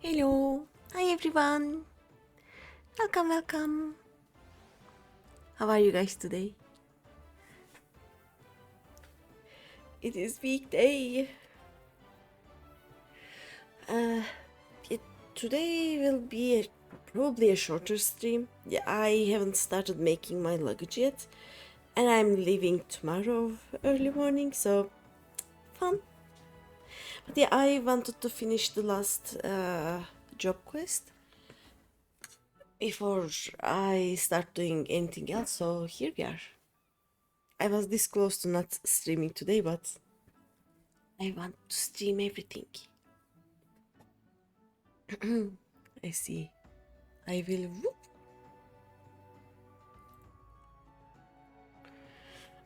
Hello, hi everyone. Welcome, welcome. How are you guys today? It is weekday. Uh, it, Today will be probably a shorter stream. Yeah, I haven't started making my luggage yet, and I'm leaving tomorrow early morning, so fun. But yeah, I wanted to finish the last job quest before I start doing anything else. So here we are. I was this close to not streaming today, but I want to stream everything. I see. I will. Whoop.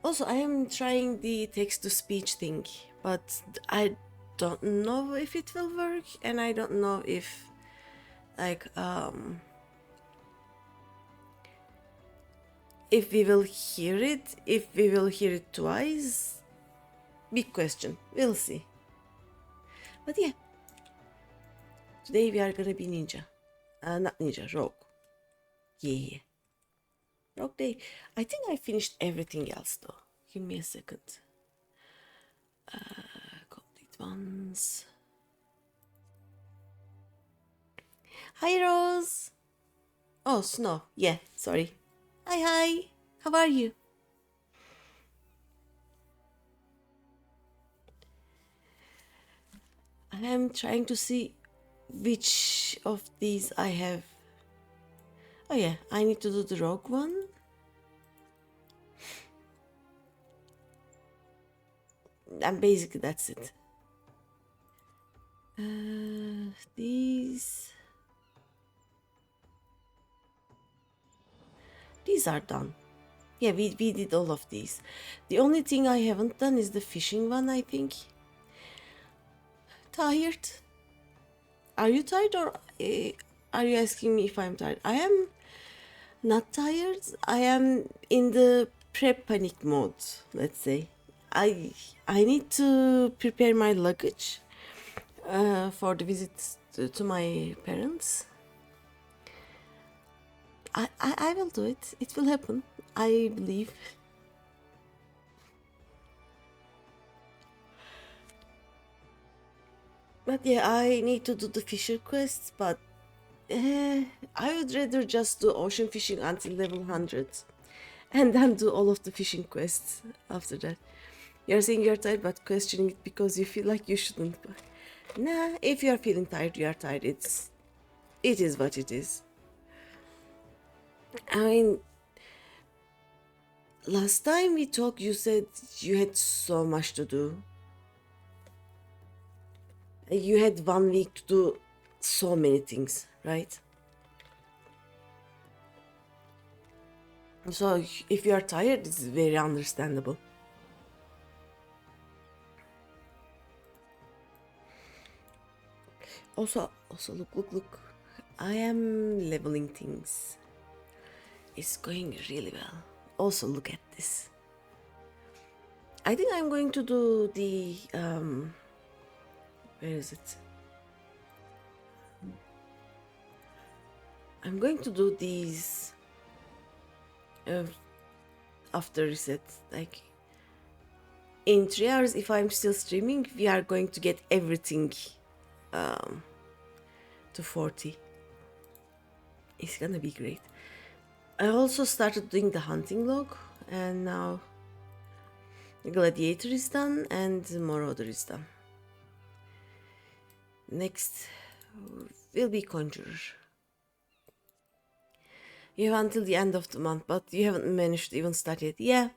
Also, I am trying the text to speech thing, but I don't know if it will work, and I don't know if, like, if we will hear it, if we will hear it twice. Big question. We'll see. But yeah, today we are gonna be ninja. Not ninja, rogue. Yeah. Rogue day. I think I finished everything else though. Give me a second. Complete ones. Hi Rose. Oh, Snow. Yeah, sorry. Hi, hi. How are you? I am trying to see which of these I have. Oh yeah, I need to do the rogue one. And basically that's it. These are done. Yeah, we did all of these. The only thing I haven't done is the fishing one, I think. Tired? Are you tired, or are you asking me if I'm tired? I am not tired. I am in the prep panic mode, let's say. I I need to prepare my luggage for the visit to my parents. I will do it. It will happen. I believe. But yeah, I need to do the fisher quests, but I would rather just do ocean fishing until level 100 and then do all of the fishing quests after that. You're saying you're tired, but questioning it because you feel like you shouldn't. Nah, if you're feeling tired, you are tired. It is what it is. I mean, last time we talked, you said you had so much to do. You had 1 week to do so many things, right? So if you are tired, it's very understandable. Also, look. I am leveling things. It's going really well. Also, look at this. I think I'm going to do the where is it? I'm going to do these after reset. Like in 3 hours, if I'm still streaming, we are going to get everything to 40. It's gonna be great. I also started doing the hunting log, and now Gladiator is done and Marauder is done. Next will be Conjurer. You have until the end of the month, but you haven't managed to even start yet. Yeah,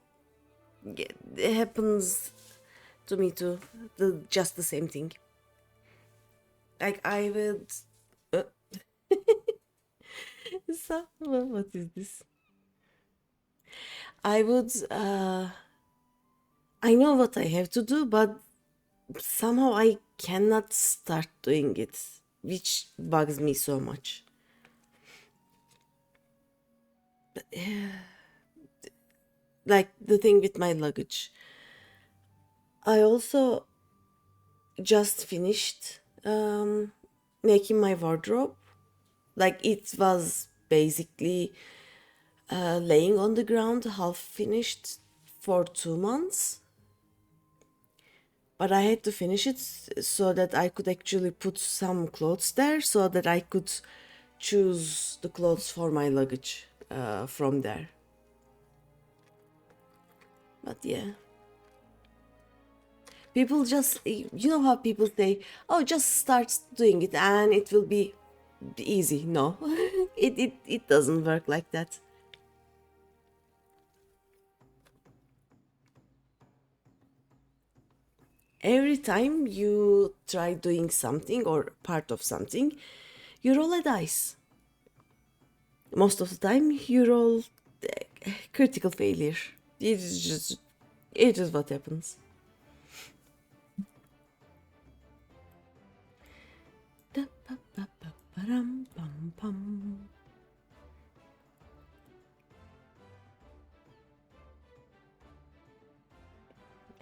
it happens to me too. Just the same thing. Like I would. Uh, so, what is this? I would. I know what I have to do, but somehow I cannot start doing it, which bugs me so much. Like the thing with my luggage. I also just finished making my wardrobe. Like it was basically laying on the ground, half finished for 2 months. But I had to finish it so that I could actually put some clothes there so that I could choose the clothes for my luggage from there. But yeah. People just, you know how people say, oh, just start doing it and it will be easy. No, it doesn't work like that. Every time you try doing something or part of something, you roll a dice. Most of the time, you roll critical failure. It is what happens.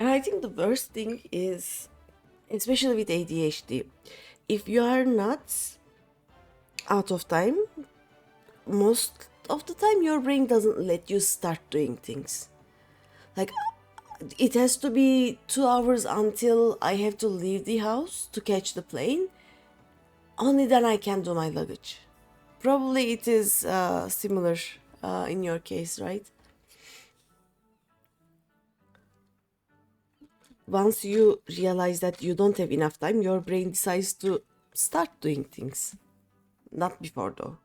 And I think the worst thing is, especially with ADHD, if you are not out of time, most of the time your brain doesn't let you start doing things. Like it has to be 2 hours until I have to leave the house to catch the plane. Only then I can do my luggage. Probably it is similar in your case, right? Once you realize that you don't have enough time, your brain decides to start doing things. Not before though.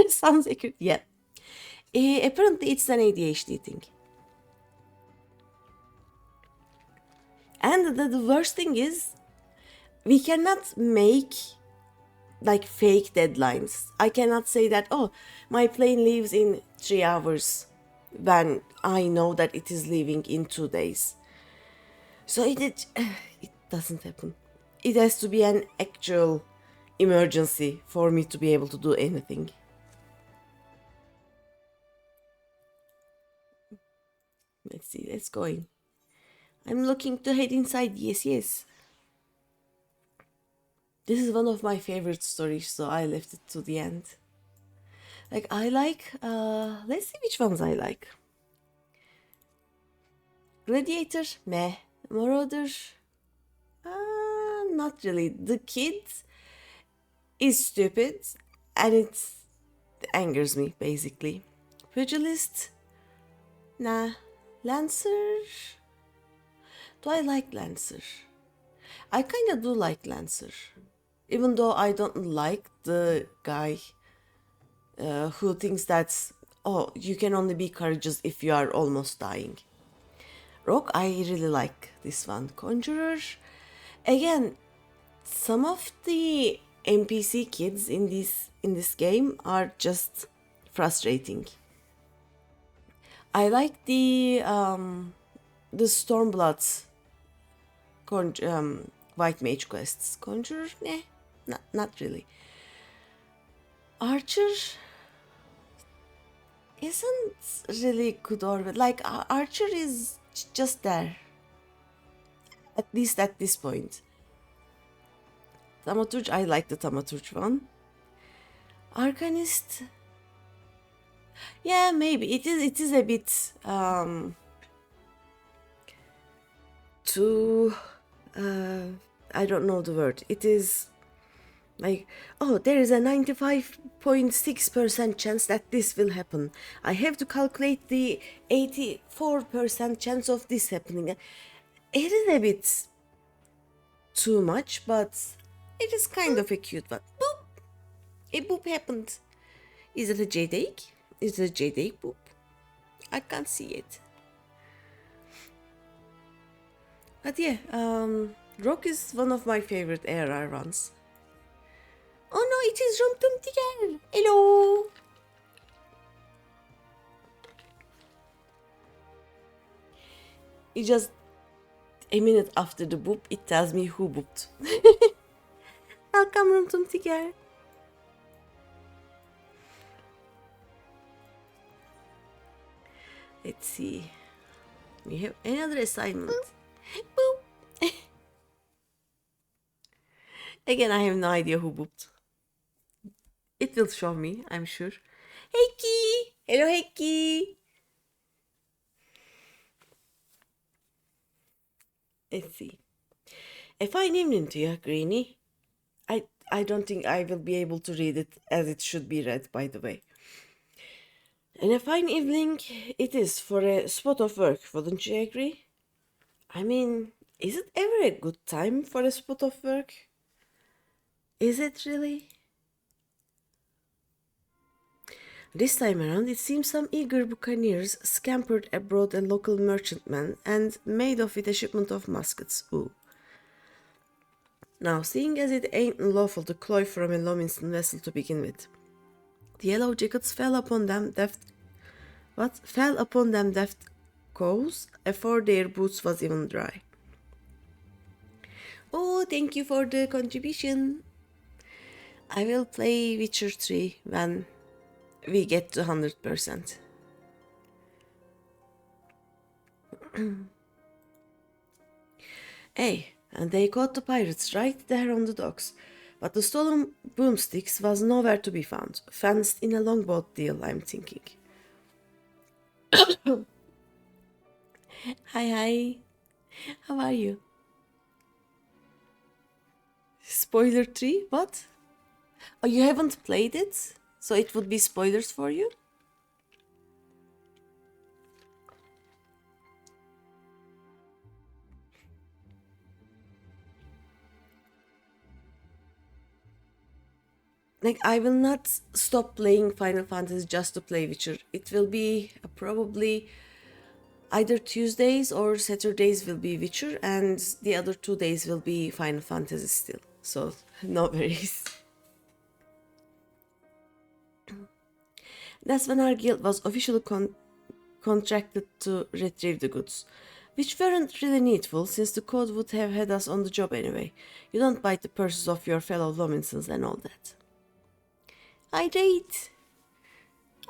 Sounds accurate. Yeah. Apparently, it's an ADHD thing. And the worst thing is, we cannot make like fake deadlines. I cannot say that, oh, my plane leaves in 3 hours when I know that it is leaving in 2 days. So it doesn't happen. It has to be an actual emergency for me to be able to do anything. Let's see, let's go in. I'm looking to head inside. Yes, yes. This is one of my favorite stories, so I left it to the end. Like, I like, let's see which ones I like. Gladiator, meh. Marauder, not really. The kid is stupid and it angers me, basically. Pugilist, nah. Lancer, do I like Lancer? I kinda do like Lancer. Even though I don't like the guy who thinks that, oh, you can only be courageous if you are almost dying. Rock, I really like this one. Conjurer, again, some of the NPC kids in this game are just frustrating. I like the Stormblood White Mage quests. Conjurer, not really. Archer isn't really good or like Archer is just there. At least at this point. Thaumaturge, I like the Thaumaturge one. Arcanist, yeah, maybe it is a bit too I don't know the word. It is like, oh, there is a 95.6% chance that this will happen. I have to calculate the 84% chance of this happening. It is a bit too much, but it is kind of a cute one. Boop! A boop happened. Is it a jade egg? Is it a jade egg boop? I can't see it. But yeah, Rock is one of my favorite ARR runs. Oh no, it is Rum Tiger. Hello. It just a minute after the boop, it tells me who booped. Welcome, Rum Tiger. Let's see. We have another assignment. Boop. Again, I have no idea who booped. It will show me, I'm sure. Heikki! Hello, Heikki! Let's see. A fine evening to you, Greeny. I don't think I will be able to read it as it should be read, by the way. And a fine evening it is for a spot of work, wouldn't you agree? I mean, is it ever a good time for a spot of work? Is it really? This time around, it seems some eager buccaneers scampered aboard a local merchantman and made off with a shipment of muskets. Ooh. Now, seeing as it ain't lawful to cloy from a Lominston vessel to begin with, the yellow jackets fell upon them deft cows afore their boots was even dry. Oh, thank you for the contribution. I will play Witcher 3 when we get to 100%. Hey, and they caught the pirates right there on the docks. But the stolen boomsticks was nowhere to be found. Fenced in a longboat deal, I'm thinking. Hi. How are you? Spoiler 3? What? Oh, you haven't played it? So it would be spoilers for you? Like, I will not stop playing Final Fantasy just to play Witcher. It will be probably either Tuesdays or Saturdays will be Witcher, and the other 2 days will be Final Fantasy still. So, no worries. That's when our guild was officially contracted to retrieve the goods, which weren't really needful since the code would have had us on the job anyway. You don't bite the purses of your fellow Lominsons and all that. Hydrate!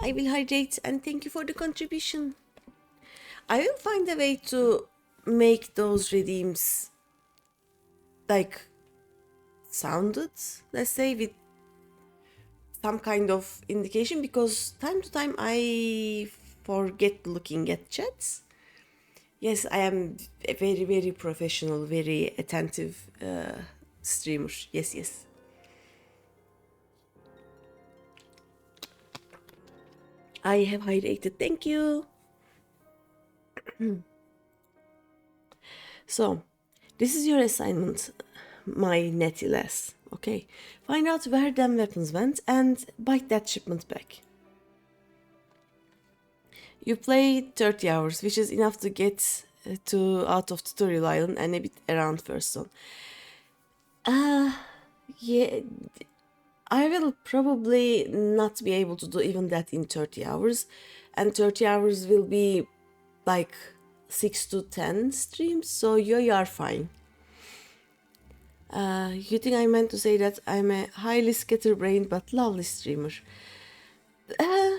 I will hydrate and thank you for the contribution. I will find a way to make those redeems like sounded, let's say, with some kind of indication, because time to time I forget looking at chats. Yes, I am a very, very professional, very attentive streamer. Yes. I have hydrated, thank you. So, this is your assignment, my netty lass. Okay, find out where them weapons went and bite that shipment back. You played 30 hours, which is enough to get out of Tutorial Island and a bit around First Zone. Yeah, I will probably not be able to do even that in 30 hours, and 30 hours will be like 6 to 10 streams, so you are fine. You think I meant to say that I'm a highly scatterbrained but lovely streamer? Yeah.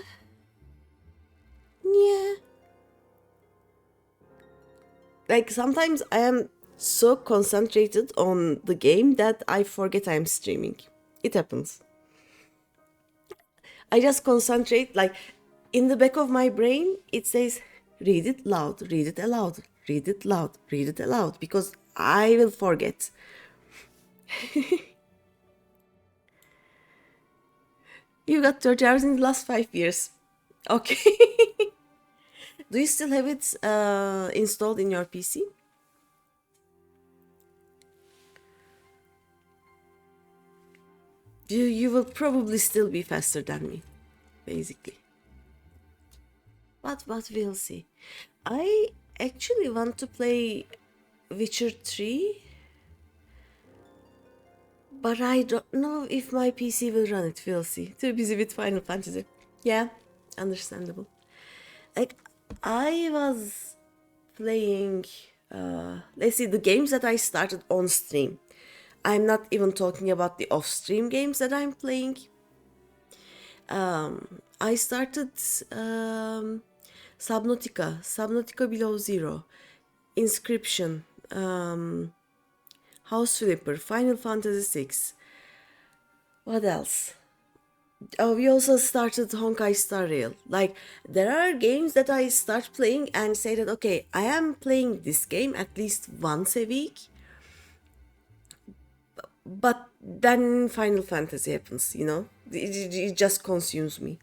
Like, sometimes I am so concentrated on the game that I forget I'm streaming. It happens. I just concentrate, like, in the back of my brain, it says, read it loud, read it aloud, read it loud, read it aloud, because I will forget. You got 30 hours in the last 5 years. Okay. Do you still have it installed in your PC? You will probably still be faster than me, basically. But we'll see. I actually want to play Witcher 3, but I don't know if my PC will run it. We'll see. Too busy with Final Fantasy. Yeah, understandable. Like, I was playing, let's see, the games that I started on stream. I'm not even talking about the off-stream games that I'm playing. I started Subnautica Below Zero, Inscription, House Flipper, Final Fantasy VI. What else? Oh, we also started Honkai Star Rail. Like, there are games that I start playing and say that, okay, I am playing this game at least once a week. But then Final Fantasy happens, you know? It just consumes me.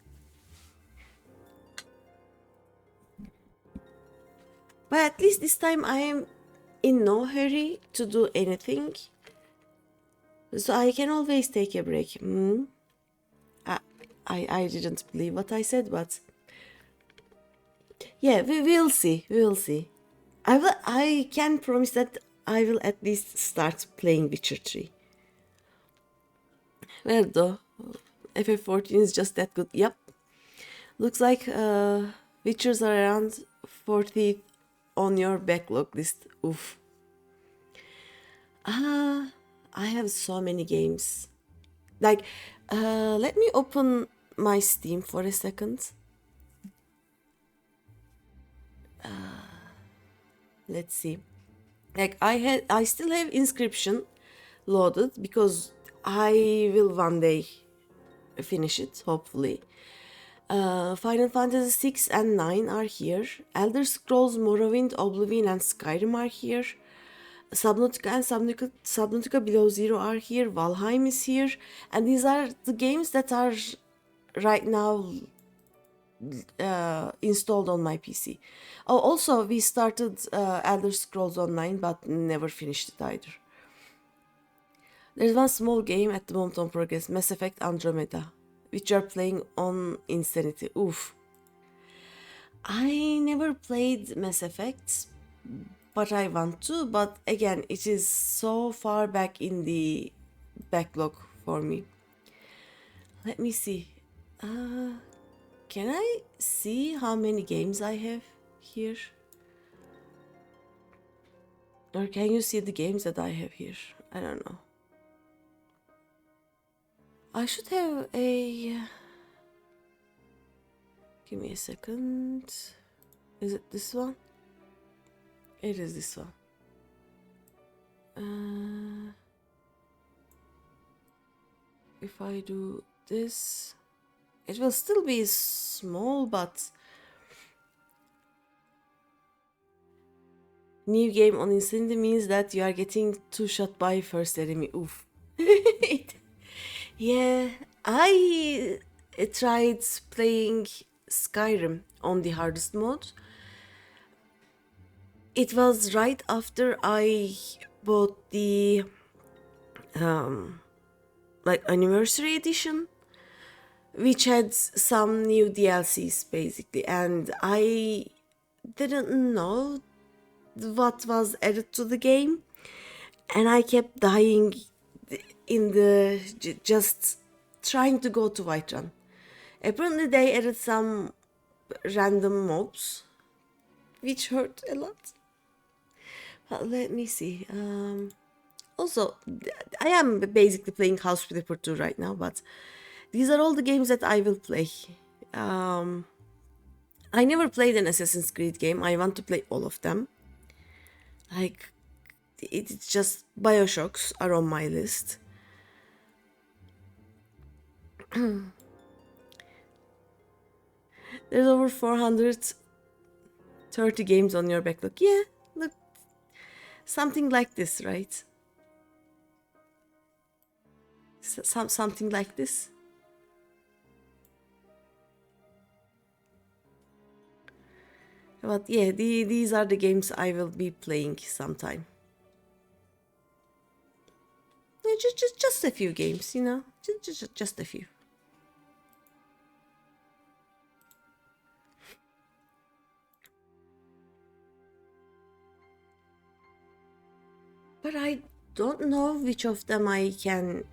But at least this time I am in no hurry to do anything. So I can always take a break. I didn't believe what I said, but yeah, we will see. We will see. I can promise that I will at least start playing Witcher 3. Where though? FF14 is just that good. Yep. Looks like Witchers are around 40 on your backlog list. Oof. I have so many games. Like, let me open my Steam for a second. Let's see. Like, I still have Inscription loaded because I will one day finish it, hopefully. Final Fantasy 6 and 9 are here. Elder Scrolls Morrowind, Oblivion and Skyrim are here. Subnautica and Subnautica Below Zero are here. Valheim is here. And these are the games that are right now installed on my PC. Oh, also we started Elder Scrolls Online but never finished it either. There's one small game at the moment on progress, Mass Effect Andromeda, which are playing on Insanity. Oof. I never played Mass Effect, but I want to. But again, it is so far back in the backlog for me. Let me see. Can I see how many games I have here? Or can you see the games that I have here? I don't know. I should have a... Give me a second. Is it this one? It is this one. If I do this, it will still be small, but new game on Insanity means that you are getting 2 shot by first enemy. Oof. Yeah, I tried playing Skyrim on the hardest mode. It was right after I bought the like anniversary edition, which had some new DLCs basically, and I didn't know what was added to the game, and I kept dying in the just trying to go to Whiterun. Apparently they added some random mobs which hurt a lot. But let me see. Also, I am basically playing House Flipper 2 right now, but these are all the games that I will play. I never played an Assassin's Creed game. I want to play all of them. Like, it's just Bioshocks are on my list. There's over 430 games on your backlog. Yeah, look, something like this, right? Something like this. But yeah, these are the games I will be playing sometime. Yeah, just a few games, you know, just a few. But I don't know which of them I can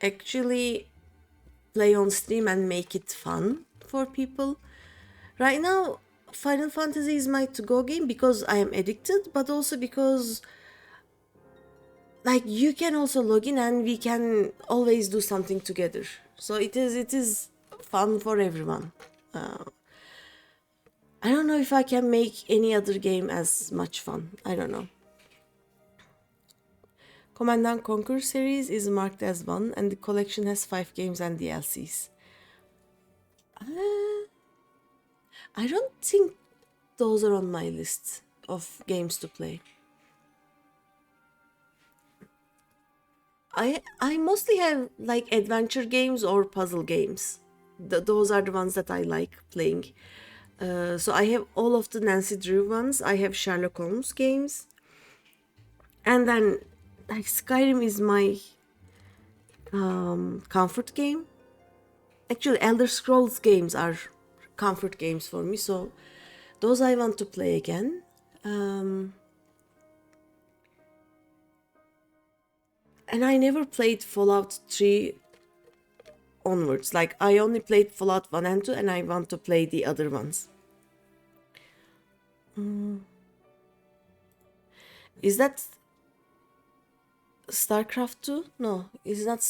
actually play on stream and make it fun for people. Right now, Final Fantasy is my to-go game because I am addicted, but also because like you can also log in and we can always do something together. So it is fun for everyone. I don't know if I can make any other game as much fun. I don't know. Command and Conquer series is marked as one, and the collection has 5 games and DLCs. I don't think those are on my list of games to play. I mostly have like adventure games or puzzle games. Those are the ones that I like playing. So I have all of the Nancy Drew ones. I have Sherlock Holmes games, and then like Skyrim is my comfort game. Actually, Elder Scrolls games are comfort games for me, so those I want to play again. And I never played Fallout 3 onwards. Like, I only played Fallout 1 and 2, and I want to play the other ones. Is that StarCraft 2? No, is not.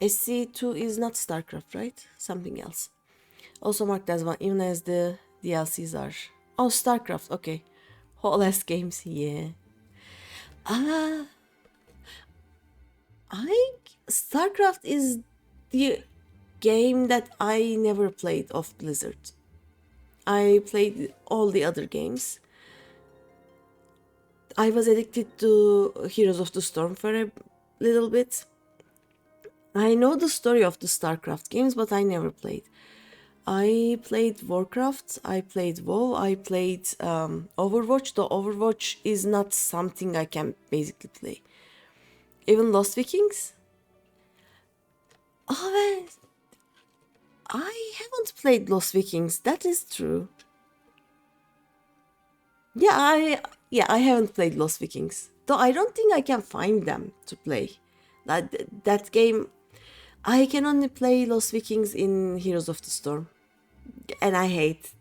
SC2 is not StarCraft, right? Something else. Also marked as one, even as the DLCs are. Oh, StarCraft, okay. Whole ass games, yeah. StarCraft is the game that I never played of Blizzard. I played all the other games. I was addicted to Heroes of the Storm for a little bit. I know the story of the StarCraft games, but I never played. I played Warcraft, I played WoW, I played Overwatch, though Overwatch is not something I can basically play. Even Lost Vikings? Oh man, I haven't played Lost Vikings, that is true. I haven't played Lost Vikings. Though I don't think I can find them to play. That game, I can only play Lost Vikings in Heroes of the Storm. And I hate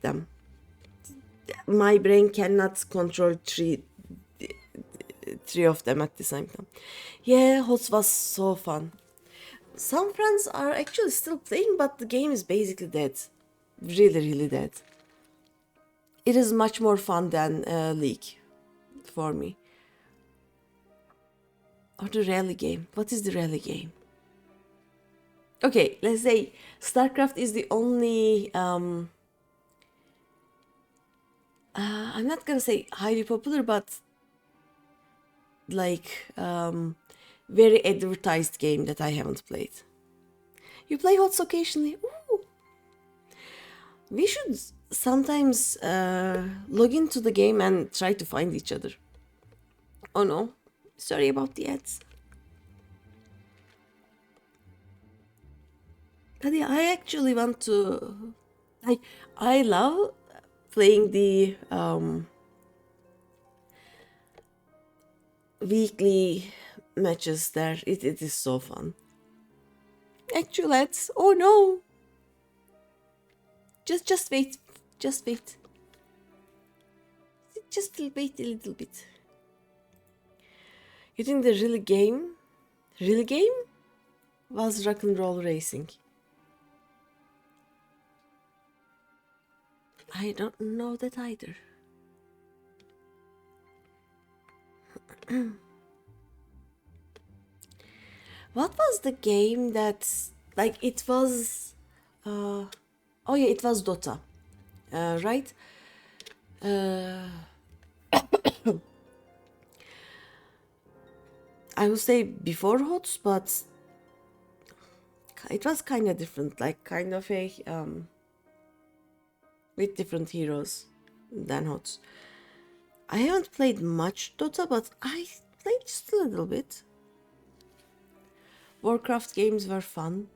them. My brain cannot control three of them at the same time. Yeah, HOTS was so fun. Some friends are actually still playing, but the game is basically dead. Really, really dead. It is much more fun than League for me. Or the rally game. What is the rally game? Okay, let's say StarCraft is the only I'm not gonna say highly popular, but like very advertised game that I haven't played. You play HOTS occasionally? Ooh. We should sometimes log into the game and try to find each other. Oh no, sorry about the ads. But yeah, I actually want to. I love playing the weekly matches there. It is so fun. Actual ads. Oh no. Just wait. Just wait. Just wait a little bit. You think the real game was rock and roll racing? I don't know that either. What was the game that, like, it was oh yeah, it was Dota, right? I would say before HOTS, but it was kind of different, like kind of a with different heroes than HOTS. I haven't played much Dota, but I played just a little bit. Warcraft games were fun.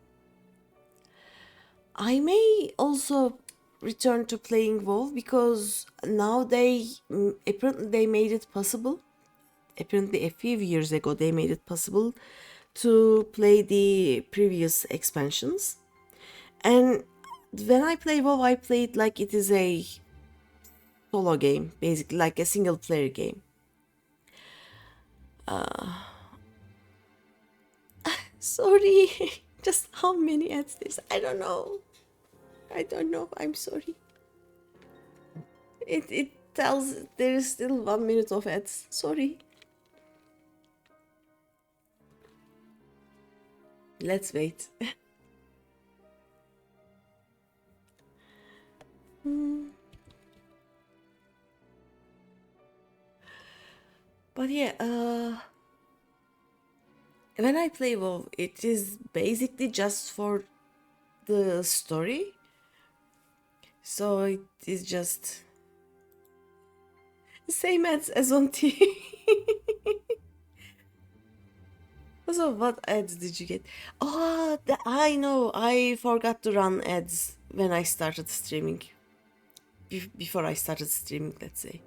I may also return to playing WoW because now apparently they made it possible. Apparently a few years ago they made it possible to play the previous expansions. And when I play WoW, I play it like it is a solo game, basically like a single player game. Sorry, just how many ads this? I don't know. I'm sorry. tells there is still 1 minute of ads. Sorry. Let's wait. But yeah, when I play WoW, it is basically just for the story. So it is just same as on TV. So what ads did you get? Oh, I know. I forgot to run ads when I started streaming. Before I started streaming, let's say.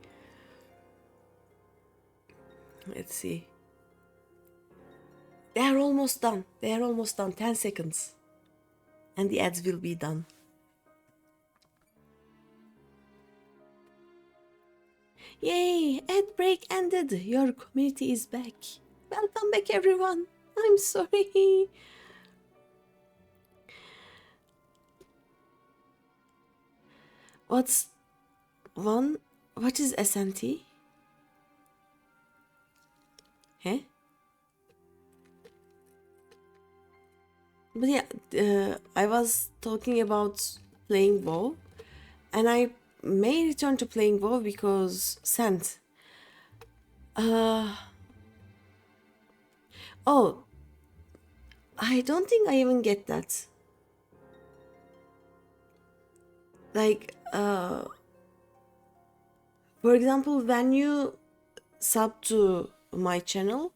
Let's see. They are almost done. They are almost done. 10 seconds. And the ads will be done. Yay! Ad break ended. Your community is back. Welcome back, everyone. I'm sorry. What's one? What is SNT? Huh? But yeah, I was talking about playing WoW, and I may return to playing WoW because Sent. Oh, I don't think I even get that. Like, for example, when you sub to my channel,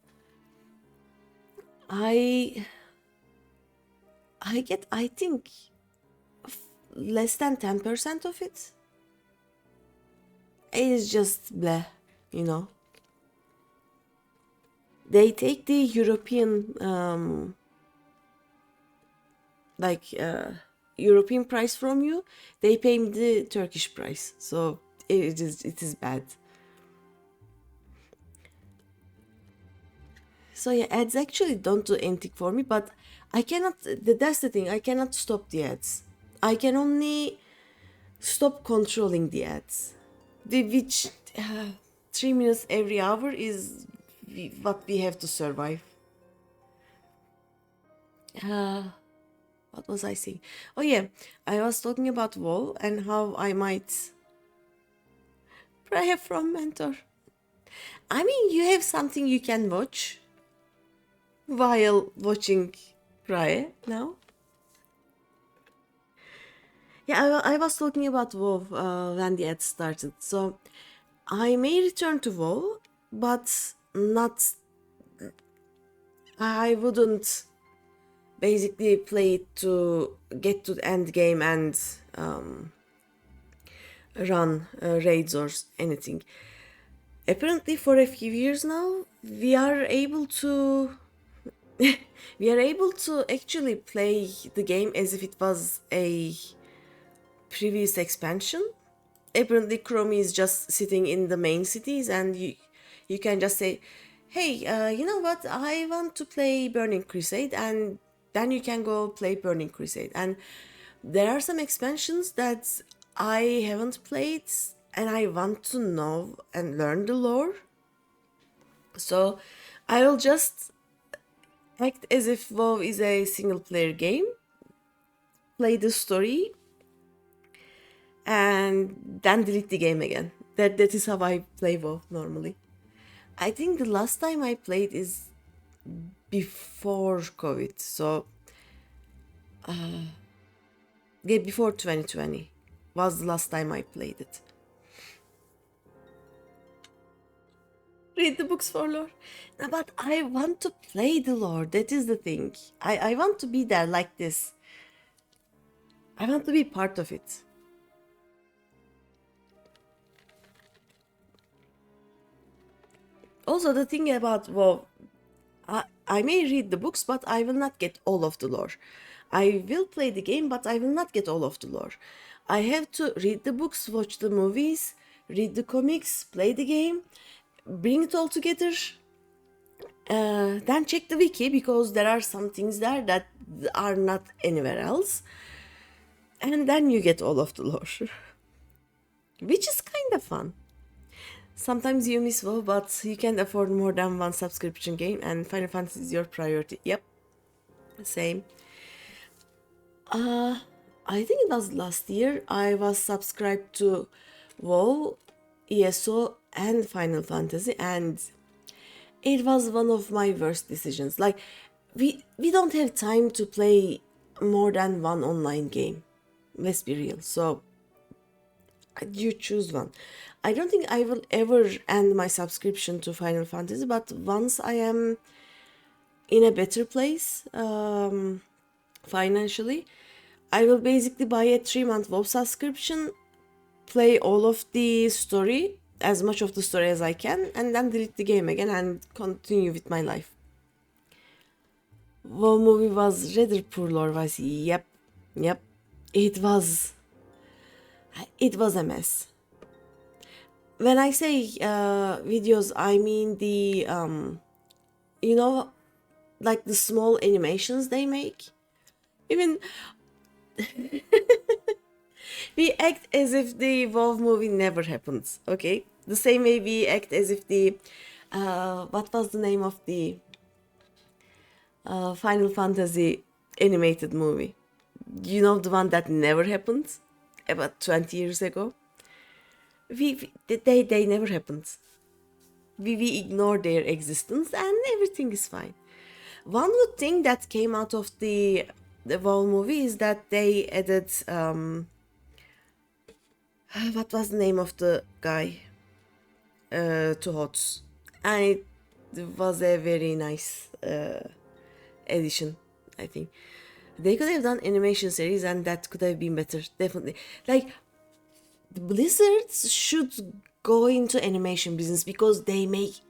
I get, I think, less than 10% of it. It is just bleh, you know. They take the European, European price from you. They pay me the Turkish price, so it is bad. So yeah, ads actually don't do anything for me, but I cannot. That's the thing. I cannot stop the ads. I can only stop controlling the ads. Which 3 minutes every hour is what we have to survive. What was I saying? Oh yeah, I was talking about WoW and how I might pray from mentor. I mean, you have something you can watch while watching Raya now. Yeah, I was talking about WoW when the ad started. So I may return to WoW, but not. I wouldn't basically play it to get to the end game and run raids or anything. Apparently, for a few years now, we are able to actually play the game as if it was a previous expansion. Apparently, Chromie is just sitting in the main cities, and you can just say, "Hey, you know what? I want to play Burning Crusade," and then you can go play Burning Crusade. And there are some expansions that I haven't played, and I want to know and learn the lore. So I will just act as if WoW is a single player game, play the story, and then delete the game again. That is how I play WoW normally. I think the last time I played is before COVID, so yeah, before 2020 was the last time I played it. Read the books for lore. No, but I want to play the lore. That is the thing. I want to be there like this. I want to be part of it. Also, the thing about WoW, I may read the books, but I will not get all of the lore. I will play the game, but I will not get all of the lore. I have to read the books, watch the movies, read the comics, play the game, bring it all together, then check the wiki because there are some things there that are not anywhere else. And then you get all of the lore, which is kind of fun. Sometimes you miss WoW, but you can't afford more than one subscription game, and Final Fantasy is your priority. Yep, same. I think it was last year I was subscribed to WoW, ESO, and Final Fantasy, and it was one of my worst decisions. Like, we don't have time to play more than one online game. Let's be real. So you choose one. I don't think I will ever end my subscription to Final Fantasy, but once I am in a better place financially, I will basically buy a 3-month WoW subscription, play all of the story, as much of the story as I can, and then delete the game again and continue with my life. WoW movie was rather poor lore wise. Yep, yep. It was a mess. When I say videos, I mean the you know, like the small animations they make. Even we act as if the WoW movie never happened. Okay, the same way we act as if the what was the name of the Final Fantasy animated movie? You know, the one that never happened about 20 years ago. They never happened. We ignore their existence and everything is fine. One good thing that came out of the WoW movie is that they added what was the name of the guy to HOTS, and it was a very nice addition. I think they could have done animation series and that could have been better, definitely. Like, the Blizzards should go into animation business because they make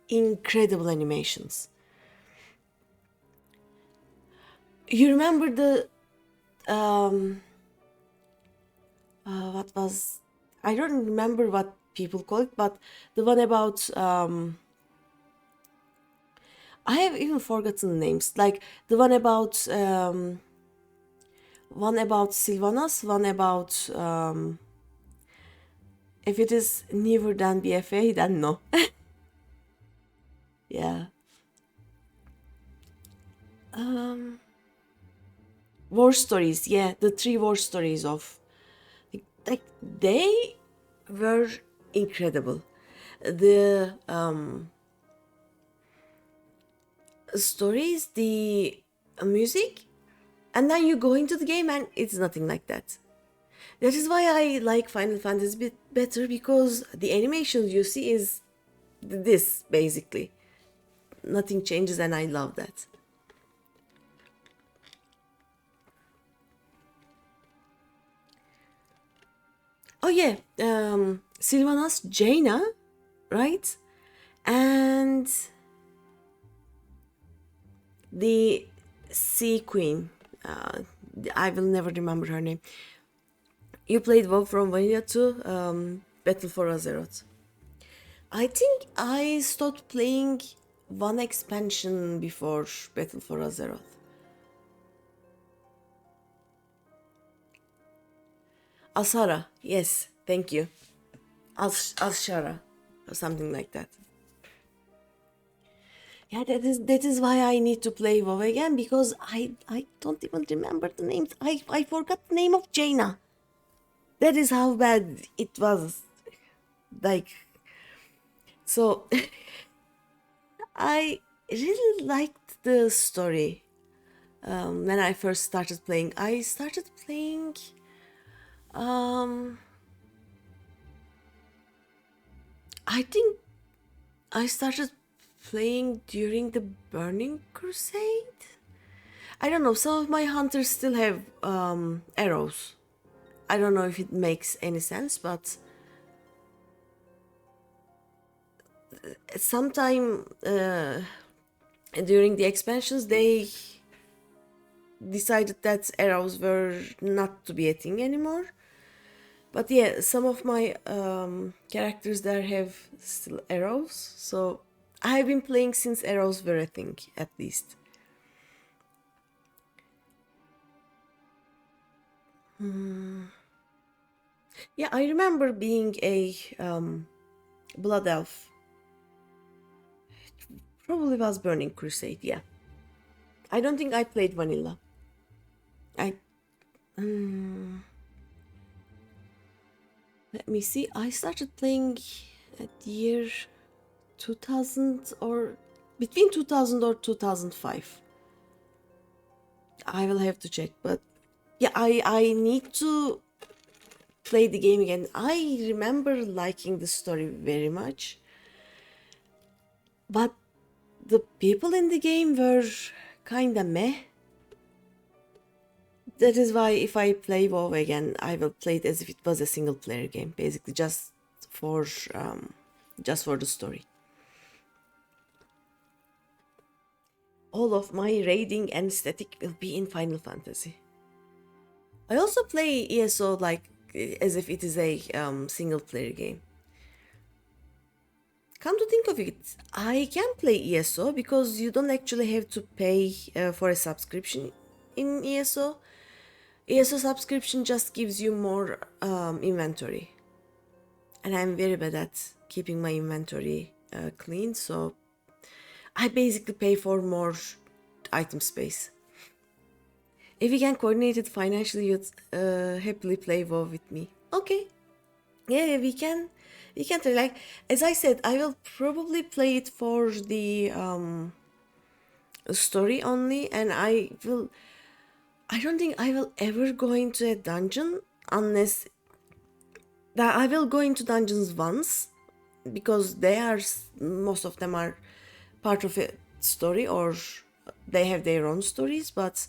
incredible animations. You remember the what was, I don't remember what people call it, but the one about I have even forgotten names. Like the one about Sylvanas, one about if it is newer than BFA, then no. Yeah. War stories, yeah, the 3 war stories of, like they were incredible. The stories, the music, and then you go into the game and it's nothing like that. That is why I like Final Fantasy a bit better, because the animations you see is this basically. Nothing changes and I love that. Oh yeah, Sylvanas, Jaina, right? And the Sea Queen. I will never remember her name. You played WoW from Vanilla to Battle for Azeroth. I think I stopped playing one expansion before Battle for Azeroth. Asara, yes, thank you. Ashara, or something like that. Yeah, that is why I need to play WoW again, because I don't even remember the names. I forgot the name of Jaina. That is how bad it was. Like, so I really liked the story when I first started playing. I started playing I think I started playing during the Burning Crusade. I don't know, some of my hunters still have arrows. I don't know if it makes any sense, but sometime during the expansions they decided that arrows were not to be a thing anymore. But yeah, some of my characters there have still arrows, so I've been playing since arrows were a thing, at least. Yeah, I remember being a Blood Elf. Probably was Burning Crusade, yeah. I don't think I played vanilla. I let me see. I started playing at the year 2000 or between 2000 or 2005. I will have to check, but yeah, I need to play the game again. I remember liking the story very much, but the people in the game were kinda meh. That is why if I play WoW again, I will play it as if it was a single player game, basically for just for the story. All of my raiding and static will be in Final Fantasy. I also play ESO like as if it is a single player game. Come to think of it, I can play ESO because you don't actually have to pay for a subscription in ESO. ESO subscription just gives you more inventory. And I'm very bad at keeping my inventory clean, so I basically pay for more item space. If you can coordinate it financially, you'd happily play WoW with me. Okay. Yeah, we can. We can try. Like as I said, I will probably play it for the story only, and I will. I don't think I will ever go into a dungeon unless that I will go into dungeons once because they are most of them are part of a story or they have their own stories, but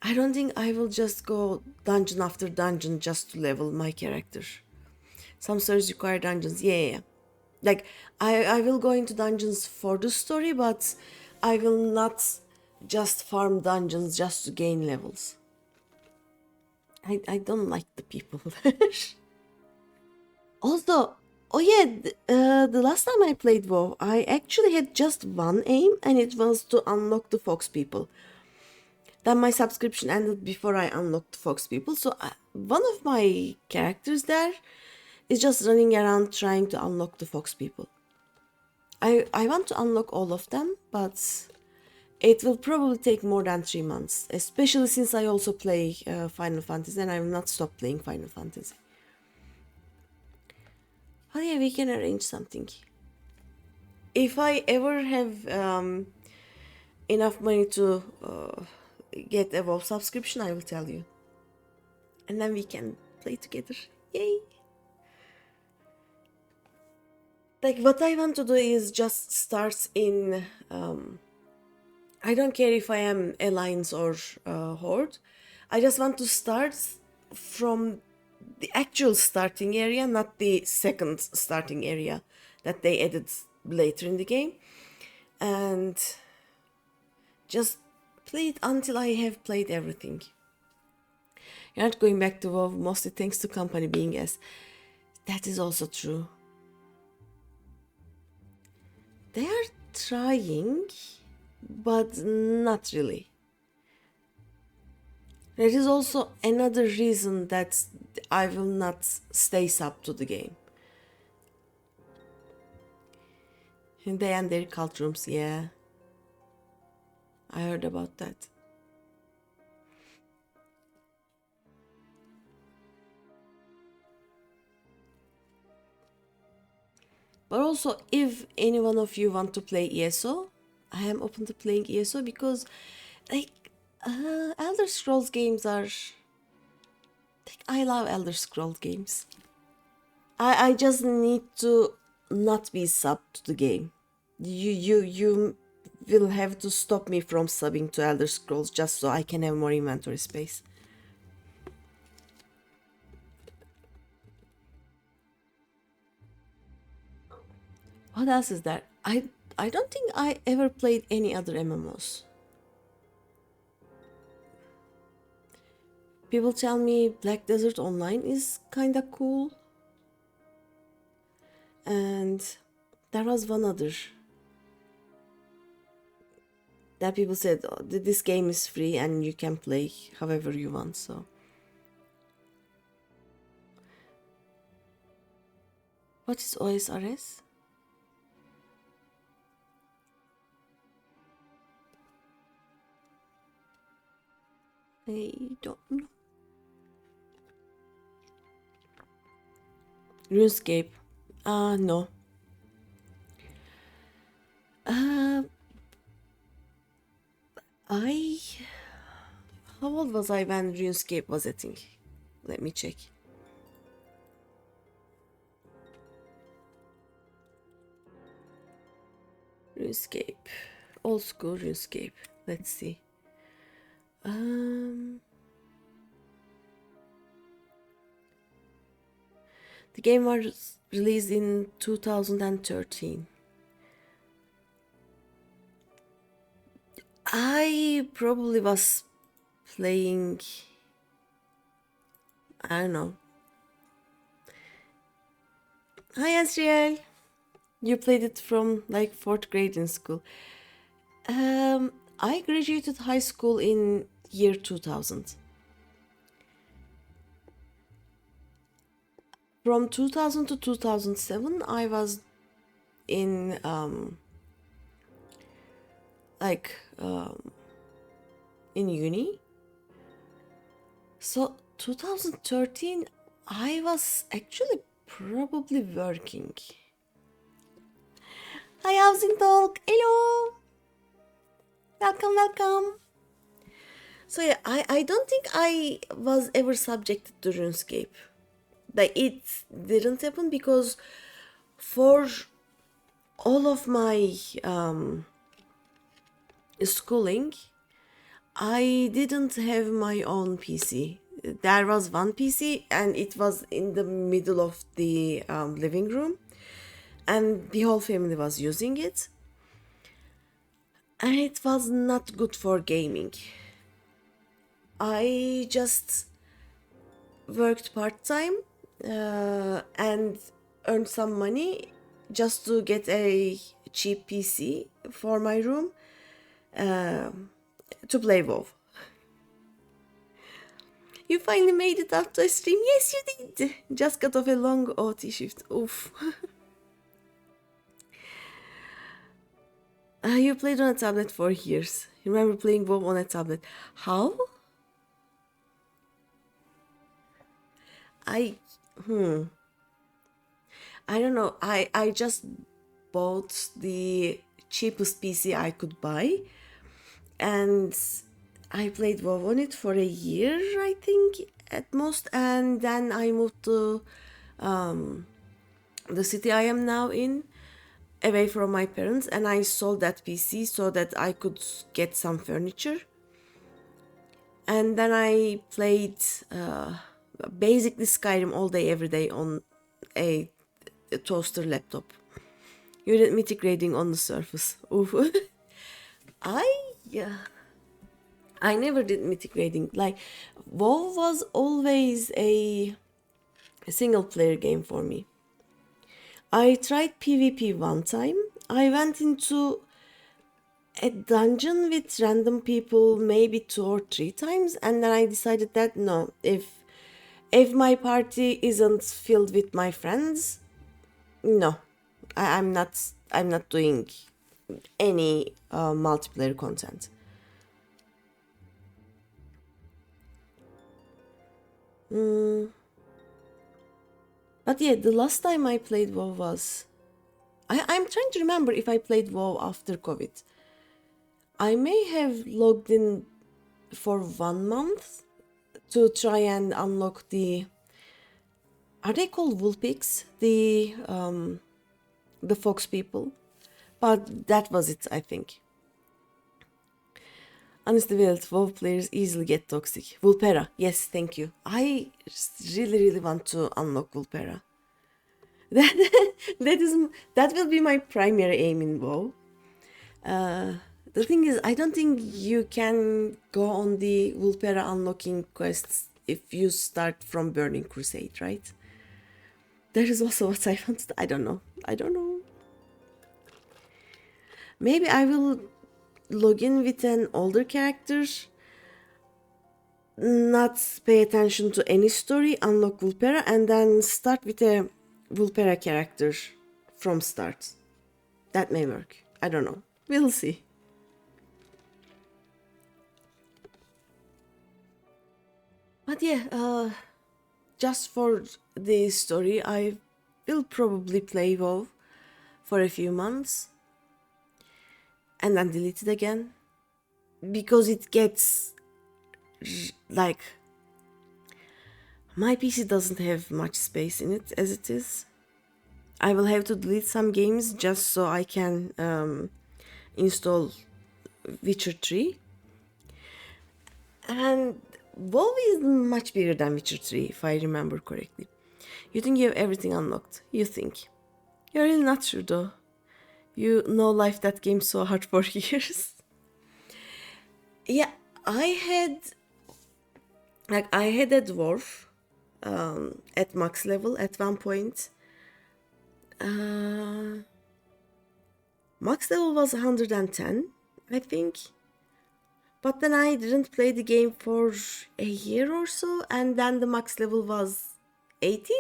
I don't think I will just go dungeon after dungeon just to level my character. Some stories require dungeons, yeah. Like I will go into dungeons for the story, but I will not just farm dungeons just to gain levels. I don't like the people there. Also, oh yeah, the last time I played WoW, I actually had just one aim, and it was to unlock the fox people. Then my subscription ended before I unlocked the fox people, so one of my characters there is just running around trying to unlock the fox people. I want to unlock all of them, but it will probably take more than 3 months, especially since I also play Final Fantasy and I will not stop playing Final Fantasy. Oh yeah, we can arrange something. If I ever have enough money to get a WoW subscription, I will tell you. And then we can play together. Yay! Like what I want to do is just start in I don't care if I am Alliance or Horde. I just want to start from the actual starting area, not the second starting area that they added later in the game. And just play it until I have played everything. You're not going back to WoW mostly thanks to company being as. That is also true. They are trying, but not really. There is also another reason that I will not stay sub to the game. And they and their cult rooms, yeah. I heard about that. But also, if any one of you want to play ESO, I am open to playing ESO because, like, Elder Scrolls games are. Like, I love Elder Scrolls games. I just need to not be sub to the game. You will have to stop me from subbing to Elder Scrolls just so I can have more inventory space. What else is there? I don't think I ever played any other MMOs. People tell me Black Desert Online is kinda cool. And there was one other that people said, oh, this game is free and you can play however you want, so. What is OSRS? I don't know. RuneScape. No. I... How old was I when RuneScape was a thing? Let me check. RuneScape. Old school RuneScape. Let's see. The game was released in 2013. I probably was playing, I don't know. Hi Asriel. You played it from like 4th grade in school. I graduated high school in year 2000. From 2000 to 2007, I was in in uni. So 2013, I was actually probably working. Hi Housing Talk, hello, welcome. So yeah, I don't think I was ever subjected to RuneScape. Like it didn't happen because for all of my schooling, I didn't have my own PC. There was one PC and it was in the middle of the living room, and the whole family was using it. And it was not good for gaming. I just worked part time and earned some money just to get a cheap PC for my room to play WoW. You finally made it up to a stream. Yes, you did. Just got off a long OT shift. Oof. You played on a tablet for years. You remember playing WoW on a tablet. How? I don't know. I just bought the cheapest PC I could buy, and I played WoW on it for a year, I think, at most, and then I moved to the city I am now in, away from my parents, and I sold that PC so that I could get some furniture. And then I played basically Skyrim all day, every day on a toaster laptop. You did mythic raiding on the surface. Oof. I never did mythic raiding. Like, WoW was always a single player game for me. I tried PvP one time. I went into a dungeon with random people maybe 2 or 3 times, and then I decided that no, if my party isn't filled with my friends, no, I'm not doing any multiplayer content. But yeah, the last time I played WoW was... I'm trying to remember if I played WoW after COVID. I may have logged in for 1 month to try and unlock the... Are they called Woolpigs? The fox people. But that was it, I think. Honestly, WoW players easily get toxic. Vulpera, yes, thank you. I really want to unlock Vulpera. That will be my primary aim in WoW. The thing is, I don't think you can go on the Vulpera unlocking quests if you start from Burning Crusade, right? That is also what I wanted. I don't know. Maybe I will log in with an older character, not pay attention to any story, unlock Vulpera, and then start with a Vulpera character from start. That may work. I don't know. We'll see. But yeah, just for the story, I will probably play WoW for a few months and then delete it again because it gets like my PC doesn't have much space in it as it is. I will have to delete some games just so I can install Witcher 3. And WoW is much bigger than Witcher 3, if I remember correctly. You think you have everything unlocked. You think. You're really not sure though. You know life that game so hard for years. Yeah, I had a dwarf at max level at one point. Max level was 110, I think. But then I didn't play the game for a year or so, and then the max level was 80?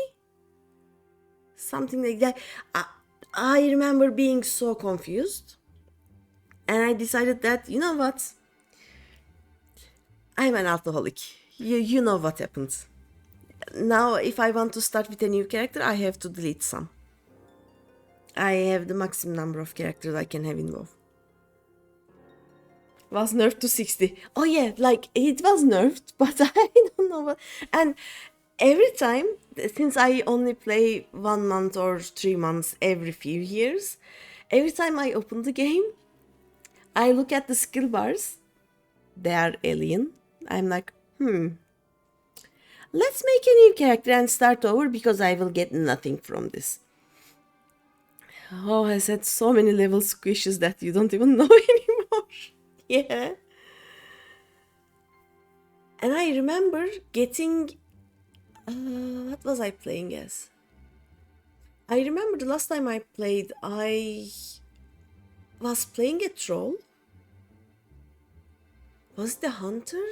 Something like that. I remember being so confused. And I decided that, you know what? I'm an alcoholic. You know what happened. Now, if I want to start with a new character, I have to delete some. I have the maximum number of characters I can have in WoW. Was nerfed to 60. Oh yeah, like it was nerfed, but I don't know what. And every time, since I only play 1 month or 3 months every few years, every time I open the game, I look at the skill bars. They are alien. I'm like, let's make a new character and start over because I will get nothing from this. Oh, I had so many level squishes that you don't even know anymore. Yeah. And I remember getting... what was I playing as? I remember the last time I played, I was playing a troll. Was it a hunter?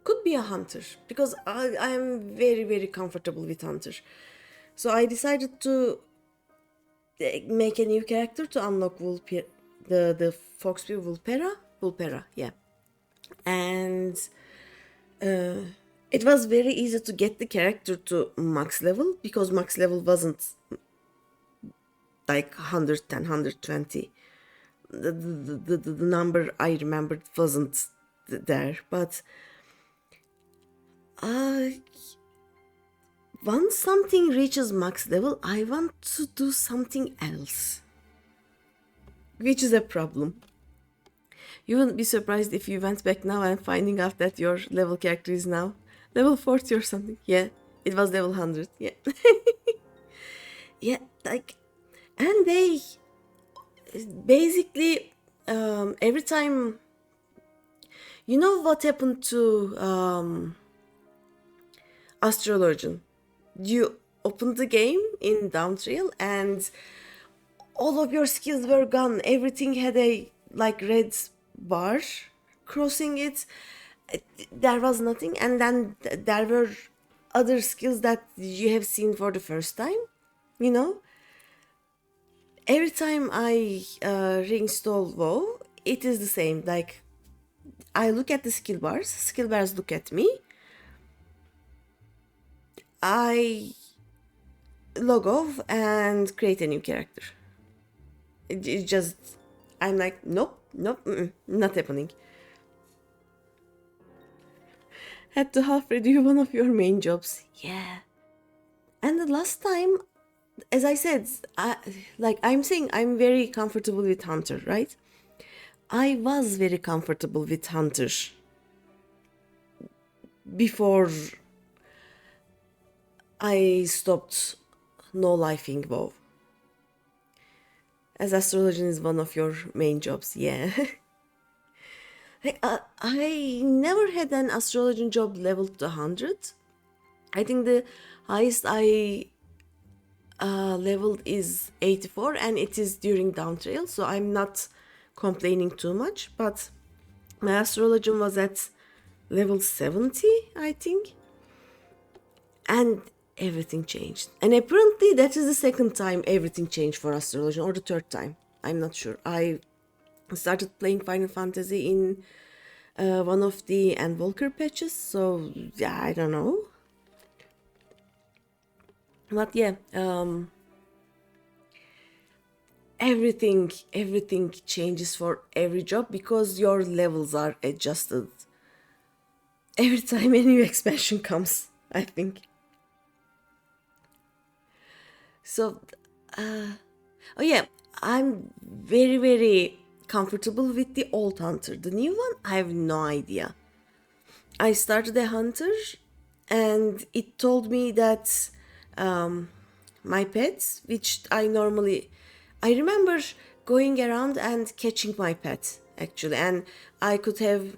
Could be a hunter, because I am very, very comfortable with hunter. So I decided to make a new character to unlock the Foxview Vulpera, yeah. And it was very easy to get the character to max level, because max level wasn't like 110, 120. The number I remembered wasn't there, but once something reaches max level, I want to do something else, which is a problem. You wouldn't be surprised if you went back now and finding out that your level character is now level 40 or something. Yeah, it was level 100. Yeah. Yeah, like, and they basically every time, you know what happened to Astrologian? You opened the game in Downtrail and all of your skills were gone. Everything had a like red bar crossing it. There was nothing, and then there were other skills that you have seen for the first time, you know. Every time I reinstall WoW, it is the same. Like, I look at the skill bars look at me, I log off and create a new character. It just, I'm like, nope, not happening. Had to half redo one of your main jobs. Yeah. And the last time, as I said, I'm saying I'm very comfortable with Hunter, right? I was very comfortable with Hunter before I stopped no-lifing WoW. As astrology is one of your main jobs, yeah. I never had an astrology job leveled to 100. I think the highest I leveled is 84, and it is during Downtrail, so I'm not complaining too much. But my astrology was at level 70, I think. and everything changed. And apparently that is the second time everything changed for astrology, or the third time. I'm not sure. I started playing Final Fantasy in one of the Endwalker patches, so yeah, I don't know. But yeah, everything changes for every job because your levels are adjusted every time a new expansion comes, I think. So, oh yeah, I'm very comfortable with the old hunter. The new one, I have no idea. I started a hunter and it told me that my pets, which I remember going around and catching my pet actually, and I could have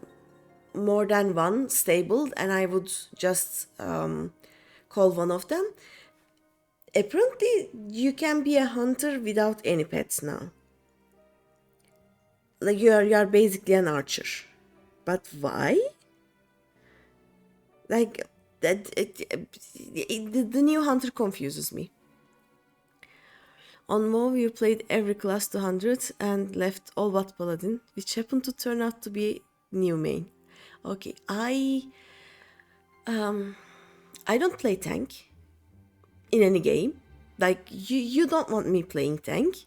more than one stabled, and I would just call one of them. Apparently, you can be a hunter without any pets now. Like you are basically an archer. But why? Like the new hunter confuses me. On WoW, you played every class to 100 and left all but Paladin, which happened to turn out to be new main. Okay, I don't play tank in any game. Like you don't want me playing tank.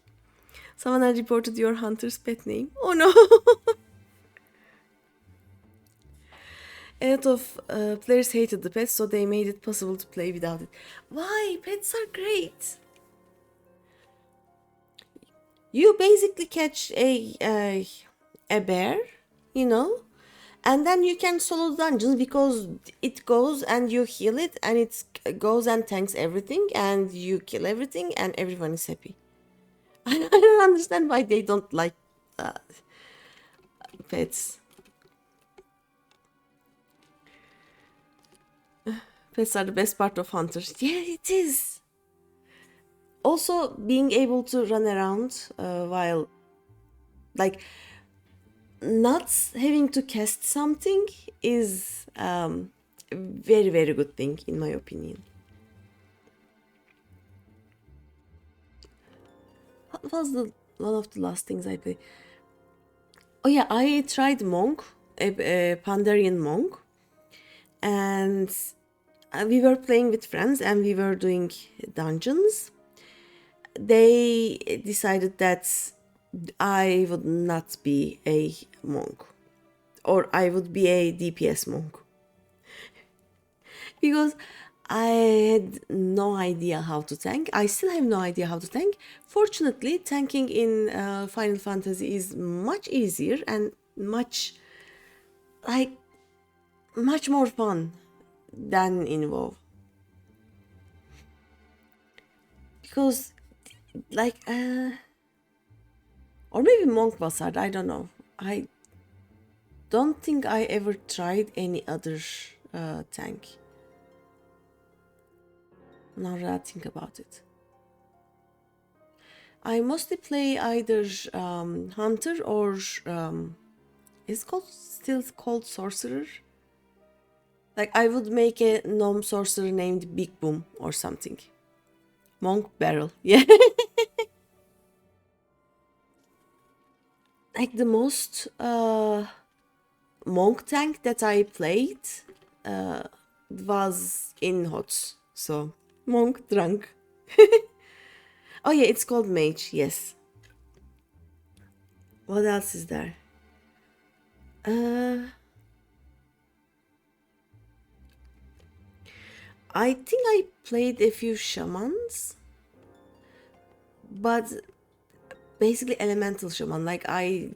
Someone had reported your hunter's pet name. Oh no! A lot of players hated the pets, so they made it possible to play without it. Why? Pets are great. You basically catch a bear, you know, and then you can solo dungeons because it goes and you heal it, and it goes and tanks everything, and you kill everything, and everyone is happy. I don't understand why they don't like uh, pets. Pets are the best part of hunters. Yeah, it is. Also, being able to run around while, like, not having to cast something is very good thing in my opinion. What was the one of the last things I played? Oh yeah, I tried monk, a Pandarian monk, and we were playing with friends and we were doing dungeons. They decided that I would not be a monk, or I would be a DPS monk, because I had no idea how to tank. I still have no idea how to tank. Fortunately, tanking in Final Fantasy is much easier and like much more fun than in WoW. Because like or maybe Monk was hard, I don't know. I don't think I ever tried any other tank. Now that I think about it. I mostly play either Hunter or is called still called Sorcerer. Like I would make a gnome sorcerer named Big Boom or something. Monk Barrel, yeah. Like the most monk tank that I played was in HOTS. So monk drunk. Oh yeah, it's called mage. Yes. What else is there? I think I played a few shamans, but basically elemental shaman. Like I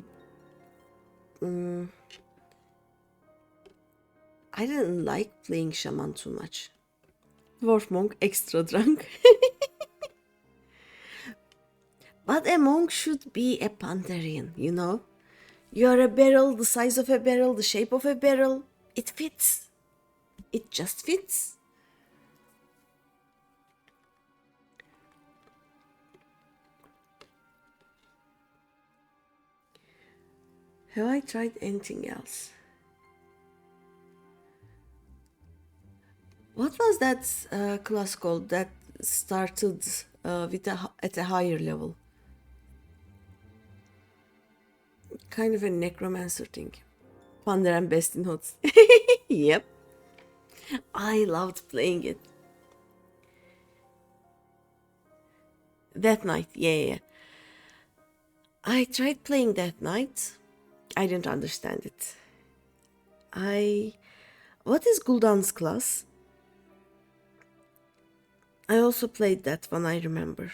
didn't like playing shaman too much. Dwarf monk extra drunk. But a monk should be a Pandarian, you know? You're a barrel, the size of a barrel, the shape of a barrel. It fits. It just fits. Have I tried anything else? What was that class called that started at a higher level? Kind of a necromancer thing. Panda and best in hots. Yep. I loved playing it. That night, yeah. I tried playing that night. I didn't understand it. I. What is Gul'dan's class? I also played that one, I remember.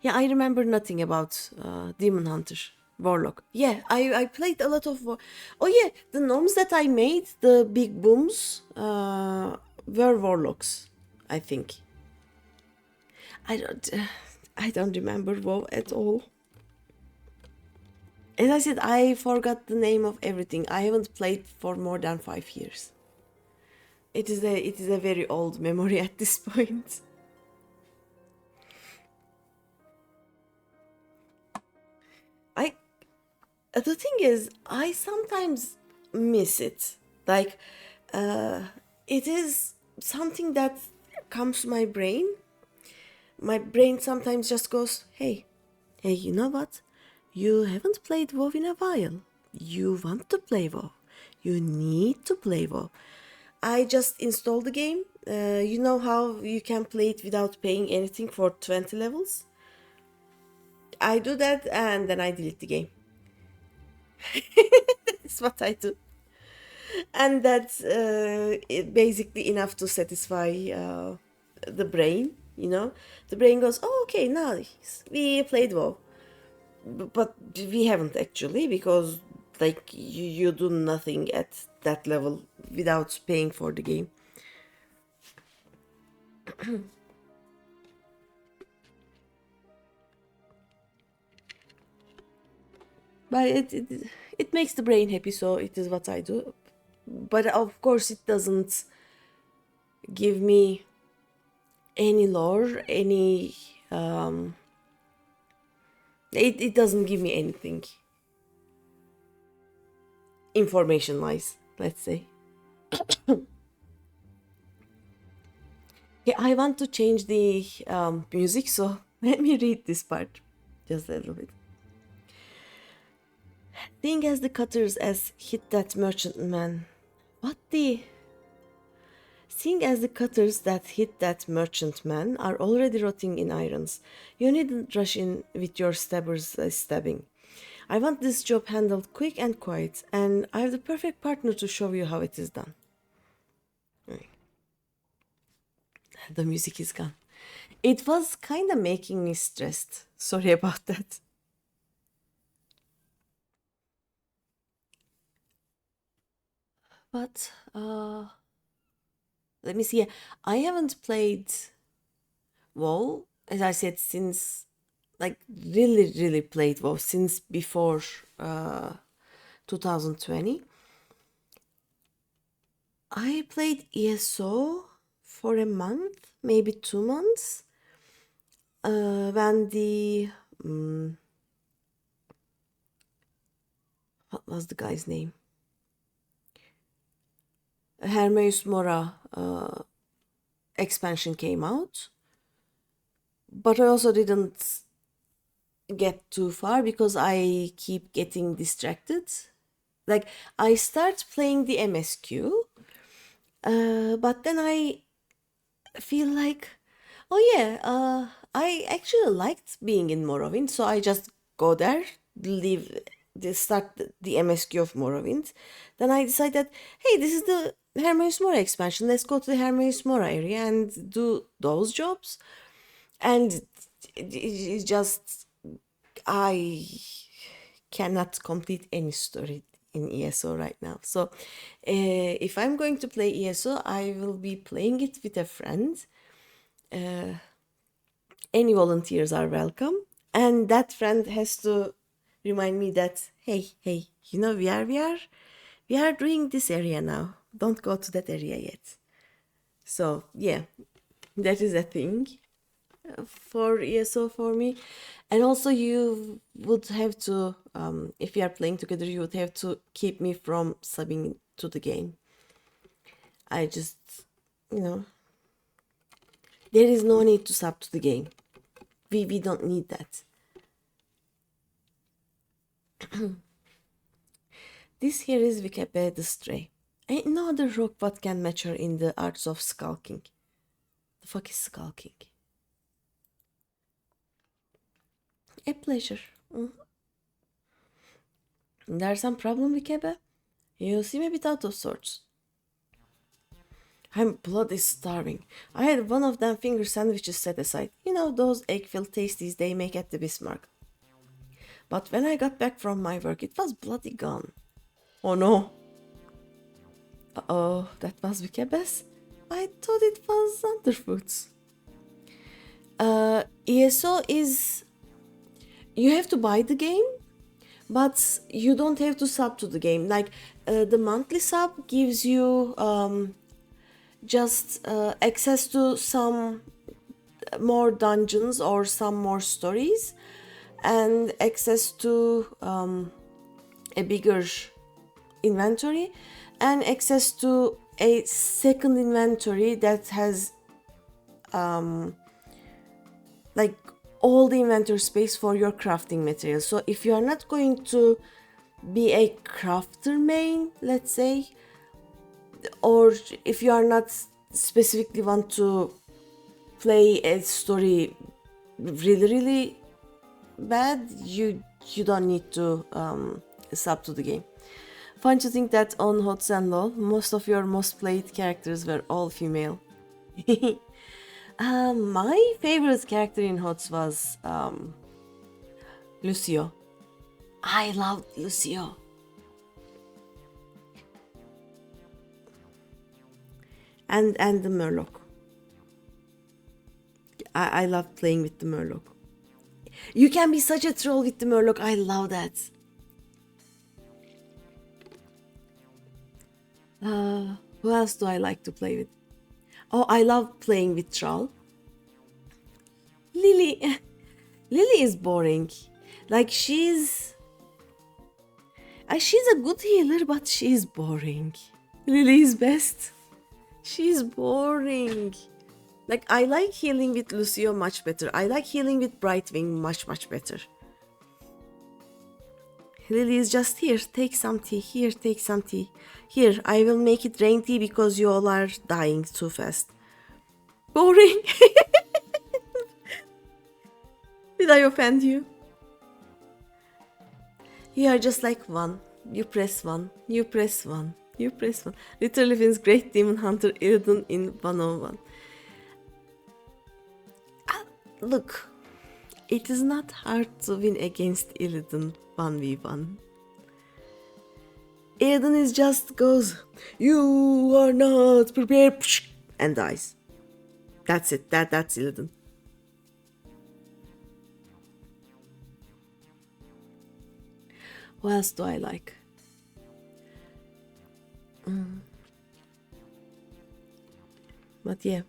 Yeah, I remember nothing about Demon Hunter, Warlock. Yeah, I played a lot of. Oh, yeah, the gnomes that I made, the big booms, were Warlocks, I think. I don't. I don't remember WoW at all. As I said, I forgot the name of everything. I haven't played for more than 5 years. It is a very old memory at this point. I The thing is, I sometimes miss it. Like, uh, it is something that comes to my brain. My brain sometimes just goes, hey, you know what? You haven't played WoW in a while. You want to play WoW. You need to play WoW. I just installed the game. You know how you can play it without paying anything for 20 levels? I do that and then I delete the game. That's what I do. And that's basically enough to satisfy the brain, you know? The brain goes, oh, okay, now we played WoW. But we haven't actually, because like you do nothing at that level without paying for the game. But it makes the brain happy, so it is what I do. But of course, it doesn't give me any lore, any. It doesn't give me anything information wise, let's say. Yeah, I want to change the music, so let me read this part just a little bit. Seeing as the cutters as hit that merchantman. What the? Seeing as the cutters that hit that merchantman are already rotting in irons, you needn't rush in with your stabbers stabbing. I want this job handled quick and quiet, and I have the perfect partner to show you how it is done. The music is gone. It was kind of making me stressed. Sorry about that. But let me see. I haven't played WoW, as I said, since like really played WoW since before 2020. I played ESO for a month, maybe 2 months, when the what was the guy's name? Hermeus Mora expansion came out, but I also didn't get too far because I keep getting distracted. Like, I start playing the MSQ, but then I feel like, oh yeah, I actually liked being in Morrowind, so I just go there, leave, start the MSQ of Morrowind. Then I decide that, hey, this is the Hermaeus Mora expansion. Let's go to the Hermaeus Mora area and do those jobs. And it's just, I cannot complete any story in ESO right now. So if I'm going to play ESO, I will be playing it with a friend. Any volunteers are welcome. And that friend has to remind me that, hey, we are doing this area now. Don't go to that area yet. So yeah, that is a thing. for ESO for me. And also you would have to, if we are playing together, you would have to keep me from subbing to the game. I just, you know, there is no need to sub to the game. We don't need that. This here is Vikabe the Stray. Ain't no other rock what can match her in the arts of skulking. The fuck is skulking? A pleasure. There's some problem, Vikabe? You seem a bit out of sorts. I'm bloody starving. I had one of them finger sandwiches set aside. You know those egg-filled tasties they make at the Bismarck. But when I got back from my work, it was bloody gone. Oh no. Uh-oh, that was Vikabe's? I thought it was Underfoot's. ESO is... You have to buy the game, but you don't have to sub to the game. Like, the monthly sub gives you just access to some more dungeons or some more stories, and access to a bigger inventory, and access to a second inventory that has like all the inventory space for your crafting materials. So if you are not going to be a crafter main, let's say, or if you are not specifically want to play a story really bad, you don't need to sub to the game. Fun to think that on HOTS and LoL, most of your most played characters were all female. My favorite character in HOTS was Lucio. I loved Lucio. And the Murloc. I love playing with the Murloc. You can be such a troll with the Murloc. I love that. Who else do I like to play with? Oh, I love playing with Troll. Lily. Lily is boring. Like, she's a good healer, but she's boring. Lily is best. She's boring. Like, I like healing with Lucio much better. I like healing with Brightwing much better. Lily is just here, take some tea, here, take some tea. Here, I will make it rain tea because you all are dying too fast. Boring. Did I offend you? You are just like one. You press one, you press one, you press one. Literally wins Great Demon Hunter Illidan in 101. Look, it is not hard to win against Illidan 1v1. Illidan is just goes, you are not prepared, and dies. That's it, that's Illidan. What else do I like? But yeah,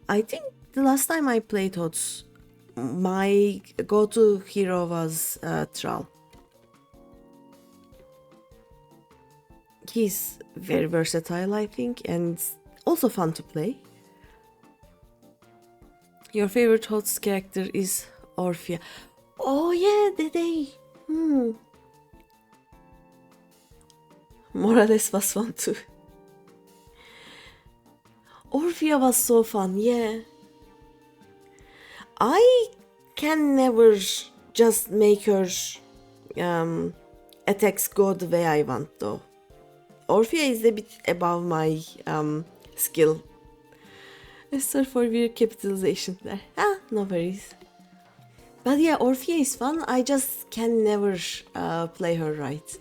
I think the last time I played HOTS, my go-to hero was Thrall. He's very versatile, I think, and also fun to play. Your favorite HOTS character is Orphea. Oh yeah, they Morales was fun too. Orphea was so fun, yeah. I can never just make her attacks go the way I want though. Orphea is a bit above my skill. Sorry for weird capitalization there. No worries. But yeah, Orphea is fun. I just can never play her right.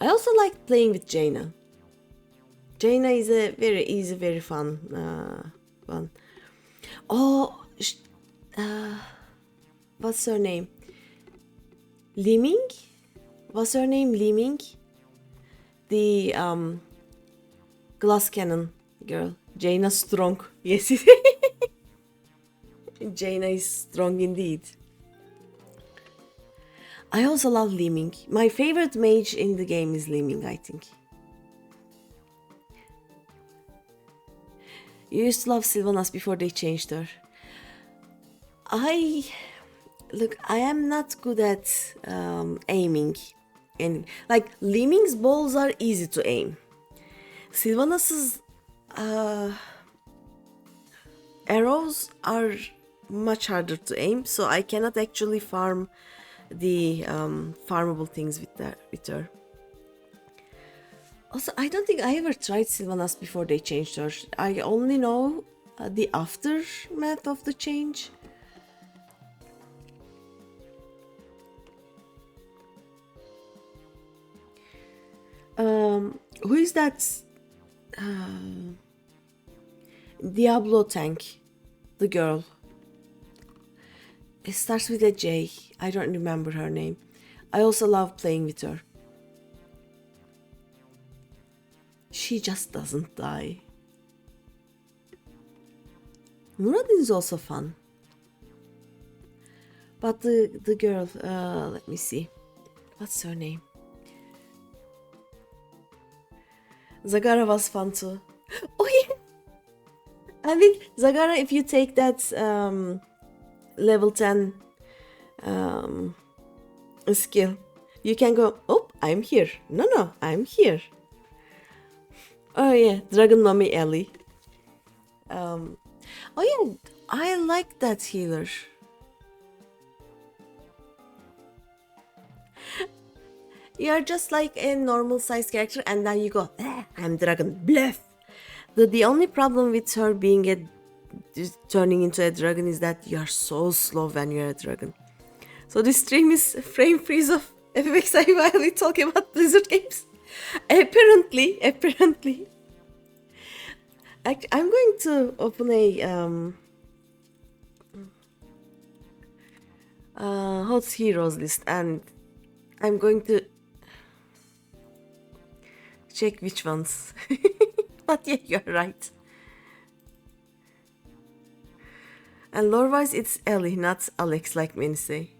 I also like playing with Jaina. Jaina is a very easy, very fun one. Oh, what's her name? Liming? What's her name? Liming? The glass cannon girl. Jaina strong. Yes, Jaina is strong indeed. I also love Liming. My favorite mage in the game is Liming, I think. You used to love Sylvanas before they changed her. Look, I am not good at aiming. And like, Liming's balls are easy to aim. Sylvanas's arrows are much harder to aim, so I cannot actually farm the farmable things with her. Also, I don't think I ever tried Sylvanas before they changed her. I only know the aftermath of the change. Who is that Diablo tank? The girl. It starts with a J. I don't remember her name. I also love playing with her. She just doesn't die. Muradin is also fun. But the girl, let me see. What's her name? Zagara was fun too. Oh yeah! I mean, Zagara, if you take that level 10 skill, you can go, oh, I'm here. No, I'm here. Oh yeah, Dragon Mummy Ellie. Oh yeah, I like that healer. You're just like a normal sized character and then you go, I'm dragon, bluff. The only problem with her being turning into a dragon is that you're so slow when you're a dragon. So this stream is frame freeze of FFXIV while we talk about Blizzard games. Apparently. I'm going to open a Hot Heroes list and I'm going to check which ones. But yeah, you're right. And lore-wise, it's Ellie, not Alex, like many say.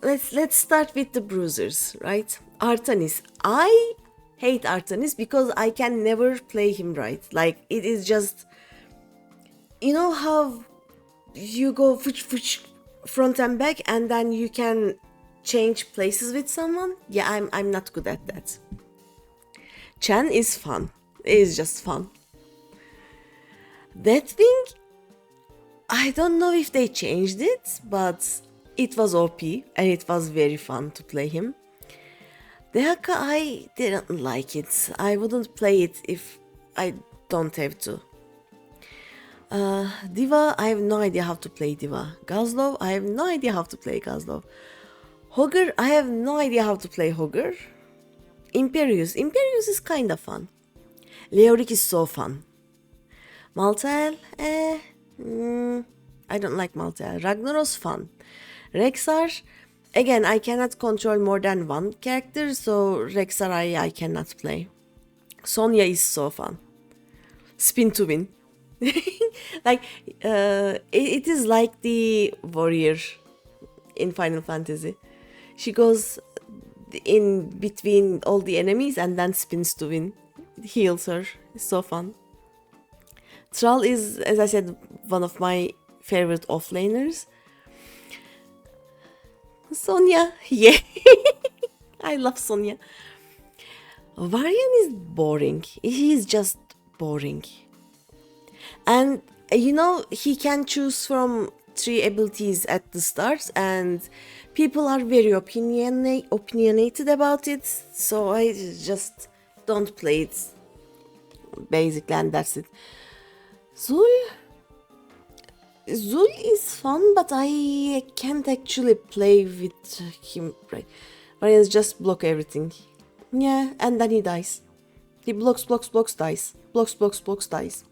Let's start with the bruisers, right? Artanis. I hate Artanis because I can never play him right. Like, it is just, you know how you go front and back and then you can change places with someone? Yeah, I'm not good at that. Chen is fun. It is just fun. That thing, I don't know if they changed it, but it was OP and it was very fun to play him. Dehaka, I didn't like it. I wouldn't play it if I don't have to. Diva, I have no idea how to play Diva. Gazlov, I have no idea how to play Gazlov. Hogger, I have no idea how to play Hogger. Imperius is kinda fun. Leoric is so fun. Maltael, I don't like Maltael. Ragnaros, fun. Rexar, again, I cannot control more than one character, so Rexar I cannot play. Sonya is so fun. Spin to win. Like, it is like the warrior in Final Fantasy. She goes in between all the enemies and then spins to win. It heals her. It's so fun. Thrall is, as I said, one of my favorite offlaners. Sonya, yeah. I love Sonya. Varian is boring. He is just boring. And you know, he can choose from 3 abilities at the start and people are very opinionated about it, so I just don't play it, basically, and that's it. Zul is fun, but I can't actually play with him, right? Varians just block everything. Yeah, and then he dies. He blocks, dies. Blocks, dies.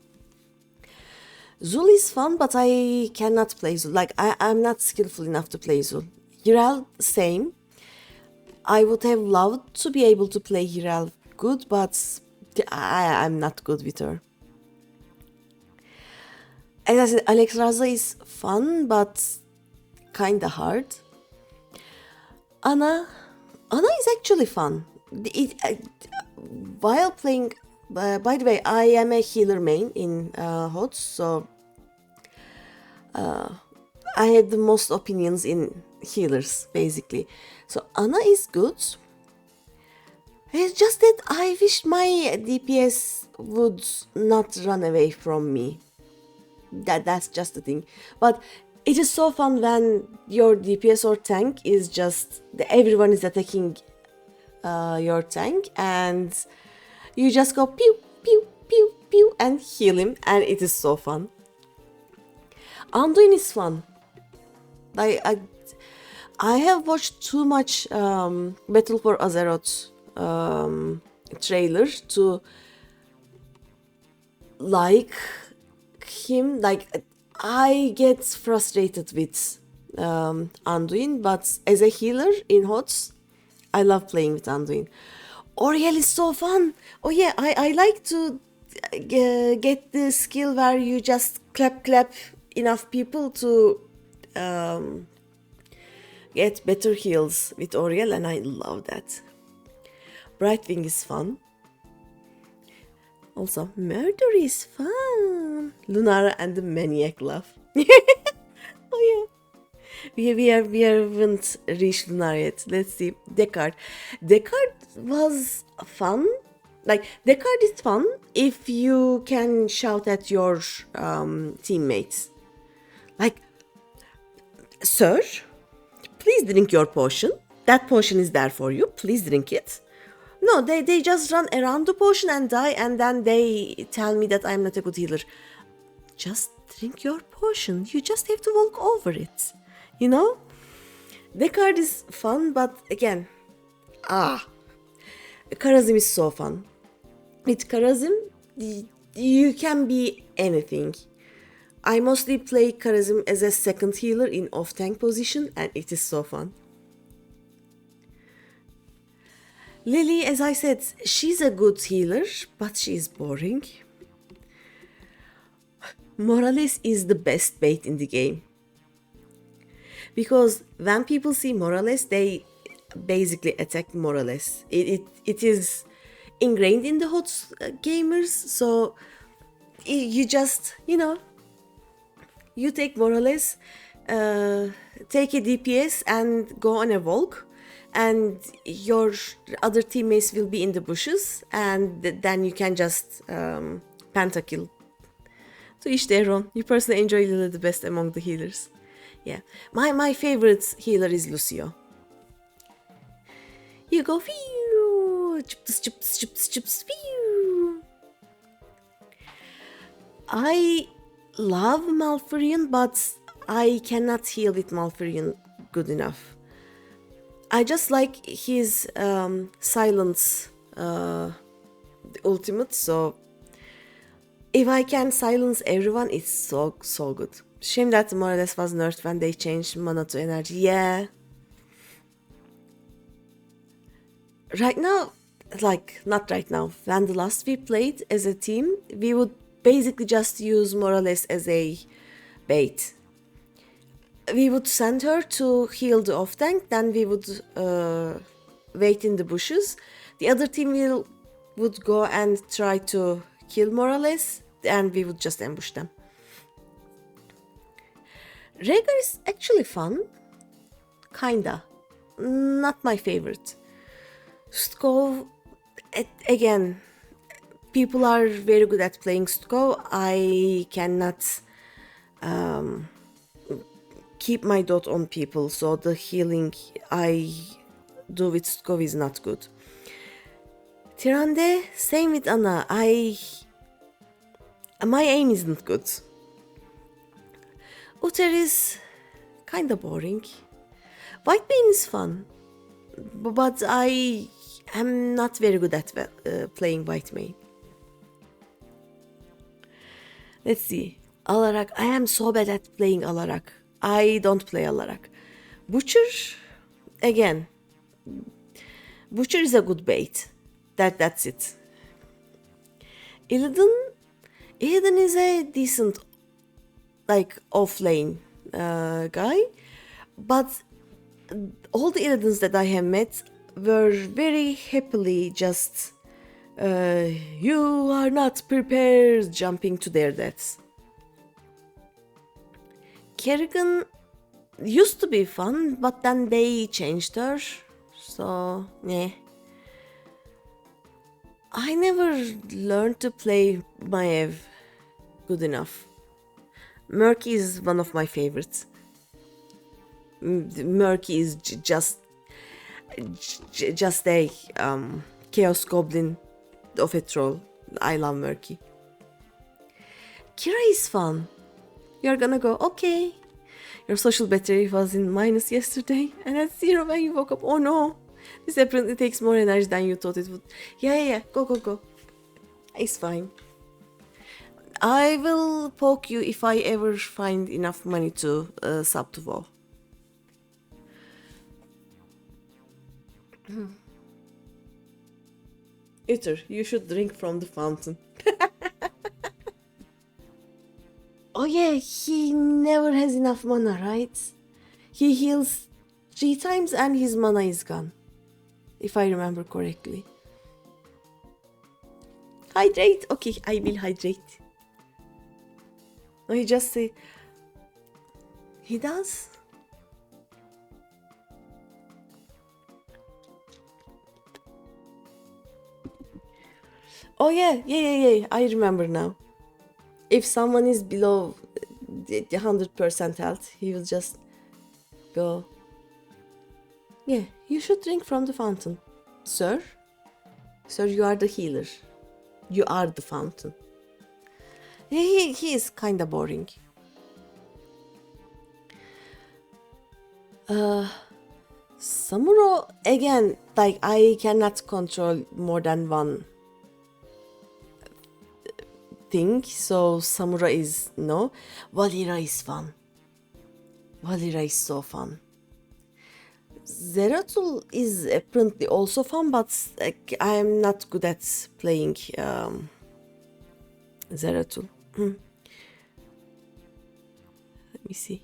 Zul is fun, but I cannot play Zul. Like, I'm not skillful enough to play Zul. Hirel, same. I would have loved to be able to play Hirel good, but I'm not good with her. As I said, Alex Raza is fun, but kinda hard. Ana is actually fun. While playing, by the way, I am a healer main in HOTS, so I had the most opinions in healers, basically. So Ana is good. It's just that I wish my DPS would not run away from me. That's just the thing. But it is so fun when your DPS or tank is just everyone is attacking your tank, and you just go pew pew pew pew and heal him, and it is so fun. Anduin is fun. I have watched too much Battle for Azeroth trailer to like him. Like, I get frustrated with Anduin, but as a healer in HOTS, I love playing with Anduin. Oriel is so fun. Oh yeah, I like to get the skill where you just clap enough people to get better heals with Oriel, and I love that. Brightwing is fun. Also, Murder is fun. Lunara and the Maniac laugh. Oh yeah. We haven't reached Lunara yet. Let's see. Deckard was fun. Like, Deckard is fun if you can shout at your teammates. Like, sir, please drink your potion. That potion is there for you. Please drink it. No, they just run around the potion and die, and then they tell me that I'm not a good healer. Just drink your potion. You just have to walk over it. You know? Deckard is fun, but again, Karazim is so fun. With Karazim, you can be anything. I mostly play Karazim as a second healer in off-tank position, and it is so fun. Lily, as I said, she's a good healer, but she's boring. Morales is the best bait in the game. Because when people see Morales, they basically attack Morales. It is ingrained in the HOTS gamers, so you just, you take Morales, take a DPS and go on a walk, and your other teammates will be in the bushes, and then you can just pentakill. To each their own. You personally enjoy Lily the best among the healers. Yeah, my favorite healer is Lucio. You go phew, chips, phew. I love Malfurion, but I cannot heal with Malfurion good enough. I just like his silence ultimate, so if I can silence everyone, it's so good. Shame that Morales was nerfed when they changed mana to energy. Yeah. Right now, like, not right now, when the last we played as a team, we would basically just use Morales as a bait. We would send her to heal the off tank, then we would wait in the bushes. The other team would go and try to kill Morales, and we would just ambush them. Rhaegar is actually fun. Kinda. Not my favorite. Stkov, again, people are very good at playing Stkov. I cannot keep my dot on people, so the healing I do with Stkov is not good. Tyrande, same with Ana. My aim isn't good. Uther is kinda boring. Whitebane is fun, but I am not very good at playing Whitebane. Let's see. Alarak. I am so bad at playing Alarak. I don't play Alarak. Butcher, again. Butcher is a good bait. That's it. Illidan is a decent, like, off-lane guy, but all the Illidans that I have met were very happily just you are not prepared, jumping to their deaths. Kerrigan used to be fun, but then they changed her, so yeah. I never learned to play Maev good enough. Murky is one of my favorites. Murky is just a chaos goblin of a troll. I love Murky. Kira is fun. You're gonna go, okay, your social battery was in minus yesterday and at 0 when you woke up. Oh no, this apparently takes more energy than you thought it would. Yeah, go. It's fine. I will poke you if I ever find enough money to sub to WoW. Uther, you should drink from the fountain. Oh yeah, he never has enough mana, right? He heals 3 times and his mana is gone, if I remember correctly. Hydrate? Okay, I will hydrate. No, he just say... He does? Oh yeah, I remember now. If someone is below the 100% health, he will just go, yeah, you should drink from the fountain. Sir? Sir, you are the healer. You are the fountain. He is kinda boring. Samuro, again, like, I cannot control more than one thing, so Samura is no. Valira is fun. Valira is so fun. Zeratul is apparently also fun, but I am not good at playing Zeratul. Let me see.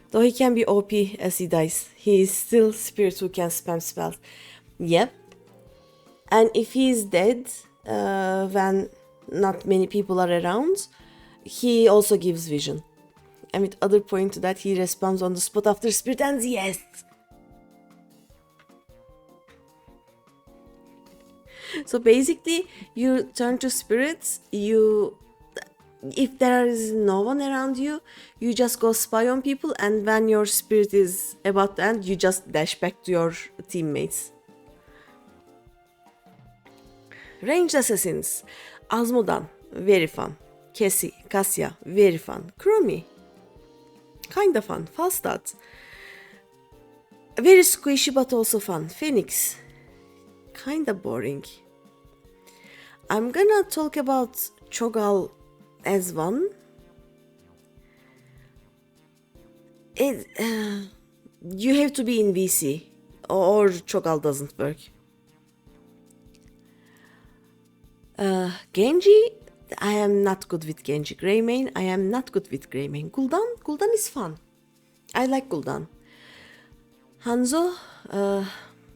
Though he can be OP as he dies, he is still spirit who can spam spells. Yep. And if he is dead when not many people are around, he also gives vision. And with other point to that, he respawns on the spot after spirit ends. Yes! So basically, you turn to spirits, if there is no one around you, you just go spy on people, and when your spirit is about to end, you just dash back to your teammates. Ranged assassins. Azmodan, very fun. Cassia, very fun. Chromie, kinda fun. Falstad, very squishy but also fun. Phoenix, kinda boring. I'm gonna talk about Cho'Gall as one. You have to be in VC or Cho'Gall doesn't work. Genji, I am not good with Genji. Greymane, I am not good with Greymane. Gul'dan is fun. I like Gul'dan. Hanzo,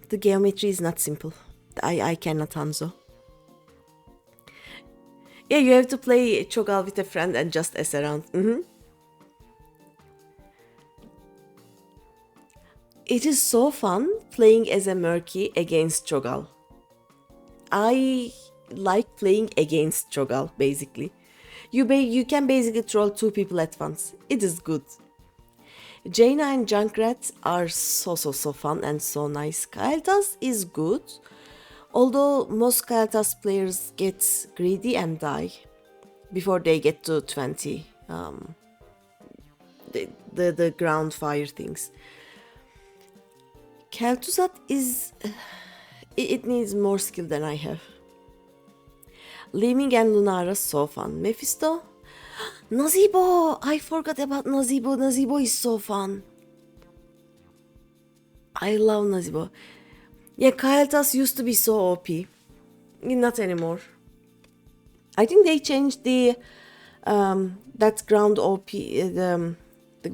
the geometry is not simple. I cannot Hanzo. Yeah, you have to play Cho'Gall with a friend and just S around. It is so fun playing as a Murky against Cho'Gall. I like playing against Cho'Gall, basically. You can basically troll 2 people at once. It is good. Jaina and Junkrat are so fun and so nice. Kael'thas is good, although most Kael'thas players get greedy and die before they get to 20. The ground fire things. Kel'Thuzad is... it needs more skill than I have. Leeming and Lunara, so fun. Mephisto? Nazeebo! I forgot about Nazeebo. Nazeebo is so fun. I love Nazeebo. Yeah, Kael'thas used to be so OP. Not anymore. I think they changed the that ground OP, the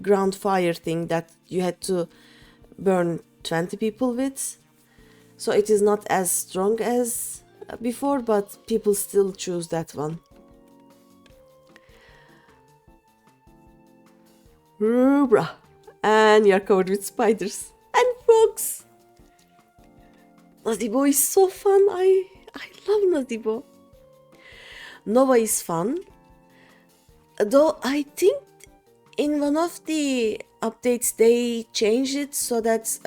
ground fire thing that you had to burn 20 people with. So it is not as strong as before, but people still choose that one. Bruh. And you're covered with spiders and frogs. Nazibo is so fun. I love Nazibo. Nova is fun. Though I think in one of the updates they changed it so that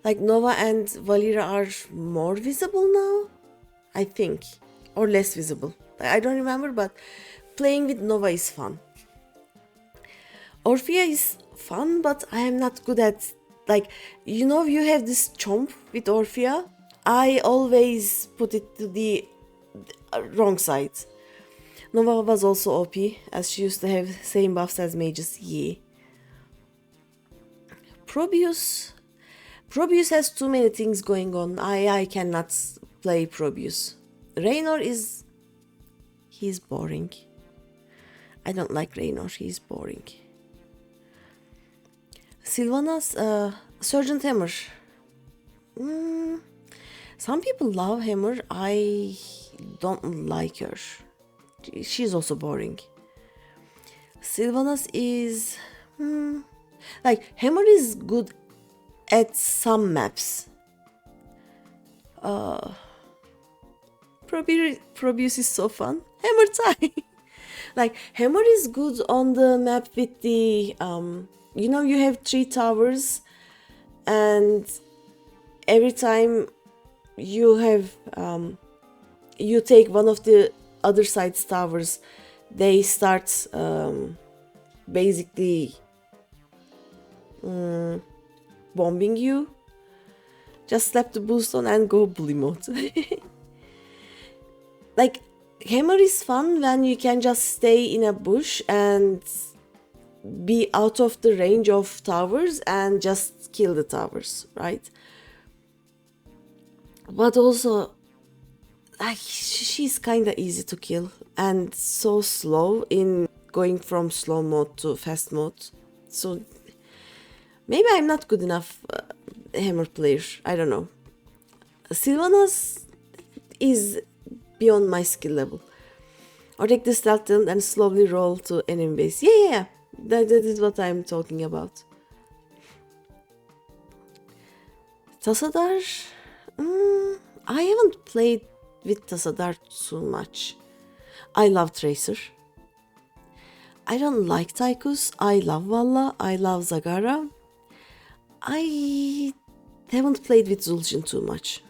like Nova and Valira are more visible now, I think, or less visible. I don't remember, but playing with Nova is fun. Orphea is fun, but I am not good at, like, you know, you have this chomp with Orphea. I always put it to the wrong side. Nova was also OP, as she used to have same buffs as mages. Yeah. Probius has too many things going on. I cannot play Probius. Raynor he's boring. I don't like Raynor, he's boring. Sylvanas, Sergeant Hammer. Some people love Hammer. I don't like her. She's also boring. Sylvanas is like Hammer is good at some maps. Probius is so fun. Hammer time. Like Hammer is good on the map with the you know, you have 3 towers, and every time you have you take one of the other side's towers, they start basically bombing you. Just slap the boost on and go bully mode. Like Hammer is fun when you can just stay in a bush and be out of the range of towers and just kill the towers, right? But also, like, she's kinda easy to kill and so slow in going from slow mode to fast mode. So maybe I'm not good enough Hammer player. I don't know. Sylvanas is beyond my skill level. Or take the stealth turn and slowly roll to enemy base. Yeah. That is what I'm talking about. Tassadar? I haven't played with Tassadar too much. I love Tracer. I don't like Tychus. I love Valla. I love Zagara. I haven't played with Zul'jin too much.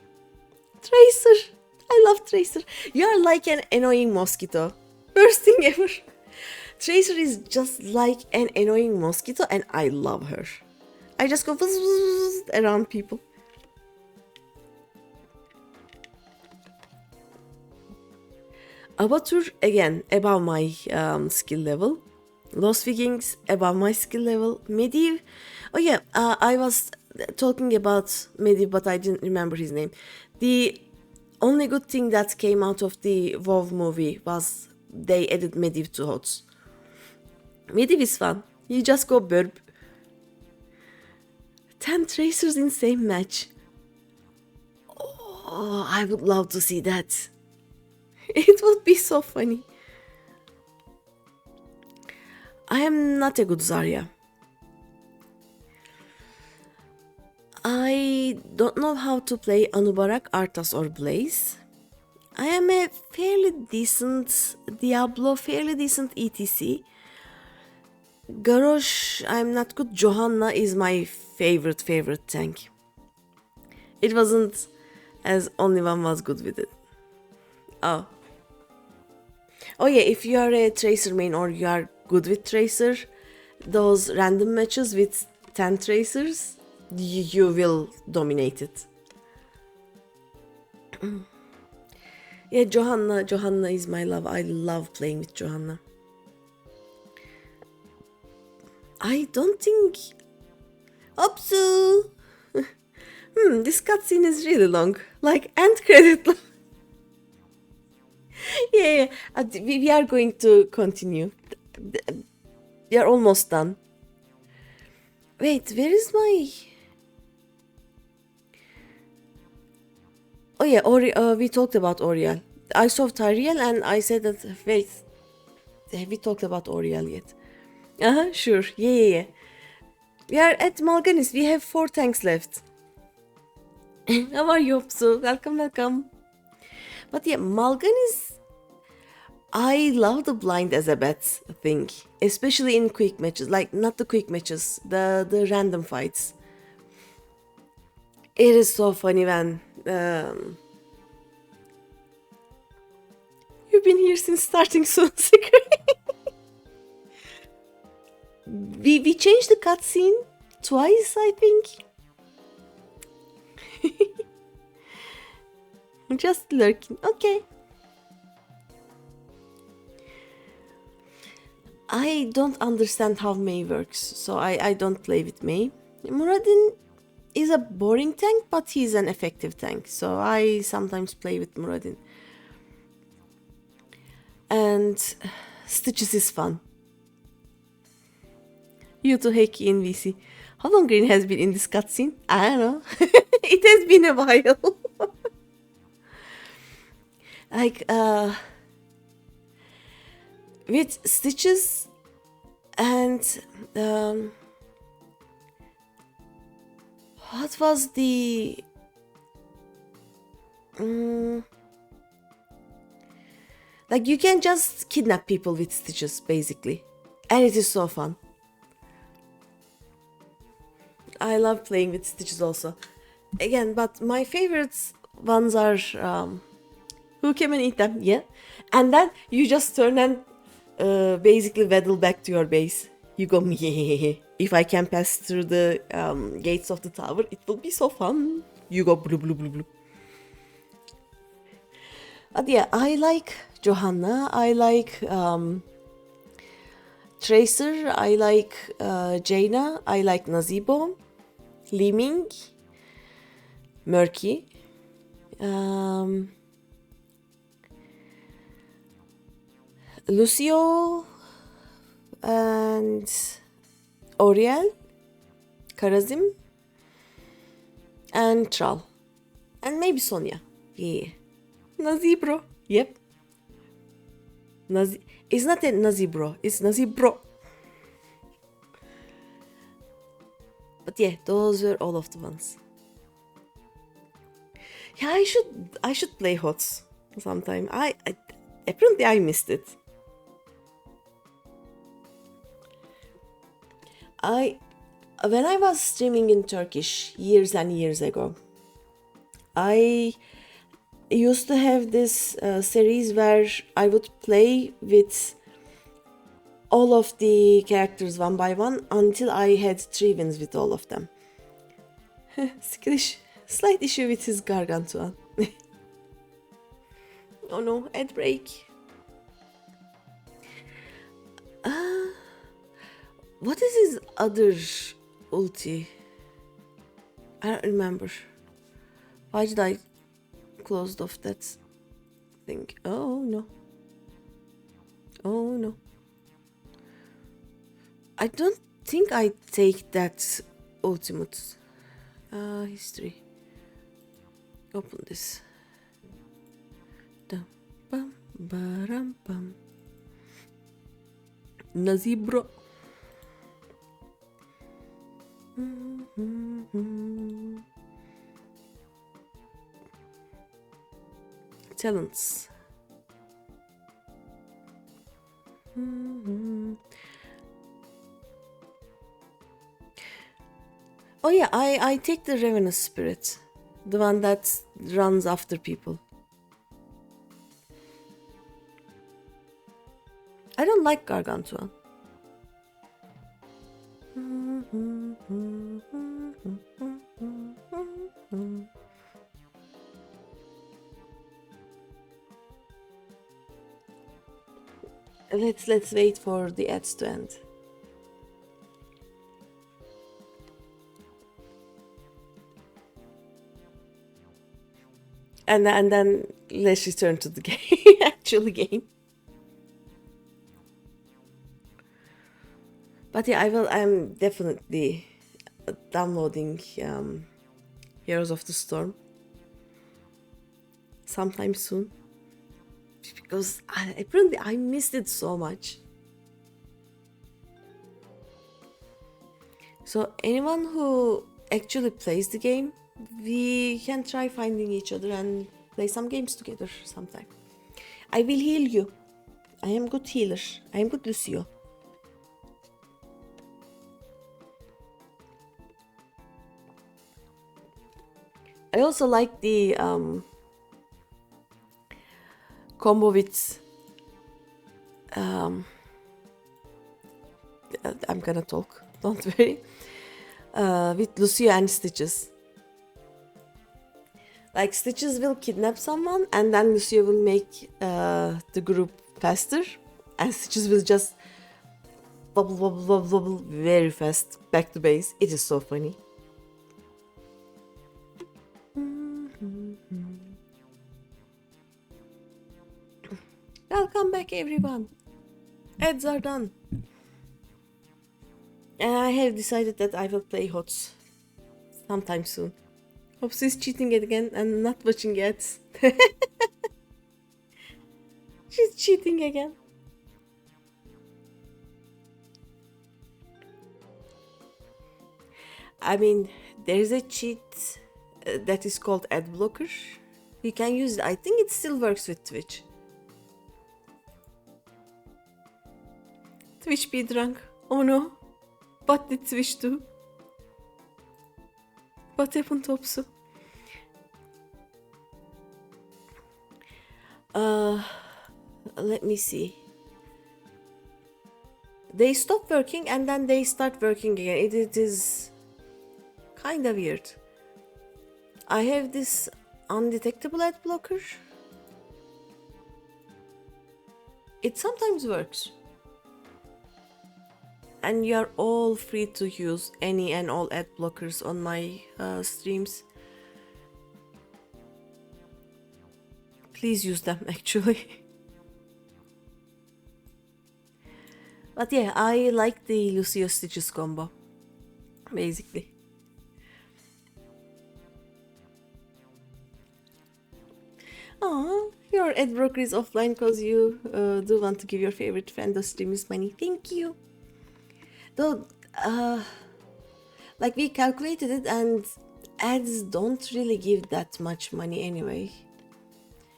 Tracer! I love Tracer. You are like an annoying mosquito. Worst thing ever. Tracer is just like an annoying mosquito and I love her. I just go around people. Abatur, again, above my skill level. Lost Vikings, above my skill level. Medivh, oh yeah, I was talking about Medivh, but I didn't remember his name. The only good thing that came out of the WoW movie was they added Medivh to HOTS. Medivh is fun. You just go burp. 10 Tracers in same match. Oh, I would love to see that. It would be so funny. I am not a good Zarya. I don't know how to play Anubarak, Arthas or Blaze. I am a fairly decent Diablo, fairly decent ETC. Garrosh, I'm not good. Johanna is my favorite tank. It wasn't as only one was good with it. Oh yeah, if you are a Tracer main or you are good with Tracer, those random matches with 10 Tracers, you will dominate it. Yeah, Johanna is my love. I love playing with Johanna. I don't think... Opsu! This cutscene is really long. Like, end credit. Yeah. We are going to continue. We are almost done. Wait, where is my... Oh yeah, we talked about Oriel. I saw Tyriel and I said that... Wait, have we talked about Oriel yet? Sure. Yeah. We are at Malganis. We have 4 tanks left. How are you, Hopsu? Welcome. But yeah, Malganis... I love the blind as a bat thing, especially in quick matches. Like, not the quick matches, the random fights. It is so funny when you've been here since starting Soooooo Secret. we changed the cutscene twice, I think. Just lurking. Okay. I don't understand how Mei works, so I don't play with Mei. Muradin is a boring tank, but he's an effective tank, so I sometimes play with Muradin. And Stitches is fun. You too, Heiki in VC. How long Green has been in this cutscene? I don't know. It has been a while. Like, with Stitches and what was the like, you can just kidnap people with Stitches basically, and it is so fun. I love playing with Stitches also. Again, but my favorites ones are who came and eat them, yeah. And then you just turn and basically waddle back to your base. You go, yeah. If I can pass through the gates of the tower, it will be so fun. You go, blue, blue, blue, blue. But yeah, I like Johanna. I like Tracer. I like Jaina. I like Nazeebo, Li Ming, Murky. Lucio and Oriel, Karazim, and Tral, and maybe Sonia. Yeah, Nazibro. Yep. It's not a Nazibro. It's Nazibro. But yeah, those were all of the ones. Yeah, I should play HOTS sometime. I apparently I missed it. When I was streaming in Turkish years and years ago, I used to have this series where I would play with all of the characters one by one until I had 3 wins with all of them. Slight issue with his Gargantuan. Oh no, ad break. What is his other ulti? I don't remember. Why did I close off that thing? Oh no. Oh no. I don't think I take that ultimate. History. Open this. Dum bum baram bum. Nazibro. Talents. Oh yeah, I take the Ravenous Spirit, the one that runs after people. I don't like Gargantua. Let's wait for the ads to end. And then let's return to the game, actual game. But yeah, I'm definitely downloading Heroes of the Storm sometime soon, because apparently I missed it so much. So anyone who actually plays the game, we can try finding each other and play some games together sometime. I will heal you. I am good healer. I am good Lucio. I also like the combo with I'm gonna talk, don't worry. With Lucio and Stitches. Like, Stitches will kidnap someone and then Lucio will make the group faster, and Stitches will just bubble, bubble, bubble, bubble very fast back to base. It is so funny. Welcome back, everyone. Ads are done. And I have decided that I will play HOTS sometime soon. Hops is cheating again and not watching ads. She's cheating again. I mean, there is a cheat that is called ad blocker. You can use it. I think it still works with Twitch. Twitch be drunk. Oh no. What did Twitch do? What happened to Opsu? Let me see. They stop working and then they start working again. It is kind of weird. I have this undetectable ad blocker. It sometimes works. And you are all free to use any and all ad blockers on my streams. Please use them, actually. But yeah, I like the Lucio Stitches combo, basically. Aww, your ad broker is offline because you do want to give your favorite Fando streamers money. Thank you. Though, like, we calculated it and ads don't really give that much money anyway.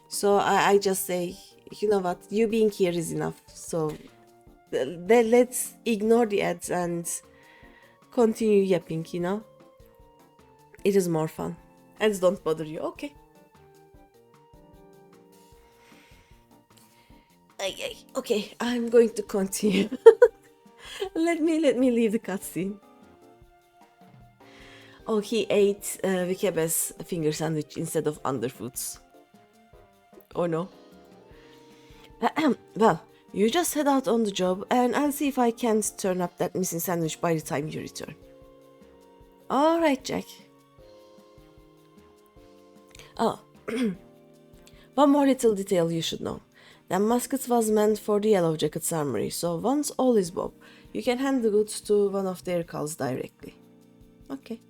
So I just say, you know what, you being here is enough. So let's ignore the ads and continue yapping, you know? It is more fun. Ads don't bother you, okay. Okay, I'm going to continue. Let me leave the cutscene. Oh, he ate Vikebe's finger sandwich instead of underfoods. Oh no. Well, you just head out on the job and I'll see if I can't turn up that missing sandwich by the time you return. Alright, Jack. Oh, one more little detail you should know. That musket was meant for the Yellow Jackets armory, so once all is Bob, you can hand the goods to one of their calls directly. Okay.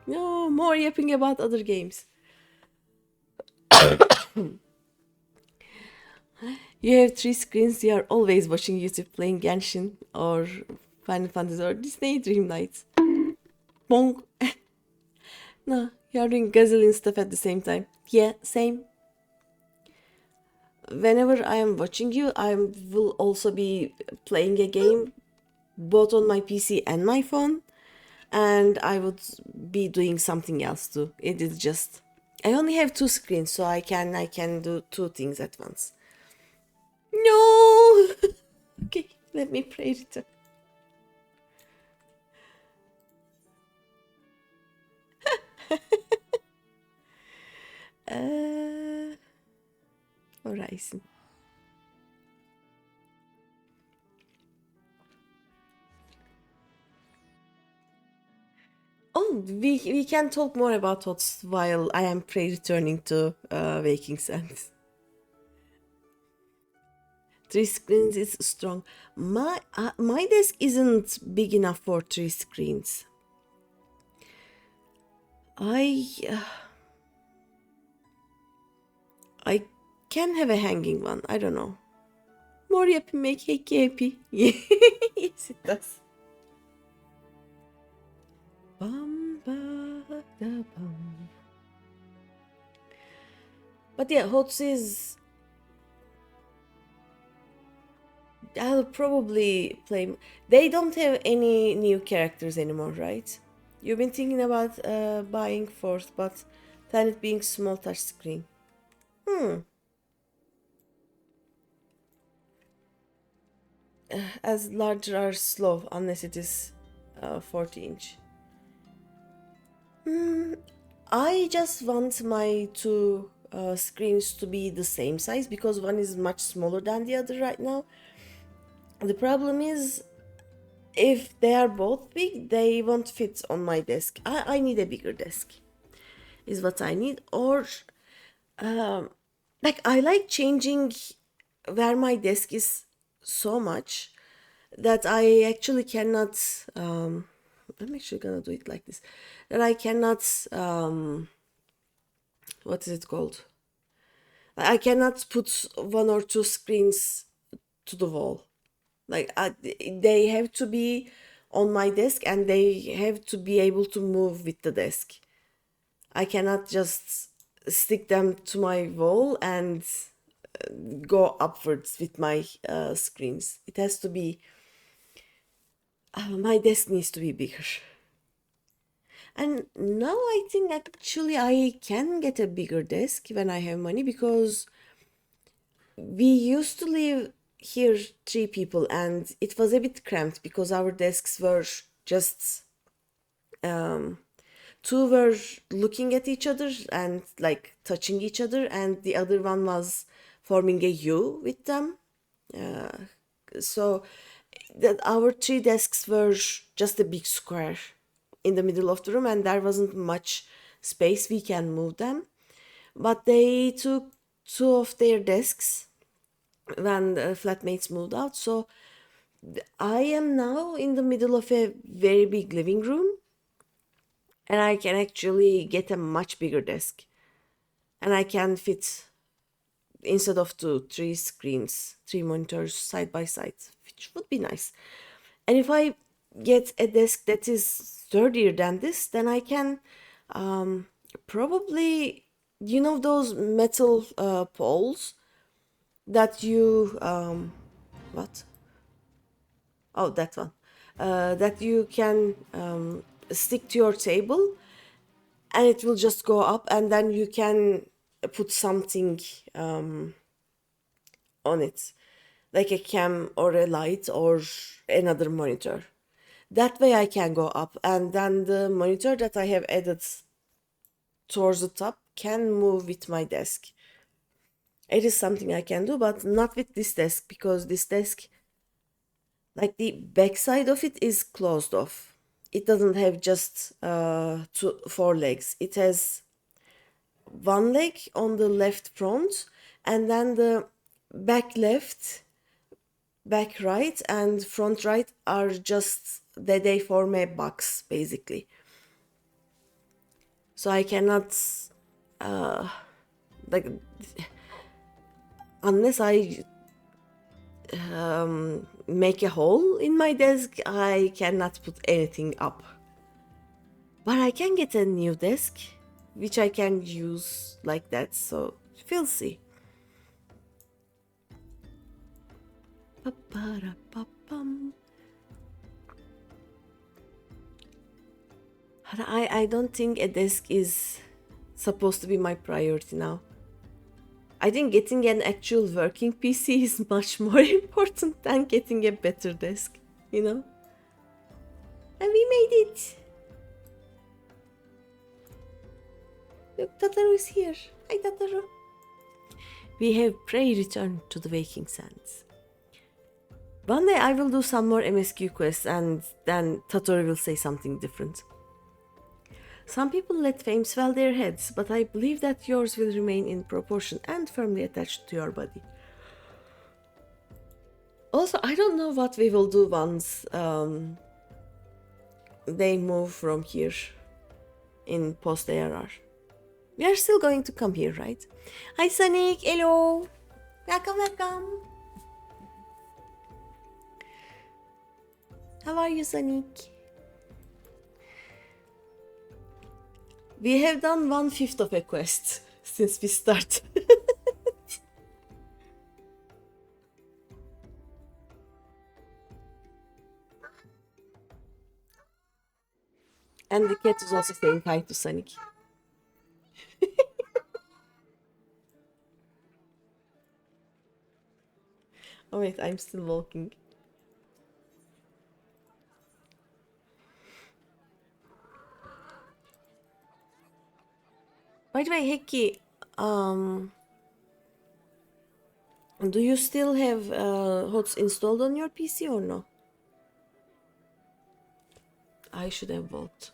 No, more yapping about other games. You have 3 screens, you are always watching YouTube playing Genshin or Final Fantasy or Disney Dreamlight. Bong. No, you are doing gazillion stuff at the same time. Yeah, same. Whenever I am watching you, I will also be playing a game, both on my PC and my phone, and I would be doing something else too. It is just, I only have 2 screens, so I can do 2 things at once. No. Okay, let me pray return. Horizon. Oh, we can talk more about thoughts while I am returning to Waking Sands. 3 screens is strong. My desk isn't big enough for 3 screens. I can have a hanging one. I don't know. More yapı make happy. Yes, it does. Bum, ba, da, bum. But yeah, HOTS is... I'll probably play... They don't have any new characters anymore, right? You've been thinking about buying fourth, but then it being small touch screen. As larger are slow, unless it is 40-inch. I just want my two screens to be the same size because one is much smaller than the other right now. The problem is, if they are both big, they won't fit on my desk. I need a bigger desk, is what I need. Or, like, I like changing where my desk is so much that I actually cannot. I'm actually gonna do it like this. That I cannot. What is it called? I cannot put one or two screens to the wall. Like they have to be on my desk and they have to be able to move with the desk. I cannot just stick them to my wall and go upwards with my screens. It has to be... my desk needs to be bigger. And now I think actually I can get a bigger desk when I have money because we used to live here 3 people and it was a bit cramped because our desks were just 2 were looking at each other and like touching each other and the other one was forming a U with them. So that our 3 desks were just a big square in the middle of the room and there wasn't much space we can move them. But they took 2 of their desks when the flatmates moved out. So I am now in the middle of a very big living room and I can actually get a much bigger desk. And I can fit, instead of 2, 3 screens, 3 monitors side by side, which would be nice. And if I get a desk that is sturdier than this, then I can probably, you know, those metal poles that you what? Oh, that one. That you can stick to your table and it will just go up and then you can put something on it, like a cam or a light or another monitor. That way I can go up and then the monitor that I have added towards the top can move with my desk. It is something I can do, but not with this desk because this desk, like the backside of it is closed off. It doesn't have just 4 legs. It has 1 leg on the left front and then the back left, back right and front right are just that they form a box basically. So I cannot like unless I make a hole in my desk, I cannot put anything up. But I can get a new desk which I can use like that, so we'll see. I don't think a desk is supposed to be my priority now. I think getting an actual working PC is much more important than getting a better desk, you know? And we made it! Look, Tataru is here. Hi, Tataru. We have returned to the Waking Sands. One day I will do some more MSQ quests and then Tataru will say something different. Some people let fame swell their heads, but I believe that yours will remain in proportion and firmly attached to your body. Also, I don't know what we will do once they move from here in post ARR. We are still going to come here, right? Hi, Sonic. Hello. Welcome. How are you, Sonic? We have done 1/5 of a quest since we started. And the cat is also saying hi to Sonic. Oh wait, I'm still walking. By the way, Heki, do you still have HOTS installed on your PC or no? I should have bought.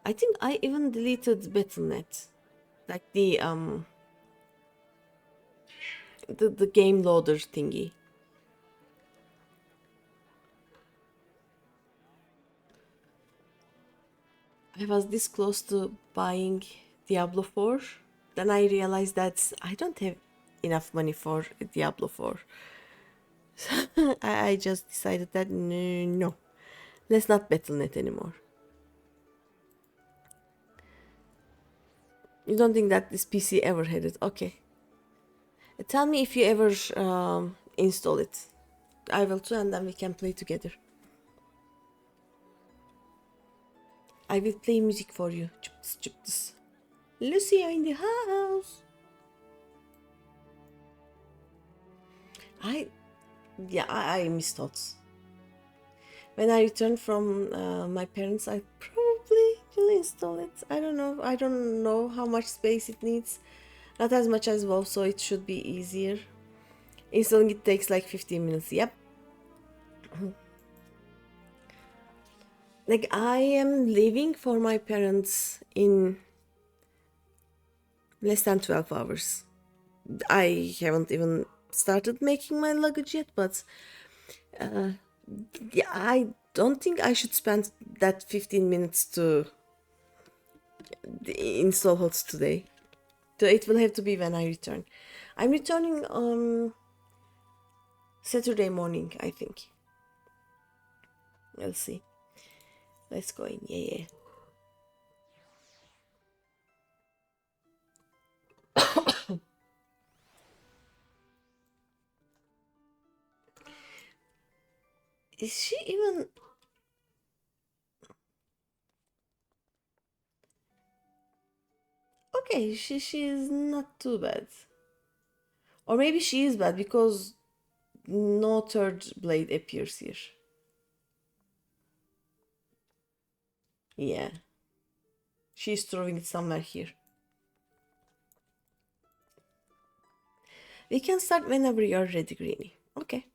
I think I even deleted Battle.net, like the game loader thingy. I was this close to buying Diablo 4. Then I realized that I don't have enough money for Diablo 4. I just decided that no, let's not Battle.net anymore. You don't think that this PC ever had it? Okay. Tell me if you ever install it. I will too, and then we can play together. I will play music for you. Chuptis. Lucia in the house. I miss thoughts. When I return from my parents, I probably will install it. I don't know. I don't know how much space it needs. Not as much as WoW, so it should be easier. Installing it takes like 15 minutes. Yep. Like, I am leaving for my parents in less than 12 hours. I haven't even started making my luggage yet, but yeah, I don't think I should spend that 15 minutes to install HOTS today. So it will have to be when I return. I'm returning Saturday morning, I think. We'll see. Let's go in. Yeah. Is she even... Okay, she is not too bad. Or maybe she is bad because no third blade appears here. Yeah. She's throwing it somewhere here. We can start whenever you're ready, Greeny. Okay.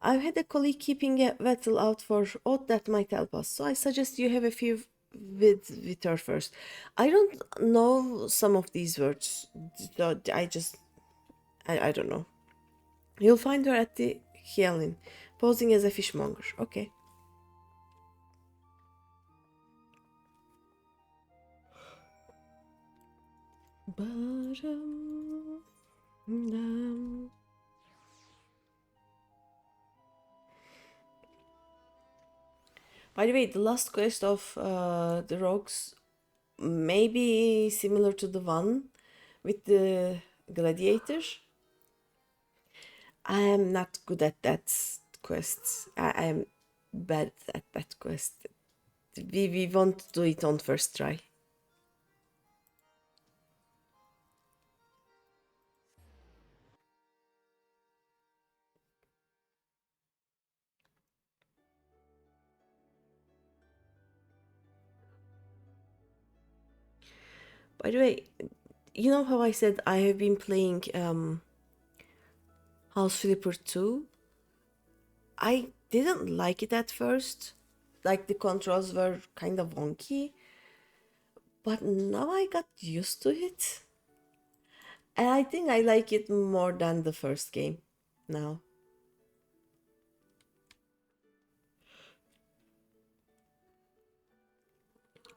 I've had a colleague keeping a vessel out for odd that might help us, so I suggest you have a few with her first. I don't know some of these words, so I don't know. You'll find her at the Hyalin, posing as a fishmonger. Okay. By the way, the last quest of the rogues may be similar to the one with the gladiator. I am not good at that quest. I am bad at that quest. We won't do it on first try. By the way, you know how I said I have been playing House Flipper 2? I didn't like it at first. Like the controls were kind of wonky, but now I got used to it. And I think I like it more than the first game now.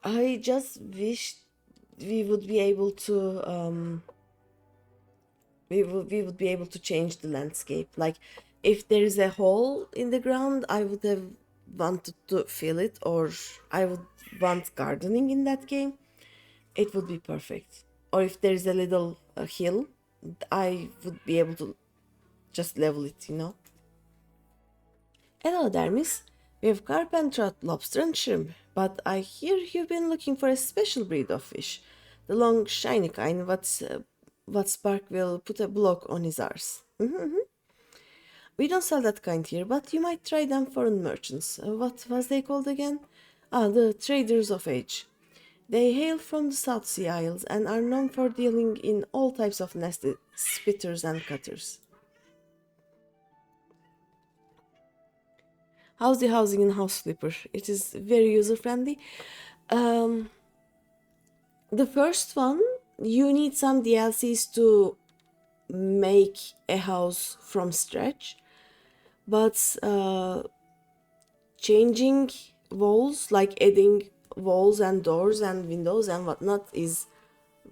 I just wish we would be able to we would be able to change the landscape. Like if there is a hole in the ground, I would have wanted to fill it, or I would want gardening in that game. It would be perfect. Or if there is a little hill, I would be able to just level it. Hello there, miss. We have carp and trout, lobster and shrimp, but I hear you've been looking for a special breed of fish. The long, shiny kind, what Spark will put a block on his arse. We don't sell that kind here, but you might try them foreign merchants. What was they called again? Ah, the traders of age. They hail from the South Sea Isles and are known for dealing in all types of nasty spitters and cutters. How's the housing in House Flipper? It is very user friendly. Um, the first one, you need some DLCs to make a house from scratch, but changing walls, like adding walls and doors and windows and whatnot, is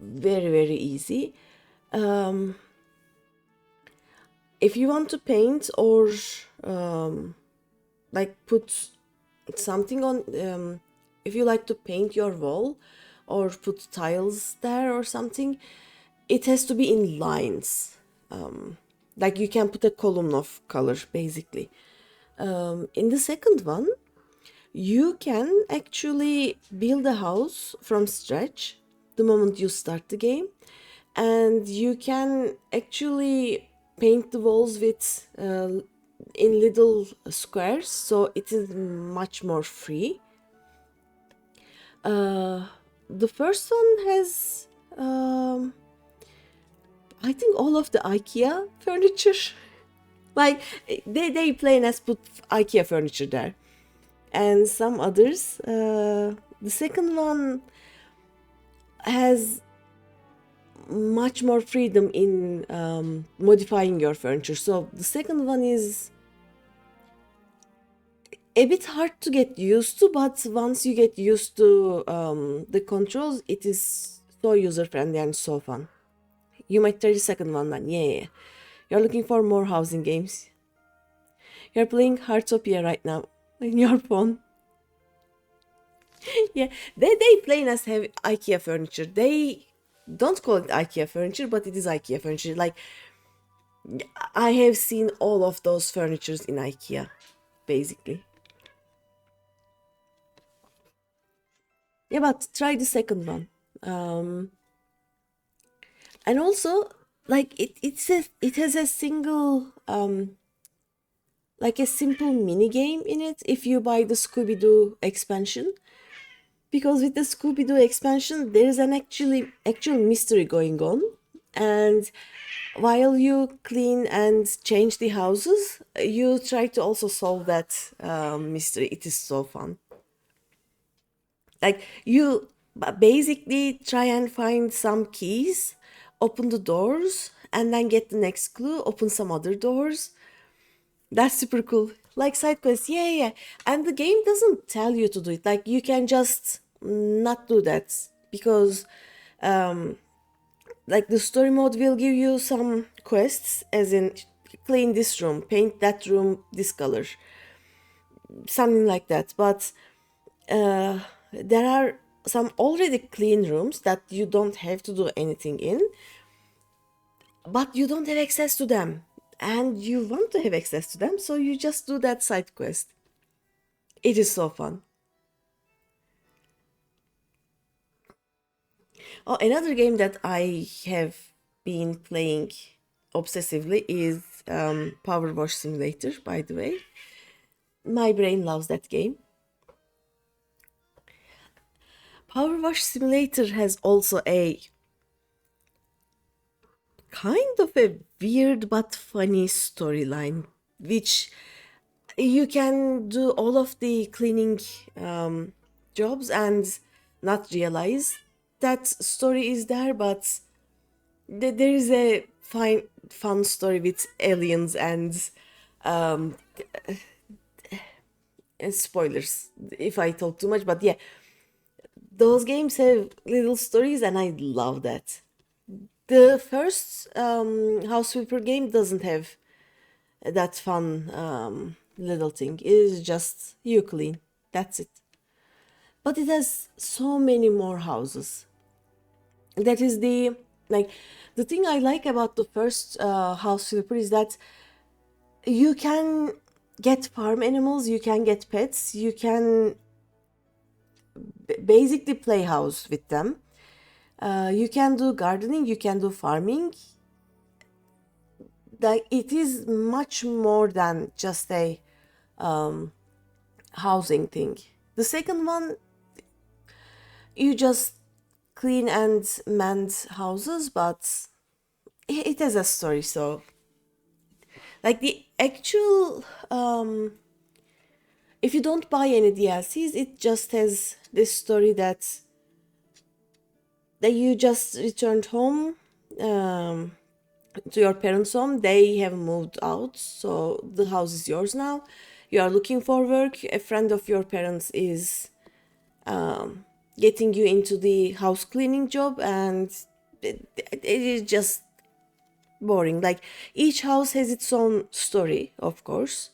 very, very easy. If you want to paint or like put something on, if you like to paint your wall or put tiles there or something, it has to be in lines. Like you can put a column of color basically. In the second one, you can actually build a house from scratch the moment you start the game, and you can actually paint the walls with in little squares, so it is much more free. The first one has I think all of the IKEA furniture. Like they plain as put IKEA furniture there, and some others. The second one has much more freedom in modifying your furniture. So the second one is a bit hard to get used to, but once you get used to the controls, it is so user friendly and so fun. You might try the second one then. Yeah. You're looking for more housing games. You're playing Heartopia right now in your phone. Yeah, they plain as have IKEA furniture. They don't call it IKEA furniture, but it is IKEA furniture. Like I have seen all of those furnitures in IKEA, basically. Yeah, but try the second one. And also, like it has a single like a simple mini game in it if you buy the Scooby-Doo expansion. Because with the Scooby-Doo expansion, there is an actual mystery going on, and while you clean and change the houses, you try to also solve that mystery. It is so fun. Like you basically try and find some keys, open the doors, and then get the next clue, open some other doors. That's super cool. Like side quests, yeah. And the game doesn't tell you to do it. Like you can just not do that because like the story mode will give you some quests, as in clean this room, paint that room this color, something like that. But there are some already clean rooms that you don't have to do anything in, but you don't have access to them, and you want to have access to them, so you just do that side quest. It is so fun. Oh, another game that I have been playing obsessively is Power Wash Simulator, by the way. My brain loves that game. Power Wash Simulator has also a kind of a weird but funny storyline, which you can do all of the cleaning jobs and not realize that story is there, but there is a fun story with aliens and spoilers if I talk too much, but yeah, those games have little stories and I love that. The first House Sweeper game doesn't have that fun little thing. It is just you clean. That's it. But it has so many more houses. That is the thing I like about the first House Sweeper is that you can get farm animals, you can get pets, you can basically play house with them. You can do gardening, you can do farming. Like it is much more than just a housing thing. The second one, you just clean and mend houses, but it has a story. So, like the actual, if you don't buy any DLCs, it just has this story that you just returned home to your parents' home. They have moved out, so the house is yours now. You are looking for work. A friend of your parents is getting you into the house cleaning job, and it is just boring. Like each house has its own story, of course.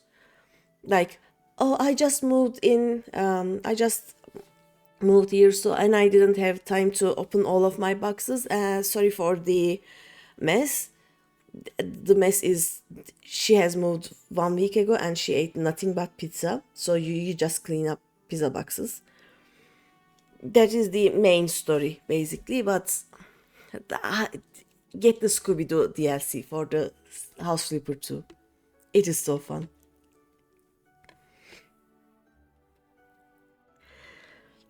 Like, oh, I just moved in. I just moved here, so and I didn't have time to open all of my boxes. Sorry for the mess. The mess is she has moved 1 week ago and she ate nothing but pizza. So you just clean up pizza boxes. That is the main story basically. But get the Scooby Doo DLC for the House Flipper 2. It is so fun.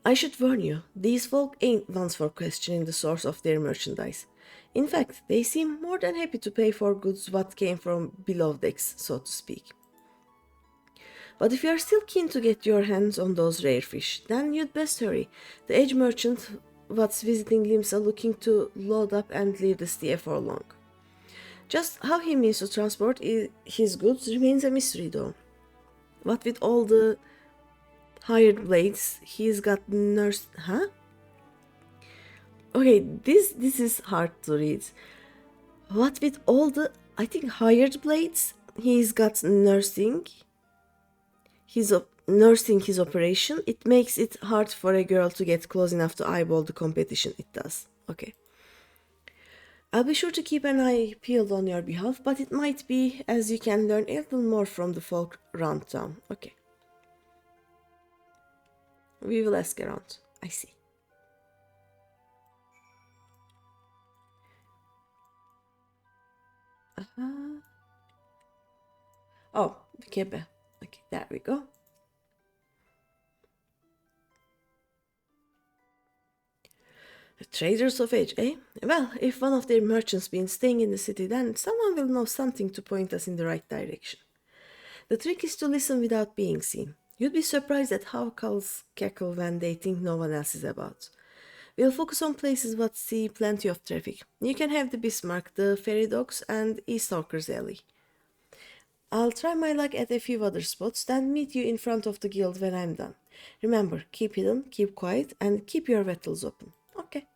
I should warn you, these folk ain't ones for questioning the source of their merchandise. In fact, they seem more than happy to pay for goods what came from below decks, so to speak. But if you are still keen to get your hands on those rare fish, then you'd best hurry. The edge merchant what's visiting Limsa looking to load up and leave the steer for long. Just how he means to transport his goods remains a mystery though. What with all the hired blades, he's got nurse... Huh? Okay, this is hard to read. What with all the, I think, hired blades, he's got nursing his operation. It makes it hard for a girl to get close enough to eyeball the competition. It does. Okay. I'll be sure to keep an eye peeled on your behalf, but it might be as you can learn a little more from the folk around town. Okay. We will ask around. I see. Oh, Kebe. Okay, there we go. The traders of age, eh? Well, if one of their merchants been staying in the city, then someone will know something to point us in the right direction. The trick is to listen without being seen. You'd be surprised at how cows cackle when they think no one else is about. We'll focus on places that see plenty of traffic. You can have the Bismarck, the Ferry Docks, and East Hawker's Alley. I'll try my luck at a few other spots, then meet you in front of the guild when I'm done. Remember, keep hidden, keep quiet, and keep your vettles open. Okay.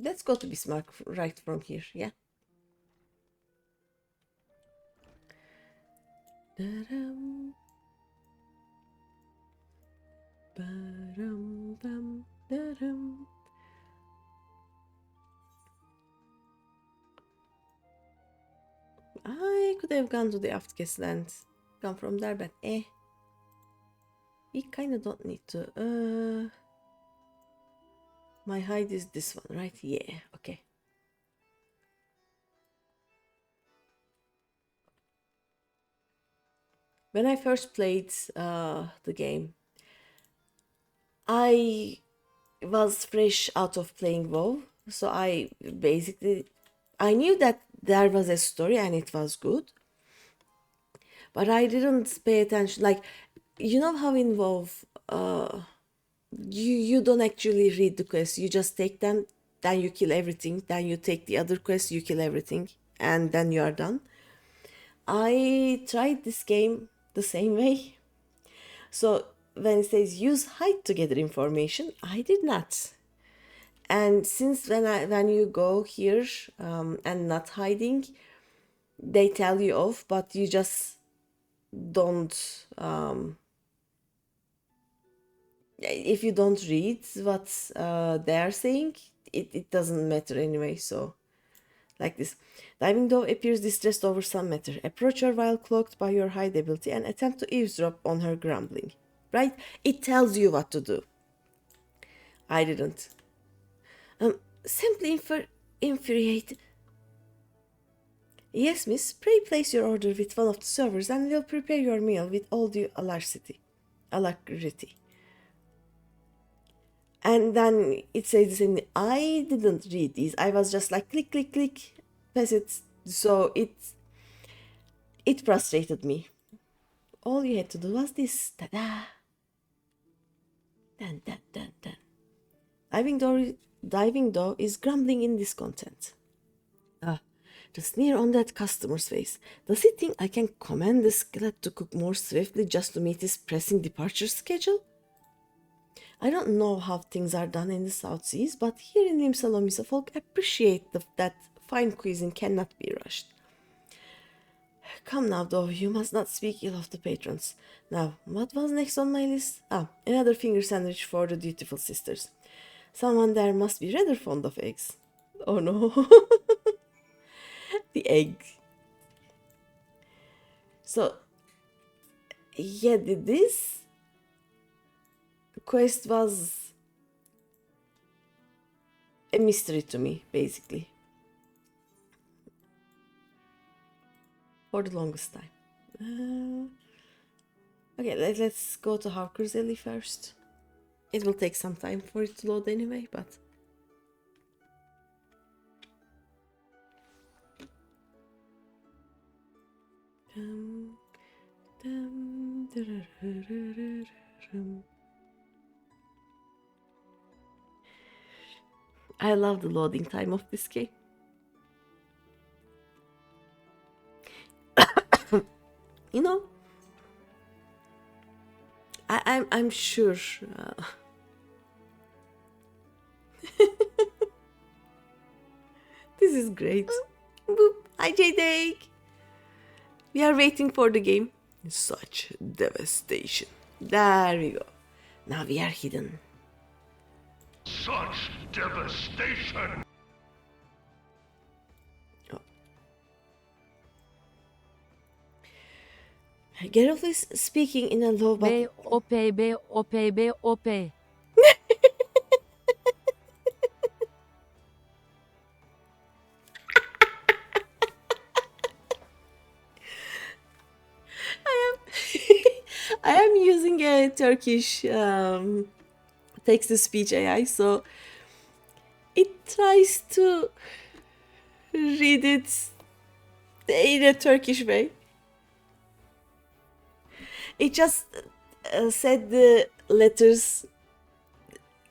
Let's go to Bismarck right from here, yeah? Da-dum. Ba-dum, da-dum. I could have gone to the Aftcastle and gone from there, but we kinda don't need to. My hide is this one, right? Yeah, okay. When I first played the game, I was fresh out of playing WoW, so I basically I knew that there was a story and it was good, but I didn't pay attention. Like, you know how in WoW, you don't actually read the quests. You just take them, then you kill everything. Then you take the other quest, you kill everything, and then you are done. I tried this game the same way. So when it says use hide to gather information, I did not. And since when you go here and not hiding, they tell you off, but you just don't. If you don't read what they are saying, it doesn't matter anyway. So, like this. Diving Dove appears distressed over some matter. Approach her while cloaked by your hide ability and attempt to eavesdrop on her grumbling. Right? It tells you what to do. I didn't. Simply infuriated. Yes, miss, pray place your order with one of the servers and we'll prepare your meal with all due alacrity. And then it says the same thing. I didn't read these. I was just like click, click, click, pass it. So it frustrated me. All you had to do was this. Ta-da! Dun, dun, dun, dun. Diving Dove is grumbling in discontent. The sneer on that customer's face. Does he think I can command the skillet to cook more swiftly just to meet his pressing departure schedule? I don't know how things are done in the South Seas, but here in Limsalomisa folk appreciate that fine cuisine cannot be rushed. Come now, though, you must not speak ill of the patrons. Now, what was next on my list? Another finger sandwich for the dutiful sisters. Someone there must be rather fond of eggs. Oh no. The egg. So, yeah, this quest was a mystery to me, basically. For the longest time. Okay, let's go to Hawker's Alley first. It will take some time for it to load anyway, but... I love the loading time of this game. You know, I'm sure this is great. Boop. Hi JDake. We are waiting for the game. Such devastation. There we go. Now we are hidden. Such devastation! Oh. Geralt is speaking in a low but... B-O-P-B-O-P-B-O-P. I am using a Turkish text-to-speech AI, so it tries to read it in a Turkish way. It just said the letters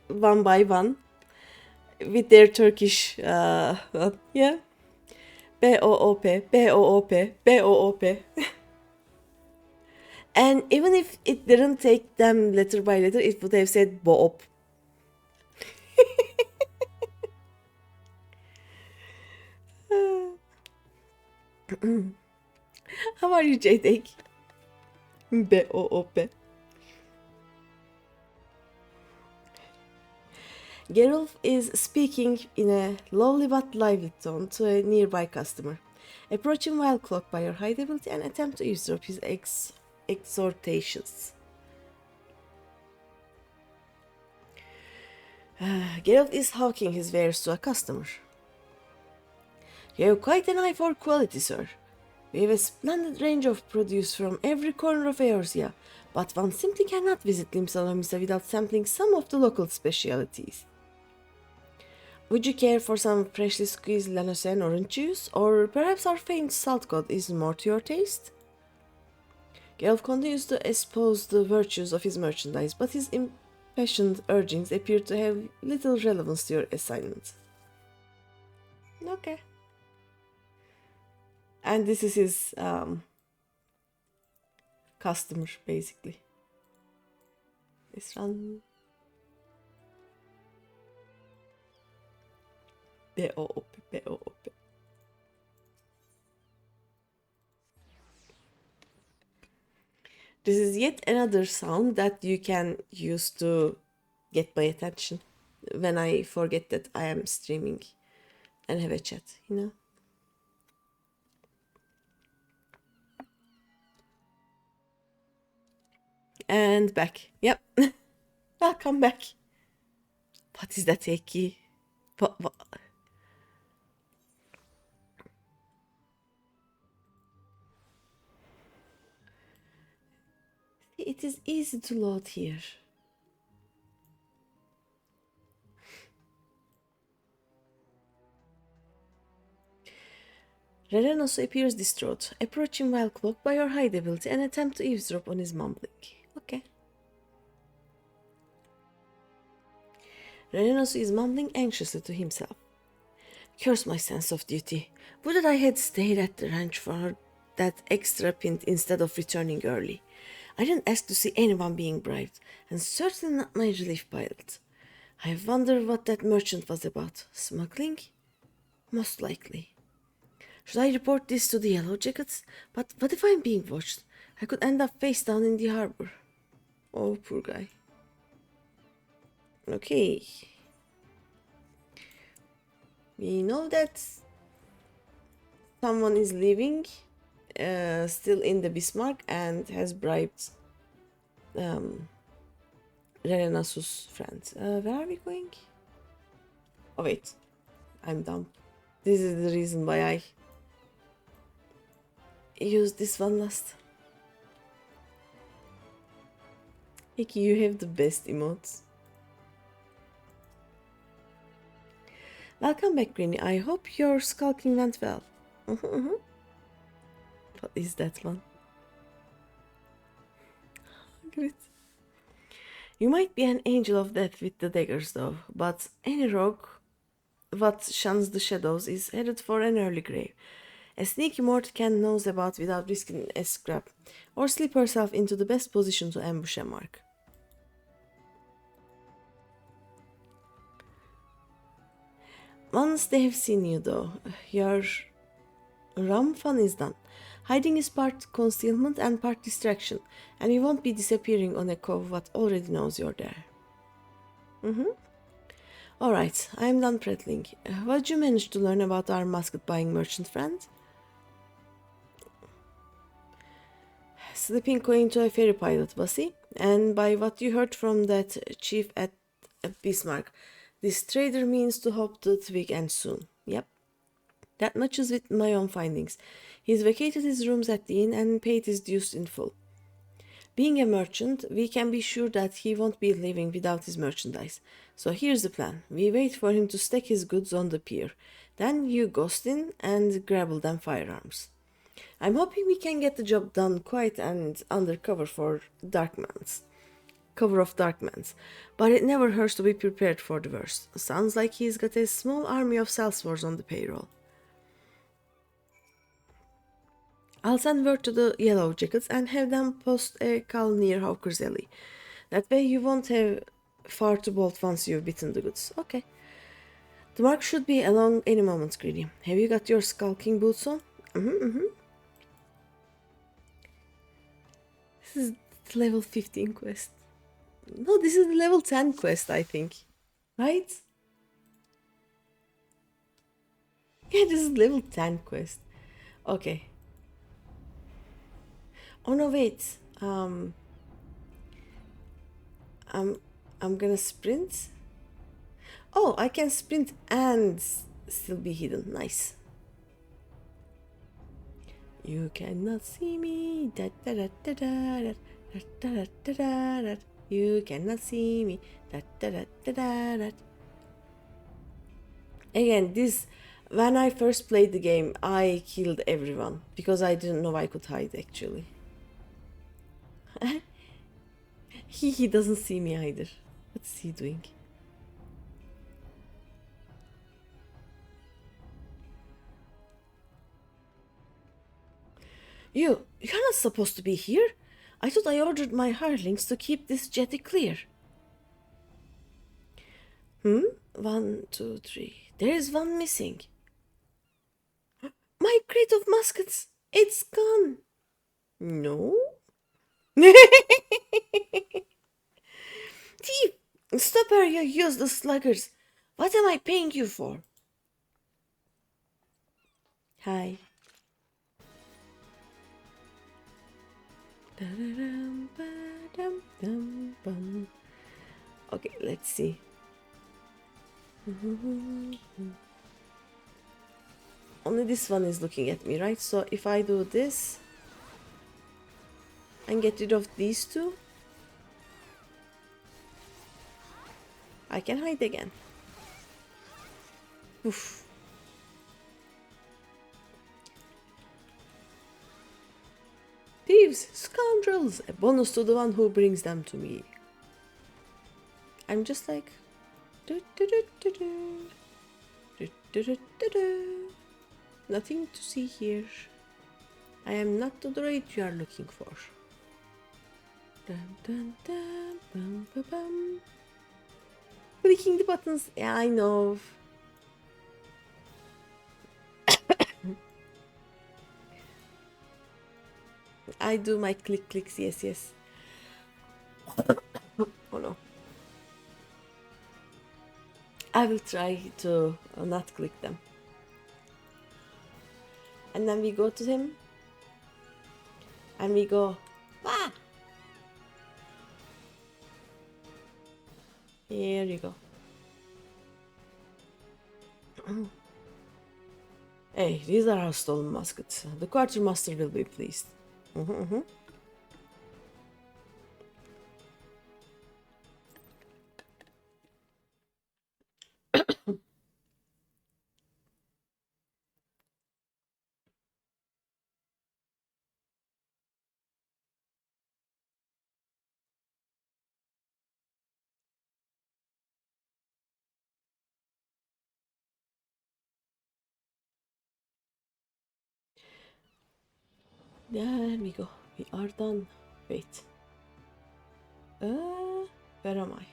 one by one with their Turkish, yeah. B-O-O-P, B-O-O-P, B-O-O-P. And even if it didn't take them letter by letter, it would have said Boop. How are you, JDake? B-O-O-P. Geralt is speaking in a lovely but lively tone to a nearby customer. Approach him while cloaked by your hide ability and attempt to eavesdrop his exhortations. Geralt is hawking his wares to a customer. You have quite an eye for quality, sir. We have a splendid range of produce from every corner of Eorzea, but one simply cannot visit Limsalomisa without sampling some of the local specialities. Would you care for some freshly squeezed Lanocen orange juice? Or perhaps our faint salt god is more to your taste? Geralt continues to espouse the virtues of his merchandise, but his impassioned urgings appear to have little relevance to your assignment. Okay. And this is his customer, basically. This one. B-O-O-P, B-O-O-P. This is yet another sound that you can use to get my attention when I forget that I am streaming and have a chat, you know? And back. Yep. Welcome back. What is that, Eki? What? It is easy to load here. Reren also appears distraught, approach him while cloaked by her hide ability and attempt to eavesdrop on his mumbling. Okay. Reren also is mumbling anxiously to himself. Curse my sense of duty. Would that I had stayed at the ranch for that extra pint instead of returning early. I didn't ask to see anyone being bribed, and certainly not my relief pilot. I wonder what that merchant was about. Smuggling? Most likely. Should I report this to the Yellow Jackets? But what if I'm being watched? I could end up face down in the harbor. Oh, poor guy. Okay. We know that someone is living still in the Bismarck and has bribed Rerenasu's friend. Where are we going? Oh wait, I'm dumb. This is the reason why I used this one last. Eki, you have the best emotes. Welcome back, Greeny. I hope your skulking went well. What is that one? Great. You might be an angel of death with the daggers, though, but any rogue what shuns the shadows is headed for an early grave. A sneaky Mortican knows about without risking a scrap, or slip herself into the best position to ambush a mark. Once they have seen you, though, your rum fun is done. Hiding is part concealment and part distraction, and you won't be disappearing on a cove what already knows you're there. Alright, I'm done prattling. What did you manage to learn about our musket-buying merchant friend? Slipping coin to a ferry pilot, was he? And by what you heard from that chief at Bismarck, this trader means to hope the twig and soon. Yep. That matches with my own findings. He's vacated his rooms at the inn and paid his dues in full. Being a merchant, we can be sure that he won't be leaving without his merchandise. So here's the plan. We wait for him to stack his goods on the pier. Then you ghost in and grab them firearms. I'm hoping we can get the job done quiet and undercover for Darkman's. Cover of Darkman's. But it never hurts to be prepared for the worst. Sounds like he's got a small army of sellswords on the payroll. I'll send word to the Yellow Jackets and have them post a call near Hawker's Alley. That way you won't have far to bolt once you've bitten the goods. Okay. The mark should be along any moment, Greeny. Have you got your skulking boots on? This is the level 15 quest. No, this is the level 10 quest, I think. Right? Yeah, this is level 10 quest. Okay. Oh no, wait. I'm gonna sprint. Oh, I can sprint and still be hidden. Nice. You cannot see me. Da, da, da, da, da, da, da, da, da, da. You cannot see me. Da, da, da, da, da, da. Again, when I first played the game, I killed everyone because I didn't know I could hide actually. He doesn't see me either. What's he doing? You're not supposed to be here. I thought I ordered my hirelings to keep this jetty clear. 1, 2, 3. There is one missing. My crate of muskets. It's gone. No? Thief! Stop her, you useless sluggers. What am I paying you for? Hi. Okay, let's see. Only this one is looking at me, right? So if I do this and get rid of these two, I can hide again. Oof. Thieves, scoundrels, a bonus to the one who brings them to me. I'm just like... Nothing to see here. I am not the droid you are looking for. Clicking the buttons. Yeah, I know. I do my clicks, yes. Oh no. I will try to not click them. And then we go to him. And we go, ah! Here you go. Hey, these are our stolen muskets. The quartermaster will be pleased. There we go. We are done. Wait. Where am I?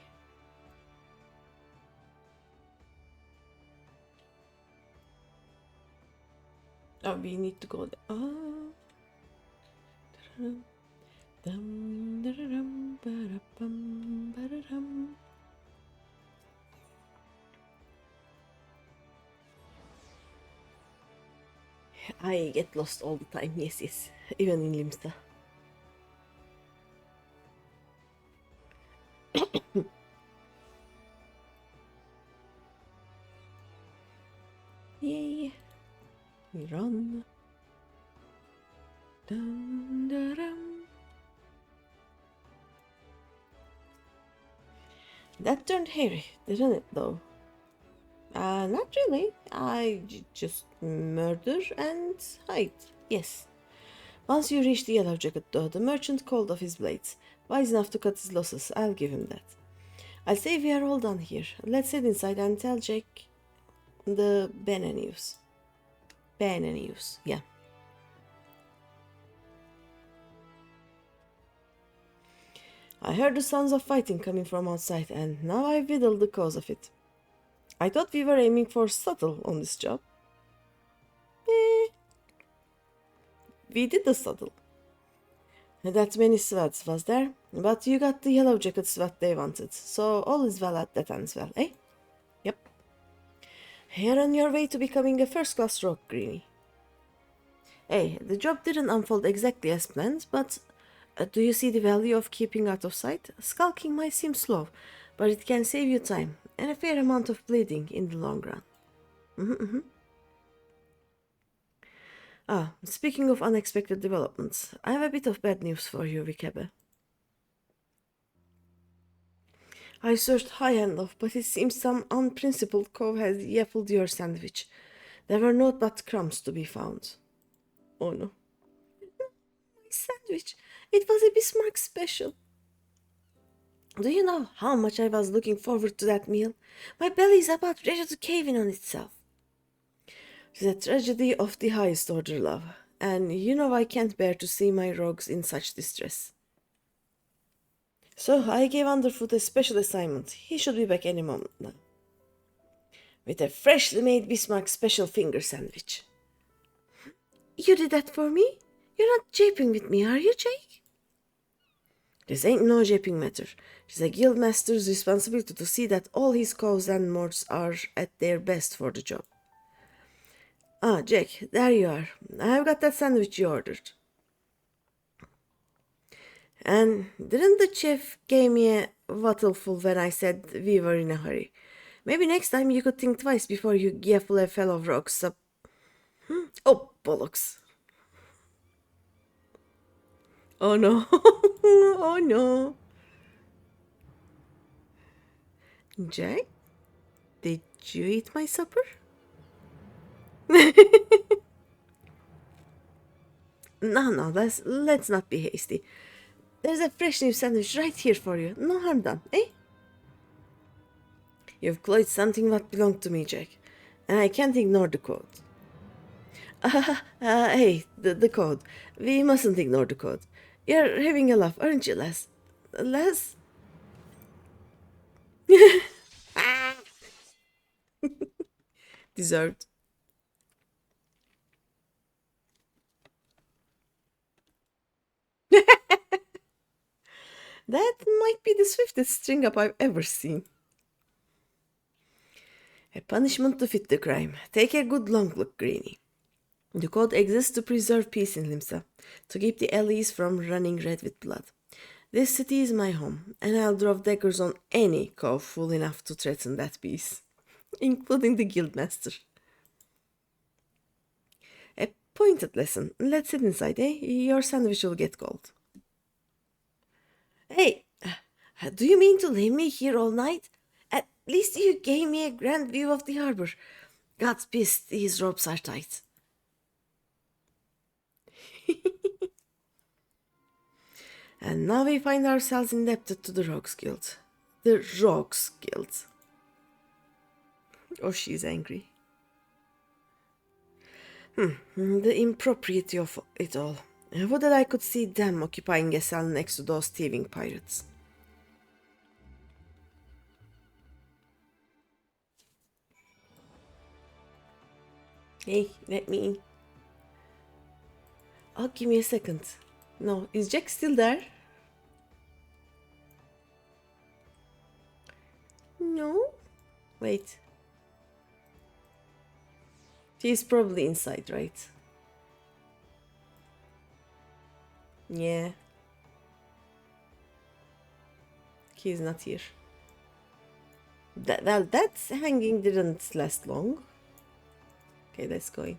Oh, we need to go there. I get lost all the time. Yes. Even in Limsta. Yay. We run. That turned hairy, didn't it, though? Not really. I just murder and hide. Yes. Once you reach the Yellow Jacket, though, the merchant called off his blades. Wise enough to cut his losses, I'll give him that. I'll say we are all done here. Let's head inside and tell Jake the Bene news. Bene news, yeah. I heard the sounds of fighting coming from outside, and now I've whittled the cause of it. I thought we were aiming for subtle on this job. We did the subtle. That many SWATs was there, but you got the Yellow Jackets what they wanted, so all is well that ends well, eh? Yep. You're on your way to becoming a first-class rogue, Greeny. Hey, the job didn't unfold exactly as planned, but do you see the value of keeping out of sight? Skulking might seem slow, but it can save you time and a fair amount of bleeding in the long run. Speaking of unexpected developments, I have a bit of bad news for you, Vikabe. I searched high and low, but it seems some unprincipled cove has yaffled your sandwich. There were naught but crumbs to be found. Oh no. My sandwich! It was a Bismarck special. Do you know how much I was looking forward to that meal? My belly is about ready to cave in on itself. It's a tragedy of the highest order, love, and you know I can't bear to see my rogues in such distress. So I gave Underfoot a special assignment. He should be back any moment now. With a freshly made Bismarck special finger sandwich. You did that for me? You're not japing with me, are you, Jake? This ain't no japing matter. It's a guildmaster's responsibility to see that all his cows and morts are at their best for the job. Ah, Jack, there you are. I've got that sandwich you ordered. And didn't the chef give me a bottleful when I said we were in a hurry? Maybe next time you could think twice before you gaffle a fellow rocks up. Oh, bollocks. Oh no. Oh no. Jack, did you eat my supper? No, let's not be hasty. There's a fresh new sandwich right here for you. No harm done, eh? You've cloyed something that belonged to me, Jack, and I can't ignore the code. Hey, the code. We mustn't ignore the code. You're having a laugh, aren't you, Les? Les? Deserved. That might be the swiftest string up I've ever seen. A punishment to fit the crime. Take a good long look, Greeny. The code exists to preserve peace in Limsa, to keep the alleys from running red with blood. This city is my home, and I'll draw daggers on any cove fool enough to threaten that peace, including the guildmaster. A pointed lesson. Let's sit inside, eh? Your sandwich will get cold. Hey, do you mean to leave me here all night? At least you gave me a grand view of the harbor. God's peace, these ropes are tight. And now we find ourselves indebted to the Rogues Guild. The Rogues Guild. Oh, she's angry. The impropriety of it all. Would that I could see them occupying a cell next to those thieving pirates. Hey, let me in. Oh, give me a second. No, is Jack still there? No? Wait. He's probably inside, right? Yeah. He's not here. That hanging didn't last long. Okay, let's go in.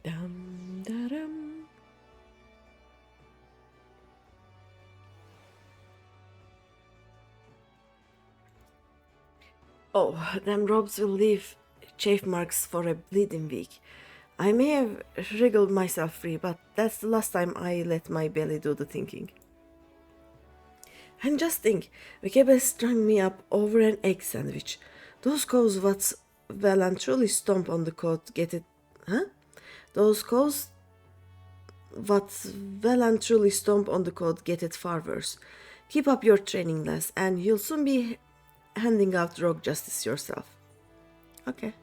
Dum da dum. Oh, them robes will leave chafe marks for a bleeding week. I may have wriggled myself free, but that's the last time I let my belly do the thinking. And just think, Wikebe strung me up over an egg sandwich. Those cows what's well and truly stomp on the coat get it, huh? Those cows what's well and truly stomp on the coat get it far worse. Keep up your training, lass, and you'll soon be handing out rogue justice yourself. Okay.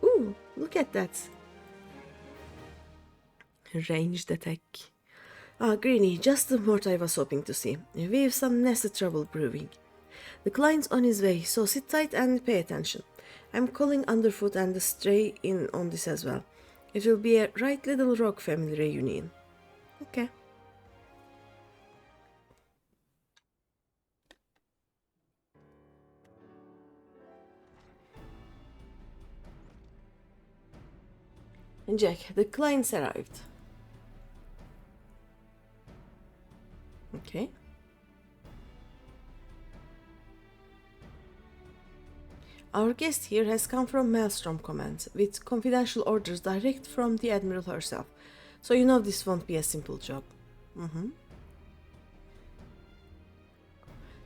Ooh, look at that. Ranged attack. Ah, Greeny, just the mort I was hoping to see. We've some nasty trouble brewing. The client's on his way, so sit tight and pay attention. I'm calling Underfoot and the Stray in on this as well. It will be a right little rock family reunion. Okay. And Jack, the clients arrived. Okay. Our guest here has come from Maelstrom Command with confidential orders direct from the Admiral herself. So you know this won't be a simple job.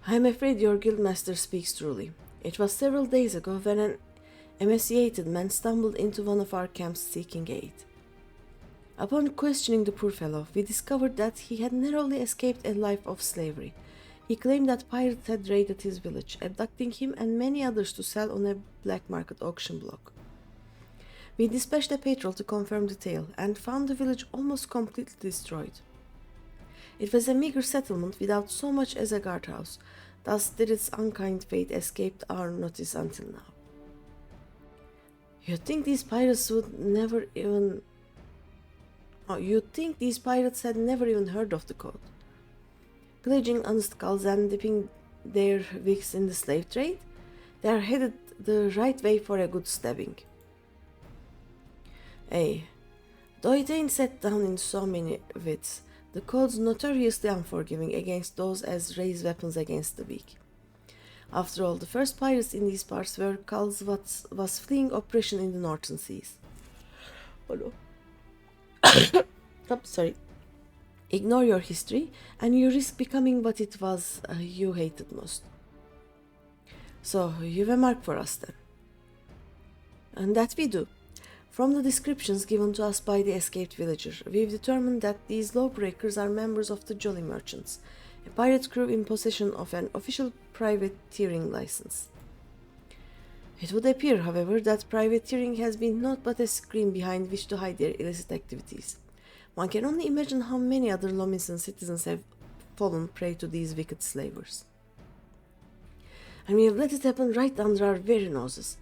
I'm afraid your guildmaster speaks truly. It was several days ago when an emaciated man stumbled into one of our camps seeking aid. Upon questioning the poor fellow, we discovered that he had narrowly escaped a life of slavery. He claimed that pirates had raided his village, abducting him and many others to sell on a black market auction block. We dispatched a patrol to confirm the tale and found the village almost completely destroyed. It was a meager settlement without so much as a guardhouse, thus did its unkind fate escape our notice until now. You'd think these pirates had never even heard of the code. Pillaging honest skulls and dipping their wicks in the slave trade, they are headed the right way for a good stabbing. Though it ain't set down in so many wits, the code's notoriously unforgiving against those as raise weapons against the weak. After all, the first pirates in these parts were cults what was fleeing oppression in the northern seas. Oh no. Sorry. Ignore your history, and you risk becoming what it was you hated most. So, you've a mark for us then. And that we do. From the descriptions given to us by the escaped villager, we've determined that these lawbreakers are members of the Jolly Merchants, a pirate crew in possession of an official privateering license. It would appear, however, that privateering has been naught but a screen behind which to hide their illicit activities. One can only imagine how many other Lomison citizens have fallen prey to these wicked slavers. And we have let it happen right under our very noses.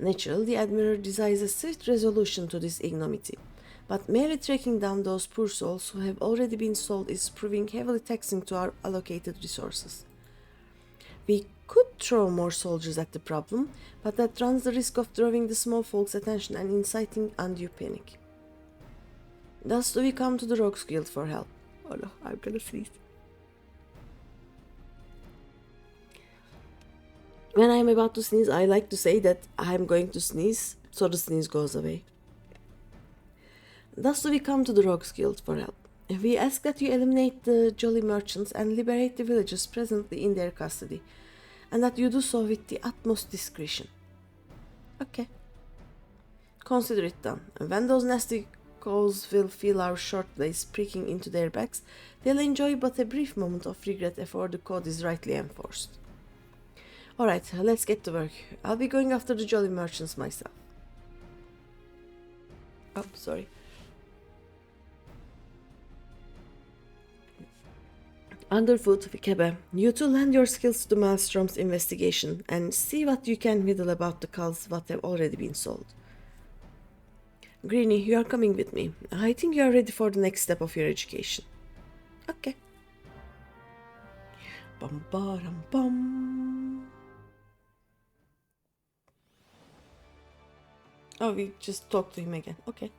Naturally, the Admiral desires a swift resolution to this ignominy, but merely tracking down those poor souls who have already been sold is proving heavily taxing to our allocated resources. We could throw more soldiers at the problem, but that runs the risk of drawing the small folks' attention and inciting undue panic. Thus do we come to the Rogues Guild for help. Oh no, I'm gonna sneeze. When I'm about to sneeze, I like to say that I'm going to sneeze, so the sneeze goes away. Thus do we come to the Rogues Guild for help. We ask that you eliminate the Jolly Merchants and liberate the villagers presently in their custody, and that you do so with the utmost discretion. Okay. Consider it done. And when those nasty cows will feel our short blades pricking into their backs, they'll enjoy but a brief moment of regret after the code is rightly enforced. Alright, let's get to work. I'll be going after the Jolly Merchants myself. Oh, sorry. Underfoot, Kebe, you two lend your skills to Maelstrom's investigation and see what you can whittle about the cults what have already been sold. Greeny, you are coming with me. I think you are ready for the next step of your education. Okay. Bum bum bum. Oh, we just talked to him again. Okay.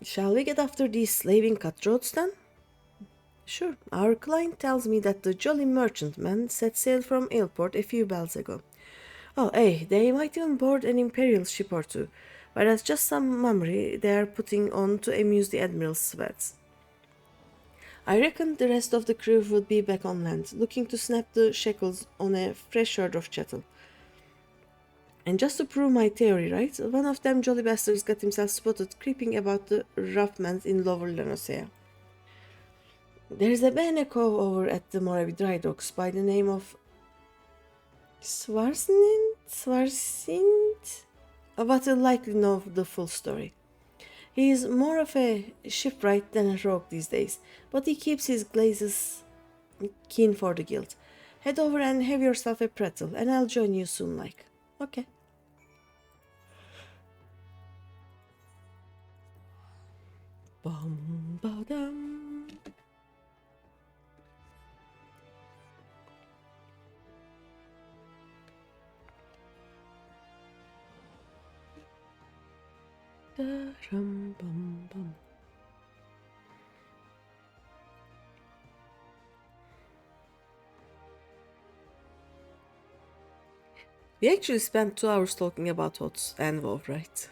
Shall we get after these slaving cutthroats then? Sure. Our client tells me that the Jolly Merchantman set sail from Ailport a few bells ago. Oh, they might even board an Imperial ship or two, but that's just some mummery they are putting on to amuse the Admiral's sweats. I reckon the rest of the crew would be back on land, looking to snap the shackles on a fresh herd of cattle. And just to prove my theory right, one of them jolly bastards got himself spotted creeping about the raftmans in Lower Lanosea. There's a Bene cove over at the Moravi Dry Docks by the name of Swarsint, but you'll likely know the full story. He is more of a shipwright than a rogue these days, but he keeps his glazes keen for the guild. Head over and have yourself a pretzel, and I'll join you soon like. Okay. Bum ba dum. Da-rum, bum, bum. We actually spent 2 hours talking about HOTS and WoW, right?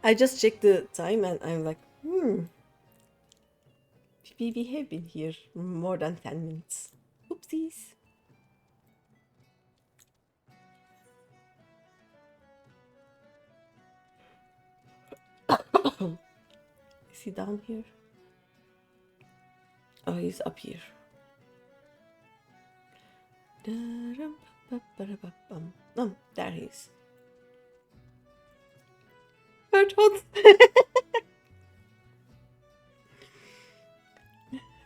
I just checked the time and I'm like, we have been here more than 10 minutes. Oopsies. Is he down here? Oh, he's up here. Oh, there he is. Bird hot.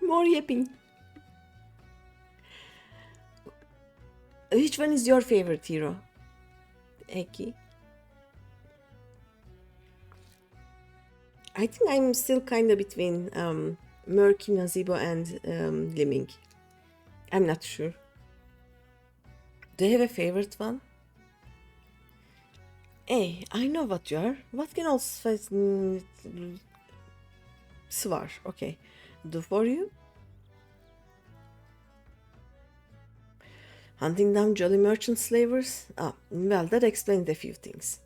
More yapping. Which one is your favorite hero? Eki. I think I'm still kind of between Murky, Nazibo, and Liming. I'm not sure. Do you have a favorite one? Hey, I know what you are. What can also Svar, okay. Do for you? Hunting down jolly merchant slavers? Ah, well, that explains a few things.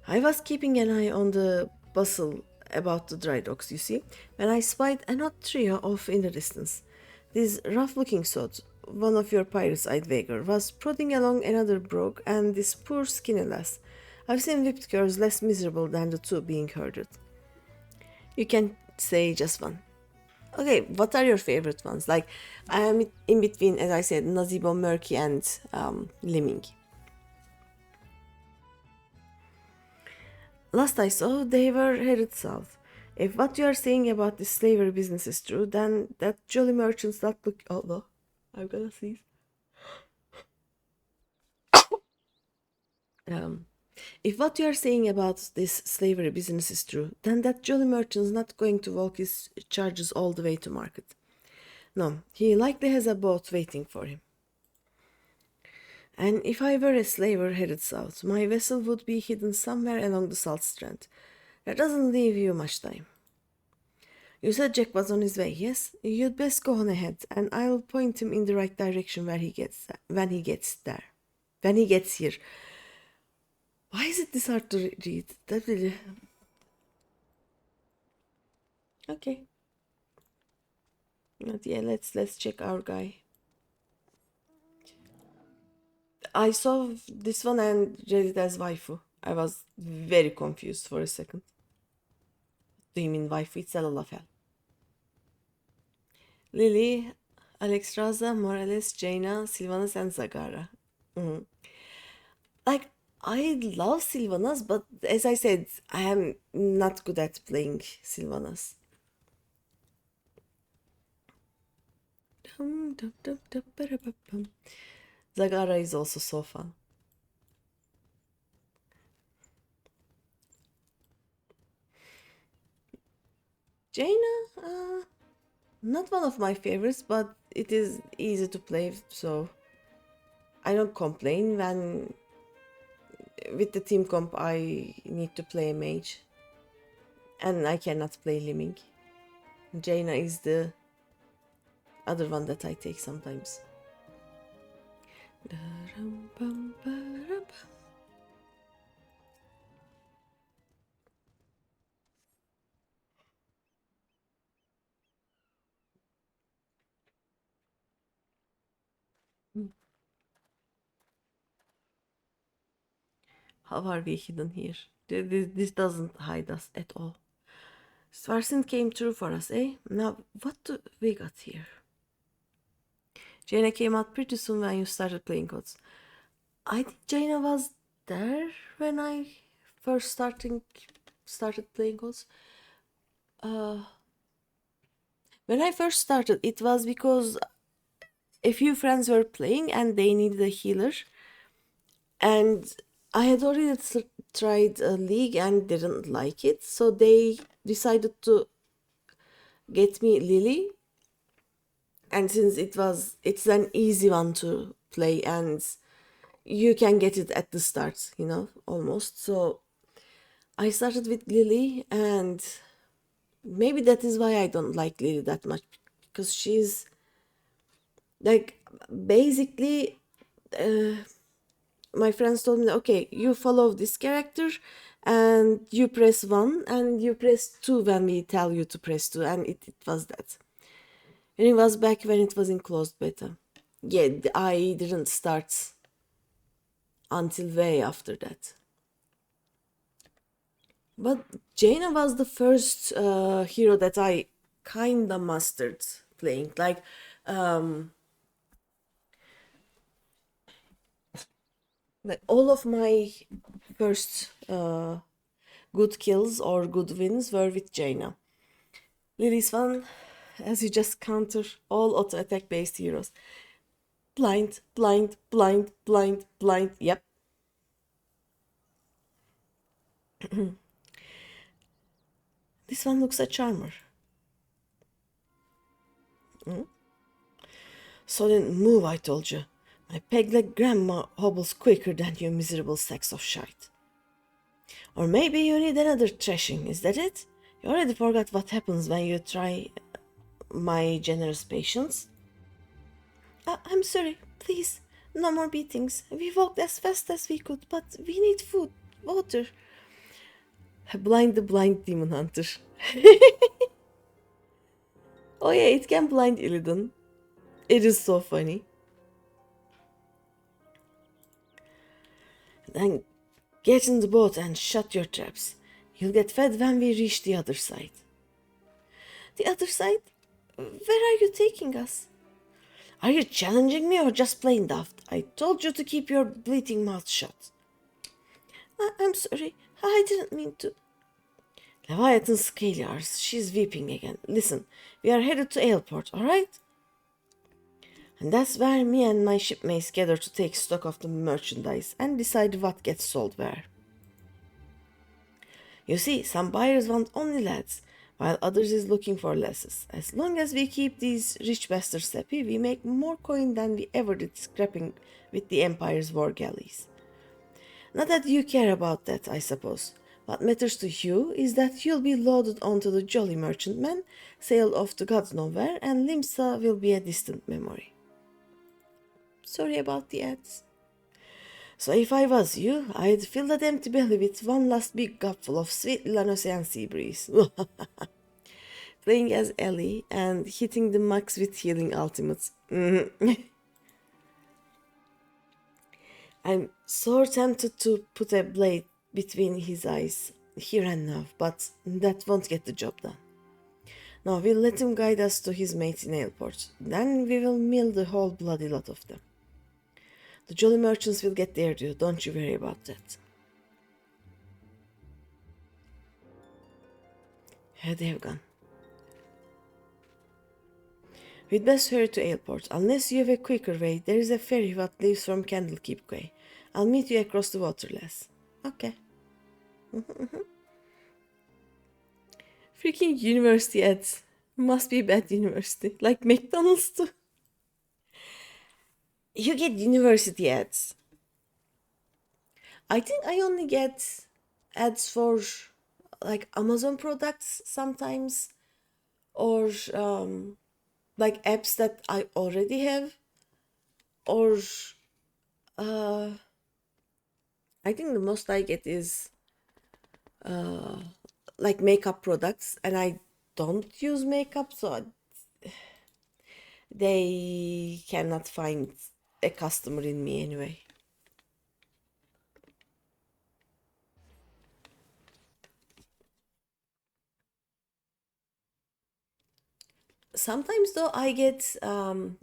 I was keeping an eye on the bustle about the dry docks, you see, when I spied an odd trio off in the distance. This rough-looking sod, one of your pirates I'd wager, was prodding along another brogue, and this poor skinny lass. I've seen whipped curs less miserable than the two being herded. You can say just one. Okay, what are your favorite ones? Like, I am in between, as I said, Nazibo, Murky, and Liming. Last I saw, they were headed south. If what you are saying about this slavery business is true, then that jolly merchants that look. Oh, no. I'm gonna sneeze. Um, if what you are saying about this slavery business is true, then that jolly merchant's not going to walk his charges all the way to market. No, he likely has a boat waiting for him. And if I were a slaver headed south, my vessel would be hidden somewhere along the Salt Strand. That doesn't leave you much time. You said Jack was on his way, yes? You'd best go on ahead, and I'll point him in the right direction when he gets there. When he gets here. Why is it this hard to read? That really... Okay. But yeah, let's check our guy. I saw this one and read it as waifu. I was very confused for a second. Do you mean waifu? It's a Lalafel. Lily, Alexstrasza, Morales, Jaina, Sylvanas, and Zagara. Like, I love Sylvanas, but as I said, I am not good at playing Sylvanas. Zagara is also so fun. Jaina, not one of my favorites, but it is easy to play, so I don't complain when with the team comp I need to play a mage. And I cannot play Liming. Jaina is the other one that I take sometimes. How are we hidden here? This doesn't hide us at all. Svarsin came through for us, eh? Now, what do we got here? Jaina came out pretty soon when you started playing codes. I think Jaina was there when I first started playing codes. When I first started, it was because a few friends were playing and they needed a healer. And I had already tried a league and didn't like it, so they decided to get me Lily. And since it's an easy one to play and you can get it at the start, almost. So I started with Lily, and maybe that is why I don't like Lily that much, because Like, basically, my friends told me, okay, you follow this character and you press 1 and you press 2 when we tell you to press 2, and it was that. And it was back when it was in closed beta. Yeah, the IE didn't start until way after that. But Jaina was the first hero that I kinda mastered playing. Like all of my first good kills or good wins were with Jaina. Lily's fun, as you just counter all auto attack based heroes. Blind, blind, blind, blind, blind. Yep. This one looks a charmer. So then move, I told you. My peg-leg grandma hobbles quicker than you miserable sacks of shite. Or maybe you need another thrashing, is that it? You already forgot what happens when you try my generous patience? I'm sorry, please. No more beatings. We walked as fast as we could, but we need food, water. Blind the blind demon hunter. Oh yeah, it can blind Illidan. It is so funny. Then get in the boat and shut your traps. You'll get fed when we reach the other side. The other side? Where are you taking us? Are you challenging me or just plain daft? I told you to keep your bleating mouth shut. I'm sorry. I didn't mean to. Leviathan Scaliars, she's weeping again. Listen, we are headed to Airport, alright? And that's where me and my shipmates gather to take stock of the merchandise and decide what gets sold where. You see, some buyers want only lads, while others is looking for lasses. As long as we keep these rich bastards happy, we make more coin than we ever did scrapping with the Empire's war galleys. Not that you care about that, I suppose. What matters to you is that you'll be loaded onto the Jolly Merchantman, sail off to God's nowhere, and Limsa will be a distant memory. Sorry about the ads. So if I was you, I'd fill that empty belly with one last big cupful of sweet Lanosian sea breeze. Playing as Ellie and hitting the max with healing ultimates. I'm so tempted to put a blade between his eyes here and now, but that won't get the job done. Now we'll let him guide us to his mates in Airport. Then we will mill the whole bloody lot of them. The jolly merchants will get their due, don't you worry about that. Here they have gone. We'd best hurry to Airport. Unless you have a quicker way, there is a ferry that leaves from Candlekeep Quay. I'll meet you across the water, lass. Okay. Freaking university ads. Must be bad university. Like McDonald's too. You get university ads. I think I only get ads for like Amazon products sometimes, or like apps that I already have, or I think the most I get is like makeup products, and I don't use makeup, so they cannot find a customer in me anyway. Sometimes though I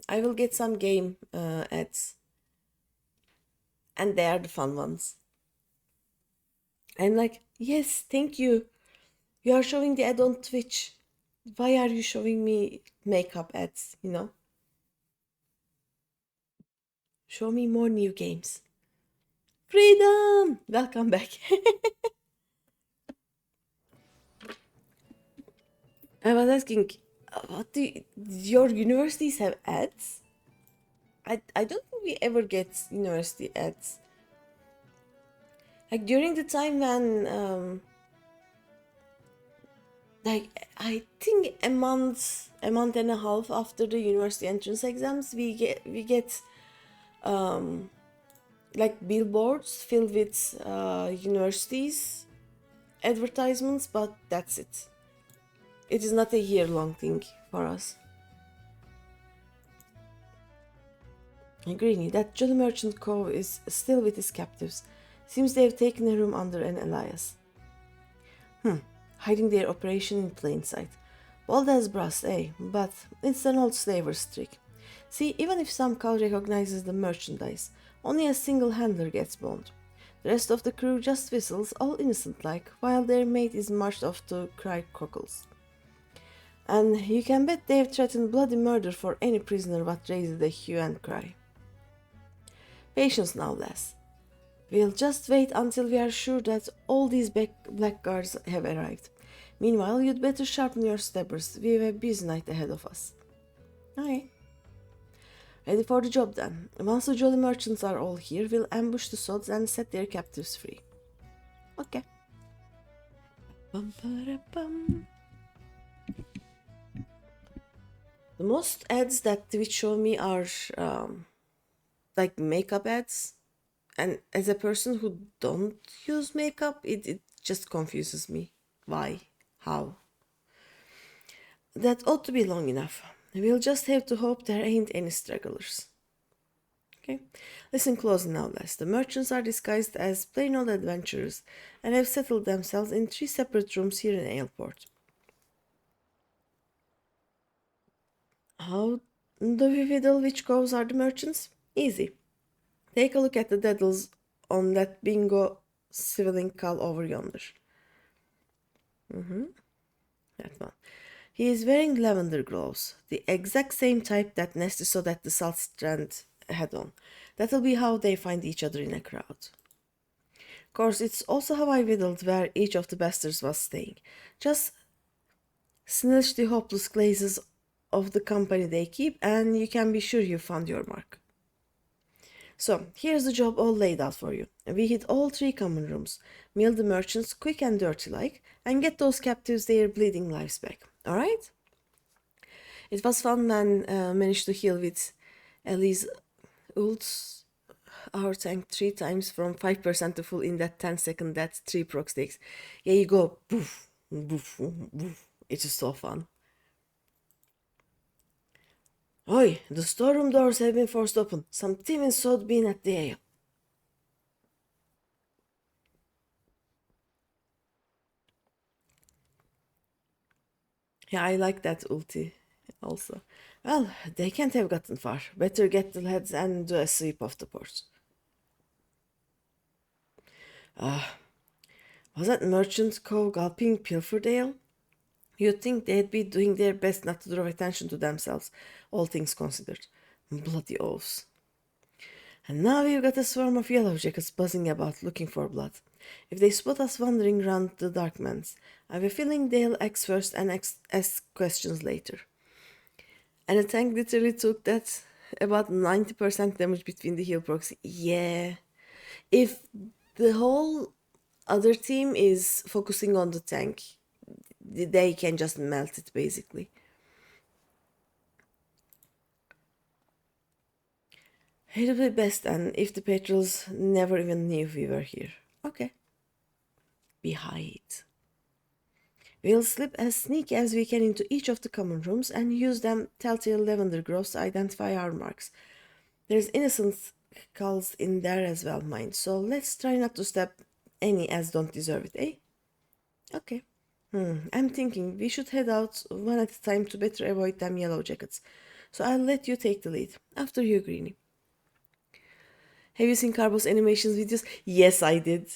will get some game ads, and they are the fun ones. I'm like, yes, thank you. You are showing the ad on Twitch. Why are you showing me makeup ads, you know? Show me more new games. Freedom! Welcome back. I was asking, what do your universities have ads? I don't think we ever get university ads. Like during the time when like I think a month and a half after the university entrance exams, we get like billboards filled with universities advertisements, but that's it. It is not a year-long thing for us. Greeny, that Jolly Merchant Cove is still with his captives. Seems they've taken a room under an alias. Hiding their operation in plain sight. Bold as brass, eh? But it's an old slaver's trick. See, even if some cow recognizes the merchandise, only a single handler gets boned. The rest of the crew just whistles, all innocent-like, while their mate is marched off to cry cockles. And you can bet they've threatened bloody murder for any prisoner what raises a hue and cry. Patience now, lass. We'll just wait until we are sure that all these blackguards have arrived. Meanwhile, you'd better sharpen your stabbers. We've a busy night ahead of us. Aye. Ready for the job then. Once the jolly merchants are all here, we'll ambush the sods and set their captives free. Okay. Bum. The most ads that Twitch show me are like makeup ads. And as a person who don't use makeup, it just confuses me. Why? How? That ought to be long enough. We'll just have to hope there ain't any stragglers. Okay, listen closely now, lass. The merchants are disguised as plain old adventurers and have settled themselves in 3 separate rooms here in Aleport. How do we fiddle which cows are the merchants? Easy. Take a look at the daddles on that bingo civilian cow over yonder. That one. He is wearing lavender gloves, the exact same type that Nesty saw that the Salt Strand had on. That'll be how they find each other in a crowd. Of course, it's also how I whittled where each of the bastards was staying. Just snatch the hopeless glazes of the company they keep, and you can be sure you found your mark. So, here's the job all laid out for you. We hit all 3 common rooms, meal the merchants quick and dirty like, and get those captives their bleeding lives back. Alright? It was fun when managed to heal with Ellie's ult our tank 3 times from 5% to full in that 10-second that 3 proc takes. Yeah, you go boof, boof, boof. It's just so fun. Oi, the storeroom doors have been forced open. Some thieving sod been at the ale. Yeah, I like that ulti also. Well, they can't have gotten far. Better get the lads and do a sweep of the port. Was that merchant co gulping pilfered ale? You'd think they'd be doing their best not to draw attention to themselves, all things considered. Bloody oaths. And now we've got a swarm of yellow jackets buzzing about looking for blood. If they spot us wandering round the dark manse, I have a feeling they'll ask first and ask questions later. And the tank literally took that about 90% damage between the heal procs. Yeah. If the whole other team is focusing on the tank, they can just melt it basically. It'll be best then if the patrols never even knew we were here. Okay. We hide. We'll slip as sneaky as we can into each of the common rooms and use them telltale lavender groves to identify our marks. There's innocent skulls in there as well, mind, so let's try not to stab any as don't deserve it, eh? Okay. I'm thinking we should head out one at a time to better avoid them yellow jackets. So I'll let you take the lead. After you, Greeny. Have you seen Carbo's animations videos? Yes, I did.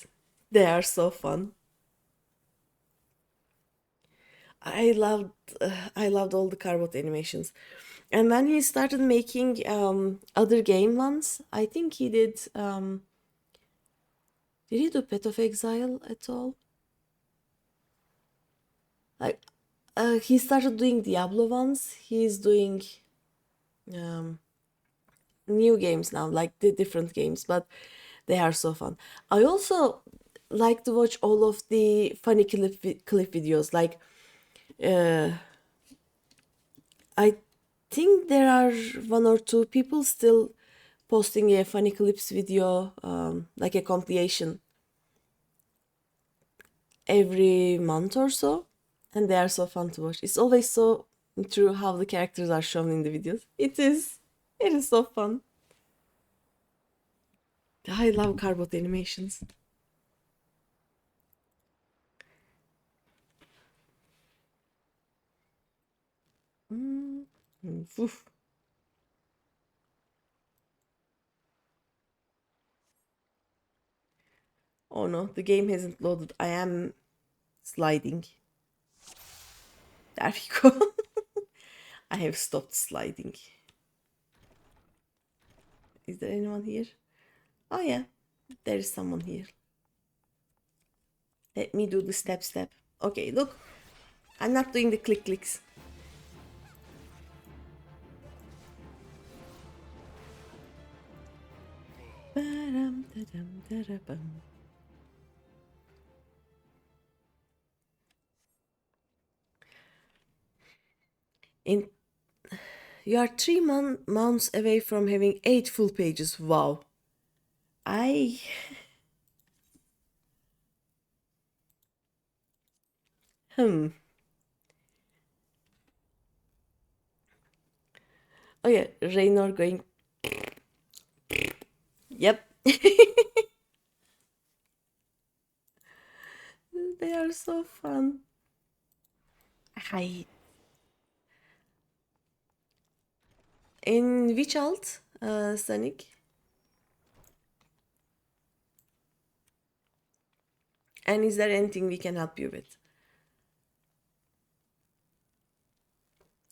They are so fun. I loved all the Carbot animations. And when he started making other game ones, I think he did he do Pet of Exile at all? Like he started doing Diablo ones. He's doing new games now, like the different games, but they are so fun. I also like to watch all of the funny clip videos, like Uh, I think there are one or two people still posting a funny clips video, like a compilation, every month or so, and they are so fun to watch. It's always so true how the characters are shown in the videos. It is. It is so fun. I love cardboard animations. Oof. Oh no, the game hasn't loaded. I am sliding. There we go. I have stopped sliding. Is there anyone here? Oh yeah, there is someone here. Let me do the step. Okay, look. I'm not doing the clicks. In You are 3 months away from having 8 full pages. Wow. I hmm. Oh yeah, Raynor going. Yep. They are so fun. Hi. In which alt, Sonic? And is there anything we can help you with?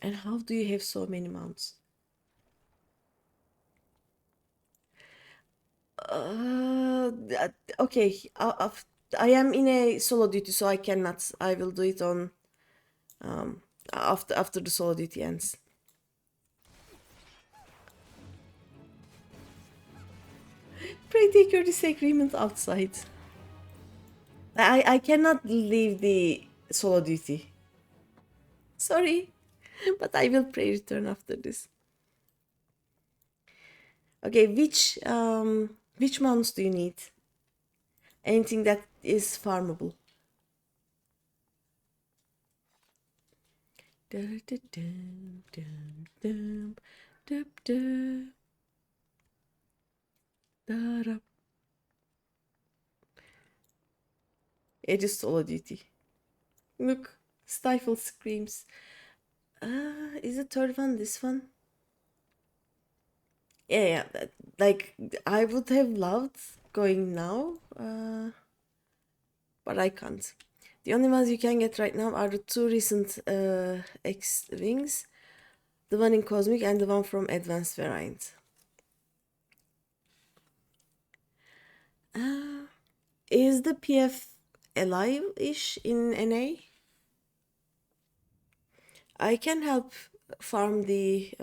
And how do you have so many mounts? Okay. I am in a solo duty, so I cannot. I will do it on after the solo duty ends. Pray take your disagreement outside. I cannot leave the solo duty. Sorry, but I will pray return after this. Okay, which mounts do you need? Anything that is farmable. It is solo duty. Look, stifle screams. Is the third one this one? Yeah, like I would have loved going now, but I can't. The only ones you can get right now are the two recent X wings, the one in Cosmic and the one from Advanced Variant. Is the PF alive-ish in NA? I can help farm the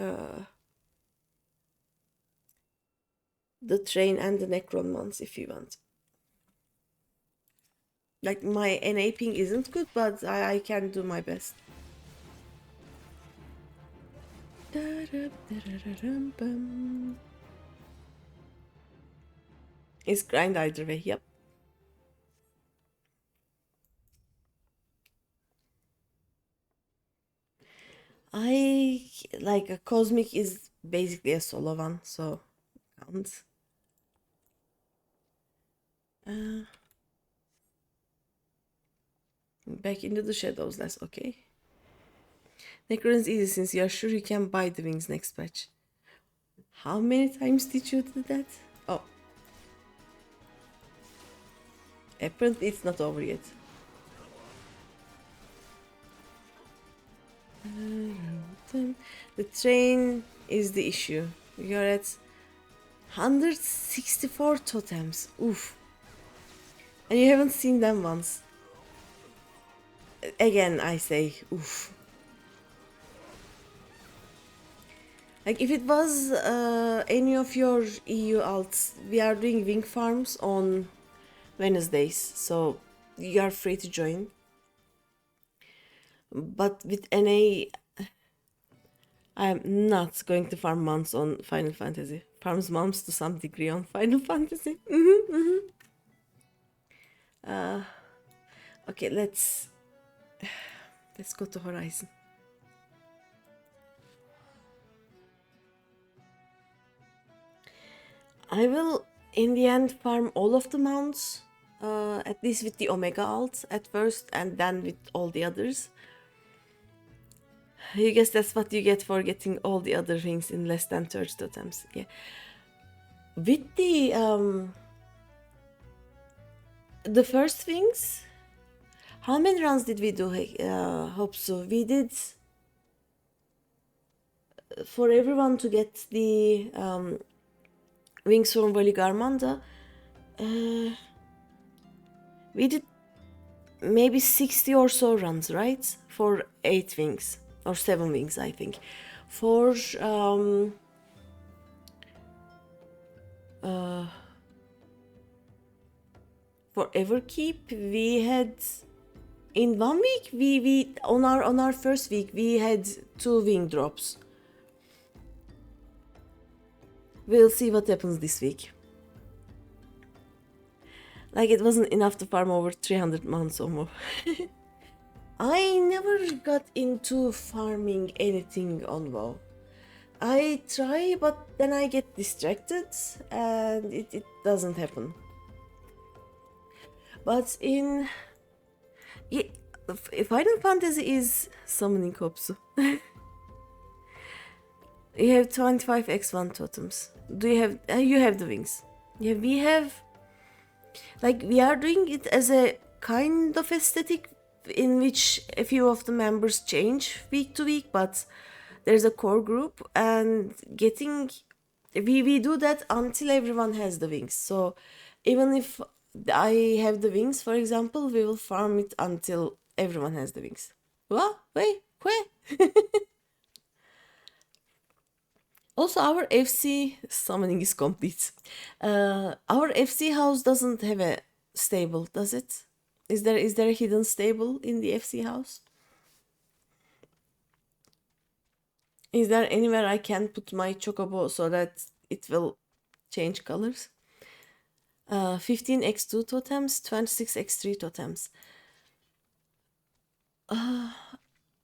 train and the Necron ones if you want. Like my NA ping isn't good, but I can do my best. It's grind either way, yep. I like a Cosmic is basically a solo one, so counts. Back into the shadows, that's okay. Necron is easy since you are sure you can buy the wings next patch. How many times did you do that? Oh. Apparently it's not over yet. The train is the issue. We are at 164 totems. Oof. And you haven't seen them once. Again, I say, oof. Like if it was any of your EU alts, we are doing wing farms on Wednesdays, so you are free to join. But with NA, I'm not going to farm mounts on Final Fantasy. Farms mounts to some degree on Final Fantasy. Okay, let's go to Horizon. I will, in the end, farm all of the mounts, at least with the Omega alt at first, and then with all the others. I guess that's what you get for getting all the other things in less than 30 totems. Yeah. With the first things, how many runs did we do? Hope so. We did for everyone to get the wings from Valigarmanda. We did maybe 60 or so runs, right? For 8 wings or 7 wings, I think. For Everkeep, we had in 1 week we on our first week we had 2 wing drops. We'll see what happens this week. Like, it wasn't enough to farm over 300 mounts or more. I never got into farming anything on WoW. I try, but then I get distracted and it doesn't happen. But in... Yeah, Final Fantasy is summoning Hopsu. You have 25 X1 totems. Do you have... you have the wings. Yeah, we have... Like, we are doing it as a kind of aesthetic in which a few of the members change week to week, but there's a core group, and getting... We do that until everyone has the wings. So even if I have the wings, for example, we will farm it until everyone has the wings. What? Wait, where? Also, our FC summoning is complete. Our FC house doesn't have a stable, does it? Is there a hidden stable in the FC house? Is there anywhere I can put my chocobo so that it will change colors? 15 X2 totems, 26 X3 totems. I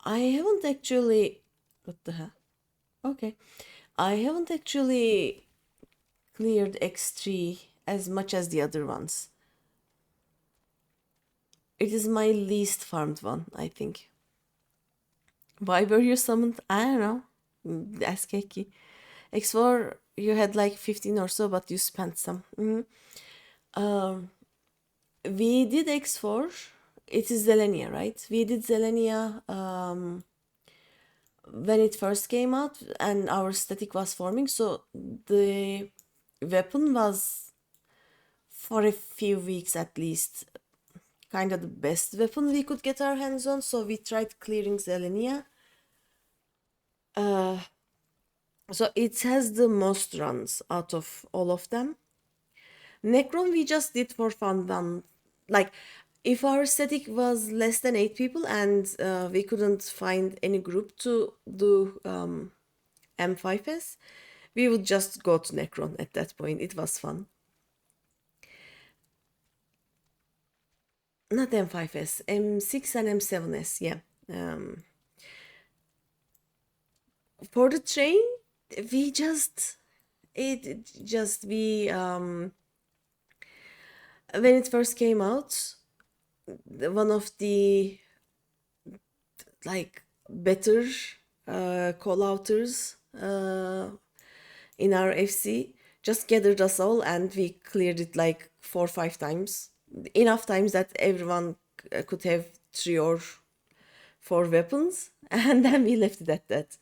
haven't actually... What the hell? Okay. I haven't actually cleared X3 as much as the other ones. It is my least farmed one, I think. Why were you summoned? I don't know. Ask Keki. X4, you had like 15 or so, but you spent some. We did X4. It is Zelenia, right? We did Zelenia when it first came out and our static was forming, so the weapon was, for a few weeks at least, kind of the best weapon we could get our hands on, so we tried clearing Zelenia. So it has the most runs out of all of them. Necron we just did for fun. Like, if our static was less than 8 people and we couldn't find any group to do M5S, we would just go to Necron at that point. It was fun. Not M5S, M6 and M7S, yeah. For the train, we just... when it first came out, one of the like better call-outers in our FC just gathered us all and we cleared it like 4 or 5 times. Enough times that everyone could have 3 or 4 weapons, and then we left it at that.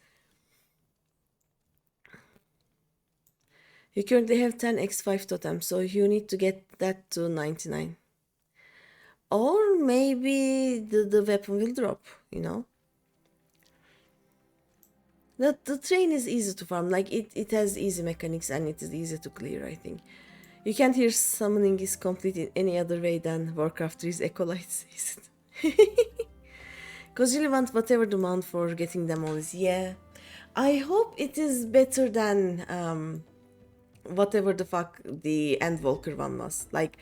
You currently have 10 X5 totems, so you need to get that to 99. Or maybe the weapon will drop, you know? The train is easy to farm, like it has easy mechanics and it is easy to clear, I think. You can't hear summoning is complete in any other way than Warcraft 3's Acolytes, is it? Because you really want whatever the amount for getting them all is. Yeah. I hope it is better than whatever the fuck the Endwalker one was. Like,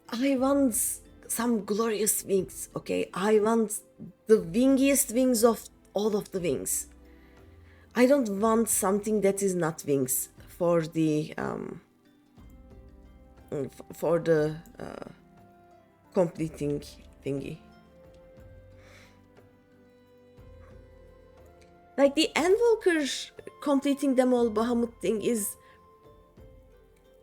I want some glorious wings, okay? I want the wingiest wings of all of the wings. I don't want something that is not wings for the completing thingy. Like the Endwalker completing them all Bahamut thing is,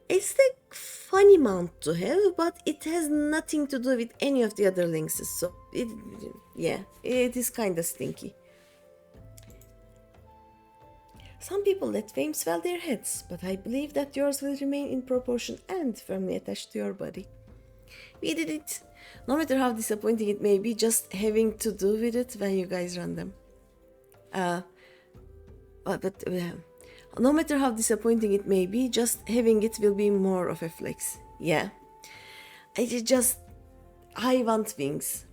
it's a funny mount to have, but it has nothing to do with any of the other links. So it is kind of stinky. Some let let fame swell their heads, but I believe that yours will remain in proportion and firmly attached to your body. We did it. No matter how disappointing it may be, just having to do with it when you guys run them. No matter how disappointing it may be, just having it will be more of a flex. Yeah. I want wings.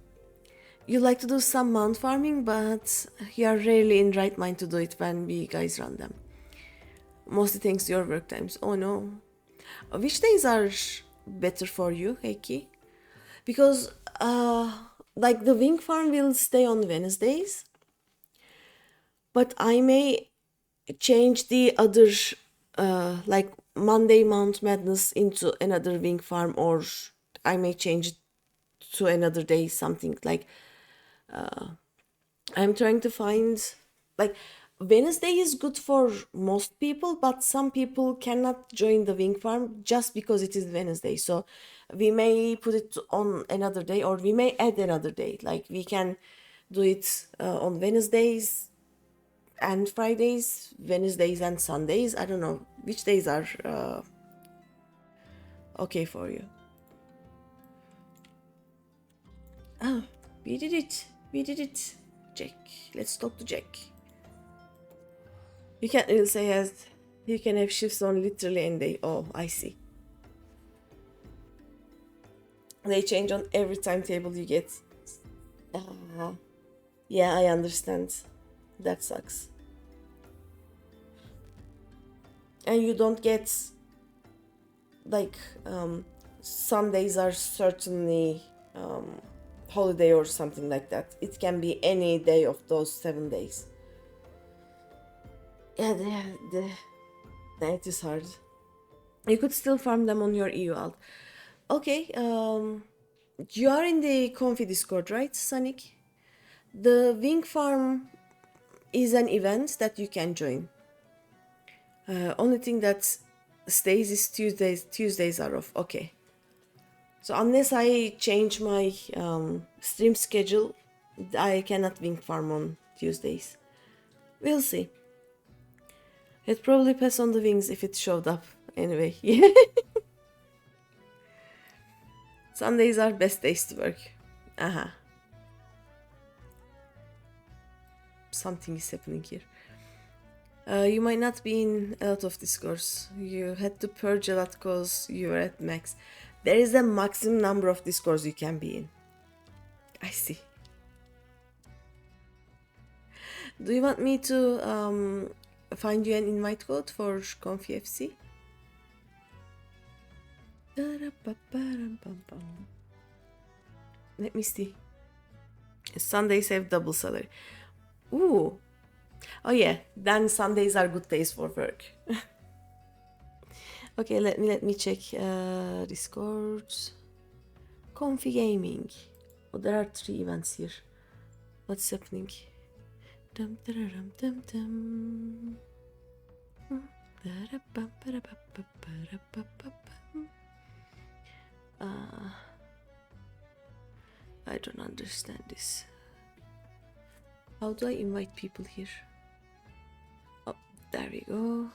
You like to do some mount farming, but you are rarely in right mind to do it when we guys run them. Mostly thanks to your work times. Oh no. Which days are better for you, Heiki? Because like the wing farm will stay on Wednesdays, but I may change the other like Monday Mount Madness into another wing farm, or I may change it to another day, something like I'm trying to find, like, Wednesday is good for most people, but some people cannot join the wing farm just because it is Wednesday. So we may put it on another day, or we may add another day. Like we can do it on Wednesdays and Fridays, Wednesdays and Sundays. I don't know which days are okay for you. Oh, we did it. We did it. Jack. Let's talk to Jack. You can't really say as you can have shifts on literally any day. Oh, I see. They change on every timetable you get. Yeah, I understand. That sucks. And you don't get, like, some days are certainly holiday or something like that. It can be any day of those 7 days. Yeah, it is hard. You could still farm them on your EU alt. Okay, you are in the Confi Discord, right, Sonic? The Wing Farm is an event that you can join. Only thing that stays is Tuesdays. Tuesdays are off. Okay. So unless I change my stream schedule, I cannot Wing Farm on Tuesdays. We'll see. I'd probably pass on the wings if it showed up. Anyway, yeah. Sundays are best days to work. Something is happening here. You might not be in a lot of discords. You had to purge a lot because you were at max. There is a maximum number of discords you can be in. I see. Do you want me to find you an invite code for Confi FC? Let me see. Sundays have double salary. Ooh. Oh yeah, then Sundays are good days for work. Okay, let me check Discord. Confi Gaming. Oh, there are 3 events here. What's happening? Dum dum dum dum. I don't understand this. How do I invite people here? Oh, there we go.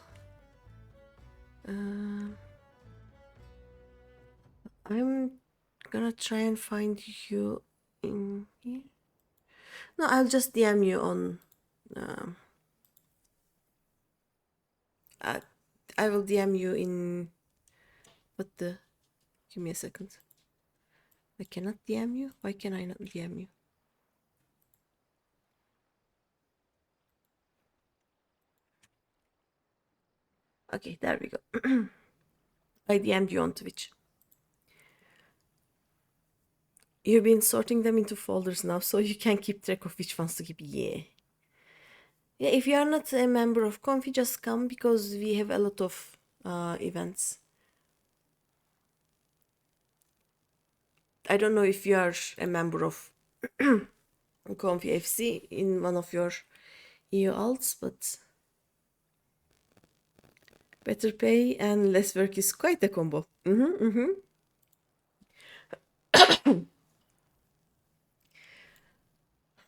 I'm gonna try and find you in here. No, I'll just DM you on. I will DM you in. What the? Give me a second. I cannot DM you? Why can I not DM you? Okay, there we go. I DM'd you on Twitch. You've been sorting them into folders now, so you can keep track of which ones to keep. Yeah. Yeah, if you are not a member of Comfy, just come because we have a lot of events. I don't know if you are a member of Comfy FC in one of your EU alts, but better pay and less work is quite a combo.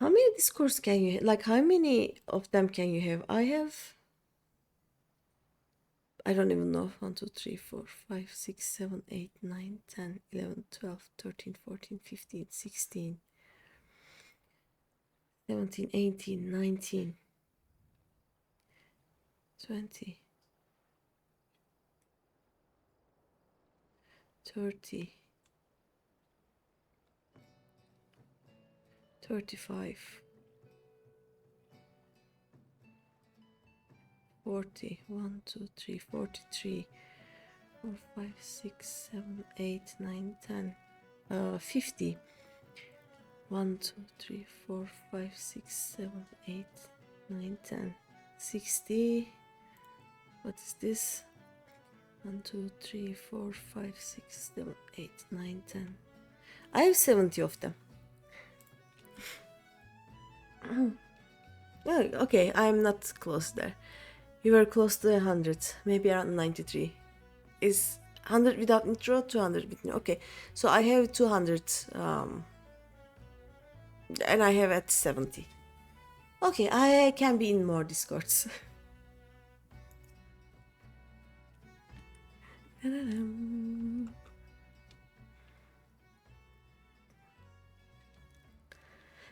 How many discords can you like? How many of them can you have? I don't even know. 1, 2, 3, 4, 5, 6, 7, 8, 9, 10, 11, 12, 13, 14, 15, 16, 17, 18, 19, 20, 30, 35, 40, 1, 2, 3, 43, 4, 5, 6, 7, 8, 9, 10, 50. 1, 2, 3, 4, 5, 6, 7, 8, 9, 10, 60. What is this? 1, 2, 3, 4, 5, 6, 7, 8, 9, 10. I have 70 of them. Oh, okay, I'm not close there. You were close to 100, maybe around 93. Is 100 without intro, 200 with intro. Okay, so I have 200, and I have at 70. Okay, I can be in more discords.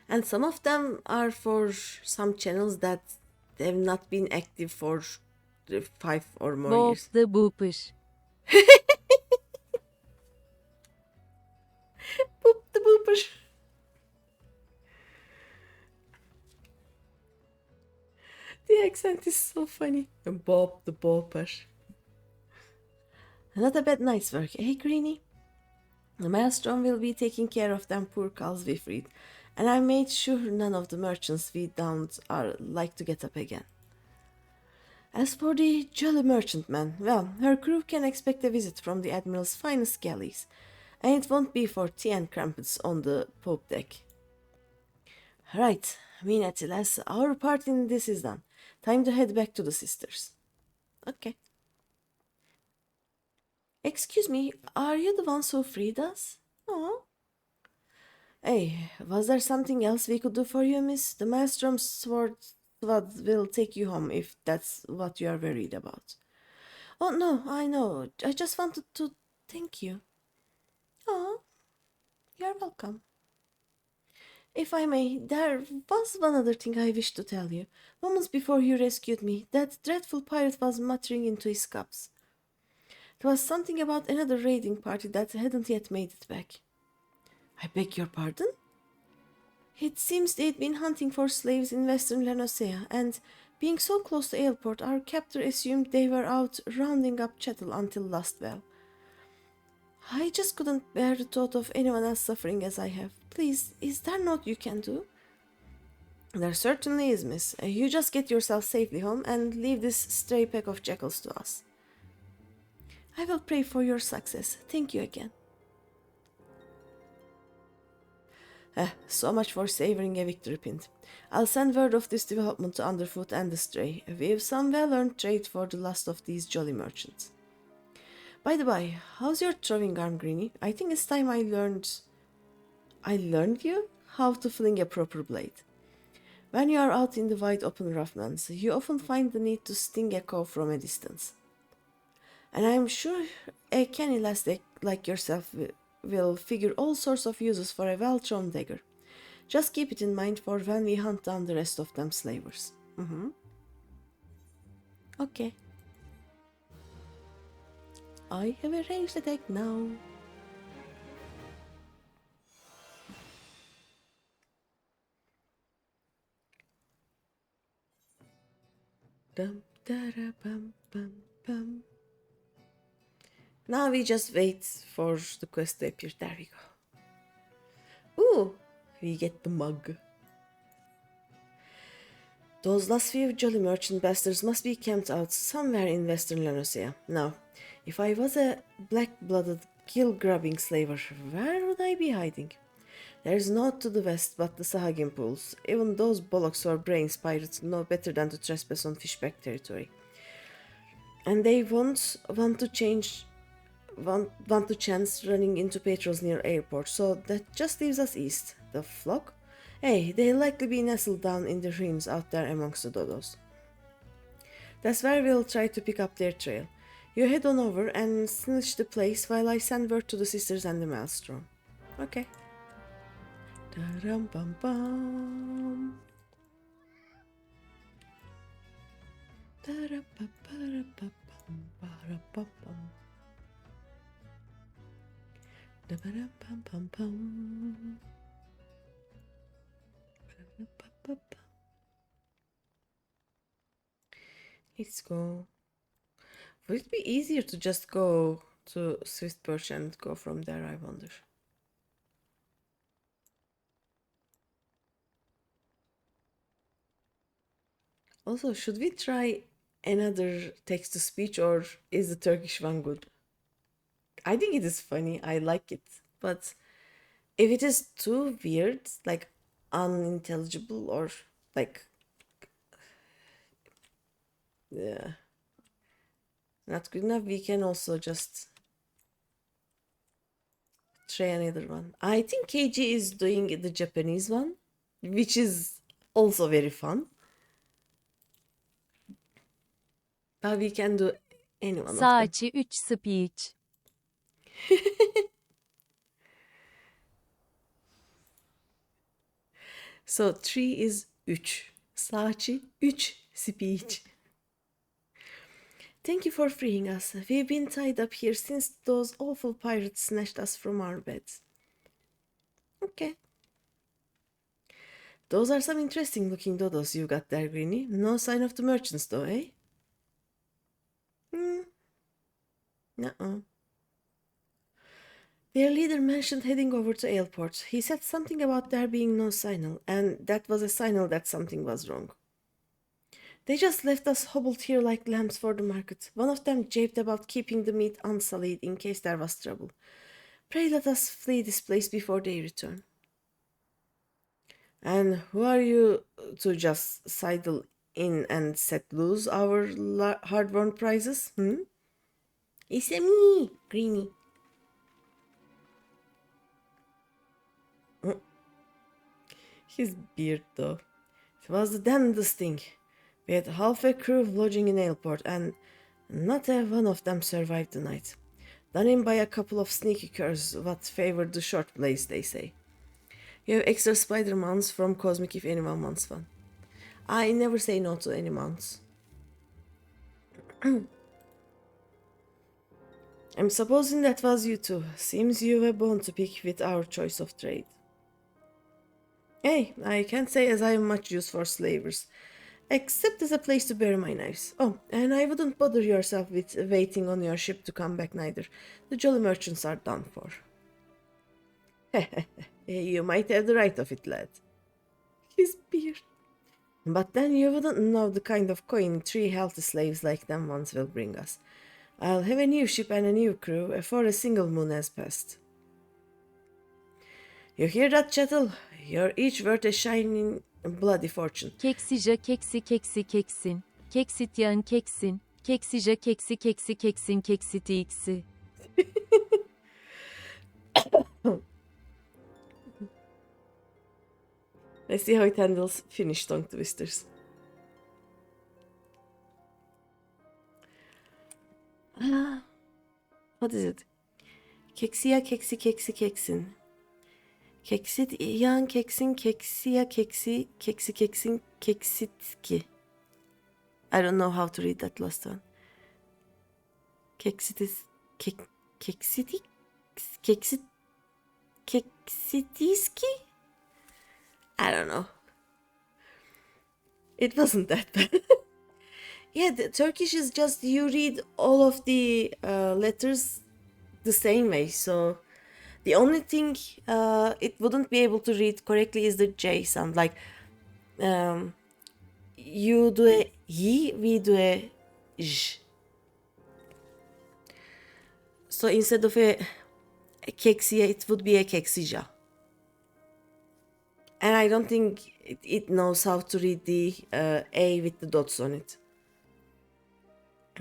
And some of them are for some channels that have not been active for 5 or more Boop years. the booper. Boop the booper. The accent is so funny. Bob the booper. Not a bad night's work, eh, Greeny? The maelstrom will be taking care of them poor cows we freed, and I made sure none of the merchants we downed are like to get up again. As for the jolly merchantman, well, her crew can expect a visit from the Admiral's finest galleys, and it won't be for tea and crumpets on the Pope deck. Right, Minatilas, our part in this is done. Time to head back to the sisters. Okay. Excuse me, are you the ones who freed us? Oh. Hey, was there something else we could do for you, miss? The Maelstrom's sword will take you home if that's what you are worried about. Oh, no, I know. I just wanted to thank you. Oh, you're welcome. If I may, there was one other thing I wish to tell you. Moments before you rescued me, that dreadful pirate was muttering into his cups. It was something about another raiding party that hadn't yet made it back. I beg your pardon? It seems they'd been hunting for slaves in western Lanosea, and being so close to Airport, our captor assumed they were out rounding up chattel until last bell. I just couldn't bear the thought of anyone else suffering as I have. Please, is there naught you can do? There certainly is, miss. You just get yourself safely home and leave this stray pack of jackals to us. I will pray for your success. Thank you again. So much for savoring a victory pint. I'll send word of this development to Underfoot and the Stray. We've some well-earned trade for the last of these jolly merchants. By the by, how's your throwing arm, Greeny? I think it's time I learned you how to fling a proper blade. When you are out in the wide open roughlands, you often find the need to sting a cow from a distance. And I'm sure a canny lass like yourself will figure all sorts of uses for a well-thrown dagger. Just keep it in mind for when we hunt down the rest of them slavers. Okay. I have a ranged attack now. Dum, da, bum, bum, bum. Now we just wait for the quest to appear. There we go. Ooh, we get the mug. Those last few jolly merchant bastards must be camped out somewhere in western Lanusia. Now, if I was a black-blooded, gill-grabbing slaver, where would I be hiding? There's naught to the west but the Sahagin pools. Even those bollocks or brains pirates know better than to trespass on fishback territory. And they won't want to chance running into patrols near airport, so that just leaves us east. The flock? Hey, they'll likely be nestled down in the ruins out there amongst the dodos. That's where we'll try to pick up their trail. You head on over and snitch the place while I send word to the sisters and the maelstrom. Okay. Da-rum-bum-bum. Da-da-ba-ba-da-ba-bum-ba-da-ba-bum. Da-ba-da-bum-bum-bum. Ba-da-ba-ba-ba. Let's go. Would it be easier to just go to Swift Perch and go from there, I wonder? Also, should we try another text-to-speech or is the Turkish one good? I think it is funny, I like it. But if it is too weird, like unintelligible or like... yeah, not good enough, we can also just try another one. I think KG is doing the Japanese one, which is also very fun. But we can do any one of them. Saatçi 3 speech. So 3 is 3. Saatçi 3 speech. Thank you for freeing us. We've been tied up here since those awful pirates snatched us from our beds. Okay. Those are some interesting looking dodos you got there, Greeny. No sign of the merchants though, eh? Nuh-uh. Their leader mentioned heading over to Ailport. He said something about there being no signal, and that was a signal that something was wrong. They just left us hobbled here like lambs for the market. One of them japed about keeping the meat unsullied in case there was trouble. Pray let us flee this place before they return. And who are you to just sidle in and set loose our hard-won prizes, It's me, Greeny. His beard, though. It was the damnedest thing. We had half a crew lodging in Ailport, and not a one of them survived the night. Done in by a couple of sneaky curs what favored the short blaze, they say. You have extra spider mounts from Cosmic if anyone wants one. I never say no to any mounts. I'm supposing that was you two. Seems you have a bone to pick with our choice of trade. Hey, I can't say as I have much use for slavers, except as a place to bury my knives. Oh, and I wouldn't bother yourself with waiting on your ship to come back neither. The jolly merchants are done for. You might have the right of it, lad. His beard. But then you wouldn't know the kind of coin 3 healthy slaves like them ones will bring us. I'll have a new ship and a new crew before a single moon has passed. You hear that, chattel? You're each worth a shining bloody fortune. Keksija keksi keksi keksin. Keksit yağın keksin. Keksija keksi keksi keksin keksiti iksi. Let's see how it handles Finnish tongue twisters. What is it? Keksiya keksi keksi keksin. Keksit yan keksin keksiya keksi keksi keksin keksitki. I don't know how to read that last one. Keksitis keksitik keksitiski? I don't know. It wasn't that bad. Yeah, the Turkish is just you read all of the letters the same way. So the only thing it wouldn't be able to read correctly is the J sound. Like you do a y, we do a j. So instead of a keksiye, it would be a keksija. And I don't think it knows how to read the A with the dots on it.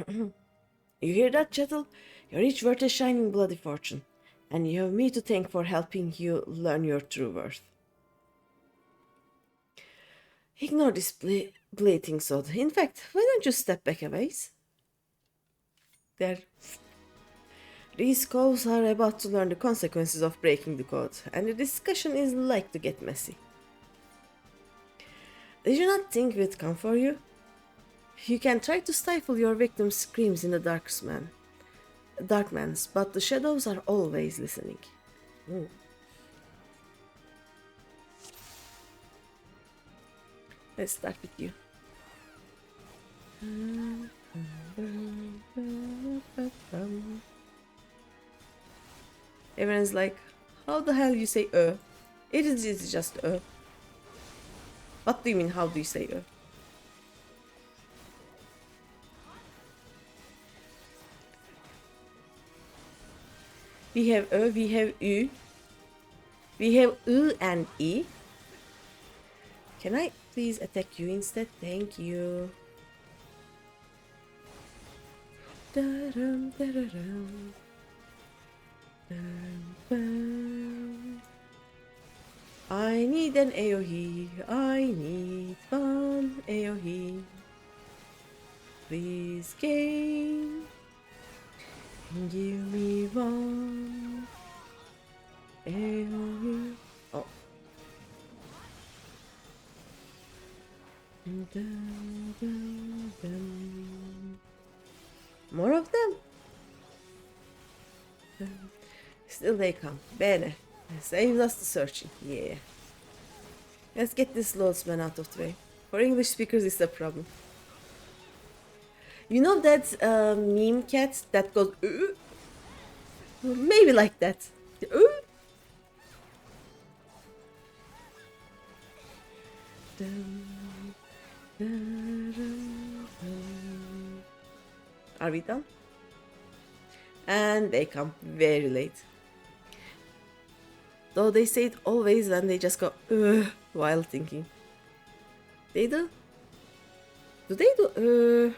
You hear that, Chettle? You're each worth a shining bloody fortune. And you have me to thank for helping you learn your true worth. Ignore this bleating sod. In fact, why don't you step back a ways? There. These cows are about to learn the consequences of breaking the code, and the discussion is like to get messy. Did you not think we'd come for you? You can try to stifle your victim's screams in the darkmans, but the shadows are always listening. Ooh. Let's start with you. Everyone's like, how the hell you say It is just What do you mean, how do you say We have we have ü. We have ü and i. Can I please attack you instead? Thank you. Da-dum, da-da-dum. Dum-dum. I need an AoE. I need one AoE. Please game. Give me one AoE. Oh. Dum, dum, dum. More of them. Still they come. Bene. Saves us the searching. Yeah. Let's get this loadsman out of the way. For English speakers, it's a problem. You know that meme cat that goes maybe like that. Are we done? And they come very late. Though they say it always and they just go while thinking. They do? Do they do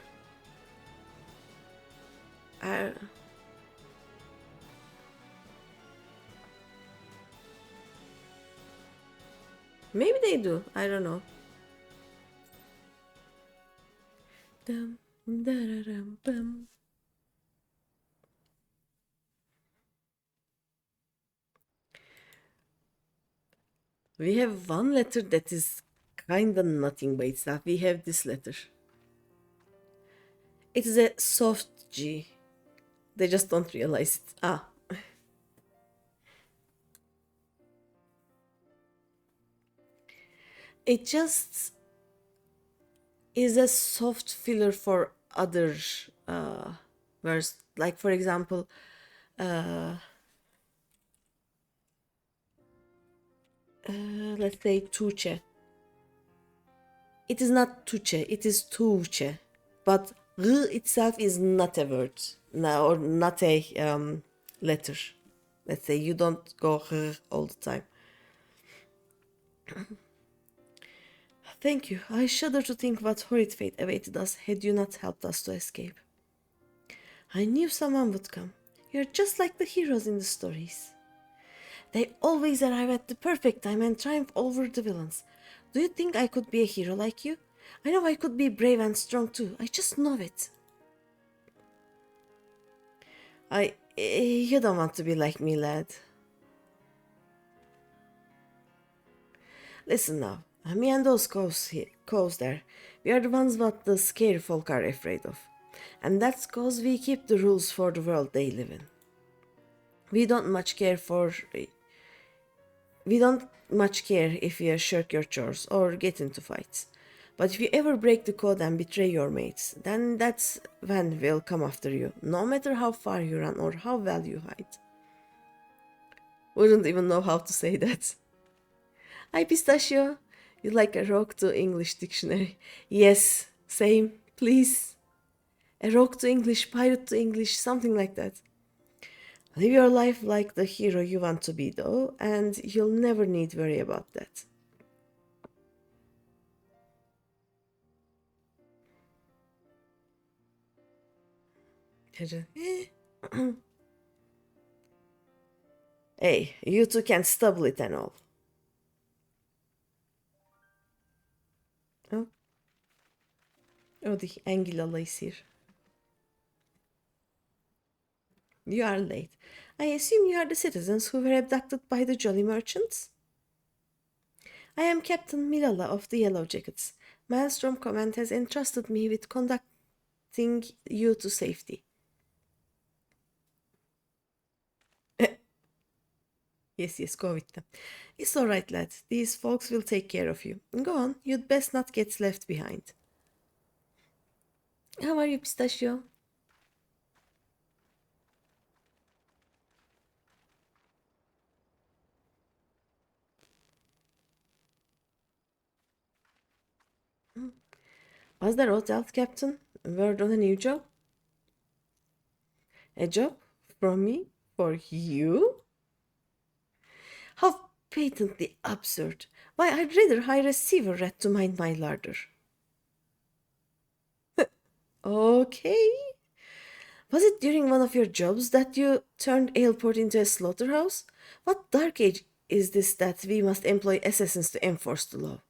maybe they do. I don't know. Dum, da-da-dum, bum. We have one letter that is kinda nothing by itself. We have this letter. It is a soft G. They just don't realize it. Ah. It just is a soft filler for other words. Like, for example, let's say Tuğçe. It is not Tuğçe, it is Tuğçe. But R itself is not a word, or not a letter. Let's say you don't go R all the time. Thank you. I shudder to think what horrid fate awaited us had you not helped us to escape. I knew someone would come. You're just like the heroes in the stories. They always arrive at the perfect time and triumph over the villains. Do you think I could be a hero like you? I know I could be brave and strong too. I just know it. You don't want to be like me, lad. Listen now. Me and those cows there, we are the ones what the scary folk are afraid of. And that's cause we keep the rules for the world they live in. We don't much care if you shirk your chores or get into fights. But if you ever break the code and betray your mates, then that's when we'll come after you, no matter how far you run or how well you hide. Wouldn't even know how to say that. Hi, Pistachio. You like a rock to English dictionary? Yes, same, please. A rock to English, pirate to English, something like that. Live your life like the hero you want to be, though, and you'll never need worry about that. Hey, you two can stubble it and all. Oh, oh, the Anguilla is here. You are late. I assume you are the citizens who were abducted by the Jolly Merchants? I am Captain Milala of the Yellow Jackets. Maelstrom Command has entrusted me with conducting you to safety. Yes, go with them. It's all right, lad. These folks will take care of you. Go on, you'd best not get left behind. How are you, Pistachio? Was there aught else, Captain? Word on a new job? A job? From me? For you? How patently absurd. Why, I'd rather hire a sewer rat to mind my larder. Okay. Was it during one of your jobs that you turned Aleport into a slaughterhouse? What dark age is this that we must employ assassins to enforce the law?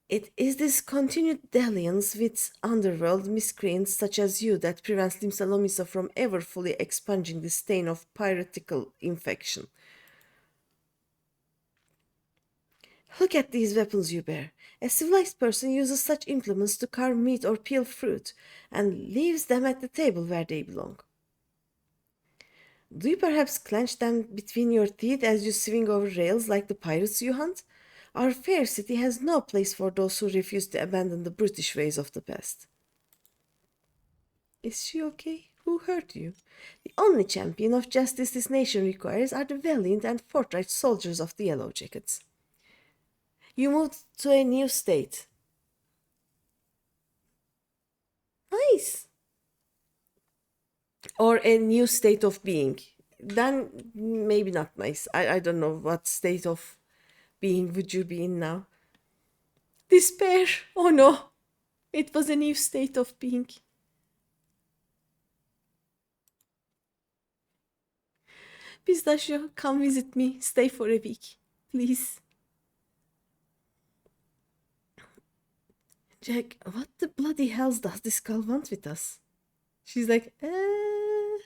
It is this continued dalliance with underworld miscreants such as you that prevents Limsalomisa from ever fully expunging the stain of piratical infection. Look at these weapons you bear. A civilized person uses such implements to carve meat or peel fruit, and leaves them at the table where they belong. Do you perhaps clench them between your teeth as you swing over rails like the pirates you hunt? Our fair city has no place for those who refuse to abandon the brutish ways of the past. Is she okay? Who hurt you? The only champion of justice this nation requires are the valiant and forthright soldiers of the Yellow Jackets. You moved to a new state. Nice. Or a new state of being. Then maybe not nice. I don't know what state of being would you be in now. Despair. Oh no. It was a new state of being. Pistachio, come visit me. Stay for a week. Please. Jack, what the bloody hell does this girl want with us? She's like, I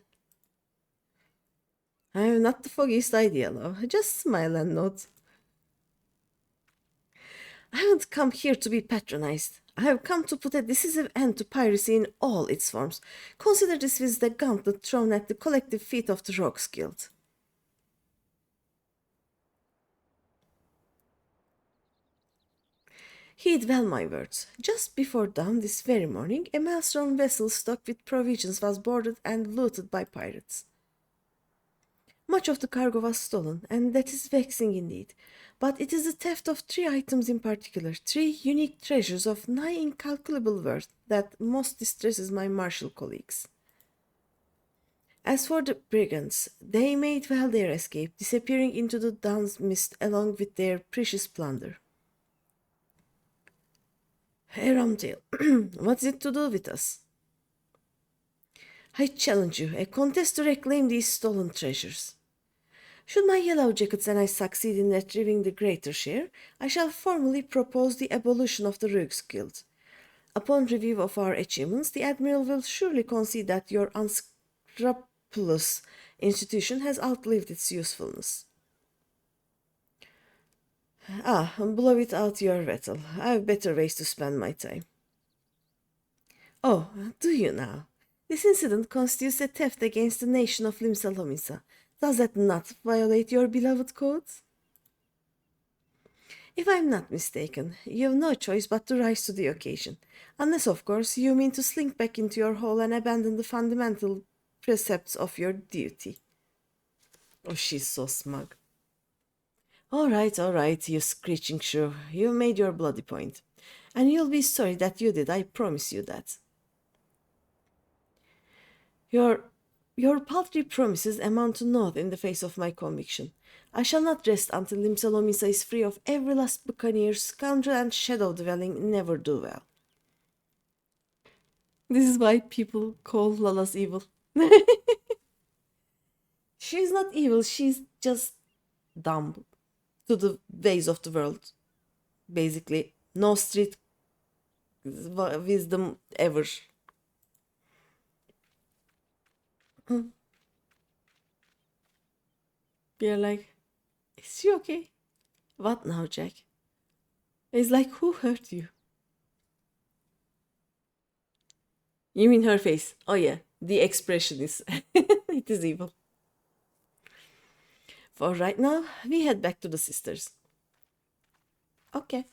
have not the foggiest idea, love. Just smile and nod. I haven't come here to be patronized. I have come to put a decisive end to piracy in all its forms. Consider this with the gauntlet thrown at the collective feet of the Rogues Guild. Heed well my words. Just before dawn this very morning, a maelstrom vessel stocked with provisions was boarded and looted by pirates. Much of the cargo was stolen, and that is vexing indeed. But it is the theft of 3 items in particular, 3 unique treasures of nigh incalculable worth, that most distresses my martial colleagues. As for the brigands, they made well their escape, disappearing into the dawn's mist along with their precious plunder. Hey Ramtail, what's it to do with us? I challenge you, a contest to reclaim these stolen treasures. Should my yellow jackets and I succeed in retrieving the greater share, I shall formally propose the abolition of the Rogues Guild. Upon review of our achievements, the Admiral will surely concede that your unscrupulous institution has outlived its usefulness. Blow it out your rattle. I have better ways to spend my time. Oh, do you now? This incident constitutes a theft against the nation of Limsalomisa. Does that not violate your beloved codes? If I'm not mistaken, you've no choice but to rise to the occasion. Unless, of course, you mean to slink back into your hole and abandon the fundamental precepts of your duty. Oh, she's so smug. All right, you screeching shrew. You've made your bloody point. And you'll be sorry that you did, I promise you that. Your paltry promises amount to naught in the face of my conviction. I shall not rest until Limsalomisa is free of every last buccaneer, scoundrel, and shadow-dwelling never-do-well. This is why people call Lala's evil. She's not evil, she's just dumb to the ways of the world. Basically, no street wisdom ever. You're like, is she okay? What now, Jack? It's like, who hurt you? You mean her face? Oh yeah, the expression is, it is evil. For right now, we head back to the sisters. Okay.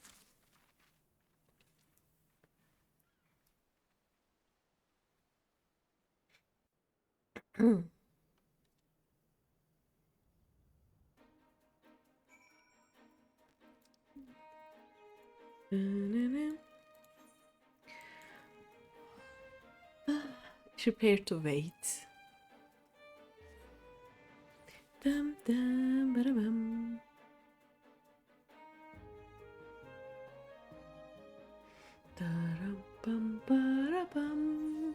Prepare to wait. Dum dum ba-da-bum. Da-rum, bum, ba-da-bum.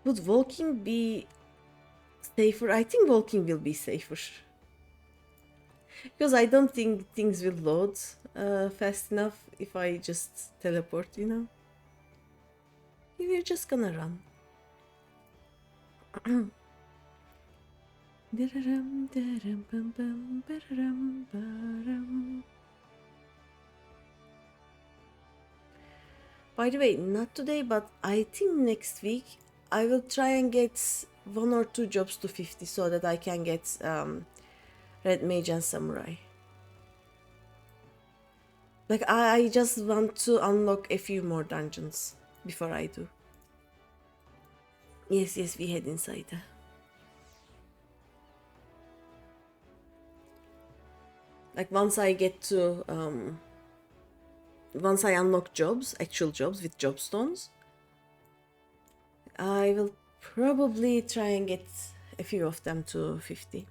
Would walking be safer? I think walking will be safer. Because I don't think things will load fast enough if I just teleport, you know? We're just gonna run. By the way, not today, but I think next week I will try and get 1 or 2 jobs to 50 so that I can get Red Mage and Samurai. Like, I just want to unlock a few more dungeons before I do. Yes, we head inside. Like, once I get to, once I unlock jobs, actual jobs with job stones, I will probably try and get a few of them to 50.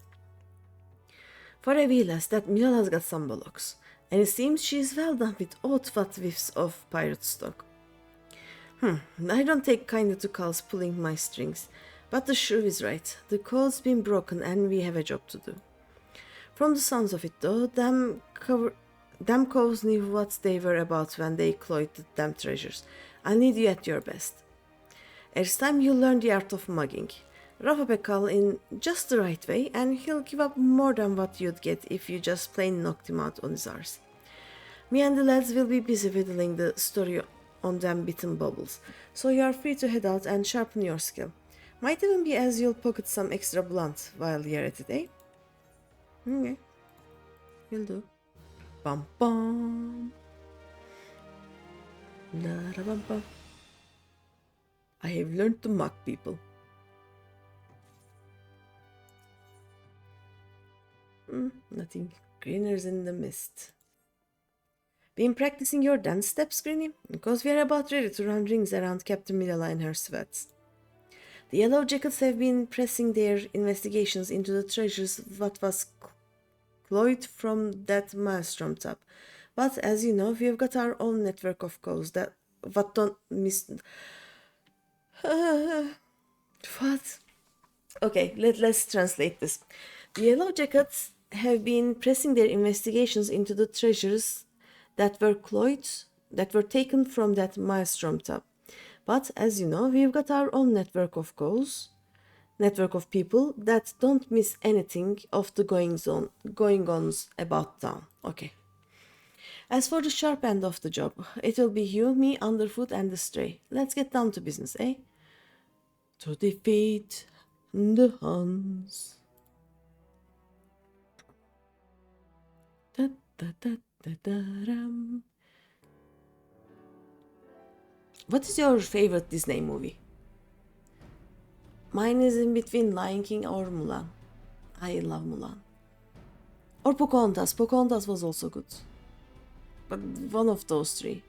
For I realize that Milala's got some bollocks, and it seems she's well done with odd what whiffs of pirate stock. I don't take kindly to Cal's pulling my strings, but the shrew is right. The code's been broken and we have a job to do. From the sounds of it though, them coves knew what they were about when they cloyed the damn treasures. I need you at your best. It's time you learn the art of mugging. Rough up a Cal in just the right way, and he'll give up more than what you'd get if you just plain knocked him out on his arse. Me and the lads will be busy whittling the story on them bitten bubbles, so you are free to head out and sharpen your skill. Might even be as you'll pocket some extra blunt while you're at it, eh? Okay. Will do. Bum bum. La da bum bum. I have learned to mock people. Nothing. Greener's in the mist. Been practicing your dance steps, Greeny? Because we are about ready to run rings around Captain Milala and her sweats. The Yellow Jackets have been pressing their investigations into the treasures what was cloyed from that maelstrom top. But as you know, we've got our own network of coves that what don't miss. What? Okay, let's translate this. The Yellow Jackets have been pressing their investigations into the treasures that were taken from that maelstrom top. But as you know, we've got our own network of people that don't miss anything of the going-ons about town. Okay. As for the sharp end of the job, it will be you, me, Underfoot, and the Stray. Let's get down to business, eh? To defeat the Huns. Da, da, da, da, da, ram. What is your favorite Disney movie? Mine is in between Lion King or Mulan. I love Mulan. Or Pocahontas. Pocahontas was also good. But one of those three.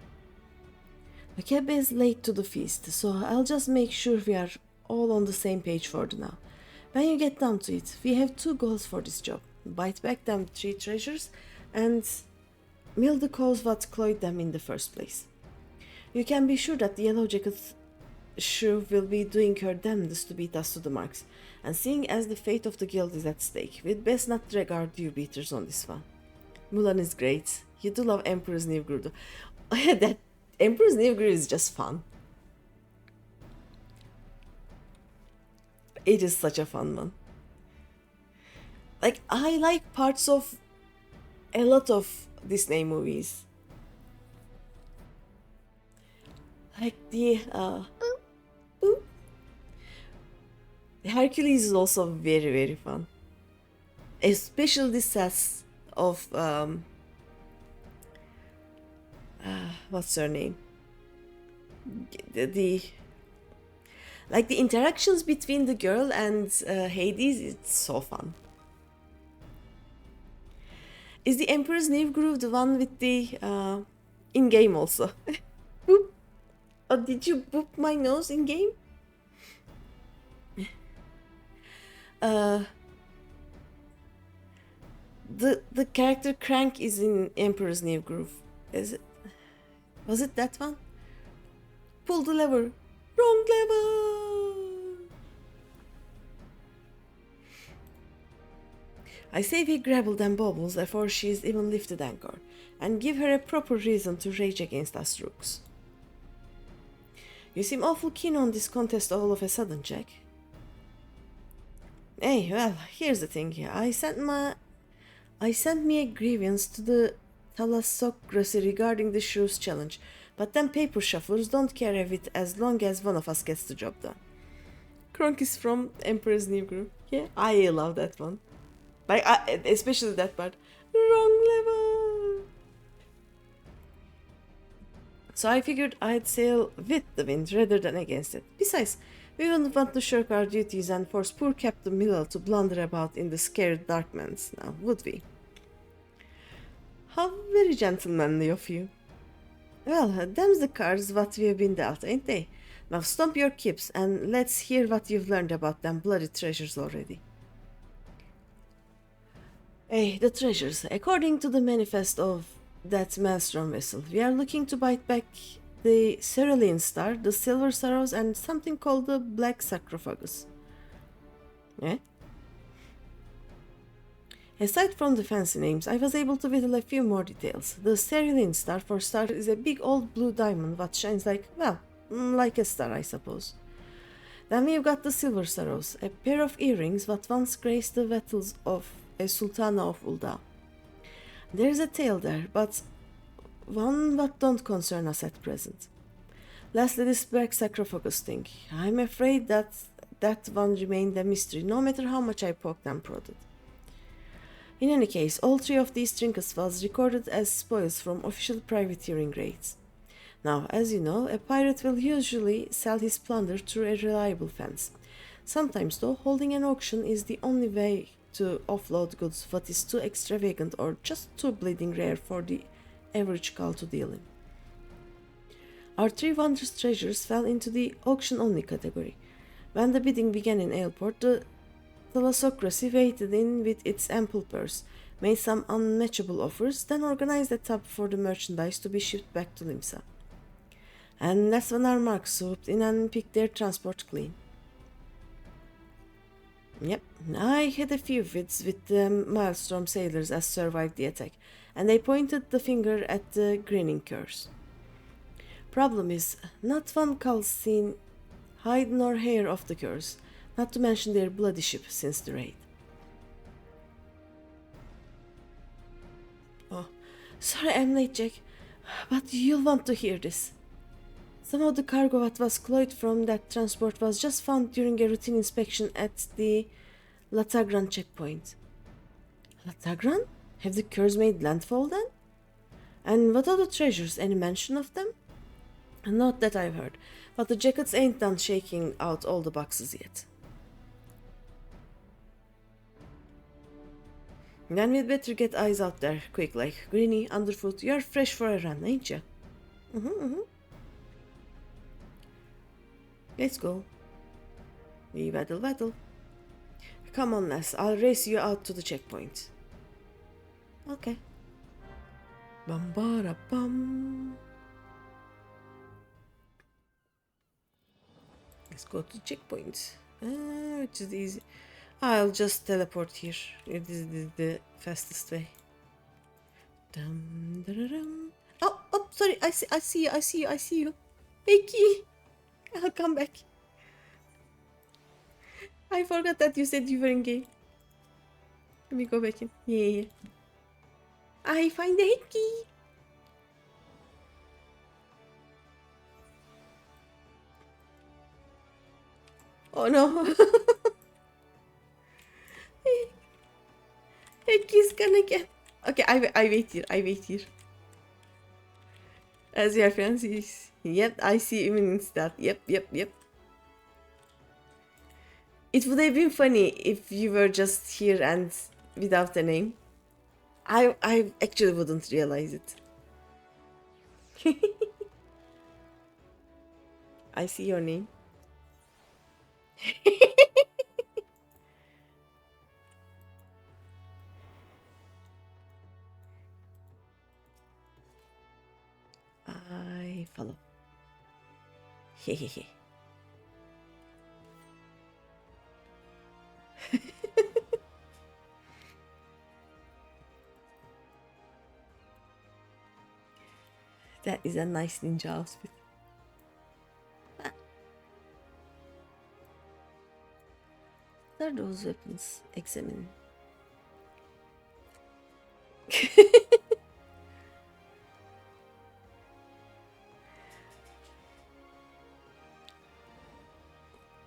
The cab is late to the feast, so I'll just make sure we are all on the same page for the now. When you get down to it, we have 2 goals for this job. Bite back them 3 treasures and mill the cause what cloyed them in the first place. You can be sure that the Yellow Jacket shrew will be doing her damnedest to beat us to the marks, and seeing as the fate of the guild is at stake, we'd best not drag our dew beaters on this one. Mulan is great. You do love Emperor's New Groove though. That Emperor's New Groove is just fun. It is such a fun one. Like, I like parts of a lot of Disney movies. Like the boop. Hercules is also very, very fun. Especially the sass of what's her name? The like the interactions between the girl and Hades, it's so fun. Is the Emperor's New Groove the one with the in-game also? Boop. Oh, did you boop my nose in-game? The character Crank is in Emperor's New Groove. Is it? Was it that one? Pull the lever. Wrong lever. I say we grapple them baubles before she is even lifted anchor, and give her a proper reason to rage against us rooks. You seem awful keen on this contest all of a sudden, Jack. Hey, well, here's the thing. I sent me a grievance to the thalassocracy regarding the Shrew's challenge, but them paper shufflers don't care a bit as long as one of us gets the job done. Kronk is from Emperor's New Groove. Yeah, I love that one. Like, especially that part. Wrong level. So I figured I'd sail with the wind rather than against it. Besides, we wouldn't want to shirk our duties and force poor Captain Miller to blunder about in the scared darkmans now, would we? How very gentlemanly of you. Well, them's the cards what we've been dealt, ain't they? Now stomp your kips and let's hear what you've learned about them bloody treasures already. Hey, the treasures. According to the manifest of that maelstrom vessel, we are looking to bite back the Cerulean Star, the Silver Sorrows, and something called the Black Sarcophagus. Eh? Aside from the fancy names, I was able to whittle a few more details. The Cerulean Star, for starters, is a big old blue diamond what shines like, well, like a star, I suppose. Then we've got the Silver Sorrows, a pair of earrings what once graced the vessels of a Sultana of Ulda. There's a tale there, but one what don't concern us at present. Lastly, this Black Sarcophagus thing. I'm afraid that one remained a mystery, no matter how much I poked and prodded. In any case, all 3 of these trinkets was recorded as spoils from official privateering raids. Now, as you know, a pirate will usually sell his plunder through a reliable fence. Sometimes, though, holding an auction is the only way to offload goods what is too extravagant or just too bleeding rare for the average cull to deal in. Our 3 wondrous treasures fell into the auction-only category. When the bidding began in Ailport, the thalassocracy waded in with its ample purse, made some unmatchable offers, then organized a tub for the merchandise to be shipped back to Limsa. And that's when our marks swooped in and picked their transport clean. Yep, I had a few fits with the Maelstrom sailors as survived the attack, and they pointed the finger at the grinning curs. Problem is, not one cull's seen hide nor hair of the curs, not to mention their bloody ship since the raid. Oh, sorry I'm late, Jack, but you'll want to hear this. Some of the cargo that was collected from that transport was just found during a routine inspection at the Latagran checkpoint. Latagran? Have the curs made landfall then? And what are the treasures? Any mention of them? Not that I've heard, but the jackets ain't done shaking out all the boxes yet. Then we'd better get eyes out there, quick like. Greeny, Underfoot, you're fresh for a run, ain't ya? Let's go. We waddle. Come on, lass, I'll race you out to the checkpoint. Okay. Bum bara bum. Let's go to the checkpoint. Which is easy. I'll just teleport here. It is the fastest way. Dum, da-da-dum. Oh, sorry. I see you. Becky, I'll come back. I forgot that you said you were in game. Let me go back in. Yeah. I find the Hickey. Oh no. Hickey's gonna get. Okay, I wait here. As your friend sees. Yep, I see him instead. Yep. It would have been funny if you were just here and without a name. I actually wouldn't realize it. I see your name. I follow. Hehehe. That is a nice ninja outfit. What are those weapons? Examine.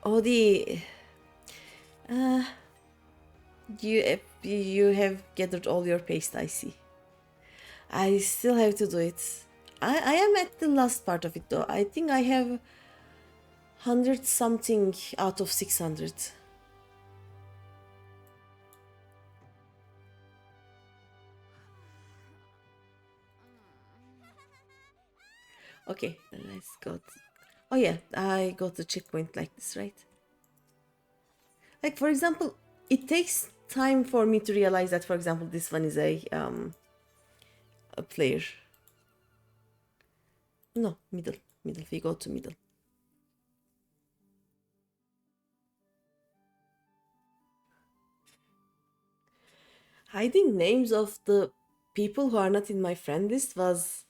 Oh, you have gathered all your paste, I see. I still have to do it. I am at the last part of it though. I think I have 100 something out of 600. Okay, let's go. Oh yeah, I got the checkpoint like this, right? Like for example, it takes time for me to realize that, for example, this one is a player. No, middle. We go to middle. Hiding names of the people who are not in my friend list was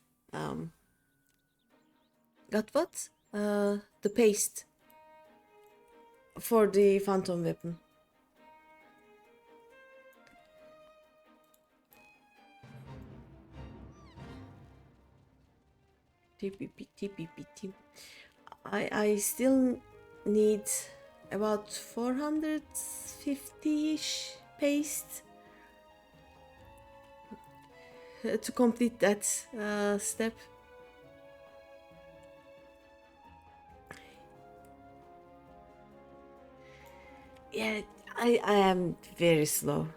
got what? The paste for the phantom weapon. TPP. I still need about 450-ish paste to complete that step. Yeah, I am very slow.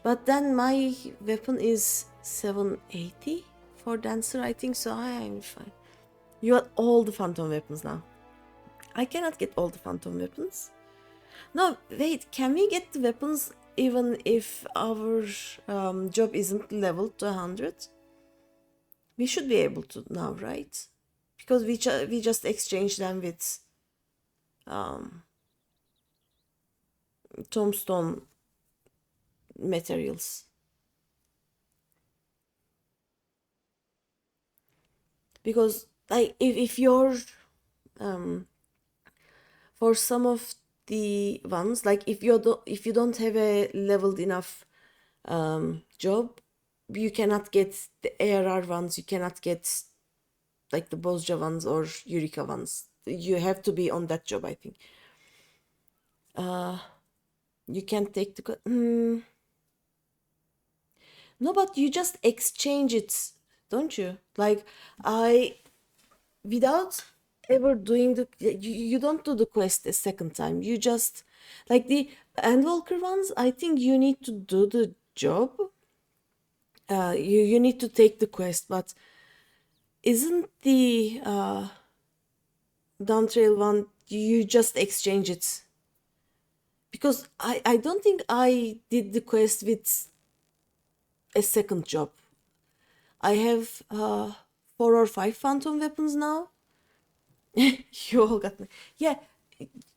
But then my weapon is 780 for dancer, I think, so I am fine. You got all the phantom weapons now. I cannot get all the phantom weapons. No, wait, can we get the weapons even if our job isn't leveled to 100? We should be able to now, right? Because we just exchange them with tombstone materials. Because like if you're for some of the ones, like if you don't have a leveled enough job, you cannot get the ARR ones, you cannot get like the Bozja ones or Eureka ones. You have to be on that job, I think. You can't take the... No, but you just exchange it, don't you? Like, without ever doing you don't do the quest a second time. You just, like the Endwalker ones, I think you need to do the job. You need to take the quest, but isn't the down trail one, you just exchange it? Because I don't think I did the quest with a second job. I have 4 or 5 phantom weapons now. You all got me. Yeah,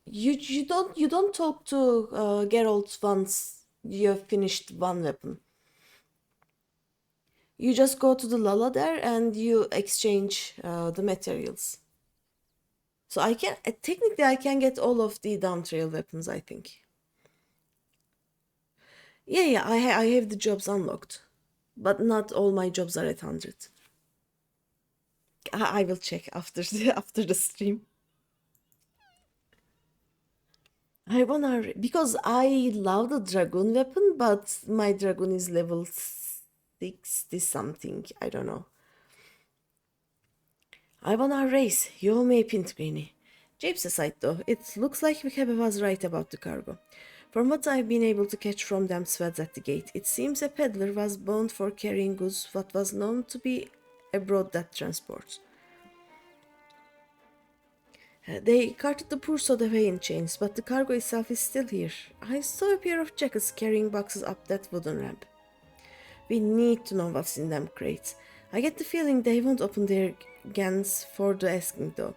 you don't talk to Geralt once you have finished one weapon. You just go to the Lala there and you exchange the materials. So I can technically I can get all of the down trail weapons, I think. Yeah, I have the jobs unlocked, but not all my jobs are at 100. I will check after after the stream. I wanna, because I love the dragoon weapon, but my dragoon is level 60 something. I don't know. I wanna race. You may pint Greeny. Japes aside though, it looks like Wickhebe was right about the cargo. From what I've been able to catch from them sweats at the gate, it seems a peddler was bound for carrying goods what was known to be abroad that transport. They carted the poor sod away in chains, but the cargo itself is still here. I saw a pair of jackets carrying boxes up that wooden ramp. We need to know what's in them crates. I get the feeling they won't open their guns for the asking though.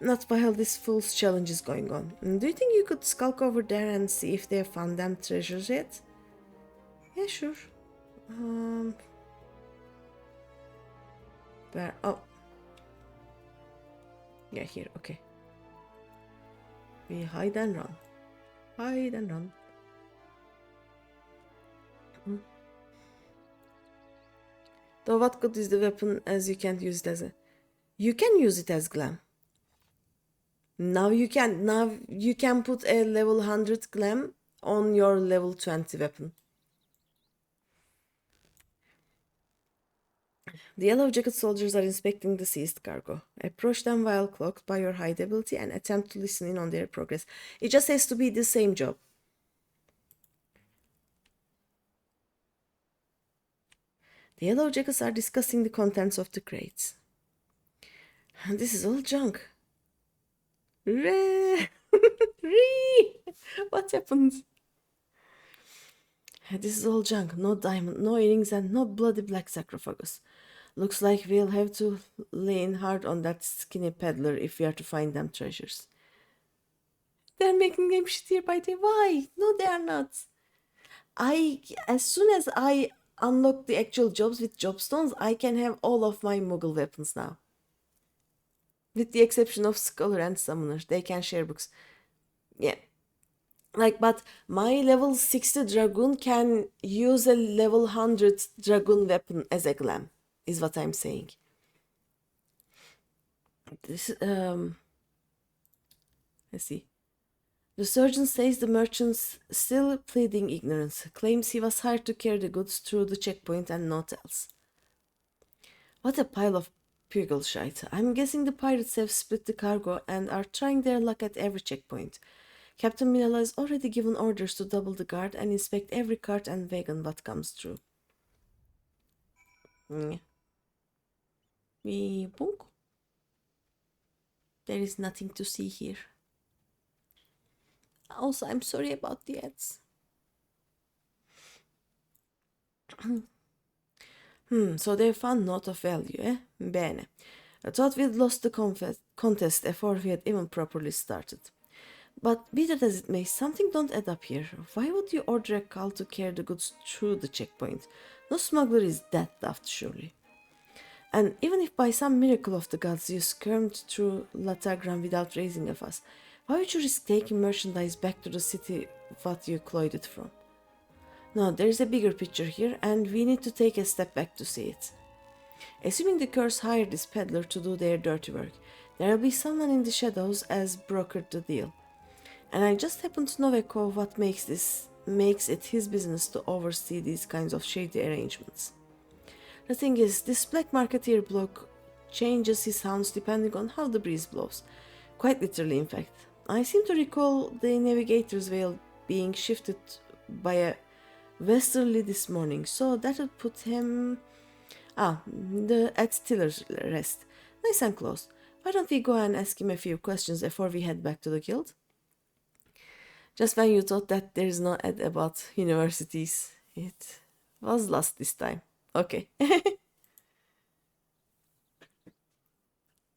Not while this fool's challenge is going on. Do you think you could skulk over there and see if they found them treasures yet? Yeah, sure. Where? Oh. Yeah, here, okay. We hide and run. Hide and run. Though what good is the weapon as you can't use it as a... You can use it as glam. Now you can put a level 100 glam on your level 20 weapon. The Yellow Jacket soldiers are inspecting the seized cargo. Approach them while cloaked by your hide ability and attempt to listen in on their progress. It just has to be the same job. The Yellow Jackets are discussing the contents of the crates. This is all junk. What happened? This is all junk. No diamond, no earrings, and no bloody black sarcophagus. Looks like we'll have to lean hard on that skinny peddler if we are to find them treasures. They're making game shittier by the... Why? No, they are not. As soon as I unlock the actual jobs with jobstones, I can have all of my Moogle weapons now. With the exception of Scholar and Summoner. They can share books. Yeah. Like, but my level 60 Dragoon can use a level 100 Dragoon weapon as a glam, is what I'm saying. This, let's see. The surgeon says the merchant's still pleading ignorance, claims he was hired to carry the goods through the checkpoint and not else. What a pile of pugil shite. I'm guessing the pirates have split the cargo and are trying their luck at every checkpoint. Captain Minella has already given orders to double the guard and inspect every cart and wagon what comes through. Boom. There is nothing to see here. Also, I'm sorry about the ads. So they found note of value, eh? Bene. I thought we'd lost the contest before we had even properly started. But be that as it may, something don't add up here. Why would you order a call to carry the goods through the checkpoint? No smuggler is that daft, surely. And even if by some miracle of the gods you skirmed through Latagran without raising a fuss, why would you risk taking merchandise back to the city what you cloyded from? No, there's a bigger picture here, and we need to take a step back to see it. Assuming the curse hired this peddler to do their dirty work, there'll be someone in the shadows as brokered the deal. And I just happen to know a cove what makes it his business to oversee these kinds of shady arrangements. The thing is, this black marketeer bloke changes his sounds depending on how the breeze blows. Quite literally, in fact. I seem to recall the navigator's veil being shifted by a westerly this morning, so that would put him at Tiller's rest. Nice and close. Why don't we go and ask him a few questions before we head back to the guild? Just when you thought that there is no ad about universities, it was lost this time. Okay.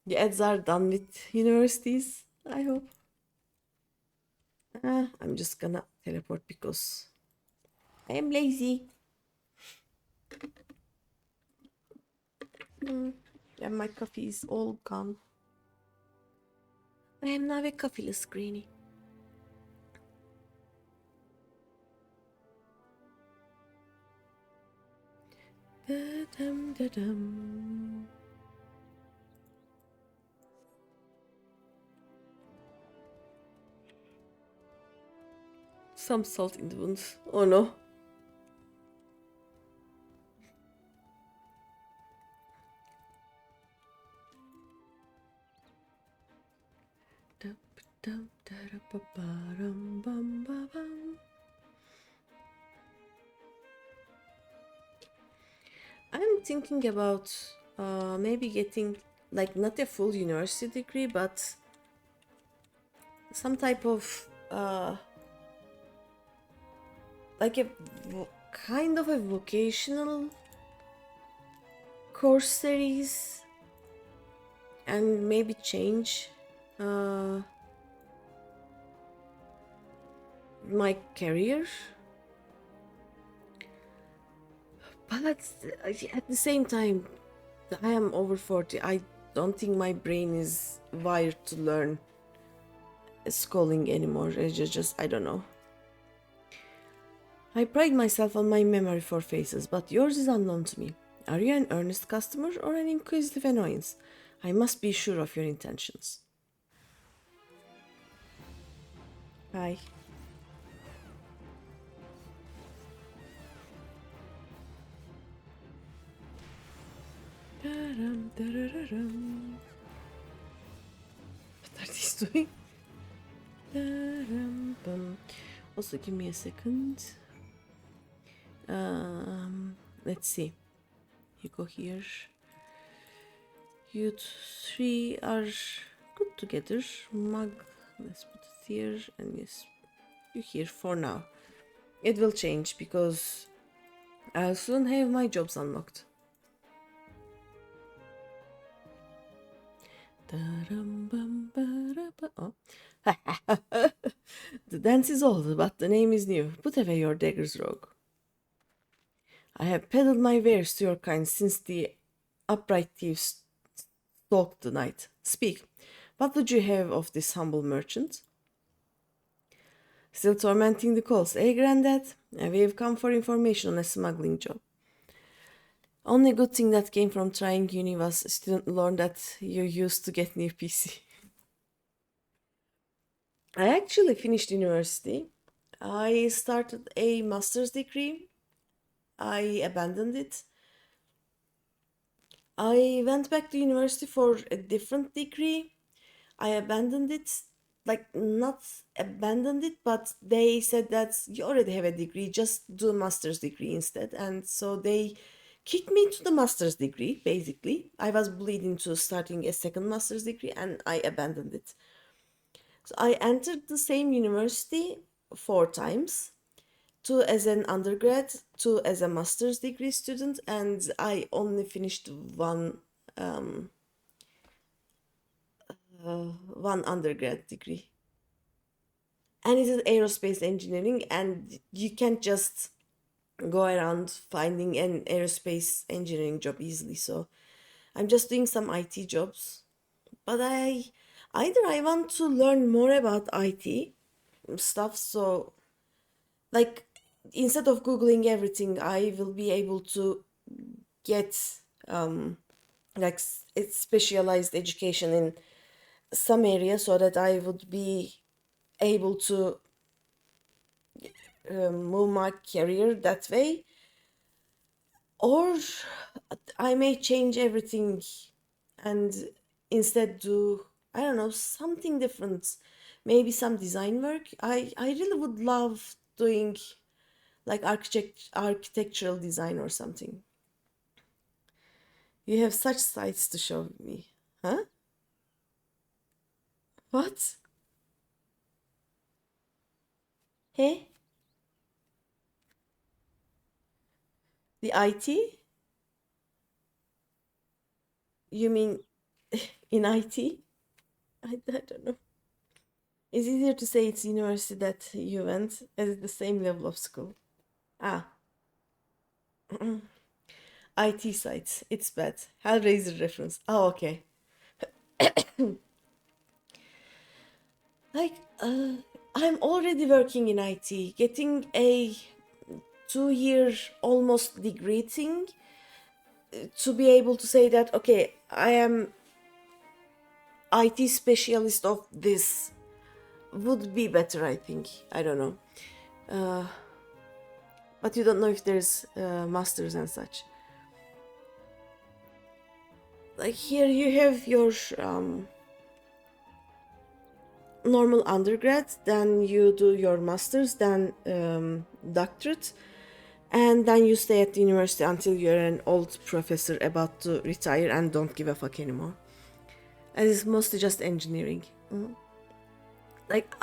The ads are done with universities, I hope. I'm just gonna teleport because I am lazy. And my coffee is all gone. I am now a coffeeless Greeny. Da-dum, da-dum. Some salt in the wound. Oh no. I'm thinking about maybe getting like not a full university degree, but some type of like a kind of a vocational course series, and maybe change my career. But at the same time, I am over 40. I don't think my brain is wired to learn schooling anymore. It's just I don't know. I pride myself on my memory for faces, but yours is unknown to me. Are you an earnest customer or an inquisitive annoyance? I must be sure of your intentions. Hi. What are these doing? Also, give me a second. Let's see. You go here. You three are good together. Mug, let's put it here, and yes, you here for now. It will change because I'll soon have my jobs unlocked. Oh. The dance is old, but the name is new. Put away your daggers, rogue. I have peddled my wares to your kind since the upright thieves stalked the night. Speak, what would you have of this humble merchant? Still tormenting the calls, eh, Grandad? We've come for information on a smuggling job. Only good thing that came from trying uni was student loan that you used to get new PC. I actually finished university. I started a master's degree. I abandoned it. I went back to university for a different degree. I abandoned it. Like, not abandoned it, but they said that you already have a degree, just do a master's degree instead. And so they kicked me to the master's degree, basically. I was bullied into starting a second master's degree and I abandoned it. So I entered the same university 4 times, two as an undergrad, two as a master's degree student, and I only finished one undergrad degree. And it is aerospace engineering, and you can't just go around finding an aerospace engineering job easily. So I'm just doing some IT jobs. But either I want to learn more about IT stuff, so like instead of googling everything, I will be able to get like it's specialized education in some area so that I would be able to move my career that way, or I may change everything and instead do, I don't know, something different, maybe some design work. I really would love doing like architectural design or something. You have such sights to show me. Huh? What? Hey? The IT? You mean in IT? I don't know. It's easier to say it's university that you went as it's the same level of school. Ah, IT sites. It's bad. Hellraiser reference. Oh, okay. Like, I'm already working in IT, getting a 2 year almost degree thing to be able to say that, okay, I am IT specialist of this would be better, I think. I don't know. But you don't know if there's masters and such. Like here you have your normal undergrad, then you do your masters, then doctorate, and then you stay at the university until you're an old professor about to retire and don't give a fuck anymore. And it's mostly just engineering. Like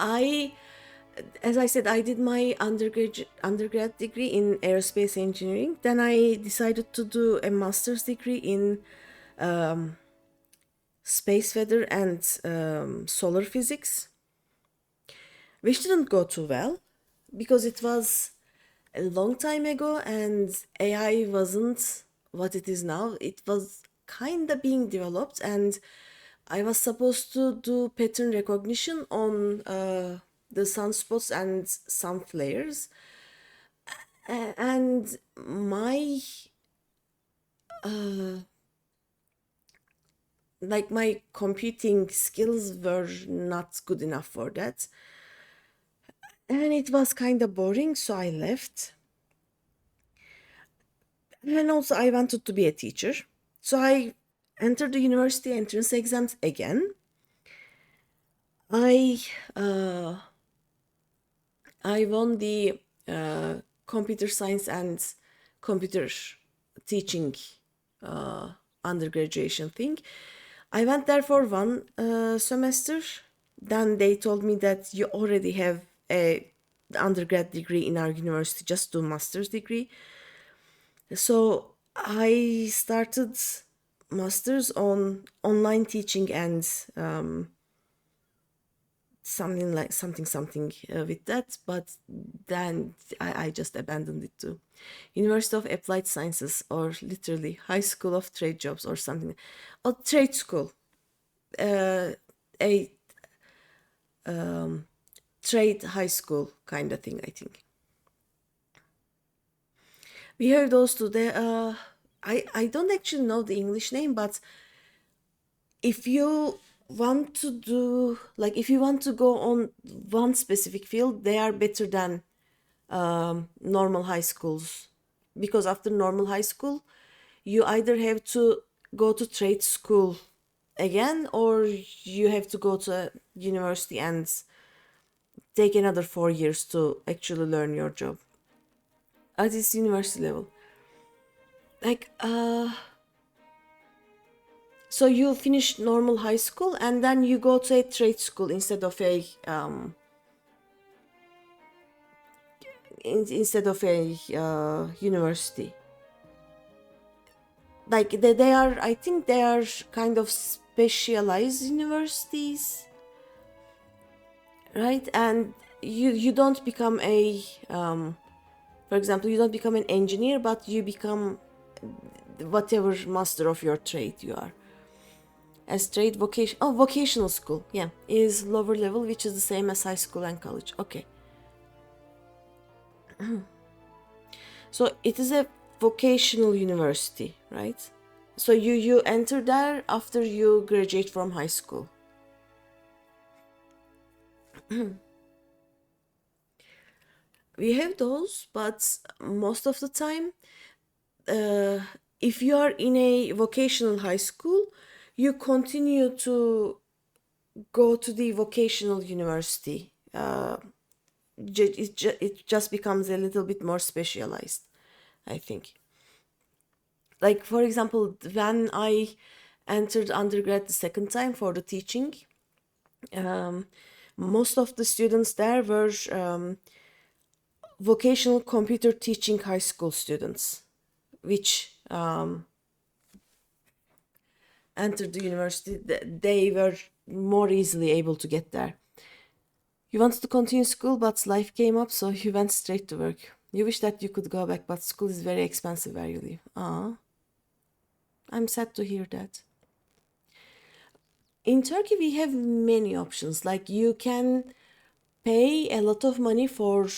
as I said, I did my undergrad degree in aerospace engineering. Then I decided to do a master's degree in space weather and solar physics, which didn't go too well because it was a long time ago and AI wasn't what it is now. It was kind of being developed, and I was supposed to do pattern recognition on the sunspots and sun flares. And my computing skills were not good enough for that. And it was kind of boring, so I left. And also, I wanted to be a teacher. So I entered the university entrance exams again. I I won the computer science and computer teaching undergraduation thing. I went there for one semester. Then they told me that you already have a undergrad degree in our university, just do master's degree. So I started masters on online teaching and something with that, but then I just abandoned it too. University of Applied Sciences, or literally High School of Trade Jobs or something, or trade school, a trade high school kind of thing, I think. We have those two. I don't actually know the English name, but if you want to do, like, if you want to go on one specific field, they are better than normal high schools, because after normal high school you either have to go to trade school again, or you have to go to a university and take another 4 years to actually learn your job at this university level. Like, so you finish normal high school and then you go to a trade school instead of a university. Like they are, I think they are kind of specialized universities, right? And you don't become a for example, you don't become an engineer, but you become whatever master of your trade you are. As trade vocational school, yeah, is lower level, which is the same as high school and college. Okay. So it is a vocational university, right? So you enter there after you graduate from high school. We have those, but most of the time, if you are in a vocational high school, you continue to go to the vocational university. It just becomes a little bit more specialized, I think. Like, for example, when I entered undergrad the second time for the teaching, um, most of the students there were vocational computer teaching high school students, which entered the university. They were more easily able to get there. You wanted to continue school, but life came up, so you went straight to work. You wish that you could go back, but school is very expensive where you live. Ah, I'm sad to hear that. In Turkey, we have many options. Like, you can pay a lot of money for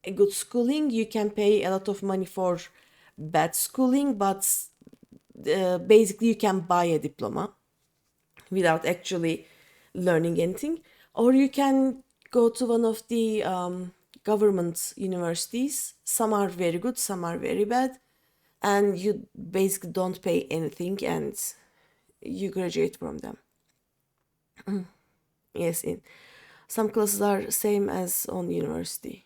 a good schooling, you can pay a lot of money for bad schooling, but basically, you can buy a diploma without actually learning anything, or you can go to one of the government universities. Some are very good, some are very bad, and you basically don't pay anything and you graduate from them. Yes, in some classes are same as on university.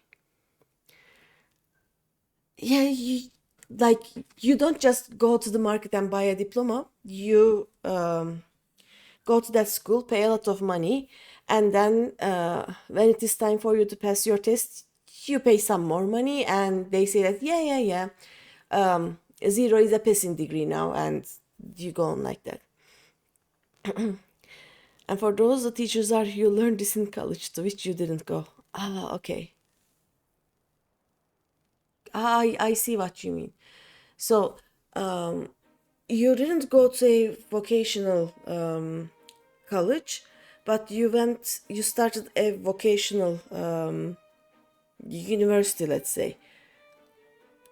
Yeah, like you don't just go to the market and buy a diploma. You go to that school, pay a lot of money, and then when it is time for you to pass your test, you pay some more money, and they say that yeah, zero is a passing degree now, and you go on like that. And for those, the teachers are, you learned this in college, to which you didn't go. Ah, okay. I see what you mean. So you didn't go to a vocational college, but you started a vocational university, let's say.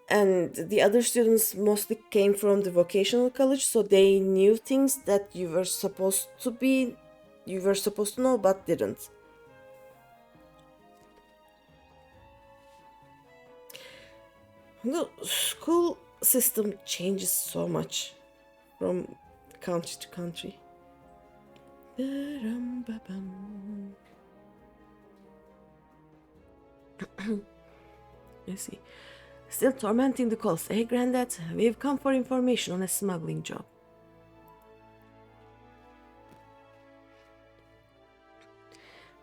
And the other students mostly came from the vocational college, so they knew things that you were supposed to know, but didn't. The school system changes so much from country to country. Let's see. Still tormenting the calls. Hey, Granddad, we've come for information on a smuggling job.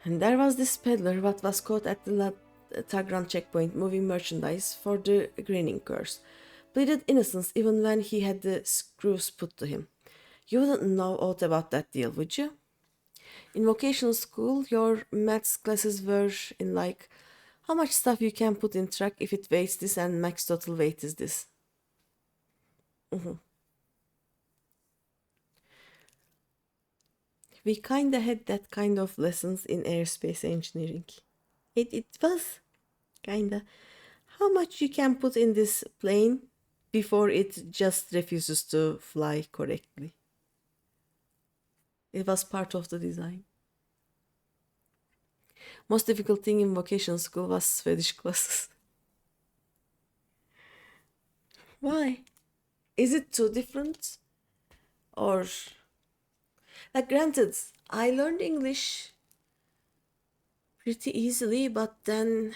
And there was this peddler what was caught at the Tagran checkpoint moving merchandise for the grinning curse. Pleaded innocence even when he had the screws put to him. You wouldn't know aught about that deal, would you? In vocational school, your maths classes were in like how much stuff you can put in truck if it weighs this and max total weight is this. We kinda had that kind of lessons in aerospace engineering. It was kinda how much you can put in this plane before it just refuses to fly correctly. It was part of the design. Most difficult thing in vocational school was Swedish classes. Why? Is it too different? Or, like, granted, I learned English pretty easily, but then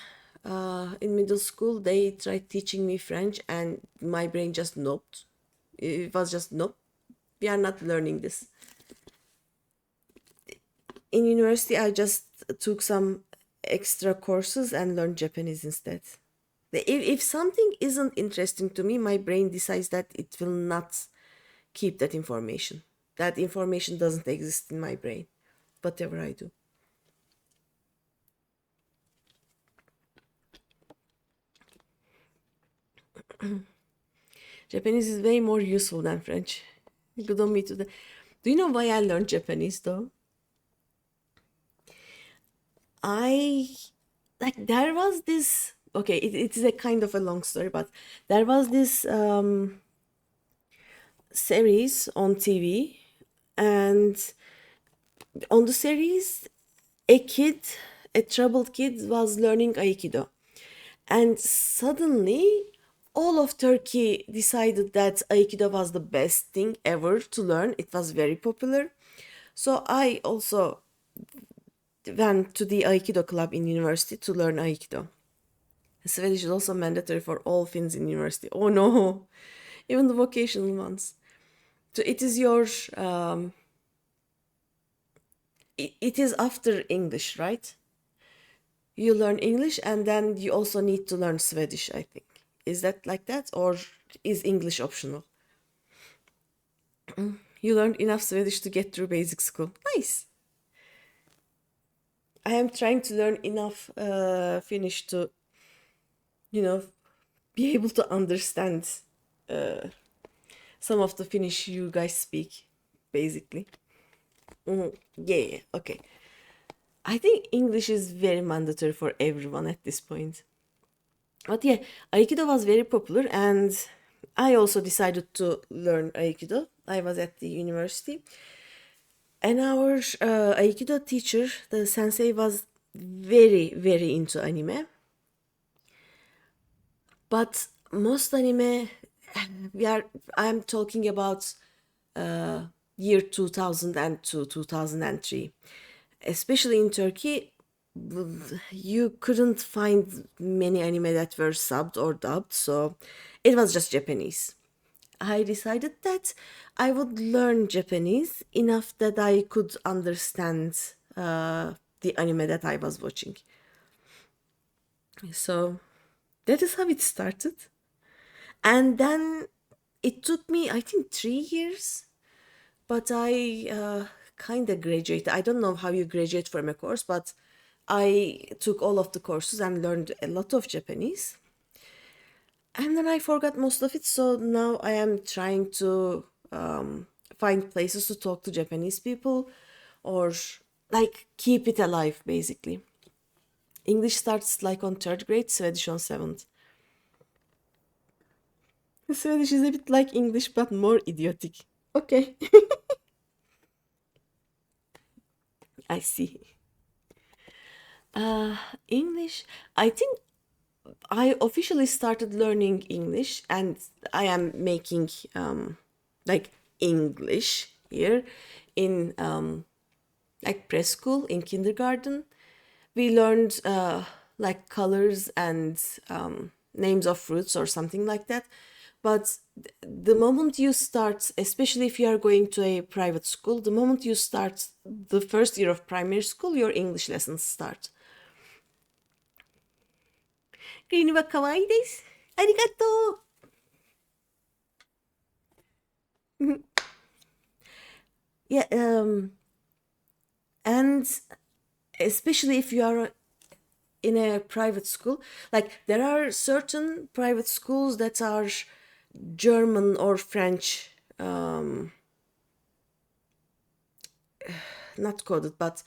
in middle school they tried teaching me French and my brain just nope. It was just nope. We are not learning this. In university, I just took some extra courses and learned Japanese instead. If something isn't interesting to me, my brain decides that it will not keep that information. That information doesn't exist in my brain, whatever I do. Japanese is way more useful than French. Good on me to that. Do you know why I learned Japanese though? I like there was this it is a kind of a long story, but there was this series on TV, and on the series, a troubled kid was learning Aikido. And suddenly, all of Turkey decided that Aikido was the best thing ever to learn. It was very popular. So I also went to the Aikido club in university to learn Aikido. Swedish is also mandatory for all Finns in university. Oh no, even the vocational ones. So it is your, it is after English, right? You learn English and then you also need to learn Swedish, I think. Is that like that? Or is English optional? You learned enough Swedish to get through basic school. Nice. I am trying to learn enough Finnish to, you know, be able to understand some of the Finnish you guys speak, basically. Yeah, okay. I think English is very mandatory for everyone at this point. But yeah, Aikido was very popular, and I also decided to learn Aikido. I was at the university, and our Aikido teacher, the sensei, was very, very into anime. But most anime, I'm talking about year 2002, 2003. Especially in Turkey, you couldn't find many anime that were subbed or dubbed, so it was just Japanese. I decided that I would learn Japanese enough that I could understand the anime that I was watching. So that is how it started. And then it took me, I think, 3 years, but I kind of graduated. I don't know how you graduate from a course, but I took all of the courses and learned a lot of Japanese. And then I forgot most of it, so now I am trying to find places to talk to Japanese people or like keep it alive, basically. English starts like on third grade, Swedish on seventh. Swedish is a bit like English, but more idiotic. Okay, I see. English, I think I officially started learning English and I am making like English here in like preschool, in kindergarten. We learned like colors and names of fruits or something like that. But the moment you start, especially if you are going to a private school, the moment you start the first year of primary school, your English lessons start. Greeny wa kawaii desu. Arigato. Yeah, and especially if you are in a private school, like there are certain private schools that are German or French, not coded, but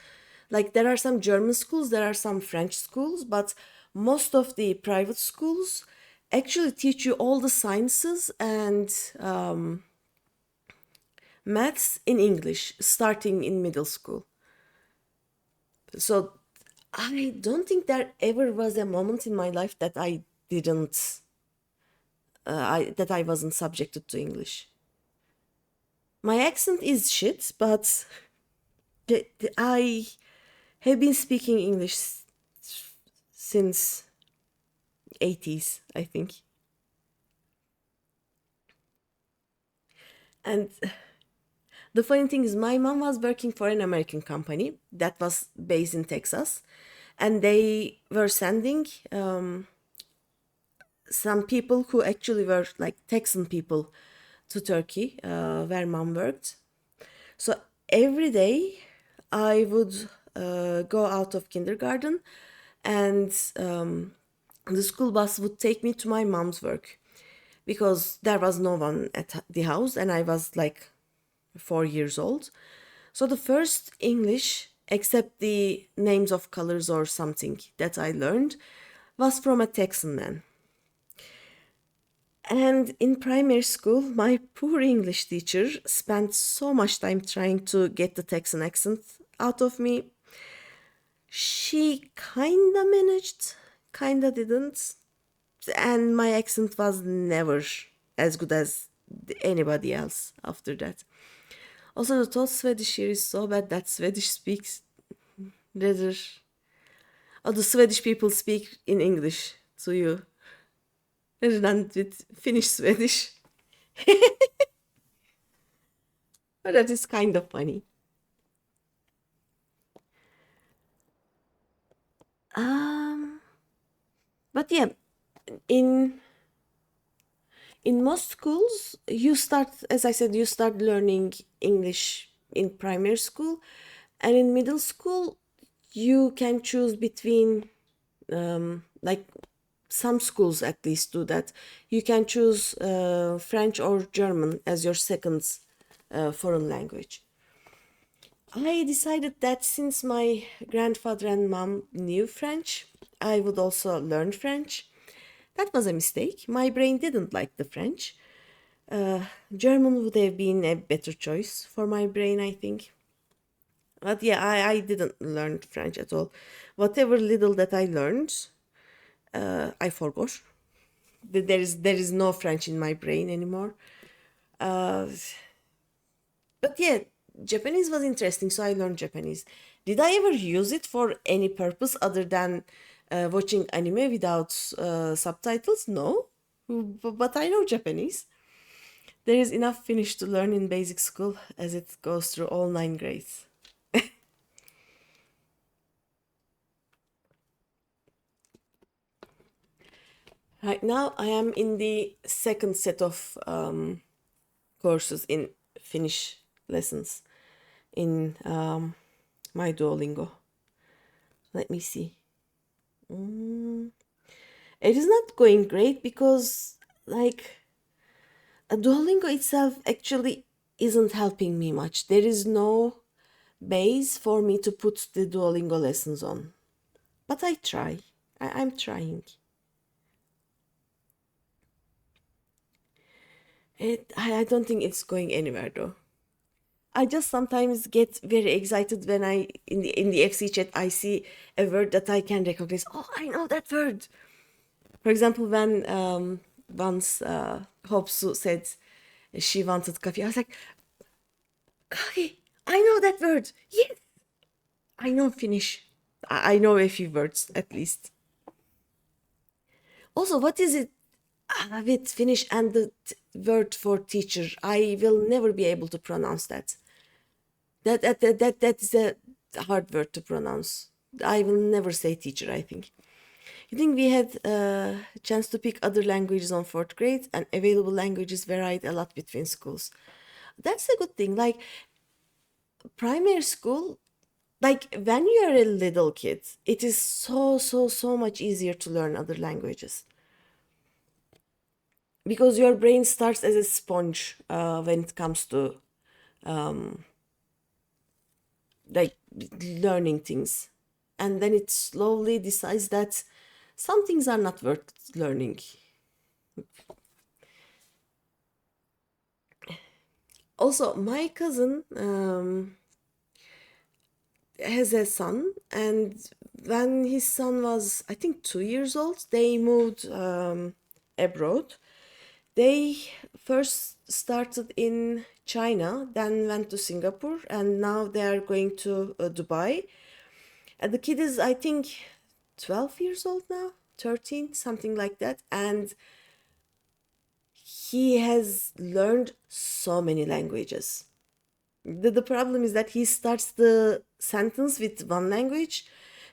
like there are some German schools, there are some French schools, but most of the private schools actually teach you all the sciences and maths in English starting in middle school. So I don't think there ever was a moment in my life that I didn't, that I wasn't subjected to English. My accent is shit, but I have been speaking English since 80s, I think. And the funny thing is, my mom was working for an American company that was based in Texas, and they were sending some people who actually were like Texan people to Turkey, where mom worked. So every day I would go out of kindergarten and the school bus would take me to my mom's work because there was no one at the house and I was like 4 years old. So the first English, except the names of colors or something that I learned, was from a Texan man. And in primary school, my poor English teacher spent so much time trying to get the Texan accent out of me. She kinda managed, kinda didn't, and my accent was never as good as anybody else after that. Also, the thought Swedish here is so bad that Swedish speaks rather, or the Swedish people speak in English to you rather than with Finnish Swedish. But that is kind of funny. Um, but yeah, in most schools, you start, as I said, you start learning English in primary school, and in middle school, you can choose between, like some schools at least do that. You can choose French or German as your second foreign language. I decided that since my grandfather and mom knew French, I would also learn French. That was a mistake. My brain didn't like the French. German would have been a better choice for my brain, I think. But yeah, I didn't learn French at all. Whatever little that I learned, I forgot. There is no French in my brain anymore. But yeah, Japanese was interesting, so I learned Japanese. Did I ever use it for any purpose other than watching anime without subtitles? No, but I know Japanese. There is enough Finnish to learn in basic school as it goes through all 9 grades. Right now, I am in the second set of courses in Finnish lessons in my Duolingo. Let me see. It is not going great because, like, Duolingo itself actually isn't helping me much. There is no base for me to put the Duolingo lessons on. But I try. I'm trying. I don't think it's going anywhere though. I just sometimes get very excited when I in the FC chat I see a word that I can recognize. Oh, I know that word. For example, when once Hopsu said she wanted coffee, I was like, coffee. I know that word. Yes, I know Finnish. I know a few words at least. Also, what is it with Finnish and the word for teacher? I will never be able to pronounce that. That is a hard word to pronounce. I will never say teacher, I think. I think we had a chance to pick other languages on fourth grade, and available languages varied a lot between schools. That's a good thing. Like primary school, like when you are a little kid, it is so much easier to learn other languages because your brain starts as a sponge when it comes to like learning things, and then it slowly decides that some things are not worth learning. Also, my cousin has a son, and when his son was, I think, 2 years old, they moved abroad. They first started in China, then went to Singapore, and now they are going to Dubai. And the kid is, I think, 12 years old now, 13, something like that. And he has learned so many languages. The problem is that he starts the sentence with one language,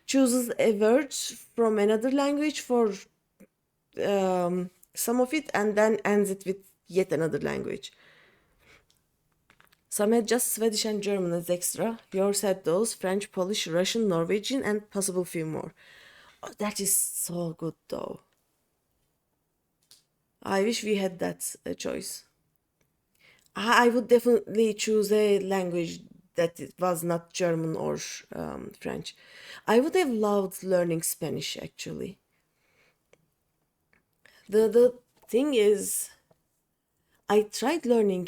chooses a word from another language for some of it, and then ends it with yet another language. Some had just Swedish and German as extra. Yours had those French, Polish, Russian, Norwegian, and possible few more. Oh, that is so good though. I wish we had that choice. I would definitely choose a language that it was not German or French. I would have loved learning Spanish actually. The thing is, I tried learning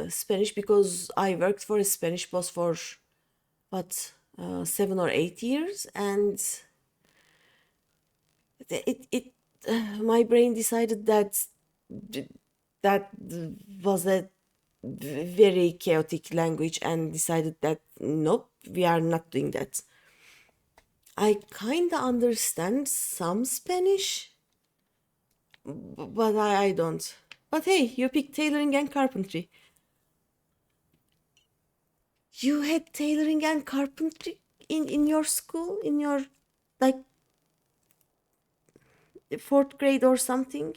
Spanish because I worked for a Spanish boss for what 7 or 8 years, and it my brain decided that that was a very chaotic language and decided that nope, we are not doing that. I kind of understand some Spanish, but I don't. But hey, you picked tailoring and carpentry. You had tailoring and carpentry in your school, in your like fourth grade or something?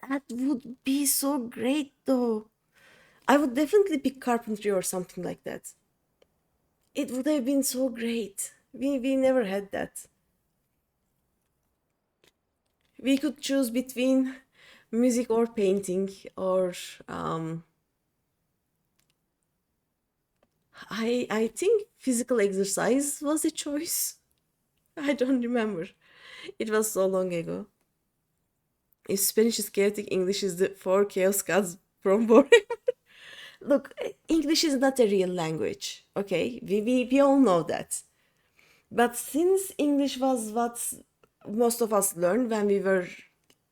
That would be so great though. I would definitely pick carpentry or something like that. It would have been so great. We never had that. We could choose between music or painting or um, I think physical exercise was a choice. I don't remember. It was so long ago. If Spanish is chaotic, English is the four chaos gods from forever. Look, English is not a real language, okay? We all know that. But since English was what most of us learned when we were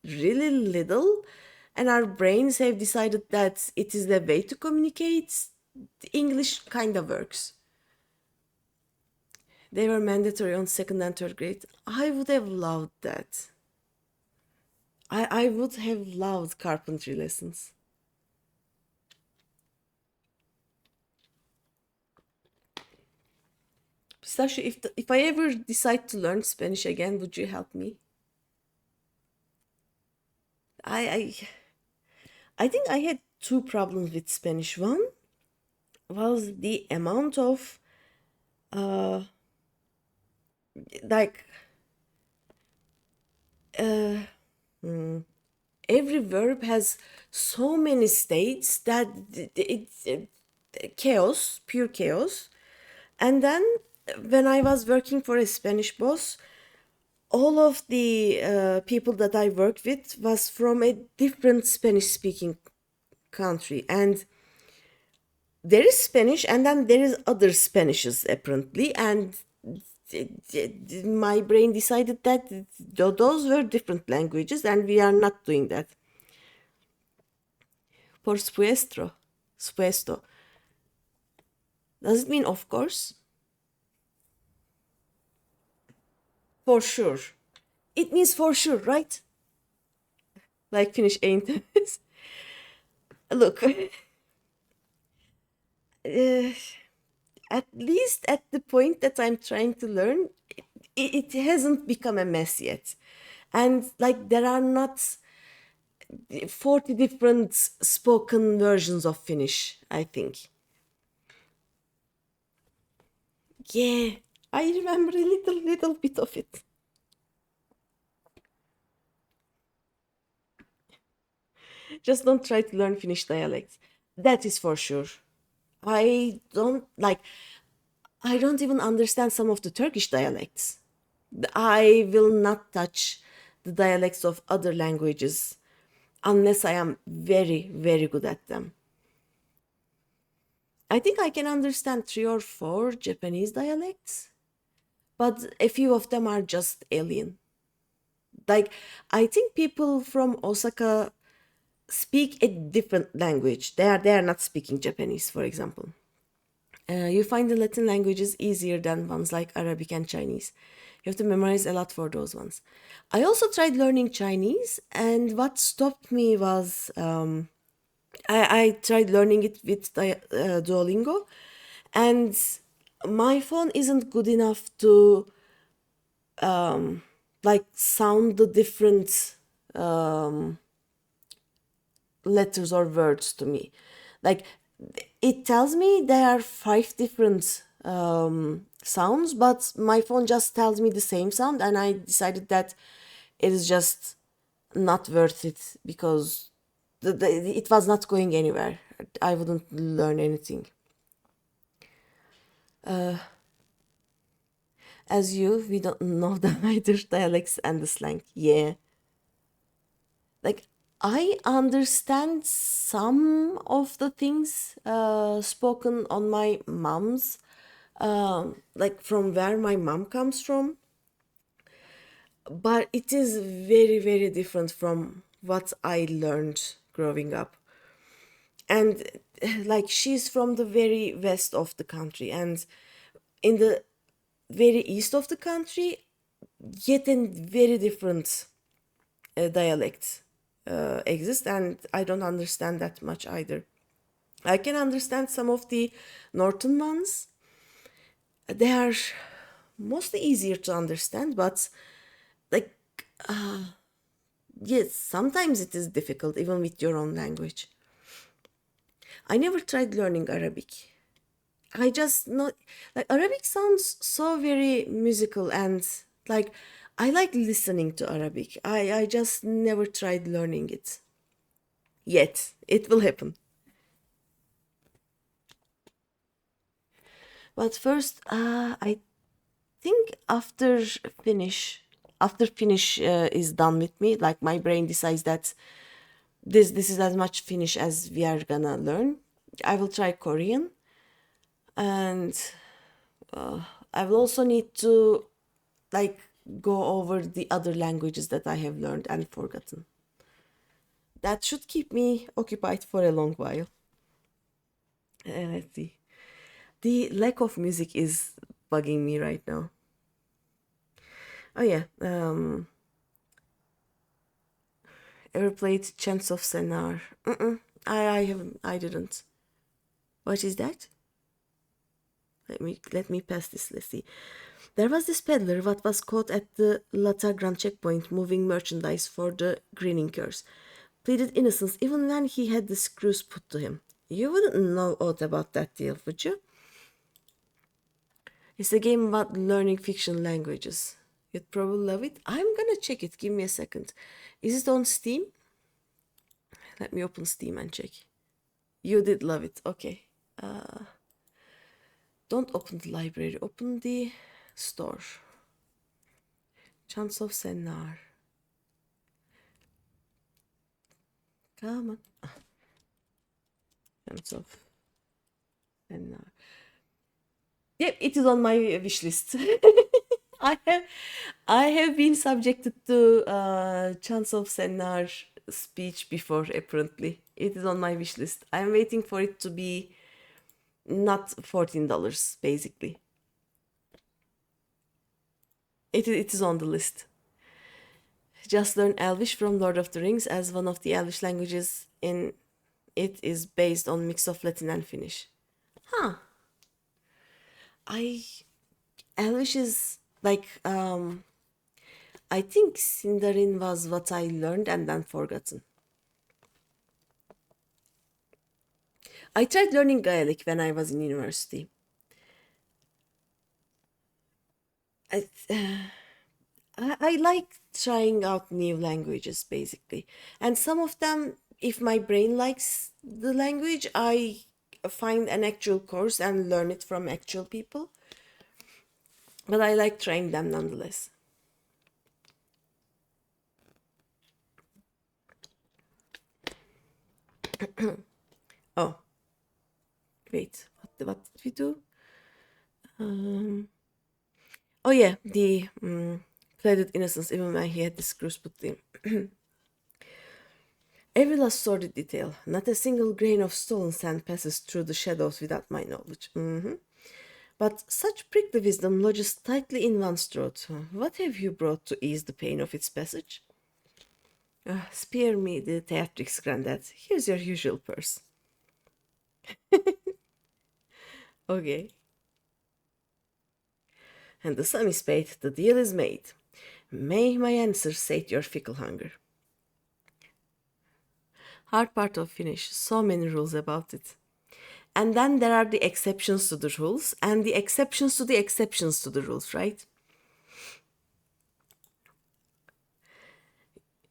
really little, and our brains have decided that it is the way to communicate, English kind of works. They were mandatory on second and third grade. I would have loved that. I would have loved carpentry lessons. Sasha, if I ever decide to learn Spanish again, would you help me? I I I think I had two problems with Spanish. One was the amount of uh like every verb has so many states that it's chaos, pure chaos. And then when I was working for a Spanish boss, all of the people that I worked with was from a different Spanish speaking country, and there is Spanish and then there is other Spanishes apparently, and my brain decided that those were different languages and we are not doing that. Por supuesto. Supuesto. Does it mean of course? For sure. It means for sure, right? Like Finnish ain't it? Look, at least at the point that I'm trying to learn, it hasn't become a mess yet. And like there are not 40 different spoken versions of Finnish, I think. Yeah, I remember a little bit of it. Just don't try to learn Finnish dialects. That is for sure. I don't like, I don't even understand some of the Turkish dialects. I will not touch the dialects of other languages unless I am very, very good at them. I think I can understand three or four Japanese dialects, but a few of them are just alien. Like, I think people from Osaka speak a different language. They are not speaking Japanese, for example. You find the Latin languages easier than ones like Arabic and Chinese. You have to memorize a lot for those ones. I also tried learning Chinese, and what stopped me was I tried learning it with Duolingo, and my phone isn't good enough to like sound the different letters or words to me. Like it tells me there are five different sounds, but my phone just tells me the same sound, and I decided that it is just not worth it because it was not going anywhere. I wouldn't learn anything. As you, we don't know the either dialects and the slang. Yeah. Like I understand some of the things spoken on my mom's, like from where my mom comes from, but it is very, very different from what I learned growing up. And like she's from the very west of the country, and in the very east of the country, yet a very different dialect exists, and I don't understand that much either. I can understand some of the northern ones. They are mostly easier to understand, but like, yes, sometimes it is difficult even with your own language. I never tried learning Arabic. I just know, like, Arabic sounds so very musical, and like I like listening to Arabic. I just never tried learning it yet. It will happen. But first, I think after Finnish is done with me, like my brain decides that this is as much Finnish as we are gonna learn. I will try Korean, and I will also need to like go over the other languages that I have learned and forgotten. That should keep me occupied for a long while. Let's see. The lack of music is bugging me right now. Oh yeah. Ever played Chants of Sennar? Mm-mm. I haven't. I didn't. What is that? Let me pass this. Let's see. There was this peddler what was caught at the Latagran checkpoint moving merchandise for the greening curse. Pleaded innocence even when he had the screws put to him. You wouldn't know aught about that deal, would you? It's a game about learning fiction languages. You'd probably love it. I'm gonna check it. Give me a second. Is it on Steam? Let me open Steam and check. You did love it. Okay. Don't open the library. Open the store. Chance of Sennar. Come on. Chance of Sennar. Yep, it is on my wish list. I have I have been subjected to Chance of Sennar speech before, apparently. It is on my wish list. I'm waiting for it to be not $14, basically. It is on the list. Just learn Elvish from Lord of the Rings, as one of the Elvish languages in it is based on mix of Latin and Finnish. Huh. I Elvish is like I think Sindarin was what I learned and then forgotten. I tried learning Gaelic when I was in university. I, I like trying out new languages basically. And some of them, if my brain likes the language, I find an actual course and learn it from actual people. But I like trying them nonetheless. Oh, wait, what did we do? Oh yeah, the pleaded innocence even when he had the screws put in. Every last sordid detail, not a single grain of stolen sand passes through the shadows without my knowledge. But such prickly wisdom lodges tightly in one's throat. What have you brought to ease the pain of its passage? Spare me the theatrics, Grandad. Here's your usual purse. Okay. And the sum is paid, the deal is made. May my answer sate your fickle hunger. Hard part of Finnish, so many rules about it. And then there are the exceptions to the rules, and the exceptions to the exceptions to the rules, right?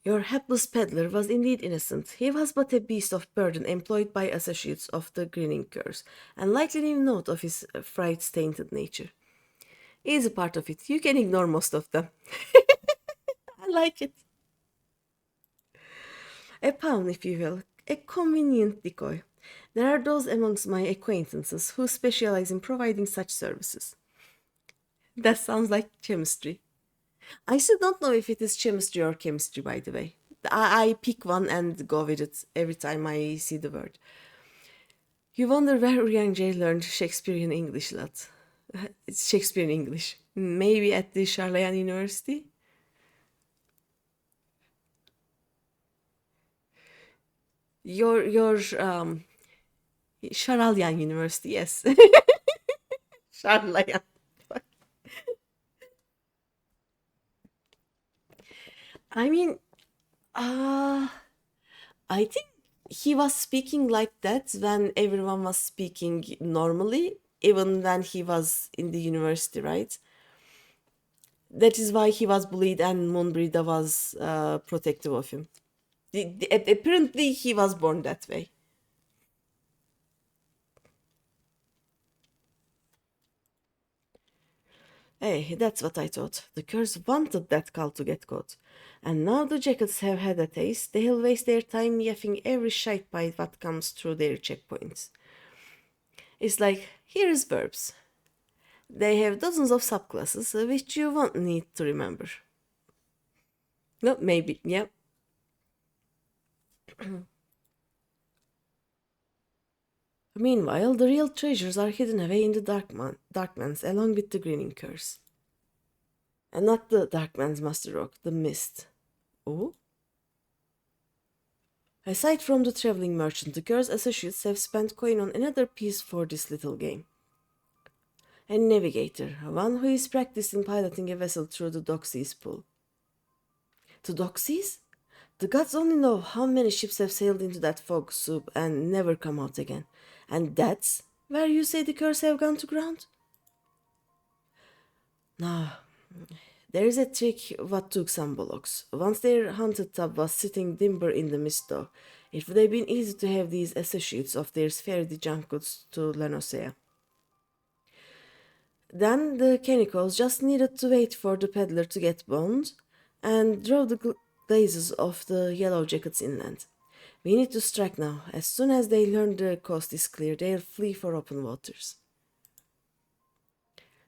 Your hapless peddler was indeed innocent. He was but a beast of burden employed by associates of the grinning curse, and likely knew naught of his fright-tainted nature. Easy part of it. You can ignore most of them. I like it. A pawn, if you will, a convenient decoy. There are those amongst my acquaintances who specialize in providing such services. That sounds like chemistry. I still don't know if it is chemistry or chemistry, by the way. I pick one and go with it every time I see the word. You wonder where Urian J learned Shakespearean English, lad. It's Shakespearean English. Maybe at the Charlayan University? Your Charlayan University, yes. Charlayan. I mean, uh, I think he was speaking like that when everyone was speaking normally, even when he was in the university, right? That is why he was bullied and Moonbrida was protective of him. Apparently, he was born that way. Hey, that's what I thought. The Curse wanted that call to get caught. And now the Jackets have had a taste, they'll waste their time yapping every shite bite what comes through their checkpoints. It's like, here's verbs. They have dozens of subclasses, which you won't need to remember. No, maybe, yeah. Meanwhile, the real treasures are hidden away in the Darklands along with the Greening Curse. And not the Darklands Master Rock, the Mist. Oh? Aside from the traveling merchant, the Curse associates have spent coin on another piece for this little game. A navigator, one who is practiced in piloting a vessel through the Doxies pool. The Doxies? The gods only know how many ships have sailed into that fog soup and never come out again. And that's where you say the Curse have gone to ground? No, there is a trick what took some bullocks. Once their hunted tub was sitting dimber in the mist though, it would have been easy to have these associates of theirs ferry the junk goods to Lanosea. Then the Canicos just needed to wait for the peddler to get boned and drove the glazes of the Yellow Jackets inland. We need to strike now. As soon as they learn the coast is clear, they'll flee for open waters.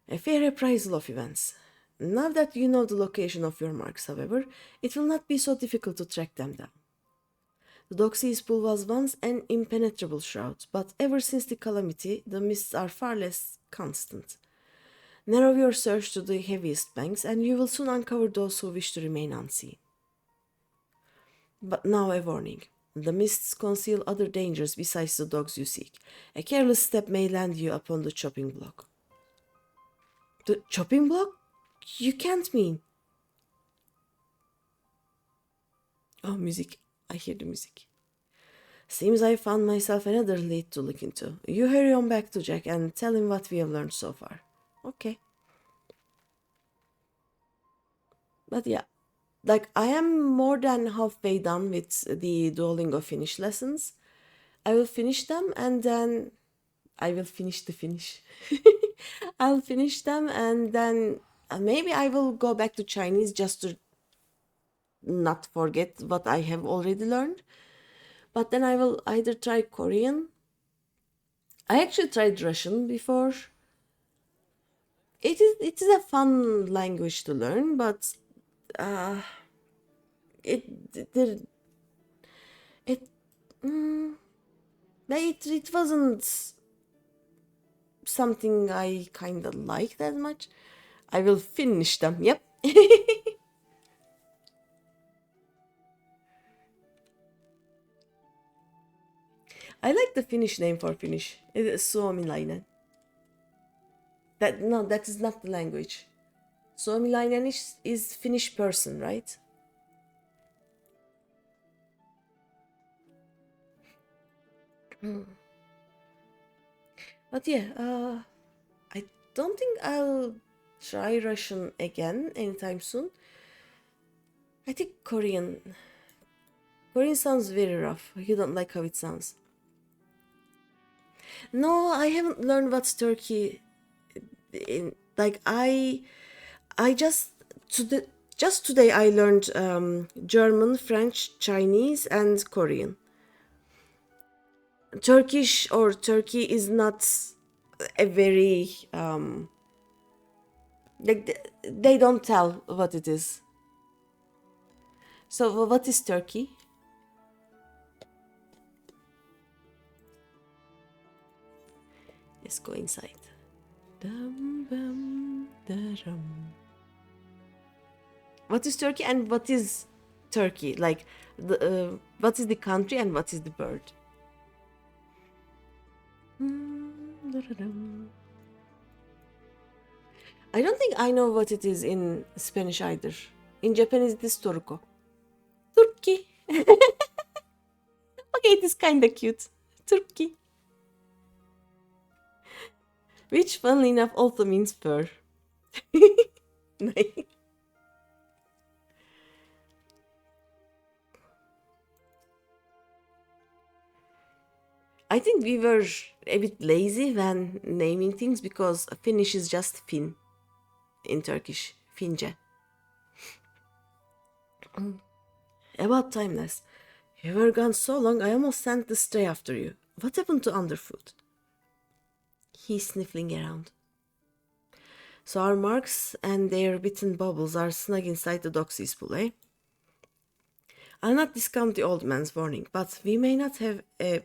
A fair appraisal of events. Now that you know the location of your marks, however, it will not be so difficult to track them down. The Doxies pool was once an impenetrable shroud, but ever since the calamity, the mists are far less constant. Narrow your search to the heaviest banks, and you will soon uncover those who wish to remain unseen. But now a warning. The mists conceal other dangers besides the dogs you seek. A careless step may land you upon the chopping block. The chopping block? You can't mean. Oh, music. I hear the music. Seems I found myself another lead to look into. You hurry on back to Jack and tell him what we have learned so far. Okay. But yeah, like I am more than halfway done with the Duolingo Finnish lessons. I will finish them and then I will finish the Finnish. I'll finish them and then maybe I will go back to Chinese just to not forget what I have already learned. But then I will either try Korean. I actually tried Russian before. It is a fun language to learn, but uh, it it it it wasn't something I kind of liked as much. I will finish them. Yep. I like the Finnish name for Finnish. It is Suomilainen. That is not the language. Suomilainen is Finnish person, right? But yeah, I don't think I'll try Russian again anytime soon. I think Korean. Korean sounds very rough. You don't like how it sounds. No, I haven't learned what's Turkey in like I just to the Just today I learned German, French, Chinese, and Korean. Turkish or Turkey is not a very like they don't tell what it is. So what is Turkey? Let's go inside. Dum, bum, da-dum. What is Turkey and what is Turkey? Like, what is the country and what is the bird? Da-da-dum. I don't think I know what it is in Spanish either. In Japanese, it is Toruko. Turkey. Okay, it is kind of cute. Turkey. Which, funnily enough, also means fur. Nice. I think we were a bit lazy when naming things because Finnish is just Fin in Turkish. Fince. About timeless. You were gone so long I almost sent the stray after you. What happened to Underfoot? He's sniffling around. So our marks and their bitten bubbles are snug inside the doxy's pool, eh? I'll not discount the old man's warning, but we may not have a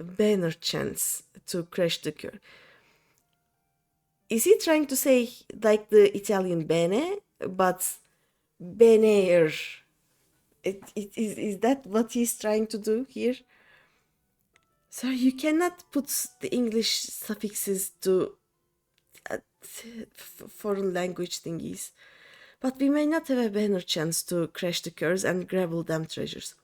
better chance to crash the cure. Is he trying to say like the Italian bene, but beneer? Is that what he's trying to do here? So you cannot put the English suffixes to foreign language thingies. But we may not have a better chance to crash the cures and grab all them treasures.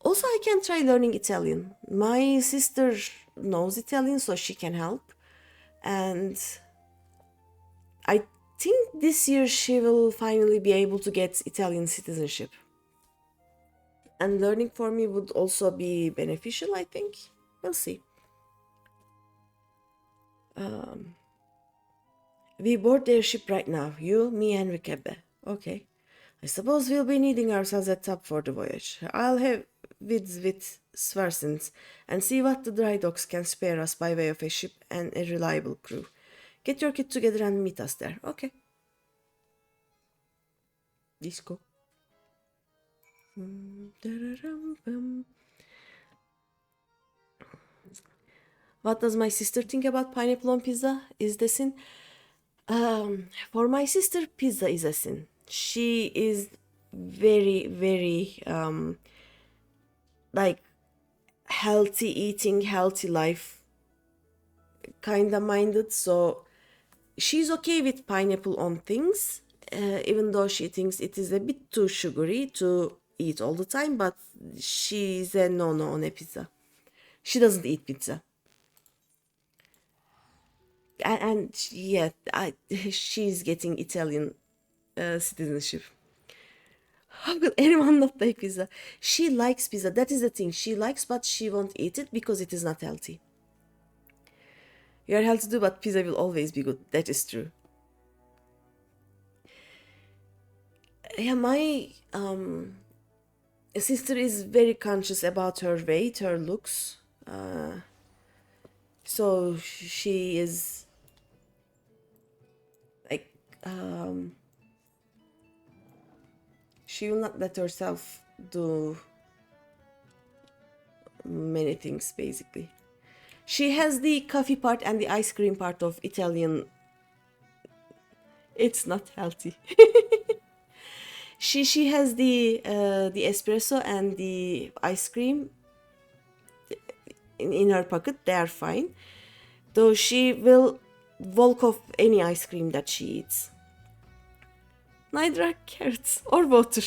Also, I can try learning Italian. My sister knows Italian, so she can help. And I think this year she will finally be able to get Italian citizenship. And learning for me would also be beneficial, I think. We'll see. We board their ship right now. You, me, and Rikebe. Okay. I suppose we'll be needing ourselves a tub for the voyage. I'll have vids with Svarsins and see what the dry docks can spare us by way of a ship and a reliable crew. Get your kit together and meet us there. Okay. Disco. What does my sister think about pineapple on pizza? Is the sin? For my sister, pizza is a sin. She is very, very like healthy eating, healthy life kind of minded. So she's okay with pineapple on things, even though she thinks it is a bit too sugary to eat all the time. But she's a no on a pizza. She doesn't eat pizza. And yeah, she's getting Italian citizenship. How could anyone not like pizza? She likes pizza. That is the thing. She likes, but she won't eat it because it is not healthy. You are healthy too, but pizza will always be good. That is true. Yeah, my sister is very conscious about her weight, her looks. So she is like she will not let herself do many things basically. She has the coffee part and the ice cream part of Italian. It's not healthy. She has the espresso and the ice cream in her pocket. They are fine. Though she will walk off any ice cream that she eats. Neither are carrots or water.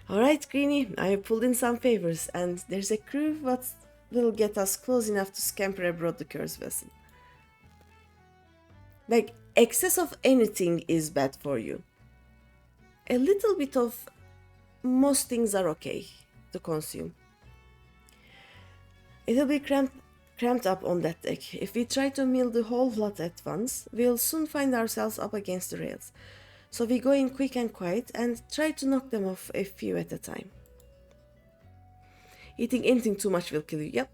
Alright, Greeny, I have pulled in some favors, and there's a crew what will get us close enough to scamper aboard the cursed vessel. Like, excess of anything is bad for you. A little bit of most things are okay to consume. It'll be cramped cramped up on that deck. If we try to mill the whole lot at once, we'll soon find ourselves up against the rails. So we go in quick and quiet and try to knock them off a few at a time. Eating anything too much will kill you. Yep.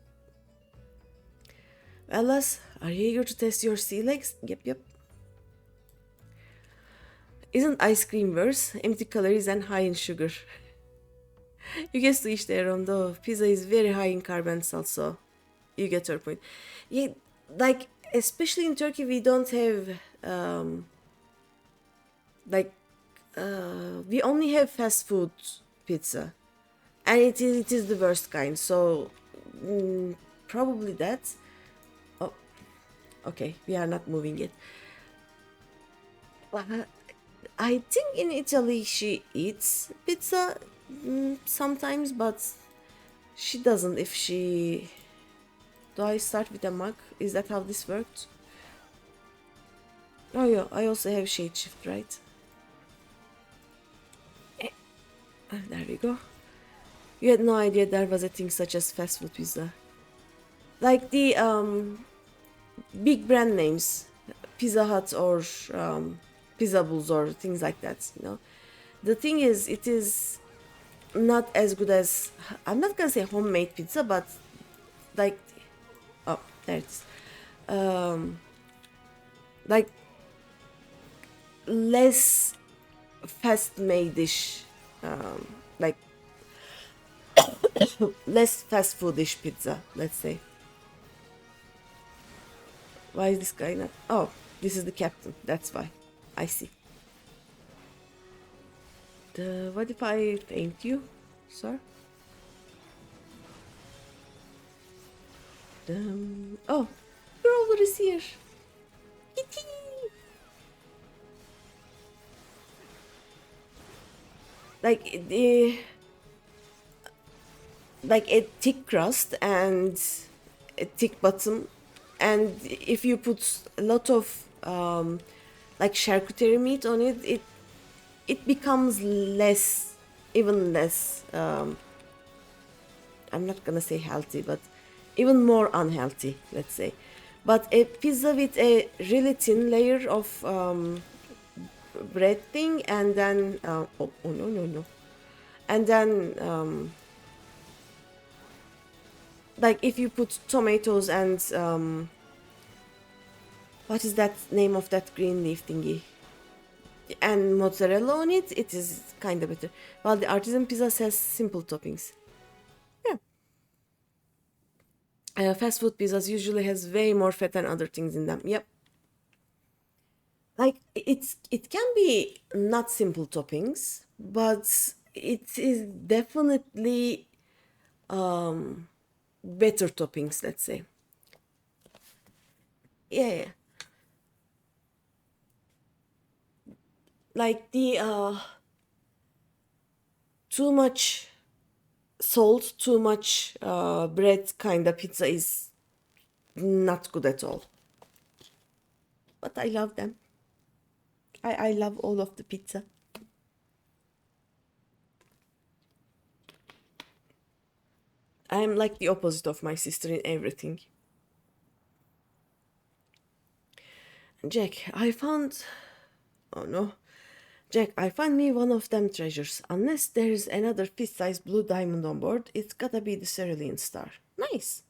Well, lass, are you eager to test your sea legs? Yep. Isn't ice cream worse? Empty calories and high in sugar. You guess to each their own though. Pizza is very high in carb and salt, so you get your point. Yeah, like, especially in Turkey, we don't have, we only have fast food pizza. And it is the worst kind, so probably that. Oh, okay, we are not moving it. I think in Italy she eats pizza sometimes, but she doesn't if she... Do I start with a mug? Is that how this worked? Oh yeah, I also have shade shift, right? There we go. You had no idea there was a thing such as fast food pizza. Like the big brand names, Pizza Hut or Pizza Bulls or things like that, you know. The thing is, it is not as good as, I'm not gonna say homemade pizza, but like, oh, there it is. Like less fast-made-ish, like less fast foodish pizza, let's say. Why is this guy not? Oh, this is the captain. That's why. I see. What if I faint you, sir? Oh, you're already here. Kitty! Like a thick crust and a thick bottom, and if you put a lot of like charcuterie meat on it, it becomes less, even less. I'm not gonna say healthy, but even more unhealthy, let's say. But a pizza with a really thin layer of bread thing, and then oh no, and then like if you put tomatoes and what is that name of that green leaf thingy, and mozzarella on it, it is kind of better. While the artisan pizza says simple toppings. Yeah. Fast food pizzas usually has way more fat and other things in them. Yep. Like it can be not simple toppings, but it is definitely better toppings, let's say. Yeah. Like the too much salt, too much bread kind of pizza is not good at all. But I love them. I love all of the pizza. I'm like the opposite of my sister in everything. Jack, I found... Oh no. Jack, I found me one of them treasures. Unless there's another fist-sized blue diamond on board, it's gotta be the cerulean star. Nice.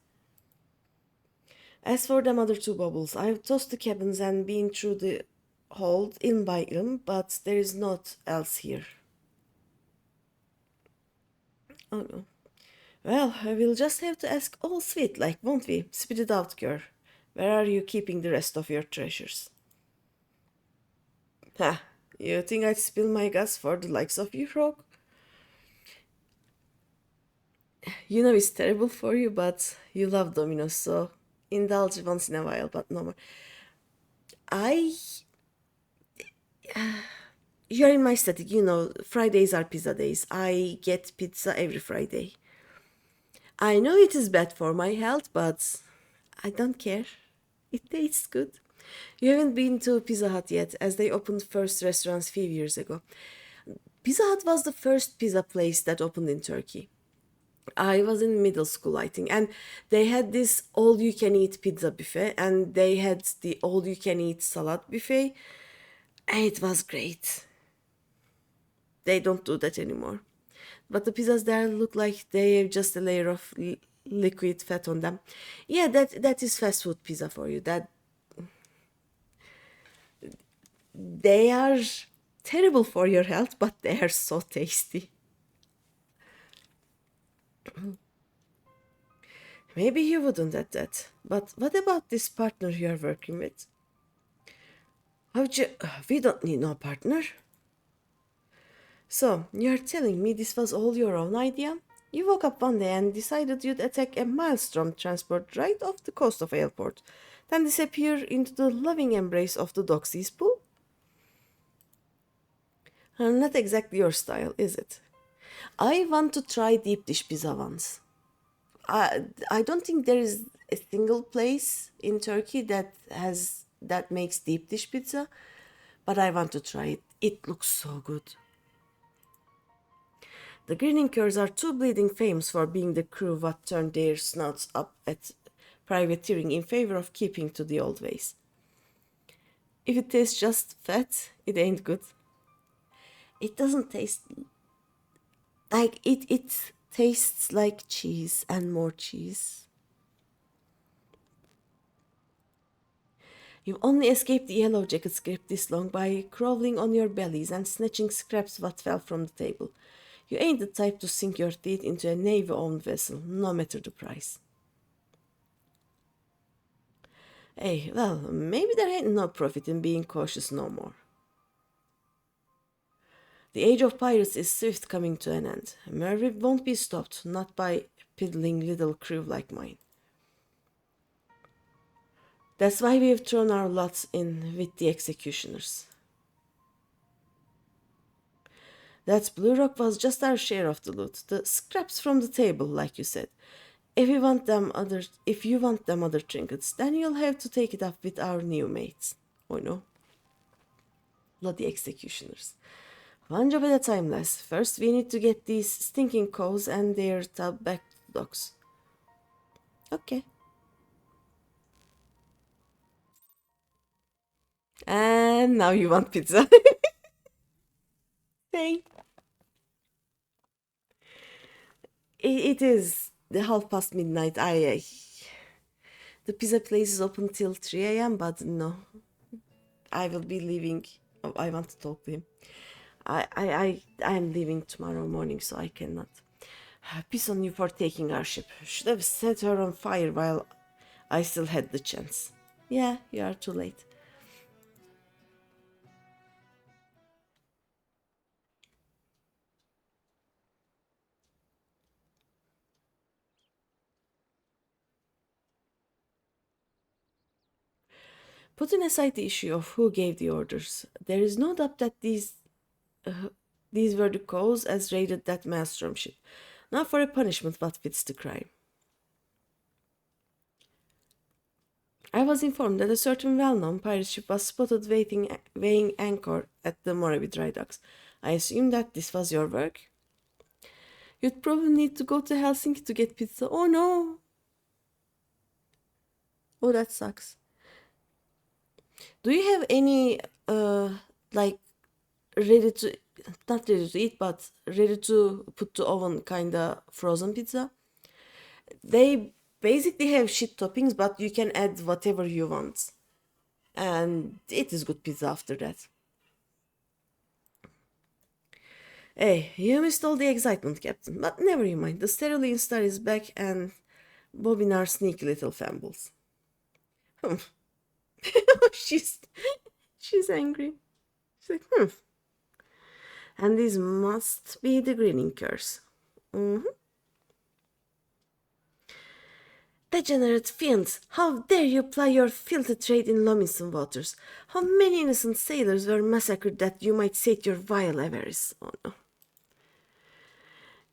As for them other two bubbles, I've tossed the cabins and been through the hold in by them, but there is naught else here. Oh no. Well, we'll just have to ask all sweet, like, won't we? Spit it out, girl. Where are you keeping the rest of your treasures? Ha! You think I'd spill my guts for the likes of you, Frog? You know it's terrible for you, but you love Domino's, so indulge once in a while, but no more. You're in my static, you know, Fridays are pizza days. I get pizza every Friday. I know it is bad for my health, but I don't care. It tastes good. You haven't been to Pizza Hut yet, as they opened first restaurants few years ago. Pizza Hut was the first pizza place that opened in Turkey. I was in middle school, I think, and they had this all-you-can-eat pizza buffet, and they had the all-you-can-eat salad buffet, and it was great. They don't do that anymore. But the pizzas there look like they have just a layer of liquid fat on them. Yeah, that is fast food pizza for you. That they are terrible for your health, but they are so tasty. Maybe you wouldn't at that. But what about this partner you are working with? How'd you? We don't need no partner. So, you're telling me this was all your own idea? You woke up one day and decided you'd attack a maelstrom transport right off the coast of airport, then disappear into the loving embrace of the Doxies pool? Not exactly your style, is it? I want to try deep dish pizza once. I don't think there is a single place in Turkey that makes deep dish pizza, but I want to try it. It looks so good. The Greeninkers are too bleeding famous for being the crew what turned their snouts up at privateering in favor of keeping to the old ways. If it tastes just fat, it ain't good. It doesn't taste like it tastes like cheese and more cheese. You've only escaped the Yellow Jacket script this long by crawling on your bellies and snatching scraps what fell from the table. You ain't the type to sink your teeth into a Navy-owned vessel, no matter the price. Hey, well, maybe there ain't no profit in being cautious no more. The age of pirates is swift coming to an end. Murray won't be stopped, not by piddling little crew like mine. That's why we've thrown our lots in with the executioners. That Blue Rock was just our share of the loot, the scraps from the table, like you said. If you want them other trinkets, then you'll have to take it up with our new mates. Oh no. Bloody executioners. One job at a time, lass. First we need to get these stinking cows and their tub back to the docks. Okay. And now you want pizza. Thank. It is the half past midnight. The pizza place is open till 3 a.m. But no, I will be leaving. Oh, I want to talk to him. I am leaving tomorrow morning, so I cannot. Peace on you for taking our ship. Should have set her on fire while I still had the chance. Yeah, you are too late. Putting aside the issue of who gave the orders, there is no doubt that these were the cause as raided that maelstrom ship, not for a punishment what fits the crime. I was informed that a certain well-known pirate ship was spotted weighing anchor at the Moravi dry docks. I assume that this was your work? You'd probably need to go to Helsinki to get pizza. Oh no! Oh, that sucks. Do you have any, like, ready to, not ready to eat, but ready to put to oven kinda frozen pizza? They basically have shit toppings, but you can add whatever you want. And it is good pizza after that. Hey, you missed all the excitement, Captain. But never you mind. The Sterling Star is back and Bobin are sneaky little fambles. she's she's angry. She's like, And these must be the Greeninkers. Mm-hmm. Degenerate fiends! How dare you ply your filthy trade in Lominson waters? How many innocent sailors were massacred that you might sate your vile avarice? Oh no.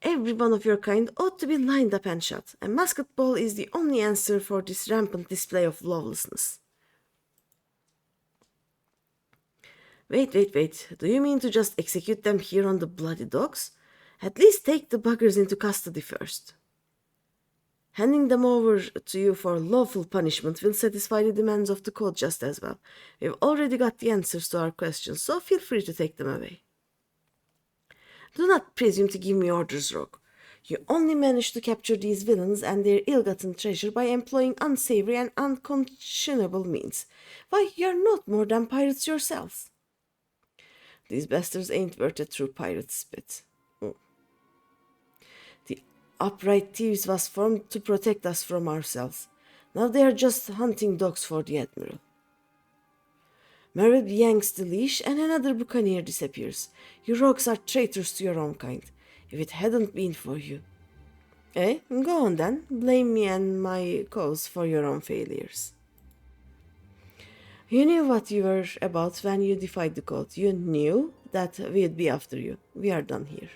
Every one of your kind ought to be lined up and shot. A musket ball is the only answer for this rampant display of lawlessness. Wait. Do you mean to just execute them here on the bloody docks? At least take the buggers into custody first. Handing them over to you for lawful punishment will satisfy the demands of the code just as well. We've already got the answers to our questions, so feel free to take them away. Do not presume to give me orders, Rogue. You only managed to capture these villains and their ill-gotten treasure by employing unsavory and unconscionable means. Why, you're not more than pirates yourselves. These bastards ain't worth a true pirate's spit. The upright thieves was formed to protect us from ourselves. Now they are just hunting dogs for the Admiral. Merrill yanks the leash and another buccaneer disappears. You rogues are traitors to your own kind. If it hadn't been for you. Go on then. Blame me and my cause for your own failures. You knew what you were about when you defied the code. You knew that we'd be after you. We are done here.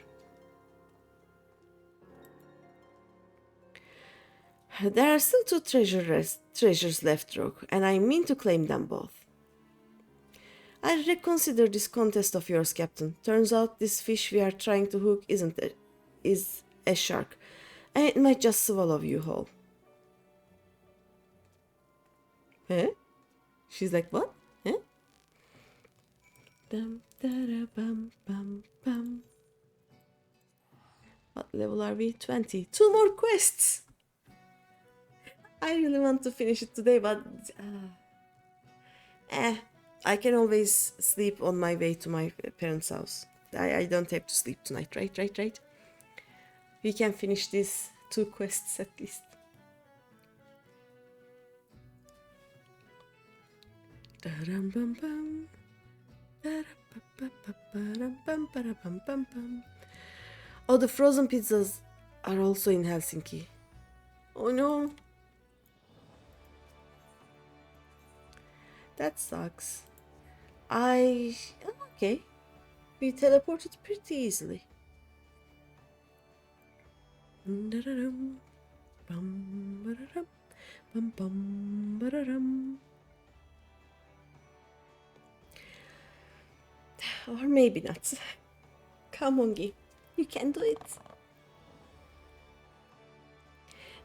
There are still two treasures left, Rogue, and I mean to claim them both. I reconsider this contest of yours, Captain. Turns out this fish we are trying to hook is a shark, and it might just swallow you whole. Huh? She's like, what? Huh? Dum, da, bum, bum, bum. What level are we? 20. 2 more quests! I really want to finish it today, but... I can always sleep on my way to my parents' house. I don't have to sleep tonight, right? We can finish these 2 quests at least. Oh, the frozen pizzas are also in Helsinki. Oh no. That sucks. Okay. We teleported pretty easily. Or maybe not. Come on, game. You can do it.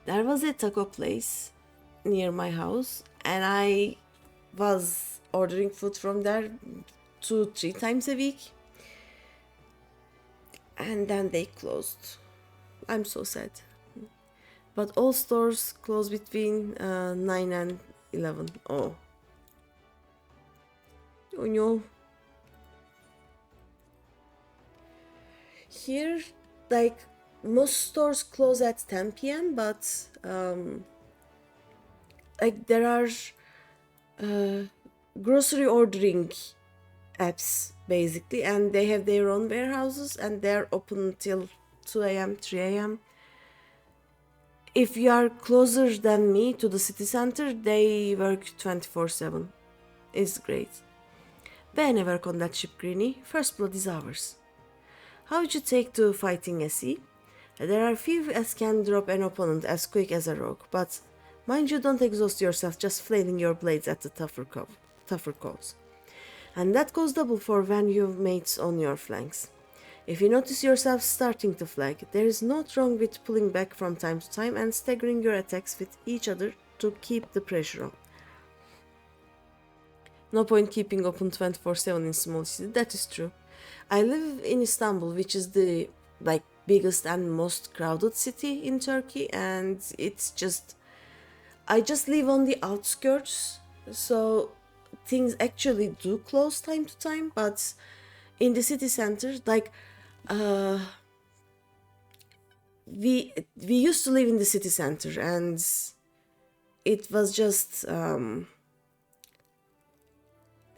There was a taco place near my house, and I was ordering food from there 2-3 times a week. And then they closed. I'm so sad. But all stores close between 9 and 11. Oh no. Here, like, most stores close at 10 p.m. but like there are grocery ordering apps basically, and they have their own warehouses and they're open till 2 a.m. 3 a.m. If you are closer than me to the city center, they work 24/7. It's great. Ben, work on that ship, Greeny. First blood is ours. How would you take to fighting SE? There are few as can drop an opponent as quick as a rogue, but mind you, don't exhaust yourself just flailing your blades at the tougher calls. And that goes double for when you've mates on your flanks. If you notice yourself starting to flag, there is not wrong with pulling back from time to time and staggering your attacks with each other to keep the pressure on. No point keeping open 24/7 in small city, that is true. I live in Istanbul, which is the biggest and most crowded city in Turkey, and it's just I just live on the outskirts, so things actually do close time to time, but in the city center, we used to live in the city center, and it was just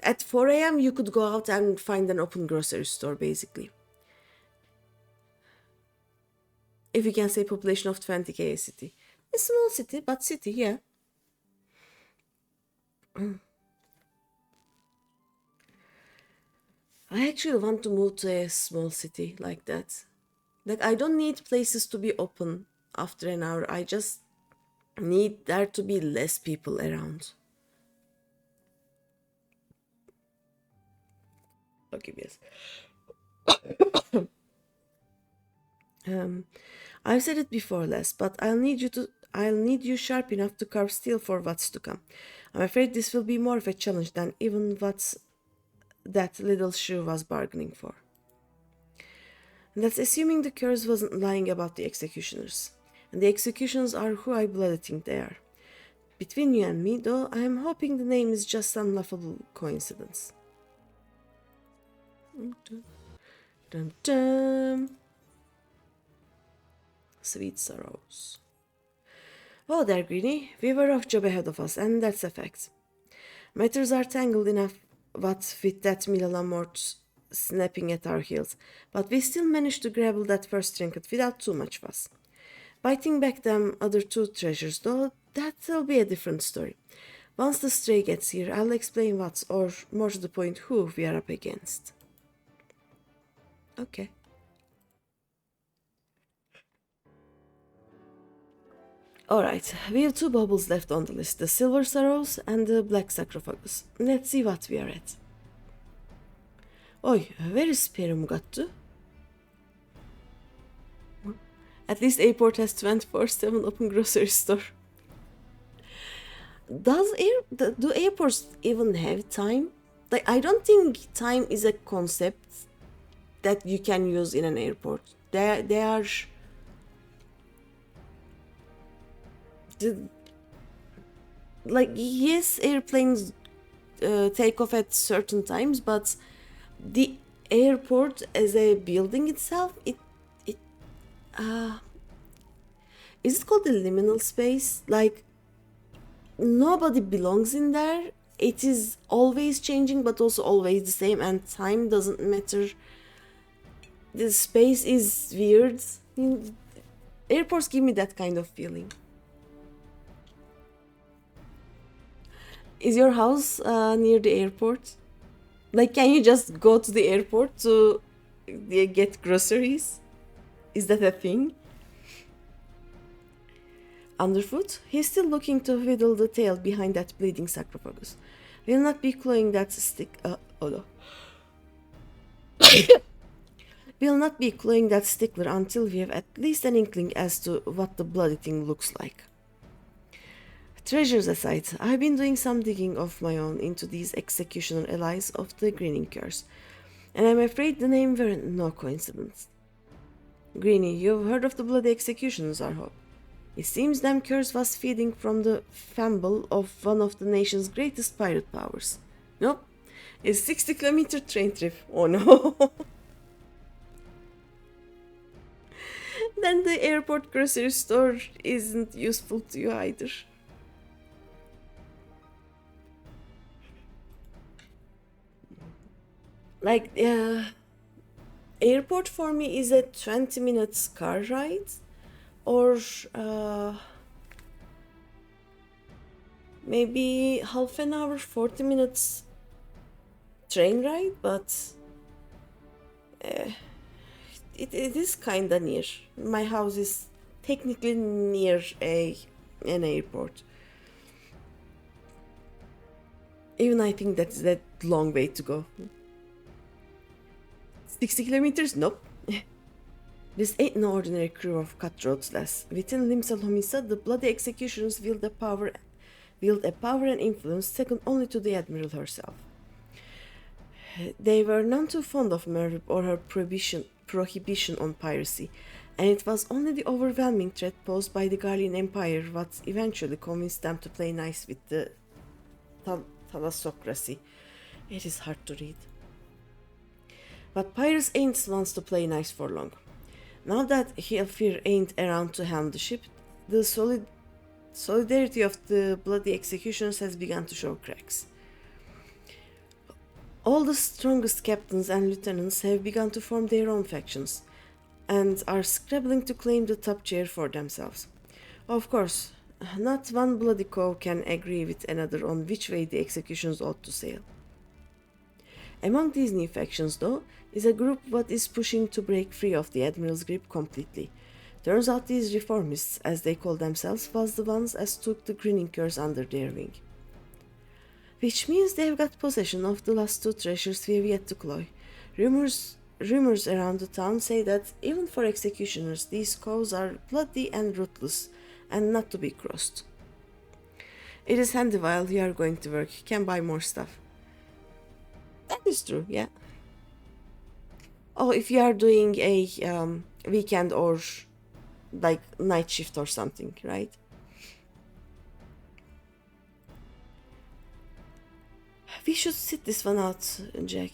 at 4 a.m. you could go out and find an open grocery store, basically. If you can say population of 20k a city. A small city, but city, yeah. I actually want to move to a small city like that. Like, I don't need places to be open after an hour. I just need there to be less people around. Okay, yes. I've said it before, Les, but I'll need you sharp enough to carve steel for what's to come. I'm afraid this will be more of a challenge than even what that little shrew was bargaining for. And that's assuming the curse wasn't lying about the executioners. And the executioners are who I bloody think they are. Between you and me, though, I am hoping the name is just some laughable coincidence. Dum dum. Sweet sorrows. Well there, Greeny, we were off job ahead of us, and that's a fact. Matters are tangled enough, what with that Milalamort snapping at our heels, but we still managed to grapple that first trinket without too much fuss. Biting back them other two treasures, though, that'll be a different story. Once the stray gets here, I'll explain what, or more to the point, who we are up against. Okay. Alright, we have two baubles left on the list, the Silver Sorrows and the Black Sarcophagus. Let's see what we are at. Oi, where is Perimugattu? At least Airport has 24/7 open grocery store. Do airports even have time? Like, I don't think time is a concept that you can use in an airport. They are... Like, yes, airplanes take off at certain times, but the airport as a building itself, is it called the liminal space? Like, nobody belongs in there. It is always changing, but also always the same, and time doesn't matter. The space is weird. Airports give me that kind of feeling. Is your house near the airport? Like, can you just go to the airport to get groceries? Is that a thing? Underfoot, he's still looking to whittle the tail behind that bleeding sarcophagus. We'll not be clawing that stick. We'll not be clawing that stickler until we have at least an inkling as to what the bloody thing looks like. Treasures aside, I've been doing some digging of my own into these executioner allies of the Greening curse, and I'm afraid the name weren't no coincidence. Greeny, you've heard of the bloody executions, I hope. It seems them curse was feeding from the fable of one of the nation's greatest pirate powers. Nope, it's a 60-kilometer train trip. Oh no. Then the airport grocery store isn't useful to you either. Like, airport for me is a 20 minutes car ride, or maybe half an hour, 40 minutes train ride, but it is kinda near. My house is technically near an airport. Even I think that's a long way to go. 60 kilometers? Nope. This ain't no ordinary crew of cutthroats, lass. Within Limsal Homicide, the bloody executioners wield a power and influence second only to the Admiral herself. They were none too fond of Mervip or her prohibition on piracy, and it was only the overwhelming threat posed by the Garlean Empire what eventually convinced them to play nice with the thalassocracy. It is hard to read. But pirates ain't ones to play nice for long. Now that Hellfear ain't around to helm the ship, the solidarity of the bloody executioners has begun to show cracks. All the strongest captains and lieutenants have begun to form their own factions, and are scrabbling to claim the top chair for themselves. Of course, not one bloody co can agree with another on which way the executions ought to sail. Among these new factions, though, is a group what is pushing to break free of the Admiral's grip completely. Turns out these reformists, as they call themselves, was the ones as took the Greening curse under their wing. Which means they've got possession of the last two treasures we've yet to cloy. Rumors rumors around the town say that even for executioners, these cows are bloody and ruthless and not to be crossed. It is handy while you are going to work, you can buy more stuff. That is true, yeah. Oh, if you are doing a weekend or like night shift or something, right? We should sit this one out, Jack.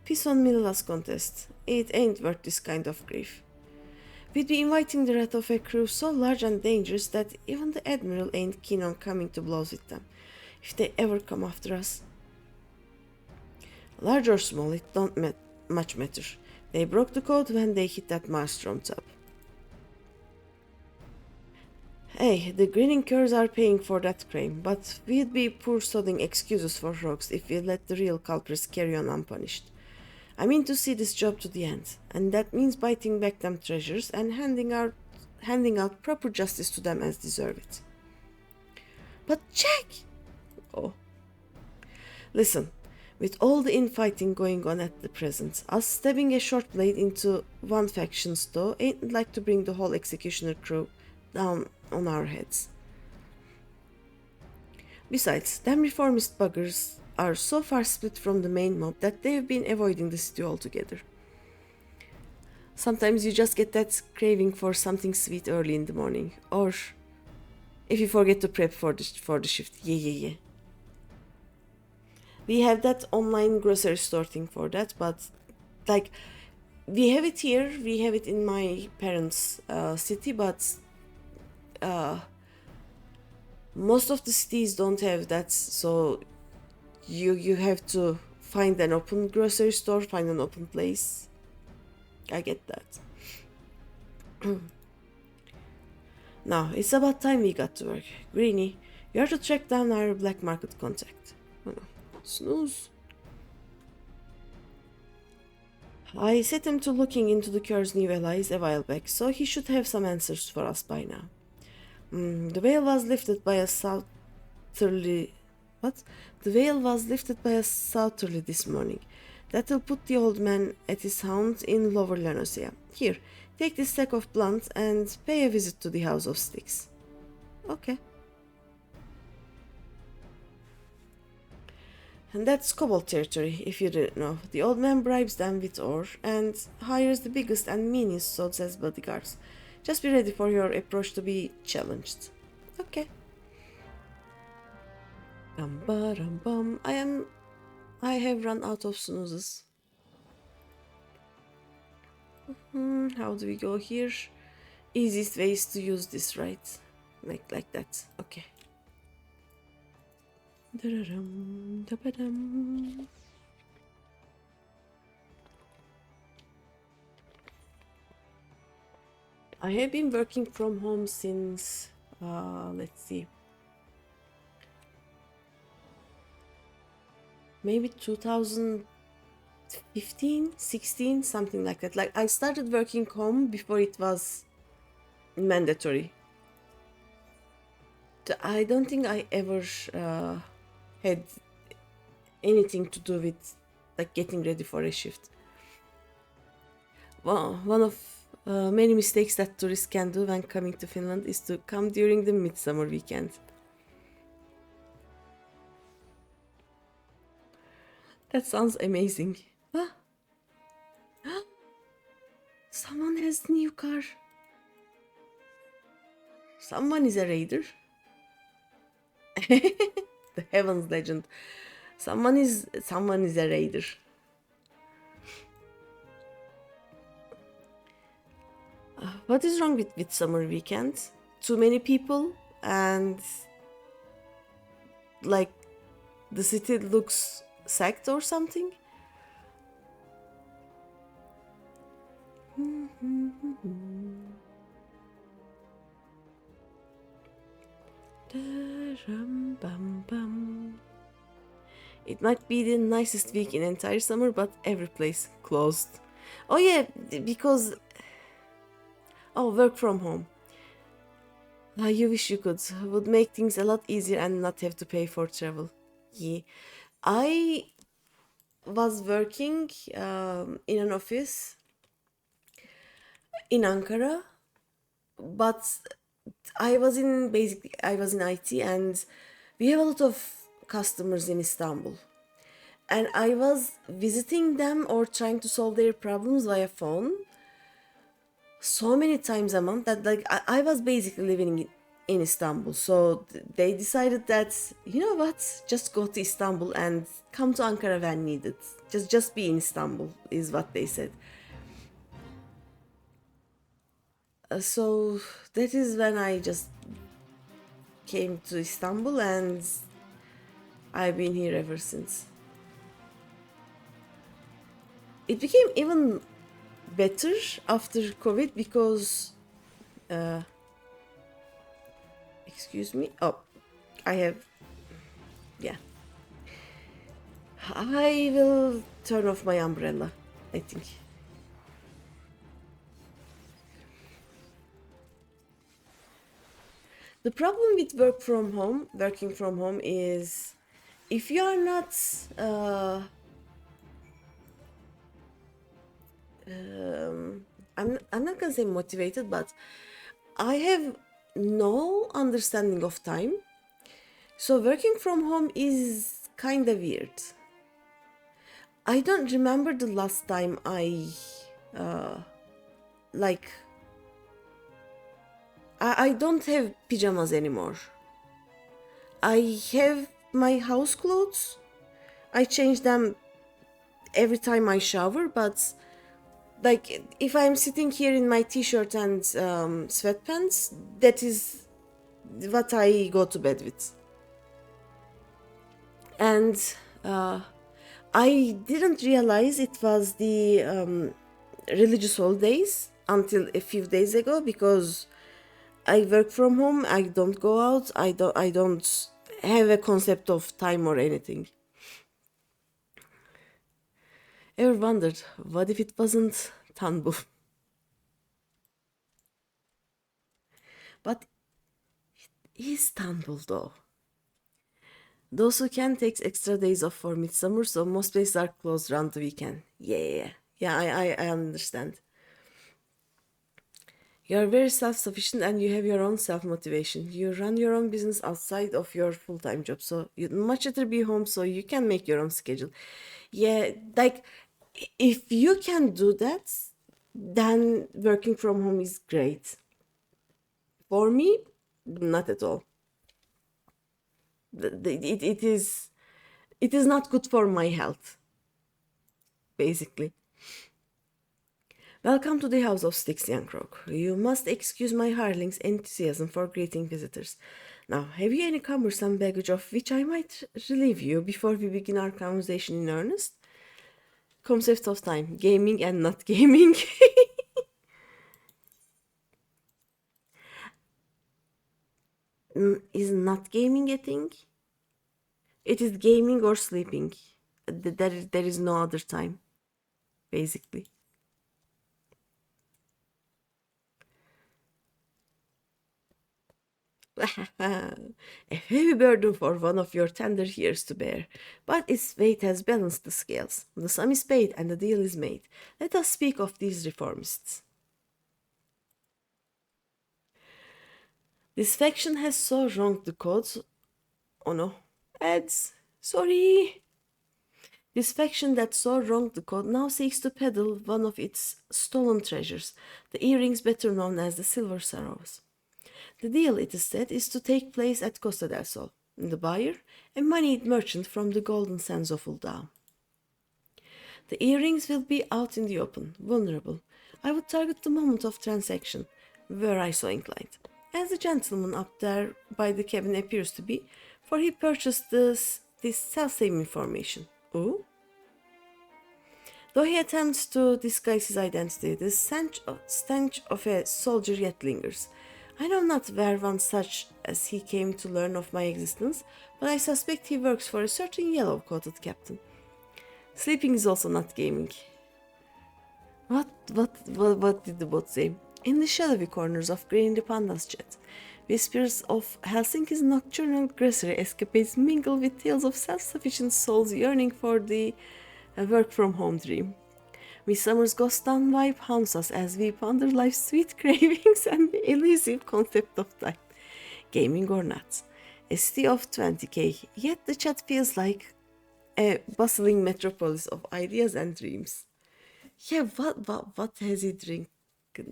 Peace on Milla's contest. It ain't worth this kind of grief. We'd be inviting the wrath of a crew so large and dangerous that even the Admiral ain't keen on coming to blows with them, if they ever come after us. Large or small, it don't much matter. They broke the code when they hit that maelstrom top. Hey, the grinning curs are paying for that crime, but we'd be poor sodding excuses for rogues if we let the real culprits carry on unpunished. I mean to see this job to the end, and that means biting back them treasures and handing out proper justice to them as deserve it. But Jack! Oh. Listen, with all the infighting going on at the present, us stabbing a short blade into one faction's toe ain't like to bring the whole executioner crew down on our heads. Besides, them reformist buggers are so far split from the main mob that they've been avoiding the city altogether. Sometimes you just get that craving for something sweet early in the morning, or if you forget to prep for the shift. Yeah. We have that online grocery store thing for that, but like we have it here, we have it in my parents' city, but most of the cities don't have that, so you have to find an open grocery store, find an open place. I get that. Now, it's about time we got to work. Greeny, you are to track down our black market contact. Snooze. I set him to looking into the cur's new allies a while back, so he should have some answers for us by now. The veil was lifted by a southerly... What? The veil was lifted by a southerly this morning. That'll put the old man at his hound in Lower Lanosia. Here, take this sack of blunt and pay a visit to the House of Sticks. Okay. And that's Cobalt territory, if you didn't know. The old man bribes them with ore and hires the biggest and meanest sods as bodyguards. Just be ready for your approach to be challenged. Okay. Bum. I have run out of snoozes. How do we go here? Easiest way is to use this, right? Like that. Okay. I have been working from home since, let's see, maybe 2015, 16, something like that. Like I started working home before it was mandatory. I don't think I ever had anything to do with like getting ready for a shift. Well, one of many mistakes that tourists can do when coming to Finland is to come during the midsummer weekend. That sounds amazing. Huh? Someone has a new car. Someone is a raider. The heavens legend. Someone is a raider. What is wrong with summer weekends? Too many people and like the city looks sacked or something? It might be the nicest week in entire summer, but every place closed. Oh yeah, because... Oh, work from home. You wish you could. Would make things a lot easier and not have to pay for travel. Yeah. I was working in an office in Ankara, but I was in IT, and we have a lot of customers in Istanbul. And I was visiting them or trying to solve their problems via phone so many times a month that like I was basically living in Istanbul. So they decided that, you know what, just go to Istanbul and come to Ankara when needed. Just be in Istanbul is what they said. So that is when I just came to Istanbul, and I've been here ever since. It became even better after COVID because, excuse me. Oh, I have, yeah. I will turn off my umbrella, I think. The problem with working from home is if you are not, I'm not gonna say motivated, but I have no understanding of time. So working from home is kind of weird. I don't remember the last time like I don't have pajamas anymore. I have my house clothes. I change them every time I shower, but like if I'm sitting here in my t-shirt and sweatpants, that is what I go to bed with. And I didn't realize it was the religious holidays until a few days ago because I work from home. I don't go out. I don't have a concept of time or anything. Ever wondered what if it wasn't Tanbu? But it is Tanbul though. Those who can takes extra days off for midsummer, so most places are closed around the weekend. Yeah. I understand. You are very self-sufficient and you have your own self-motivation. You run your own business outside of your full-time job, so you'd much rather be home so you can make your own schedule. Yeah, like if you can do that, then working from home is great. For me, not at all. It is not good for my health, basically. Welcome to the House of Sticks, young croak. You must excuse my hireling's enthusiasm for greeting visitors. Now, have you any cumbersome baggage of which I might relieve you before we begin our conversation in earnest? Concept of time, gaming and not gaming. Is not gaming a thing? It is gaming or sleeping. There is no other time, basically. A heavy burden for one of your tender years to bear, but its weight has balanced the scales. The sum is paid and the deal is made. Let us speak of these reformists. This faction has so wronged the codes. Oh no, ads. Sorry. This faction that so wronged the code now seeks to peddle one of its stolen treasures, the earrings better known as the Silver Sorrows. The deal, it is said, is to take place at Costa del Sol. The buyer, a moneyed merchant from the Golden Sands of Uludağ. The earrings will be out in the open, vulnerable. I would target the moment of transaction, were I so inclined, as the gentleman up there by the cabin appears to be, for he purchased this self-same information. Ooh? Though he attempts to disguise his identity, the stench of a soldier yet lingers. I know not where one such as he came to learn of my existence, but I suspect he works for a certain yellow-coated captain. Sleeping is also not gaming. What did the bot say? In the shadowy corners of GreenyThePanda's chat, whispers of Helsinki's nocturnal grocery escapades mingle with tales of self-sufficient souls yearning for the A work from home dream. Midsummer's ghost town vibe haunts us as we ponder life's sweet cravings and the elusive concept of time. Gaming or not. A city of 20k, yet the chat feels like a bustling metropolis of ideas and dreams. Yeah, what has he drink?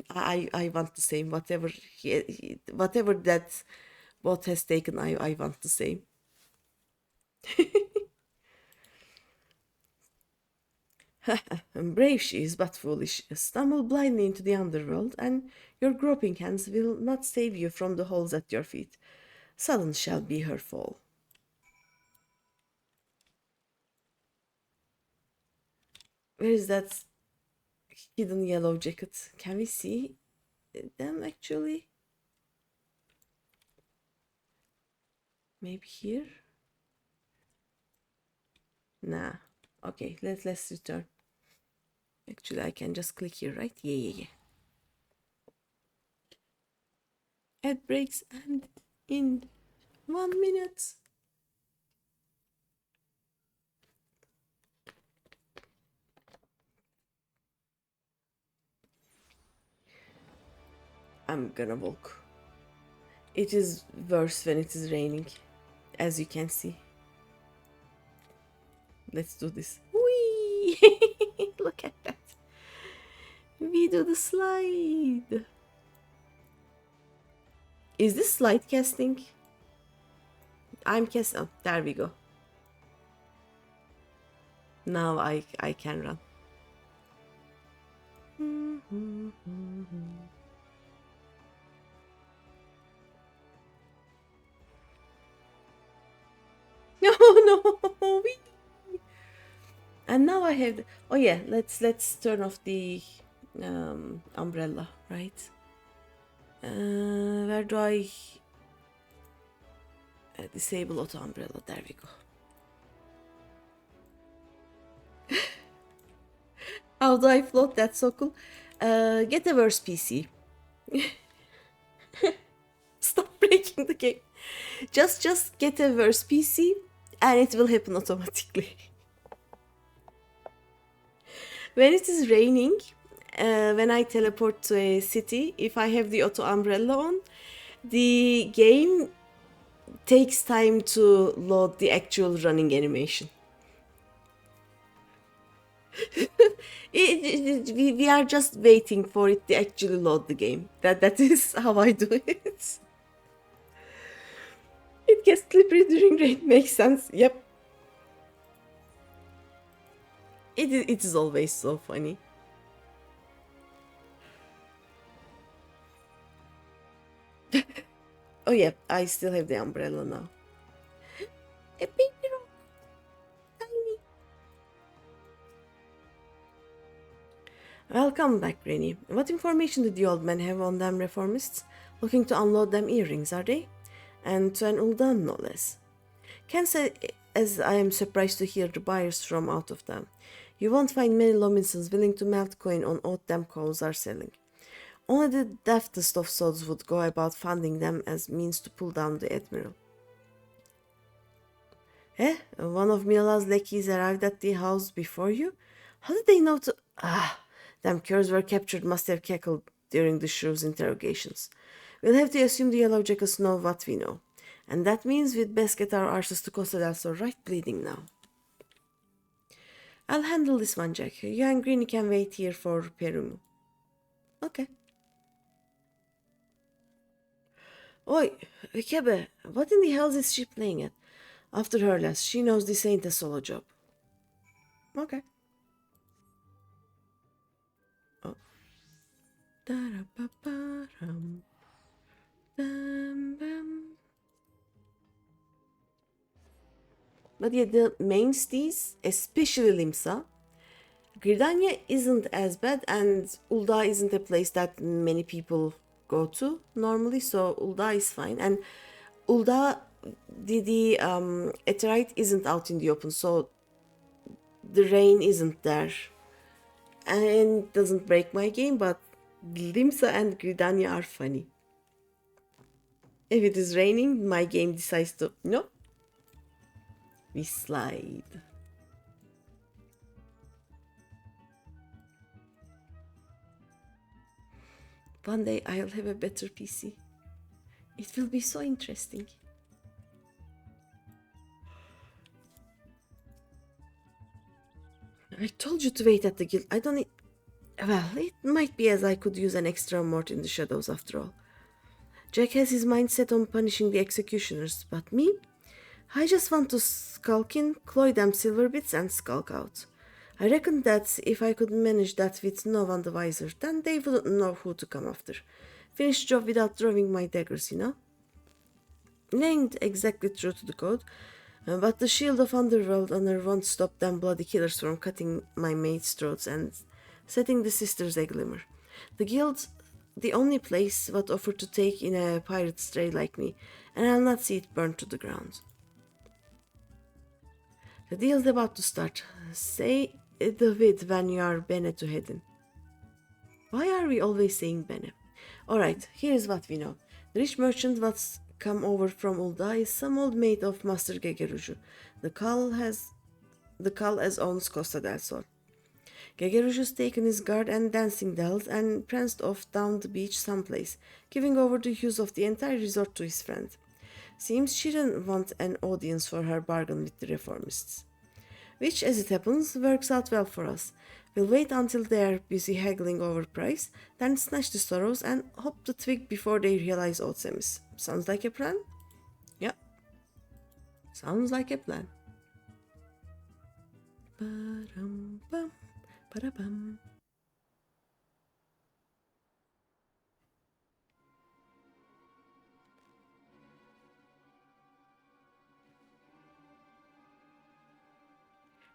I want the same. Whatever that bot has taken, I want the same. Brave she is, but foolish. Stumble blindly into the underworld, and your groping hands will not save you from the holes at your feet. Sudden shall be her fall. Where is that hidden yellow jacket? Can we see them actually? Maybe here? Nah. Okay, let's return. Actually, I can just click here, right? Yeah. Ad breaks and in 1 minute. I'm gonna walk. It is worse when it is raining, as you can see. Let's do this. Whee! Look at that. We do the slide. Is this slide casting? I'm casting. Oh, there we go. Now I can run. No, no. And now I have. Oh yeah, let's turn off the umbrella, right? Where do I disable auto umbrella? There we go. How do I float? That's so cool. Get a verse PC. Stop breaking the game. Just get a verse PC and it will happen automatically. When it is raining, when I teleport to a city, if I have the auto umbrella on, the game takes time to load the actual running animation. We are just waiting for it to actually load the game. That is how I do it. It gets slippery during rain. Makes sense. Yep. It is always so funny. Oh yeah, I still have the umbrella now. A baby rock. Tiny. Welcome back, Granny. What information did the old man have on them reformists? Looking to unload them earrings, are they? And to an Uldan, no less. Can say as I am surprised to hear the buyers from out of them. You won't find many Lominsons willing to melt coin on what them cows are selling. Only the daftest of souls would go about funding them as means to pull down the admiral. Eh? One of Mila's lackeys arrived at the house before you? How did they know to... Them curs were captured must have cackled during the shrew's interrogations. We'll have to assume the yellow jackets know what we know. And that means we'd best get our arses to Costa del Sol right bleeding now. I'll handle this one, Jack. You and Greeny can wait here for Perumu. Okay. Oi, Kebe, what in the hell is she playing at? After her last, she knows this ain't a solo job. Okay. Oh. Da-da-ba-ba-rum. Bam-bam. But yeah, the mainstays, especially Limsa, Gridania isn't as bad, and Ulda isn't a place that many people go to normally, so Ulda is fine. And Ulda, the Eterite isn't out in the open, so the rain isn't there. And it doesn't break my game, but Limsa and Gridania are funny. If it is raining, my game decides to... No. We slide. One day I'll have a better PC. It will be so interesting. I told you to wait at the guild. I don't need... Well, it might be as I could use an extra mort in the shadows after all. Jack has his mind set on punishing the executioners, but me? I just want to skulk in, cloy them silver bits and skulk out. I reckon that if I could manage that with no one the wiser, then they wouldn't know who to come after. Finish job without drawing my daggers, you know? It ain't exactly true to the code, but the shield of Underworld honor won't stop them bloody killers from cutting my mates' throats and setting the sisters a glimmer. The guild, the only place what offered to take in a pirate stray like me, and I'll not see it burn to the ground. The deal's about to start. Say the vid when you are bene to headin. Why are we always saying bene? Alright, here's what we know. The rich merchant what's come over from Ulda is some old mate of Master Gegeruju. The Khal as owns Costa del Sol. Gegeruju's taken his guard and dancing dolls and pranced off down the beach someplace, giving over the use of the entire resort to his friend. Seems she didn't want an audience for her bargain with the reformists. Which, as it happens, works out well for us. We'll wait until they're busy haggling over price, then snatch the sorrows and hop the twig before they realize Otsemis. Sounds like a plan? Yeah. Sounds like a plan. Ba-dum-bum, ba-da-bum.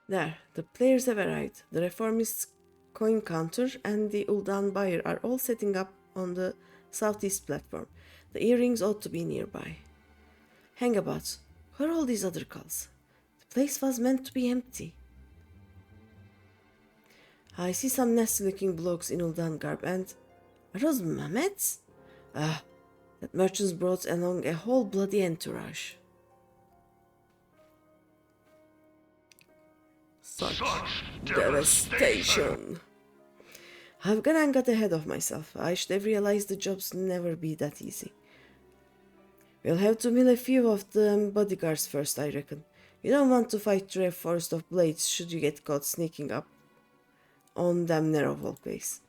There, the players have arrived. The reformists' coin counter and the Uldan buyer are all setting up on the southeast platform. The earrings ought to be nearby. Hangabouts, where are all these other culls? The place was meant to be empty. I see some nasty-looking blokes in Uldan garb and... Are those Mamets? Ah, that merchant's brought along a whole bloody entourage. Such devastation. I've gone and got ahead of myself. I should have realized the job's never be that easy. We'll have to mill a few of the bodyguards first, I reckon. You don't want to fight through a forest of blades should you get caught sneaking up on them narrow walkways.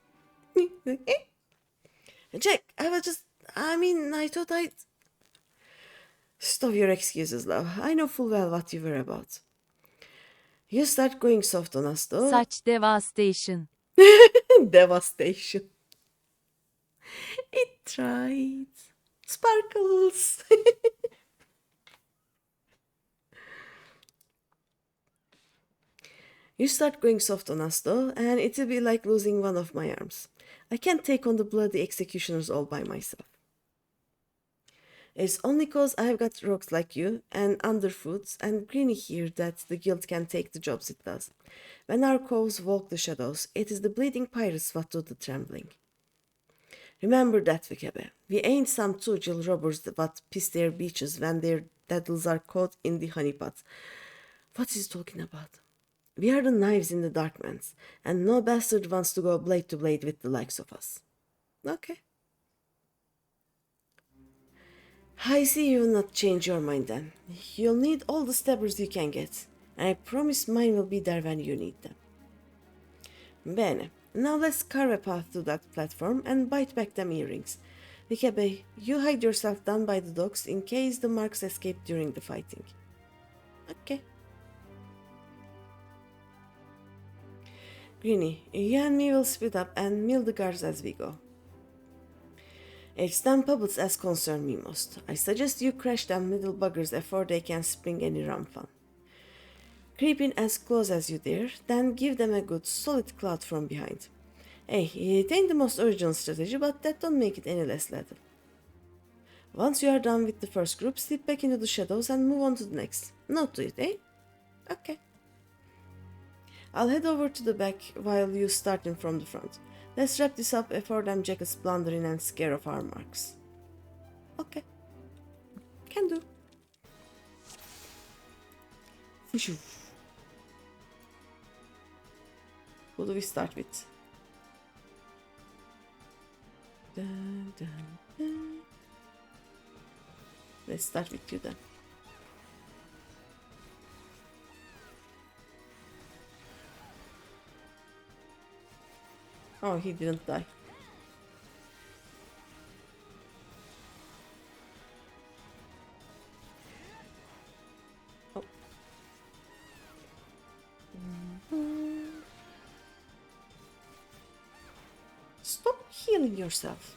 Jack, I thought I'd... Stop your excuses, love. I know full well what you were about. You start going soft on us, though. Such devastation. Devastation. It tried. Sparkles. You start going soft on us, though, and it'll be like losing one of my arms. I can't take on the bloody executioners all by myself. It's only cause I've got rogues like you, and underfoots, and Greeny here that the guild can take the jobs it does. When our coves walk the shadows, it is the bleeding pirates what do the trembling. Remember that, Vikebe. We ain't some two-gill robbers that piss their beaches when their daddles are caught in the honeypots. What is he talking about? We are the knives in the dark man's, and no bastard wants to go blade to blade with the likes of us. Okay. I see you will not change your mind then. You'll need all the stabbers you can get, and I promise mine will be there when you need them. Bene, now let's carve a path to that platform and bite back them earrings. Vikebe, you hide yourself down by the docks in case the marks escape during the fighting. Okay. Greeny, you and me will split up and mill the guards as we go. It's them puppets as concern me most. I suggest you crash them little buggers before they can spring any rum fun. Creep in as close as you dare, then give them a good solid clout from behind. Hey, it ain't the most original strategy, but that don't make it any less lethal. Once you are done with the first group, slip back into the shadows and move on to the next. Note to it, eh? Okay. I'll head over to the back while you start in from the front. Let's wrap this up before them jackets blunder in and scare off our marks. Okay. Can do. Who do we start with? Dun, dun, dun. Let's start with you then. Oh, he didn't die. Oh. Stop healing yourself.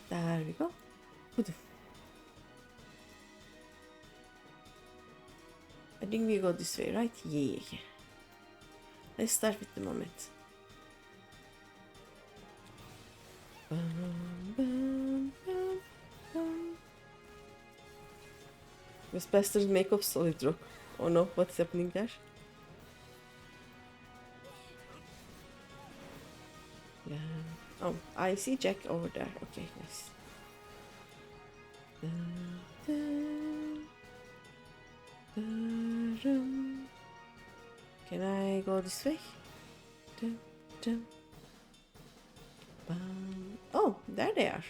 There we go. I think we go this way, right? Yeah. Let's start with the moment. This bastard make up solid rock. Oh no, what's happening there? Yeah. Oh, I see Jack over there. Okay, nice. Can I go this way? Oh, there they are.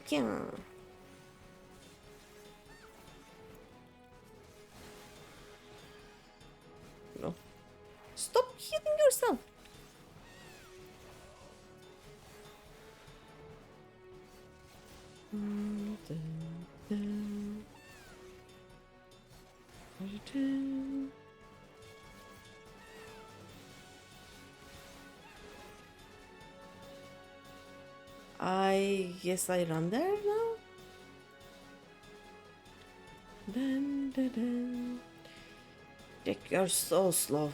Yeah. No. Stop hitting yourself. I guess I run there now. Dun, dun, dun. Jack, you're so slow.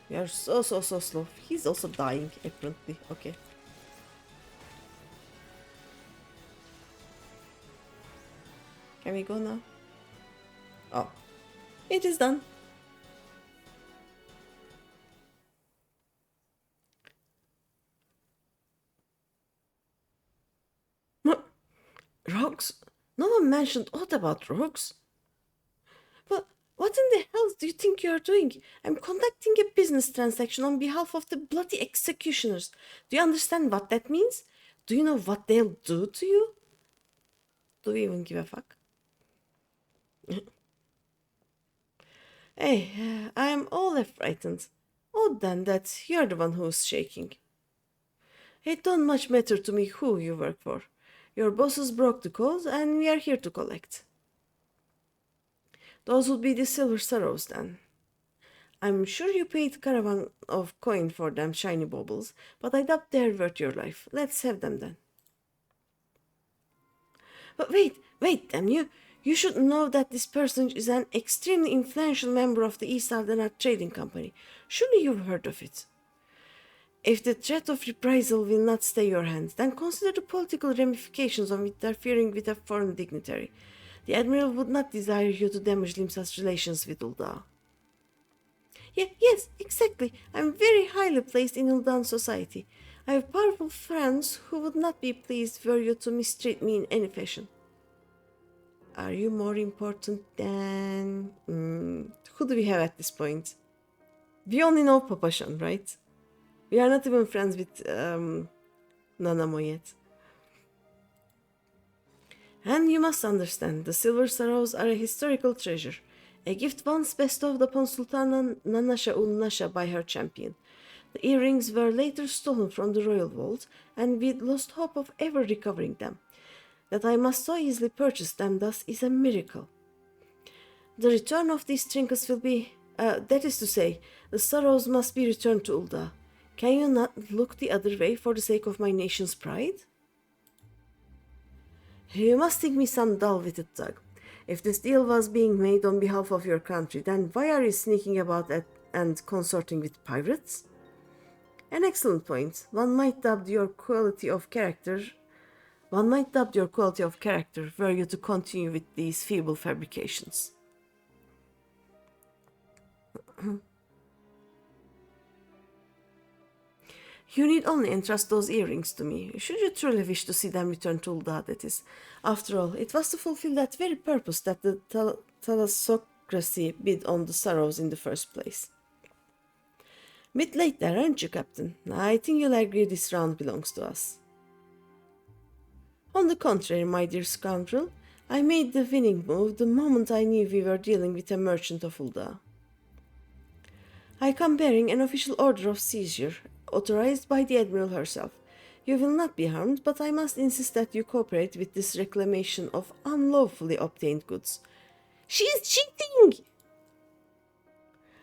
You're so slow. He's also dying, apparently. Okay. Can we go now? Oh, it is done. Rogues? No one mentioned aught about rogues. But what in the hell do you think you are doing? I'm conducting a business transaction on behalf of the bloody executioners. Do you understand what that means? Do you know what they'll do to you? Do we even give a fuck? Hey, I'm all frightened. Oh, then that you're the one who's shaking. It don't much matter to me who you work for. Your bosses broke the code and we are here to collect. Those would be the silver sorrows then. I'm sure you paid caravan of coin for them shiny baubles, but I doubt they're worth your life. Let's have them then. But wait, damn you. You should know that this person is an extremely influential member of the East Aldenard Trading Company. Surely you've heard of it. If the threat of reprisal will not stay your hand, then consider the political ramifications of interfering with a foreign dignitary. The Admiral would not desire you to damage Limsa's relations with Ulda. Yes, exactly. I'm very highly placed in Uldan society. I have powerful friends who would not be pleased were you to mistreat me in any fashion. Are you more important than... who do we have at this point? We only know Papashan, right? We are not even friends with Nanamo yet. And you must understand, the silver sorrows are a historical treasure. A gift once bestowed upon Sultana Nanasha ul Nasha by her champion. The earrings were later stolen from the royal vault, and we lost hope of ever recovering them. That I must so easily purchase them thus is a miracle. The return of these trinkets will be... that is to say, the sorrows must be returned to Ulda. Can you not look the other way for the sake of my nation's pride? You must think me some dull-witted thug. If this deal was being made on behalf of your country, then why are you sneaking about and consorting with pirates? An excellent point. One might doubt your quality of character were you to continue with these feeble fabrications. You need only entrust those earrings to me, should you truly wish to see them return to Ulda, that is. After all, it was to fulfill that very purpose that the thalassocracy bid on the sorrows in the first place. Bit late there, aren't you, Captain? I think you'll agree this round belongs to us. On the contrary, my dear scoundrel, I made the winning move the moment I knew we were dealing with a merchant of Ulda. I come bearing an official order of seizure, authorized by the Admiral herself. You will not be harmed, but I must insist that you cooperate with this reclamation of unlawfully obtained goods. She is cheating!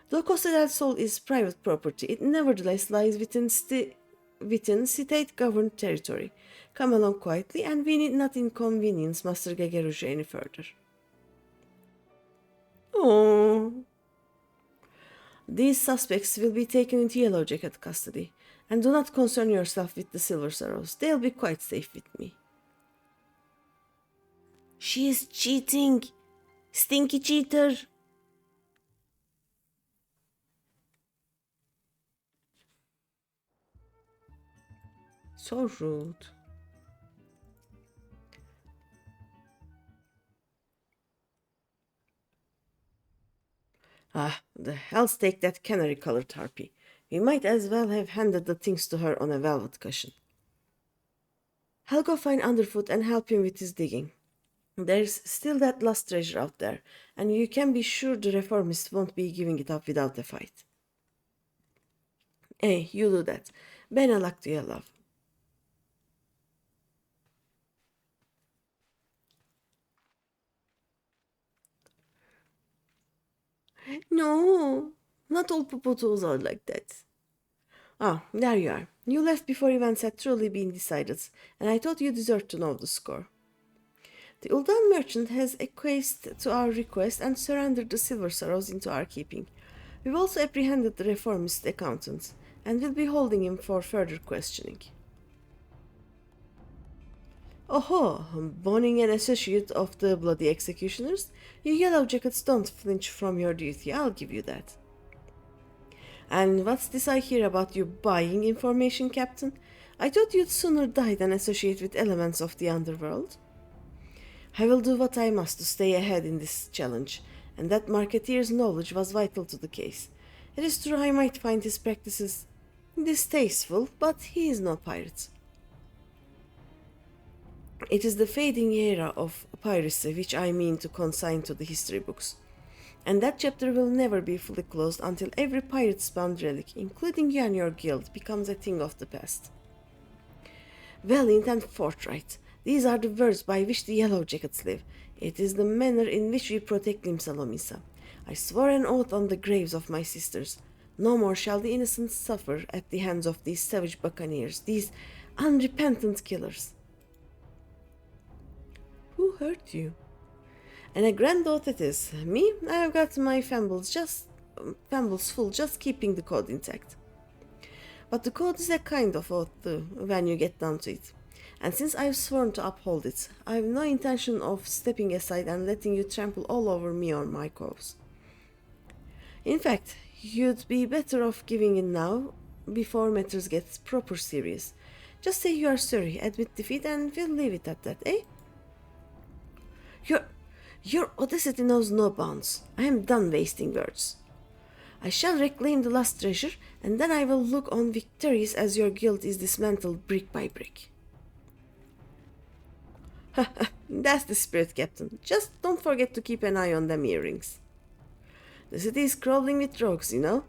Though Costa del Sol is private property, it nevertheless lies within state-governed territory. Come along quietly, and we need not inconvenience Master Gegerujo any further. Oh. These suspects will be taken into Yellow Jacket custody, and do not concern yourself with the Silver Sorrows. They'll be quite safe with me. She is cheating! Stinky cheater! So rude. Ah, the hell's take that canary-colored harpy. We might as well have handed the things to her on a velvet cushion. I'll go find Underfoot and help him with his digging. There's still that lost treasure out there, and you can be sure the reformists won't be giving it up without a fight. Hey, you do that. Bene luck to you, love. No, not all Puputus are like that. Ah, there you are. You left before events had truly been decided, and I thought you deserved to know the score. The Uldan merchant has acquiesced to our request and surrendered the Silver Sorrows into our keeping. We've also apprehended the reformist accountant, and will be holding him for further questioning. Oh, boning an associate of the bloody executioners, you yellow jackets don't flinch from your duty, I'll give you that. And what's this I hear about you buying information, Captain? I thought you'd sooner die than associate with elements of the underworld. I will do what I must to stay ahead in this challenge, and that marketeer's knowledge was vital to the case. It is true I might find his practices distasteful, but he is no pirate. It is the fading era of piracy which I mean to consign to the history books, and that chapter will never be fully closed until every pirate-spawned relic, including you and your guild, becomes a thing of the past. Valiant and forthright, these are the words by which the Yellow Jackets live. It is the manner in which we protect Limsalomisa. I swore an oath on the graves of my sisters. No more shall the innocent suffer at the hands of these savage buccaneers, these unrepentant killers. Who hurt you? And a grand oath it is. Me, I have got my fambles full just keeping the code intact. But the code is a kind of oath too, when you get down to it. And since I've sworn to uphold it, I've no intention of stepping aside and letting you trample all over me or my cause. In fact, you'd be better off giving in now, before matters get proper serious. Just say you are sorry, admit defeat, and we'll leave it at that, eh? Your audacity knows no bounds. I am done wasting words. I shall reclaim the lost treasure, and then I will look on victorious as your guild is dismantled brick by brick. That's the spirit, Captain. Just don't forget to keep an eye on them earrings. The city is crawling with rogues, you know.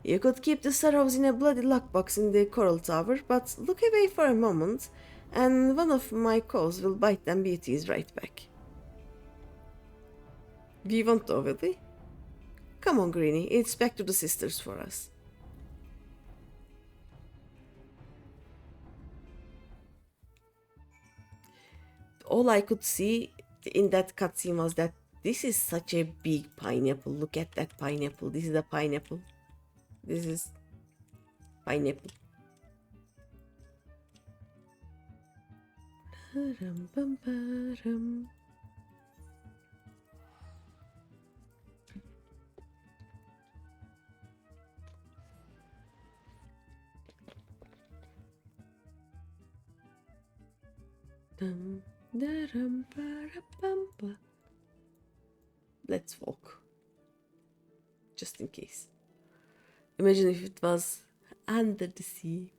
You could keep the sorrows in a bloody lockbox in the coral tower, but look away for a moment, and one of my cows will bite them beauties right back. We won't though, will we? Come on, Greeny, it's back to the sisters for us. All I could see in that cutscene was that this is such a big pineapple. Look at that pineapple. This is a pineapple. This is pineapple. Let's walk. Just in case. Imagine if it was under the sea.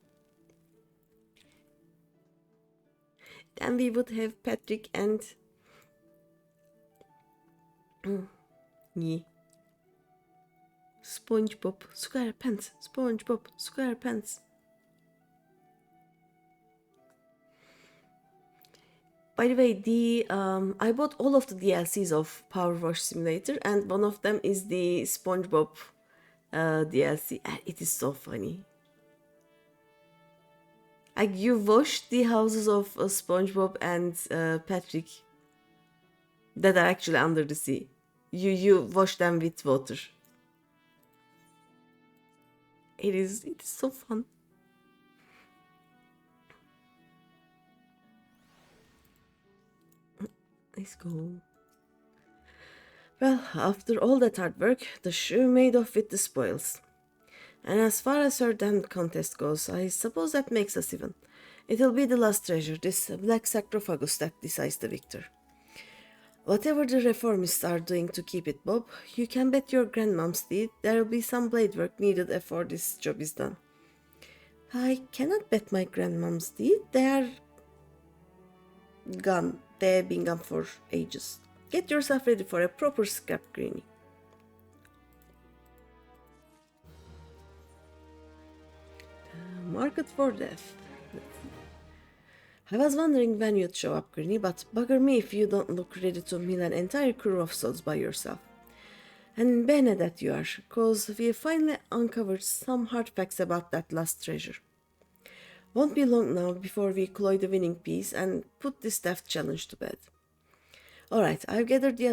Then we would have Patrick and yeah. SpongeBob SquarePants. SpongeBob SquarePants. By the way, I bought all of the DLCs of Power Wash Simulator, and one of them is the SpongeBob DLC. And it is so funny. Like you wash the houses of SpongeBob and Patrick that are actually under the sea. You wash them with water. It is so fun. Let's go. Well, after all that hard work, the shoe made off with the spoils. And as far as our damn contest goes, I suppose that makes us even. It'll be the last treasure, this black sarcophagus, that decides the victor. Whatever the reformists are doing to keep it, Bob, you can bet your grandmom's teeth there'll be some blade work needed before this job is done. I cannot bet my grandmom's teeth. They are gone. They've been gone for ages. Get yourself ready for a proper scrap, Greeny. Market for death. I was wondering when you'd show up, Greeny, but bugger me if you don't look ready to mill an entire crew of souls by yourself. And Benedette you are, cause we finally uncovered some hard facts about that lost treasure. Won't be long now before we cloy the winning piece and put this theft challenge to bed. Alright, I've gathered the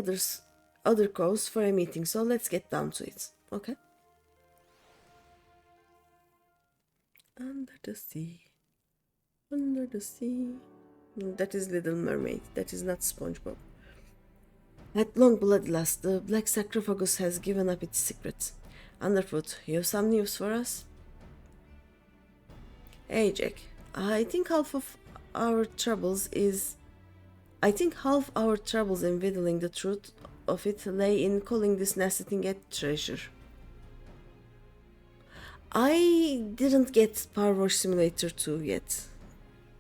other cows for a meeting, so let's get down to it, okay? Under the sea. Under the sea. That is Little Mermaid. That is not SpongeBob. At long blood last, the black sarcophagus has given up its secrets. Underfoot, you have some news for us? Hey Jack, I think half our troubles in whittling the truth of it lay in calling this nasty thing a treasure. I didn't get Power Wash Simulator 2 yet.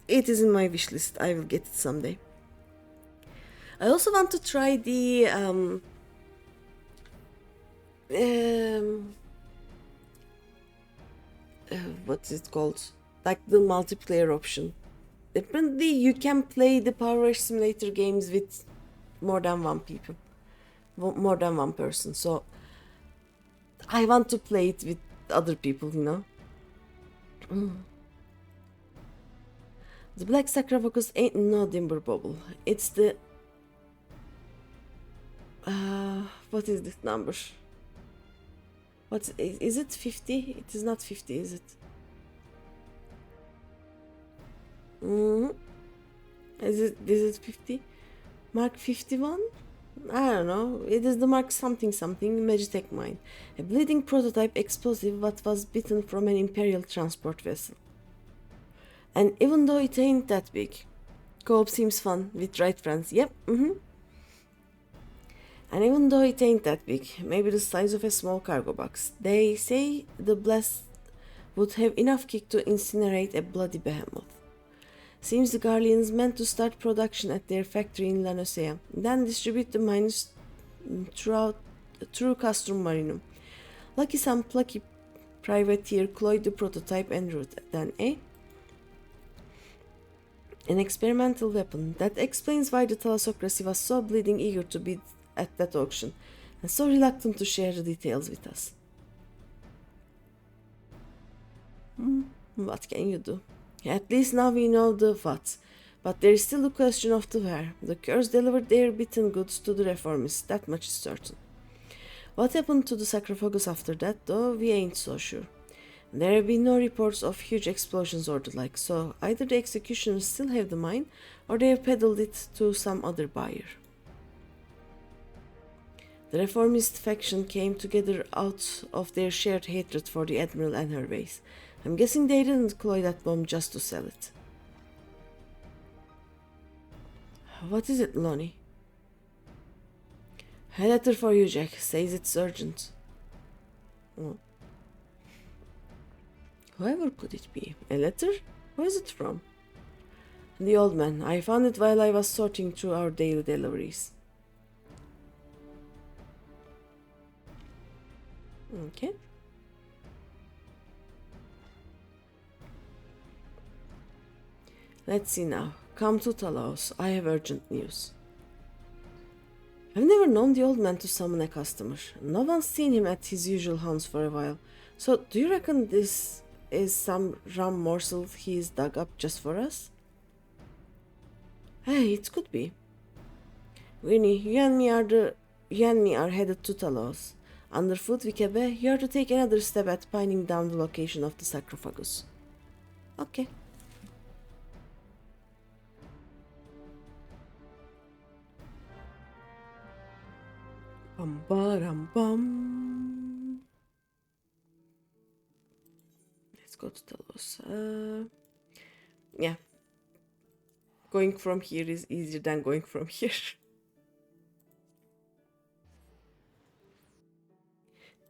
It is in my wish list. I will get it someday. I also want to try the what's it called? Like the multiplayer option. Apparently, you can play the Power Wash Simulator games with more than one person. So I want to play it with other people, you know. The black sarcophagus ain't no dimber bubble. It's the what is this number? Is it 50? It is not 50, is it? Is it 50? Mark 51? I don't know. It is the Mark something Magitech mine. A bleeding prototype explosive what was bitten from an Imperial transport vessel. And even though it ain't that big, co-op seems fun with right friends. Yep, And even though it ain't that big, maybe the size of a small cargo box, they say the blast would have enough kick to incinerate a bloody behemoth. Seems the Guardians meant to start production at their factory in Lanosea, then distribute the mines through Castrum Marinum. Lucky some plucky privateer cloyed the prototype en route, then, eh? An experimental weapon. That explains why the Thalassocracy was so bleeding eager to bid at that auction, and so reluctant to share the details with us. What can you do? At least now we know the what, but there is still the question of the where. The Curs delivered their bitten goods to the reformists, that much is certain. What happened to the sarcophagus after that, though, we ain't so sure. There have been no reports of huge explosions or the like, so either the executioners still have the mine, or they have peddled it to some other buyer. The reformist faction came together out of their shared hatred for the Admiral and her ways. I'm guessing they didn't cloy that bomb just to sell it. What is it, Lonnie? A letter for you, Jack. Says it's urgent. Oh. Whoever could it be? A letter? Who is it from? The old man. I found it while I was sorting through our daily deliveries. Okay. Let's see now. Come to Talos. I have urgent news. I've never known the old man to summon a customer. No one's seen him at his usual haunts for a while. So, do you reckon this is some rum morsel he's dug up just for us? Hey, it could be. Greeny, you and me are headed to Talos. Underfoot, Vikebe, you are to take another step at pinning down the location of the sarcophagus. Okay. Bum ba bum. Let's go to Talos. Yeah. Going from here is easier than going from here.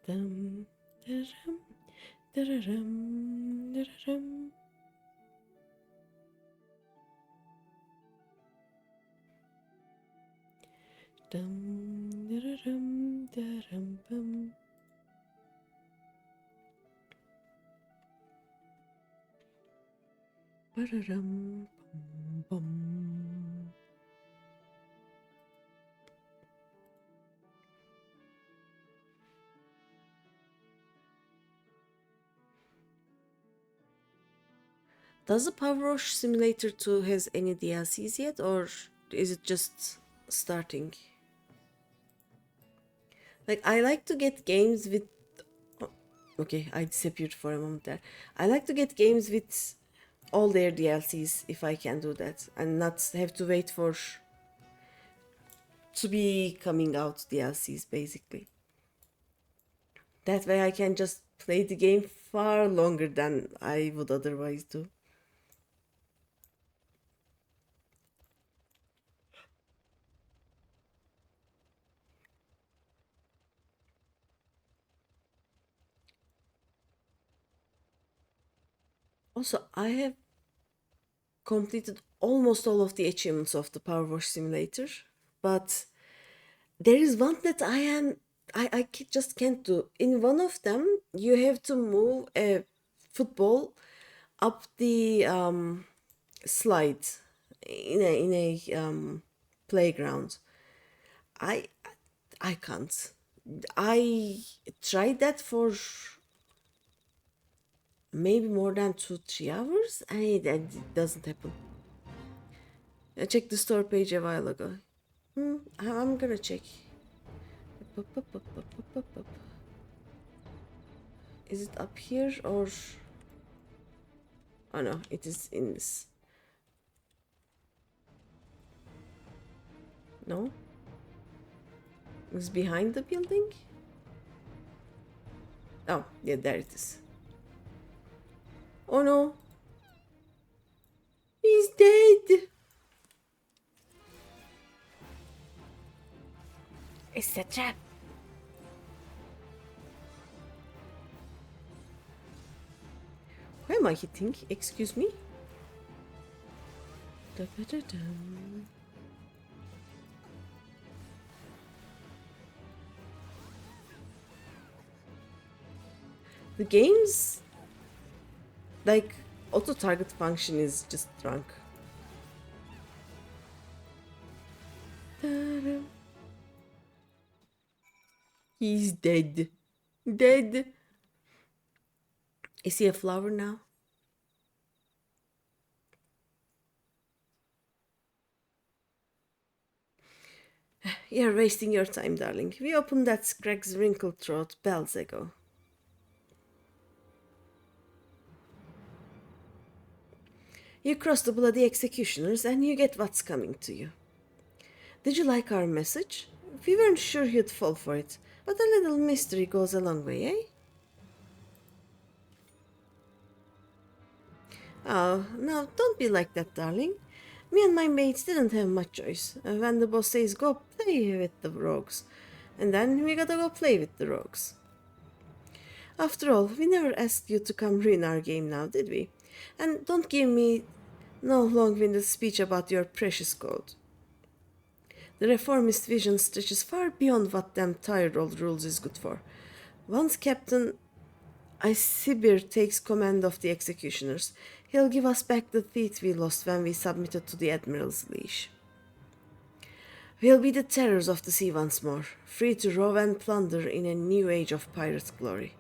Dum, da-dum, da-da-dum, da-da-dum. Dum, da-da-dum, da-dum, bum. Ba-da-dum, bum, bum. Does the Power Wash Simulator 2 has any DLCs yet, or is it just starting? Like, I like to get games with... oh, okay, I disappeared for a moment there. I like to get games with all their DLCs if I can do that, and not have to wait for to be coming out DLCs, basically. That way I can just play the game far longer than I would otherwise do. Also, I have completed almost all of the achievements of the Power Wash Simulator, but there is one that just can't do. In one of them, you have to move a football up the slide in a playground. I I can't. I tried that for maybe more than 2-3 hours, and it doesn't happen. I checked the store page a while ago. I'm gonna check. Is it up here or... oh no, it is in this. No? It's behind the building? Oh, yeah, there it is. Oh no! He's dead! It's a trap! Who am I hitting? Excuse me? Da-ba-da-dum. The game's like auto target function is just drunk. Ta-da. He's dead. Dead. Is he a flower now? You're wasting your time, darling. We opened that Greg's wrinkled throat bells ago. You cross the bloody executioners and you get what's coming to you. Did you like our message? We weren't sure you'd fall for it, but a little mystery goes a long way, eh? Oh, no, don't be like that, darling. Me and my mates didn't have much choice. When the boss says go play with the rogues, and then we gotta go play with the rogues. After all, we never asked you to come ruin our game now, did we? And don't give me no long-winded speech about your precious code. The reformist vision stretches far beyond what them tired old rules is good for. Once Captain Isibir takes command of the executioners, he'll give us back the teeth we lost when we submitted to the Admiral's leash. We'll be the terrors of the sea once more, free to rove and plunder in a new age of pirate glory.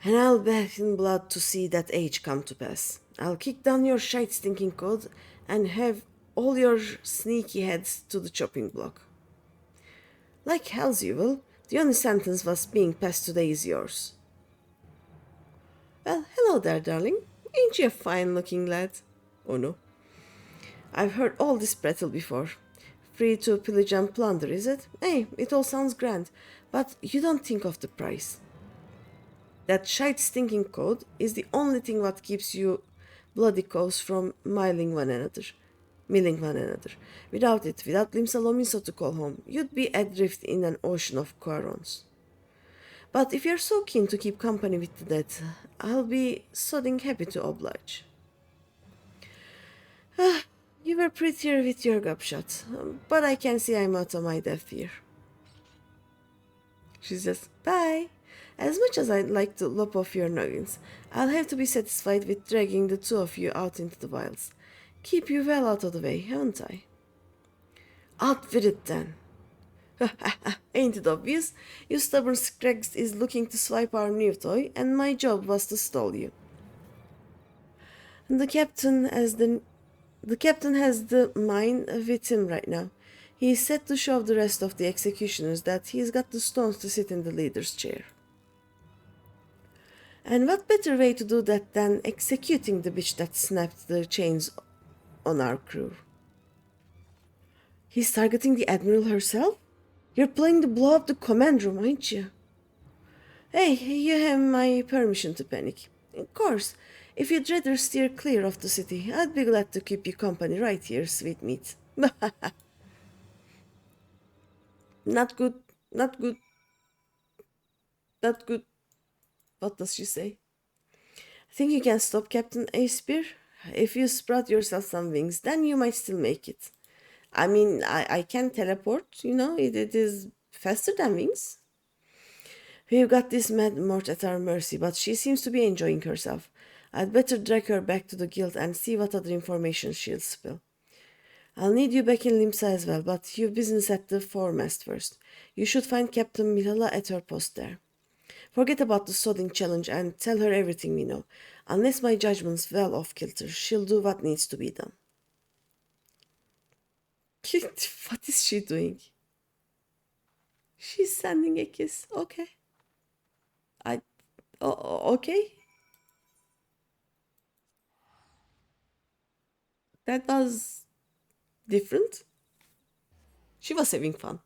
And I'll bet in blood to see that age come to pass. I'll kick down your shite stinking code and have all your sneaky heads to the chopping block. Like hell's you will. The only sentence was being passed today is yours. Well, hello there, darling. Ain't you a fine-looking lad? Oh no. I've heard all this prattle before. Free to pillage and plunder, is it? Hey, it all sounds grand, but you don't think of the price. That shite stinking code is the only thing what keeps you bloody cows from milling one another. Without it, without Limsalomiso to call home, you'd be adrift in an ocean of quarons. But if you're so keen to keep company with the dead, I'll be sodding happy to oblige. You were prettier with your gobshot, but I can see I'm out of my depth here. She's just, bye. As much as I'd like to lop off your noggins, I'll have to be satisfied with dragging the two of you out into the wilds. Keep you well out of the way, haven't I? Out with it then. Ain't it obvious? You stubborn Scraggs is looking to swipe our new toy, and my job was to stall you. The captain has the mine with him right now. He is set to show the rest of the executioners that he's got the stones to sit in the leader's chair. And what better way to do that than executing the bitch that snapped the chains on our crew? He's targeting the Admiral herself? You're planning to blow up the command room, ain't you? Hey, you have my permission to panic. Of course, if you'd rather steer clear of the city, I'd be glad to keep you company right here, sweet meat. Not good, not good, not good. What does she say? Think you can stop Captain Acebeer? If you sprout yourself some wings, then you might still make it. I mean, I can teleport, it is faster than wings. We've got this mad Mort at our mercy, but she seems to be enjoying herself. I'd better drag her back to the guild and see what other information she'll spill. I'll need you back in Limsa as well, but you've business at the foremast first. You should find Captain Mirella at her post there. Forget about the sodding challenge and tell her everything we know. Unless my judgment's well off kilter, she'll do what needs to be done. What is she doing? She's sending a kiss. Okay. Okay. That was different. She was having fun.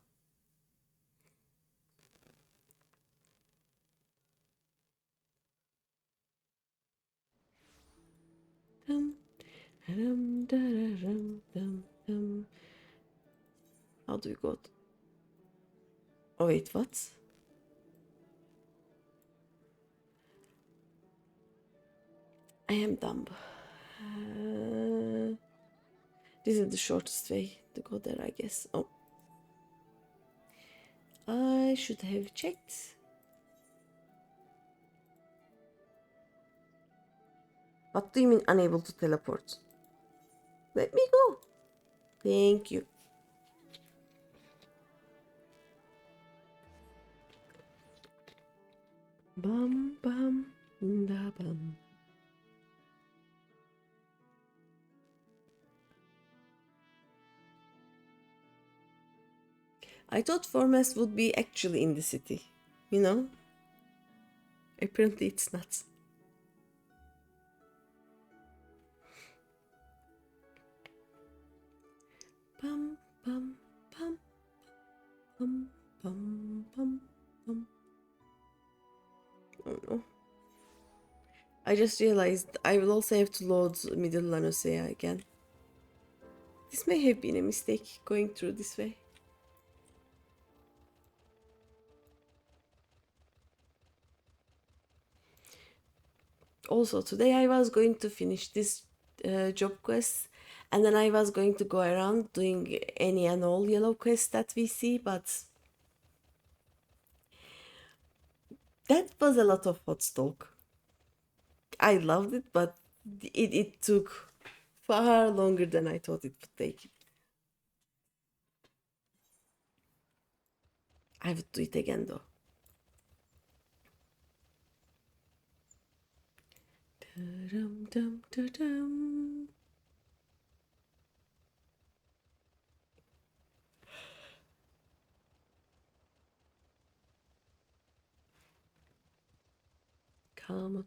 How do we go? Oh wait, what? I am dumb. This is the shortest way to go there, I guess. Oh. I should have checked. What do you mean unable to teleport? Let me go. Thank you. Bum bum da bum. I thought Formast would be actually in the city, Apparently it's not. Bum bum bum bum bum bum bum. Oh no. I just realized I will also have to load Middle Lanosea again. This may have been a mistake going through this way. Also, today I was going to finish this job quest, and then I was going to go around doing any and all yellow quests that we see, but that was a lot of hot stalk. I loved it, but it took far longer than I thought it would take. I would do it again though. Dum-dum-dum-dum. Come on.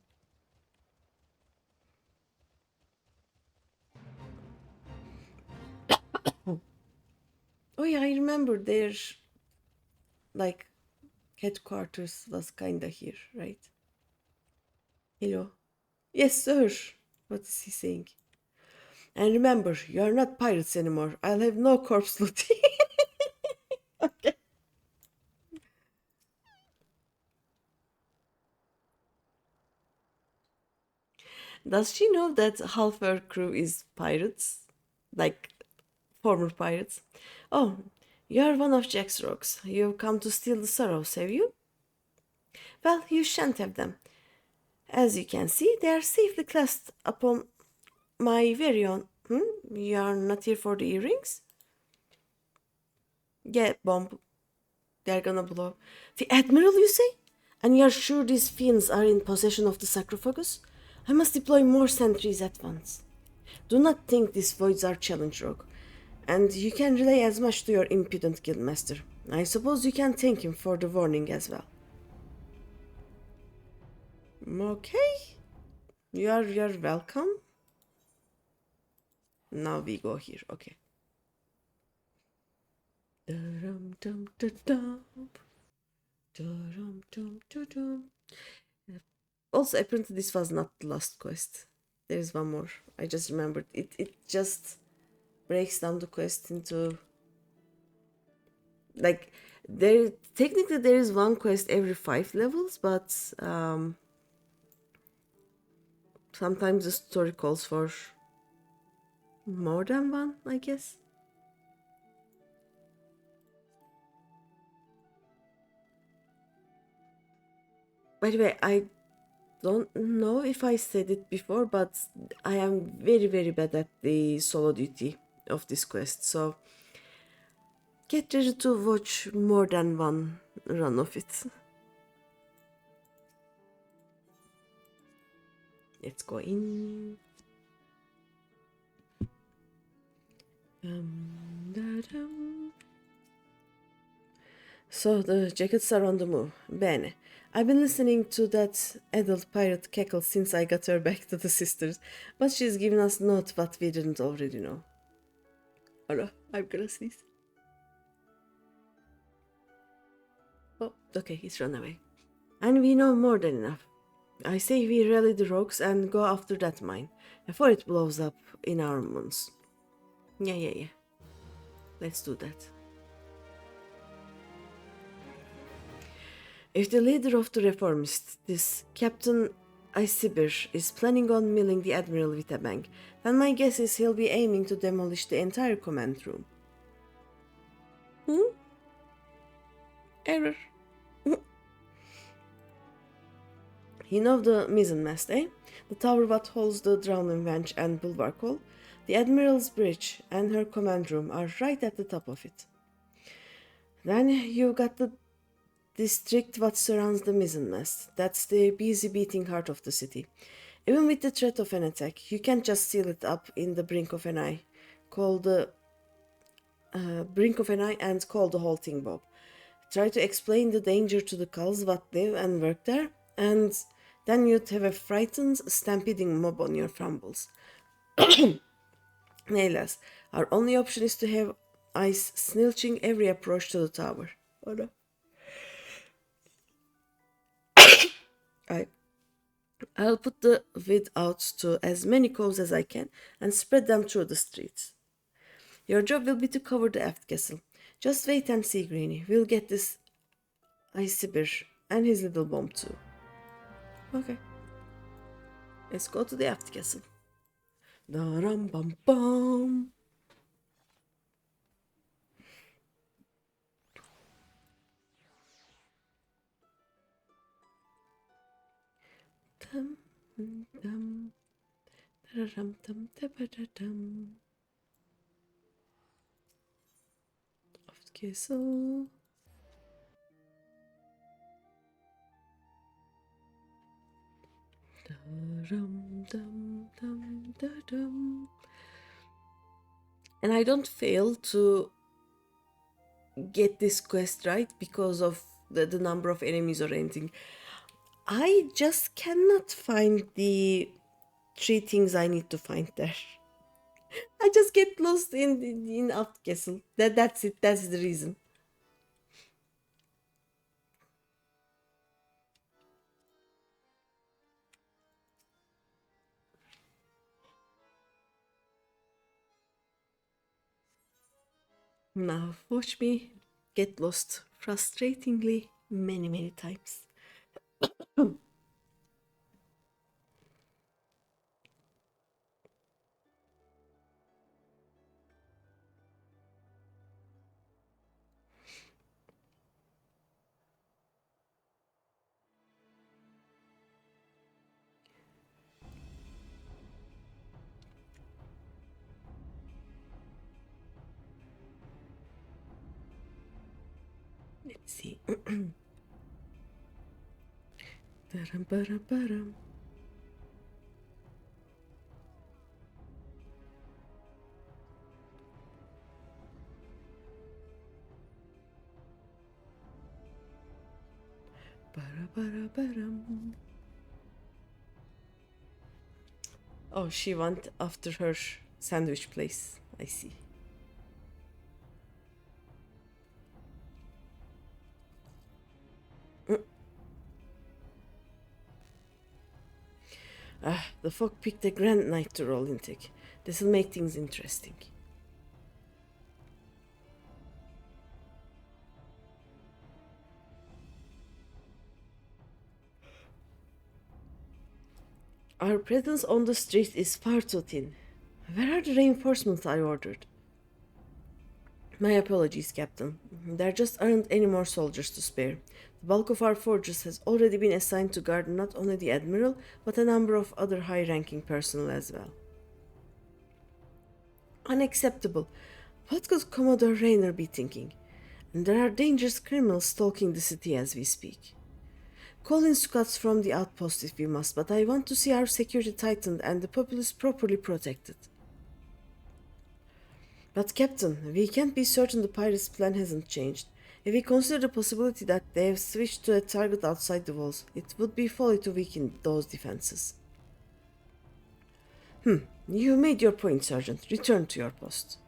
Oh yeah, I remember their like headquarters was kinda here, right? Hello. Yes, sir. What is he saying? And remember, you are not pirates anymore. I'll have no corpse looting. Okay. Does she know that half her crew is pirates? Like former pirates? Oh, you're one of Jack's rogues. You've come to steal the sorrows, have you? Well, you shan't have them. As you can see, they are safely clasped upon my very own. You are not here for the earrings? Yeah, bomb. They're gonna blow. The Admiral, you say? And you're sure these fiends are in possession of the sarcophagus? I must deploy more sentries at once. Do not think these voids are challenge rogue. And you can relay as much to your impudent guildmaster. I suppose you can thank him for the warning as well. Okay. You're welcome. Now we go here. Okay. Dum-dum-dum-dum. Dum-dum-dum-dum. Also, apparently this was not the last quest. There is one more. I just remembered. It just breaks down the quest into like there technically there is one quest every 5 levels, but sometimes the story calls for more than one, I guess. By the way, I don't know if I said it before, but I am very, very bad at the solo duty of this quest, so get ready to watch more than one run of it. Let's go in. Da-dum. So the jackets are on the move. Bene. I've been listening to that adult pirate cackle since I got her back to the sisters, but she's given us not what we didn't already know. Oh no, I'm gonna sneeze. Oh, okay, he's run away. And we know more than enough. I say we rally the rogues and go after that mine, before it blows up in our moons. Yeah. Let's do that. If the leader of the reformists, this Captain Isibir, is planning on milling the Admiral with a bang, then my guess is he'll be aiming to demolish the entire command room. Error. You know the mizzenmast, eh? The tower what holds the drowning wench and bulwark hole? The Admiral's bridge and her command room are right at the top of it. Then you got the district what surrounds the mizzenmast. That's the busy beating heart of the city. Even with the threat of an attack, you can't just seal it up in the brink of an eye. Call the brink of an eye and call the whole thing Bob. Try to explain the danger to the culls what live and work there, and then you'd have a frightened, stampeding mob on your fumbles. Naylas, our only option is to have ice snilching every approach to the tower. Oh no. I'll put the vid out to as many coves as I can and spread them through the streets. Your job will be to cover the aft castle. Just wait and see, Greeny. We'll get this Isibir and his little bomb too. Okay. Let's go to the after castle. Da-ram bam bam. Dum dum da-ram dum da-ba-da-dum. After castle. Da-ram dum dum da-dum. And I don't fail to get this quest right because of the number of enemies or anything. I just cannot find the 3 things I need to find there. I just get lost in Alt Castle. That's it. That's the reason. Now watch me get lost frustratingly many times. Let's see. Baram, baram, baram. Bara, bara, baram. Oh, she went after her sandwich place. I see. The folk picked a grand night to roll in tech. This'll make things interesting. Our presence on the street is far too thin. Where are the reinforcements I ordered? My apologies, Captain. There just aren't any more soldiers to spare. The bulk of our forces has already been assigned to guard not only the Admiral, but a number of other high-ranking personnel as well. Unacceptable. What could Commodore Rayner be thinking? And there are dangerous criminals stalking the city as we speak. Call in scouts from the outpost if we must, but I want to see our security tightened and the populace properly protected. But Captain, we can't be certain the pirates' plan hasn't changed. If we consider the possibility that they have switched to a target outside the walls, it would be folly to weaken those defenses. You made your point, Sergeant. Return to your post.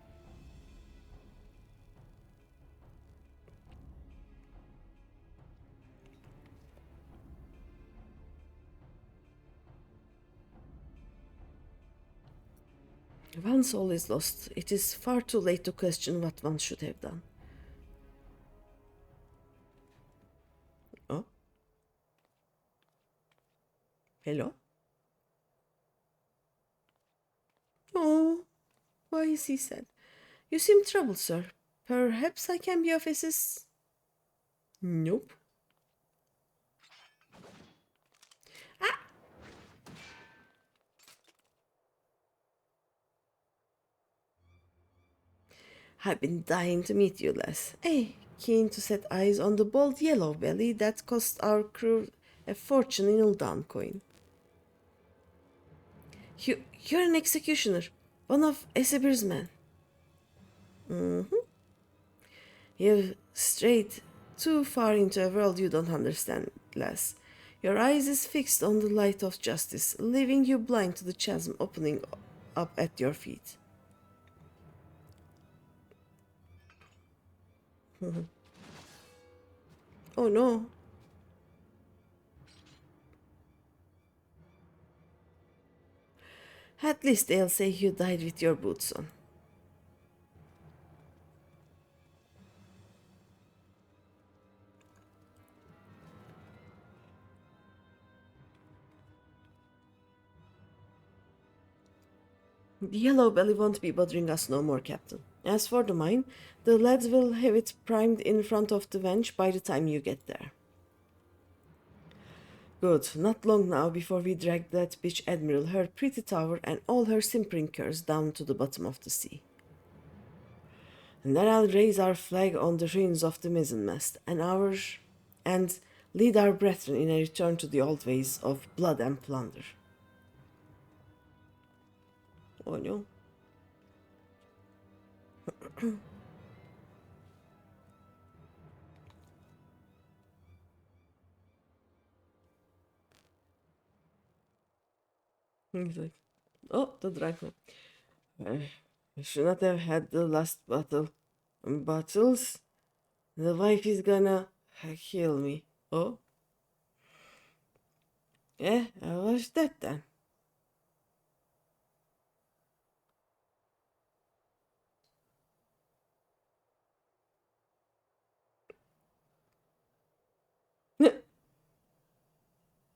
Once all is lost, it is far too late to question what one should have done. Oh? Hello? Oh, why is he sad? You seem troubled, sir. Perhaps I can be of assistance? Nope. I've been dying to meet you, lass. Keen to set eyes on the bold yellow belly that cost our crew a fortune in Uldan coin. You're an executioner, one of Esebir's men. You've strayed too far into a world you don't understand, lass. Your eyes is fixed on the light of justice, leaving you blind to the chasm opening up at your feet. Oh no. At least they'll say you died with your boots on. The yellow belly won't be bothering us no more, Captain. As for the mine, the lads will have it primed in front of the bench by the time you get there. Good, not long now before we drag that bitch Admiral, her pretty tower, and all her simpering curs down to the bottom of the sea. And then I'll raise our flag on the ruins of the mizzenmast, and lead our brethren in a return to the old ways of blood and plunder. Oh no. He's like, oh, the dragon. I should not have had the last battles. The wife is gonna kill me. Oh? Yeah, I was that then.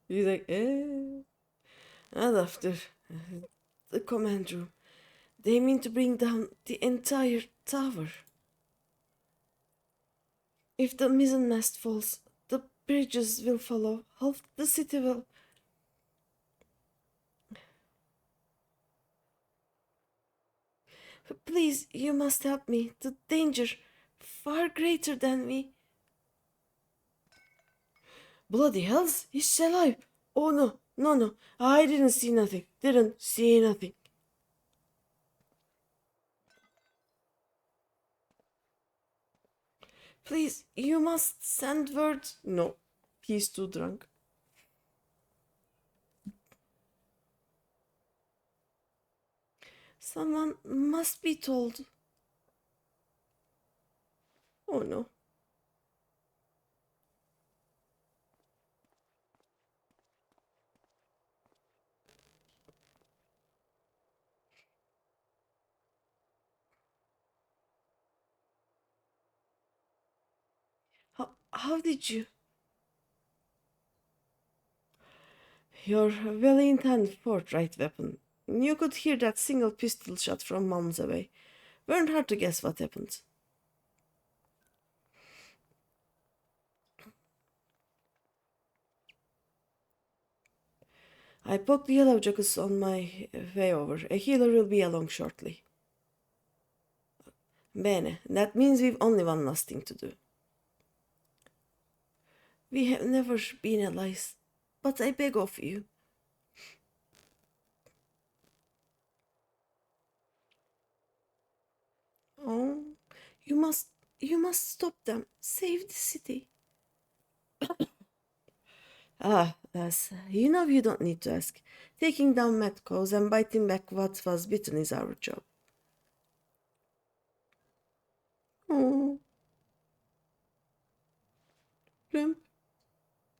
He's like, not after the command room. They mean to bring down the entire tower. If the mizzenmast falls, the bridges will follow. Half the city will. Please, you must help me. The danger, far greater than me. Bloody hells, he's alive. Oh no, no, no. I didn't see nothing. Didn't see nothing. Please, you must send word. No, he's too drunk. Someone must be told. Oh no. How did you? Your well-intended forthright weapon. You could hear that single pistol shot from miles away. Weren't hard to guess what happened. I poked the yellow jackets on my way over. A healer will be along shortly. Bene, that means we've only one last thing to do. We have never been allies, but I beg of you. Oh, you must stop them. Save the city. Yes, you know you don't need to ask. Taking down Metcos and biting back what was bitten is our job. Oh, Plum.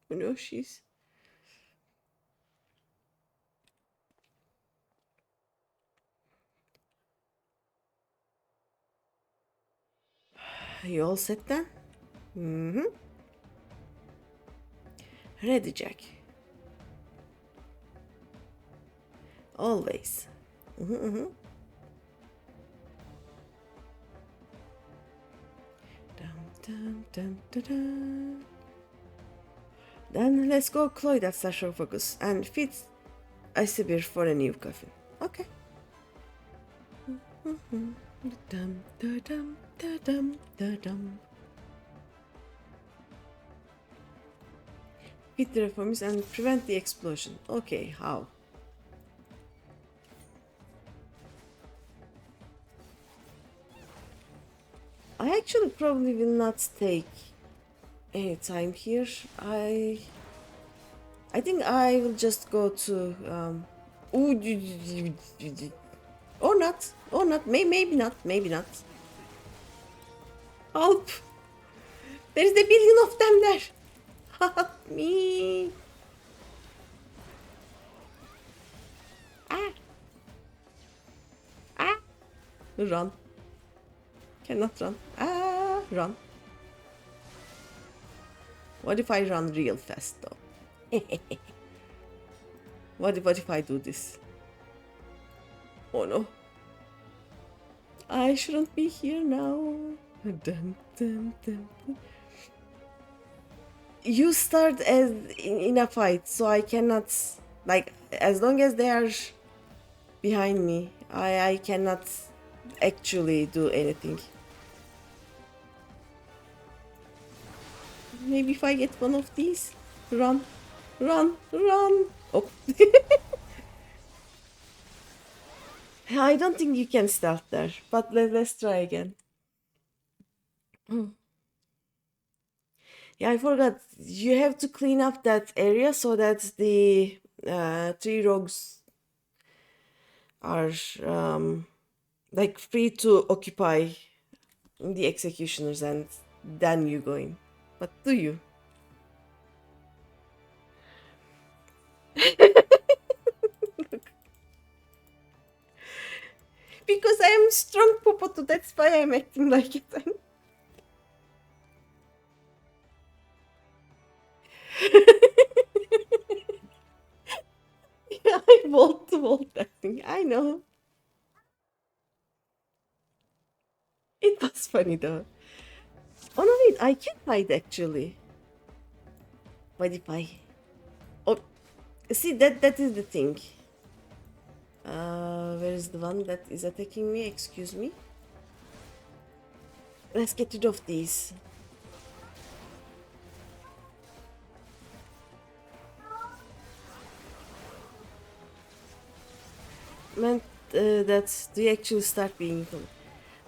You know she's. You all set then? Mm-hmm. Ready, Jack. Always. Mm-hmm. Dum, dum, dum, dum, dum. Then let's go cloy that sarcophagus and fit Isibir for a new coffin. Okay. Dum, da, dum, da, dum, da, dum. Fit the reforms and prevent the explosion. Okay, how? I actually probably will not take any time here. I think I will just go to or not, maybe not. Help! There is a billion of them there. Help me! Run. Cannot run. Run. What if I run real fast though? What if I do this? Oh no. I shouldn't be here now. Dun, dun, dun. You start as in a fight, so I cannot, like, as long as they are behind me, I cannot actually do anything. Maybe if I get one of these. Run, run, run. Oh. I don't think you can stealth there, but let's try again. Yeah, I forgot. You have to clean up that area so that the three rogues are like free to occupy the executioners, and then you go in. But do you? Because I am strong Popoto, that's why I'm acting like it. Yeah, I vault to vault that thing. I know. It was funny though. Oh no, wait, I can hide actually. What if I? Oh, see that is the thing. Where is the one that is attacking me? Excuse me. Let's get rid of these. Meant that they actually start being.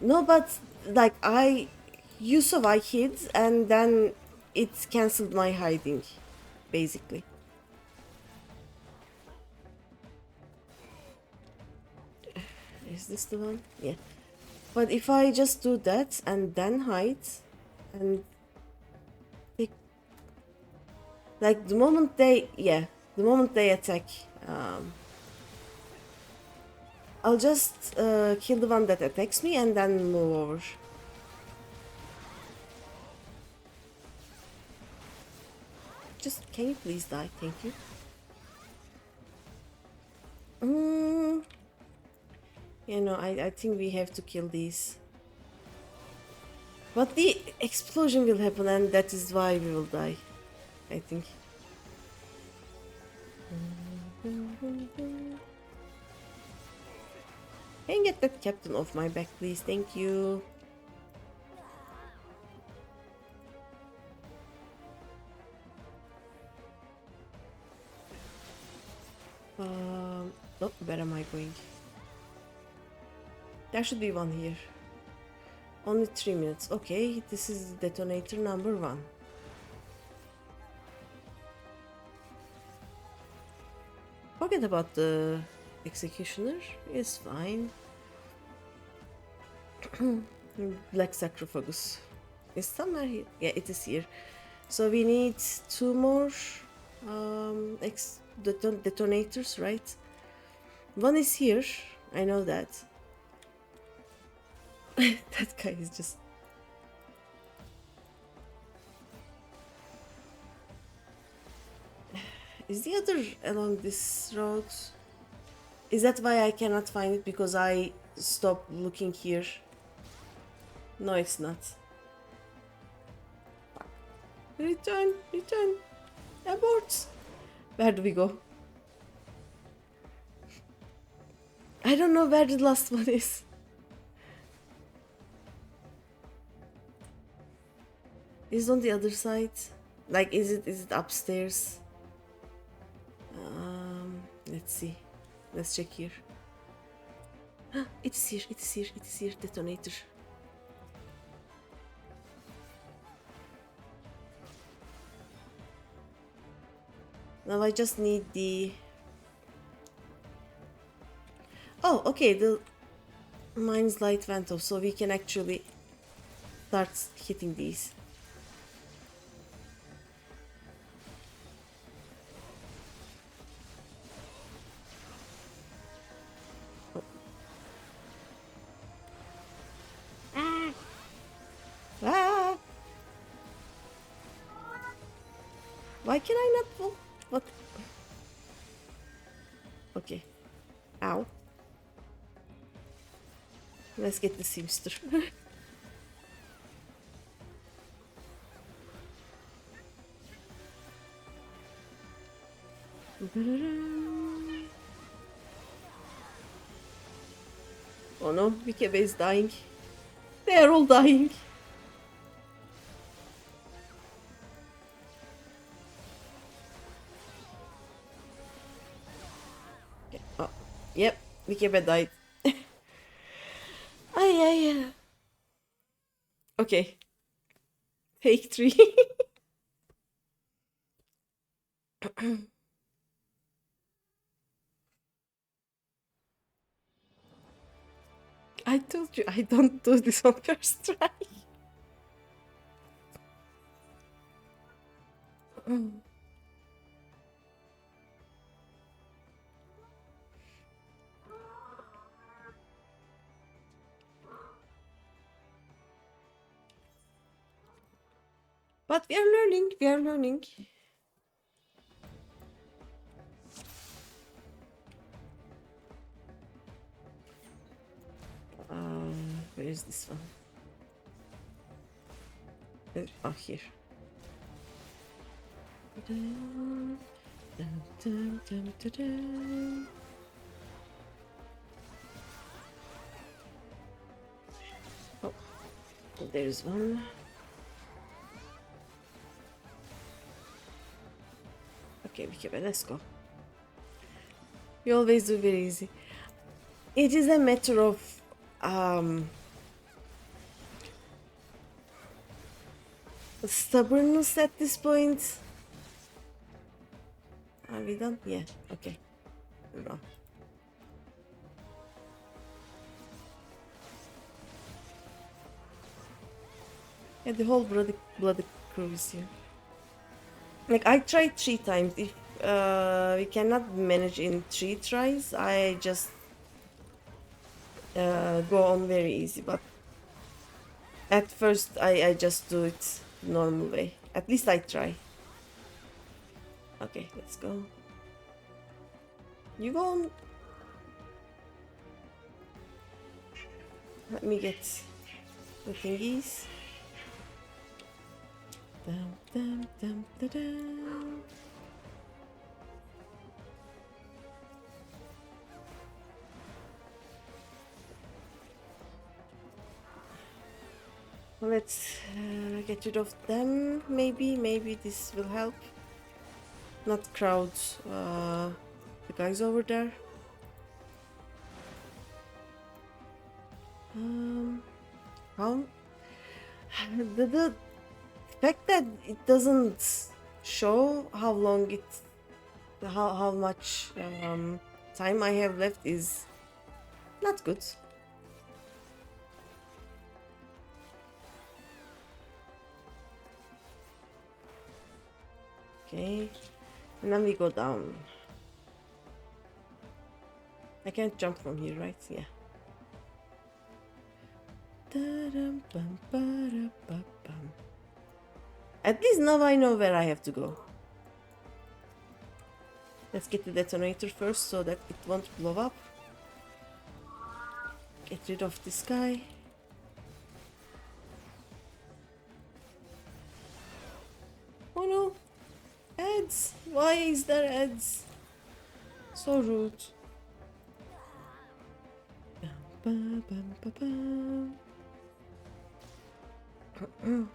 No, but like you saw I hid, and then it cancelled my hiding, basically. Is this the one? Yeah. But if I just do that and then hide, and they, like the moment they attack, I'll just kill the one that attacks me and then move over. Just can you please die? Thank you. Yeah, no, I think we have to kill these. But the explosion will happen, and that is why we will die, I think. Can you get that captain off my back, please? Thank you. Oh, where am I going? There should be one here. Only 3 minutes. Okay, this is detonator number 1. Forget about the executioner. It's fine. Black sarcophagus is somewhere here. Yeah, it is here. So we need 2 more detonators, right? One is here. I know that. That guy is just... Is the other along this road? Is that why I cannot find it? Because I stopped looking here? No, it's not. Return, return. Abort. Where do we go? I don't know where the last one is. Is it on the other side? Like, is it upstairs? Let's see. Let's check here. It is here, it is here, it is here. Detonator. Now I just need the... Oh, okay, the mine's light went off, so we can actually start hitting these. Ah! Why can I not fall? What? Okay. Ow. Let's get the seamster. Oh no, Vikebe is dying. They are all dying. Oh, yep, Vikebe died. Ay, ay. Okay. Take 3. I told you I don't do this on first try. But we are learning, we are learning. Where is this one? Oh, here. Oh, there's one. Okay, let's go. You always do very easy. It is a matter of stubbornness at this point. Are we done? Yeah, okay. No. Yeah, the whole bloody crew is here. Like, I tried 3 times. If we cannot manage in 3 tries, I just go on very easy. But at first, I just do it normal way. At least I try. Okay, let's go. You go on. Let me get the thingies. Dum, dum, dum, da, dum. Let's get rid of them. Maybe this will help. Not crowd the guys over there. How the fact that it doesn't show how long how much time I have left is not good. Okay, and then we go down. I can't jump from here, right? Yeah. At least now I know where I have to go. Let's get the detonator first so that it won't blow up. Get rid of this guy. Oh no! Ads! Why is there ads? So rude. Bum, bum, bum, bum.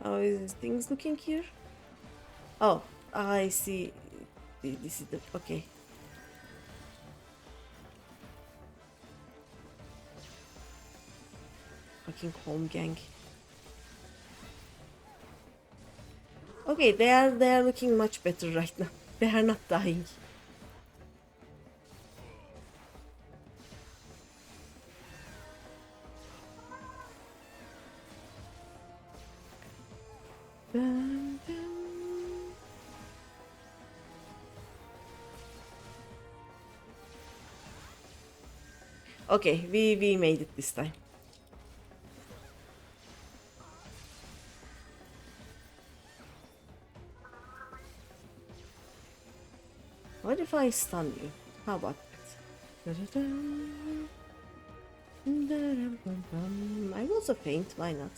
How is things looking here? Oh, I see. This is the okay. Fucking home gang. Okay, they are looking much better right now. They are not dying. Dun, dun. Okay, we made it this time. What if I stun you? How about that? I will also paint, why not?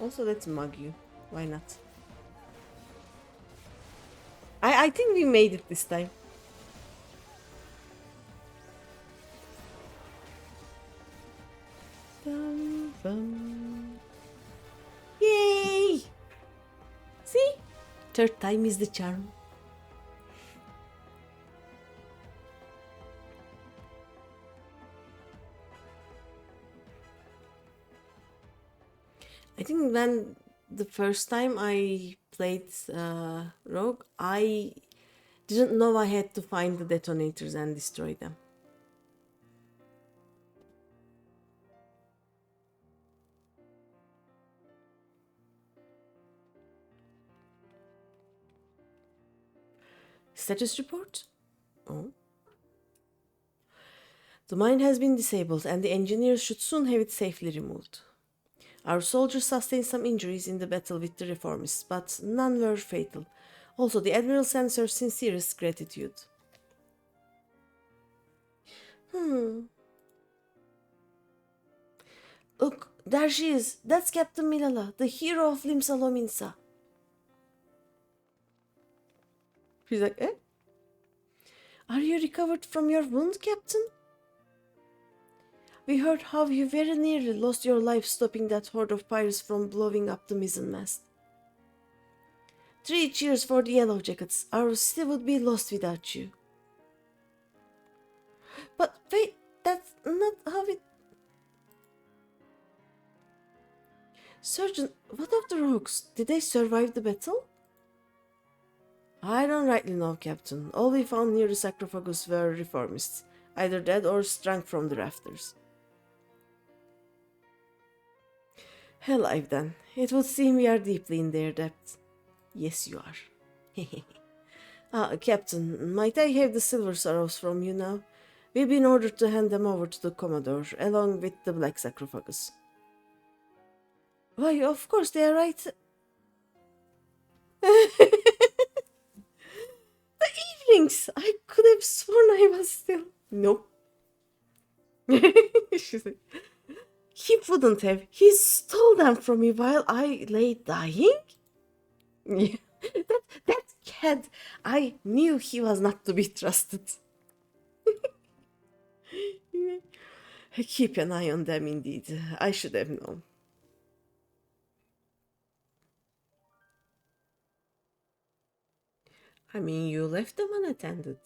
Also, let's mug you. Why not? I think we made it this time. Yay! See? Third time is the charm. I think when the first time I played Rogue, I didn't know I had to find the detonators and destroy them. Status report? Oh. The mine has been disabled and the engineers should soon have it safely removed. Our soldiers sustained some injuries in the battle with the reformists, but none were fatal. Also, the Admiral sends her sincerest gratitude. Look, there she is. That's Captain Milala, the hero of Limsa Lominsa. She's like, eh? Are you recovered from your wound, Captain? We heard how you very nearly lost your life stopping that horde of pirates from blowing up the mizzenmast. 3 cheers for the Yellow Jackets. Our city would be lost without you. But wait, that's not how it... Sergeant, what of the rogues? Did they survive the battle? I don't rightly know, Captain. All we found near the sarcophagus were reformists, either dead or strung from the rafters. Alive then. It would seem we are deeply in their depths. Yes, you are. Captain, might I have the silver sorrows from you now? We've been ordered to hand them over to the Commodore, along with the black sarcophagus. Why, of course, they are right. The evenings! I could have sworn I was still... Nope. She's like... He wouldn't have. He stole them from me while I lay dying? Yeah. That cat, I knew he was not to be trusted. Keep an eye on them indeed. I should have known. I mean, you left them unattended.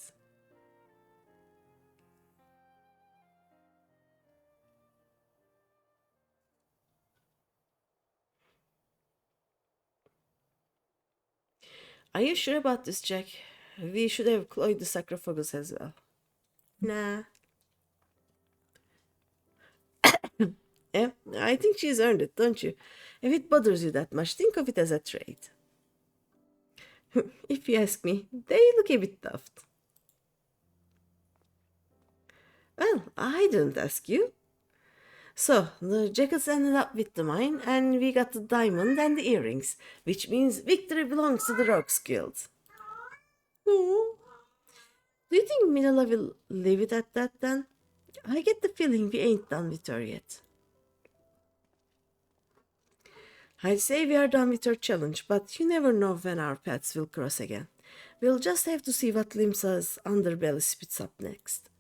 Are you sure about this, Jack? We should have cloyed the sarcophagus as well. Nah. Yeah, I think she's earned it, don't you? If it bothers you that much, think of it as a trade. If you ask me, they look a bit daft. Well, I didn't ask you. So, the jackets ended up with the mine, and we got the diamond and the earrings, which means victory belongs to the Rogues Guild. Oh. Do you think Minala will leave it at that then? I get the feeling we ain't done with her yet. I'd say we are done with her challenge, but you never know when our paths will cross again. We'll just have to see what Limsa's underbelly spits up next.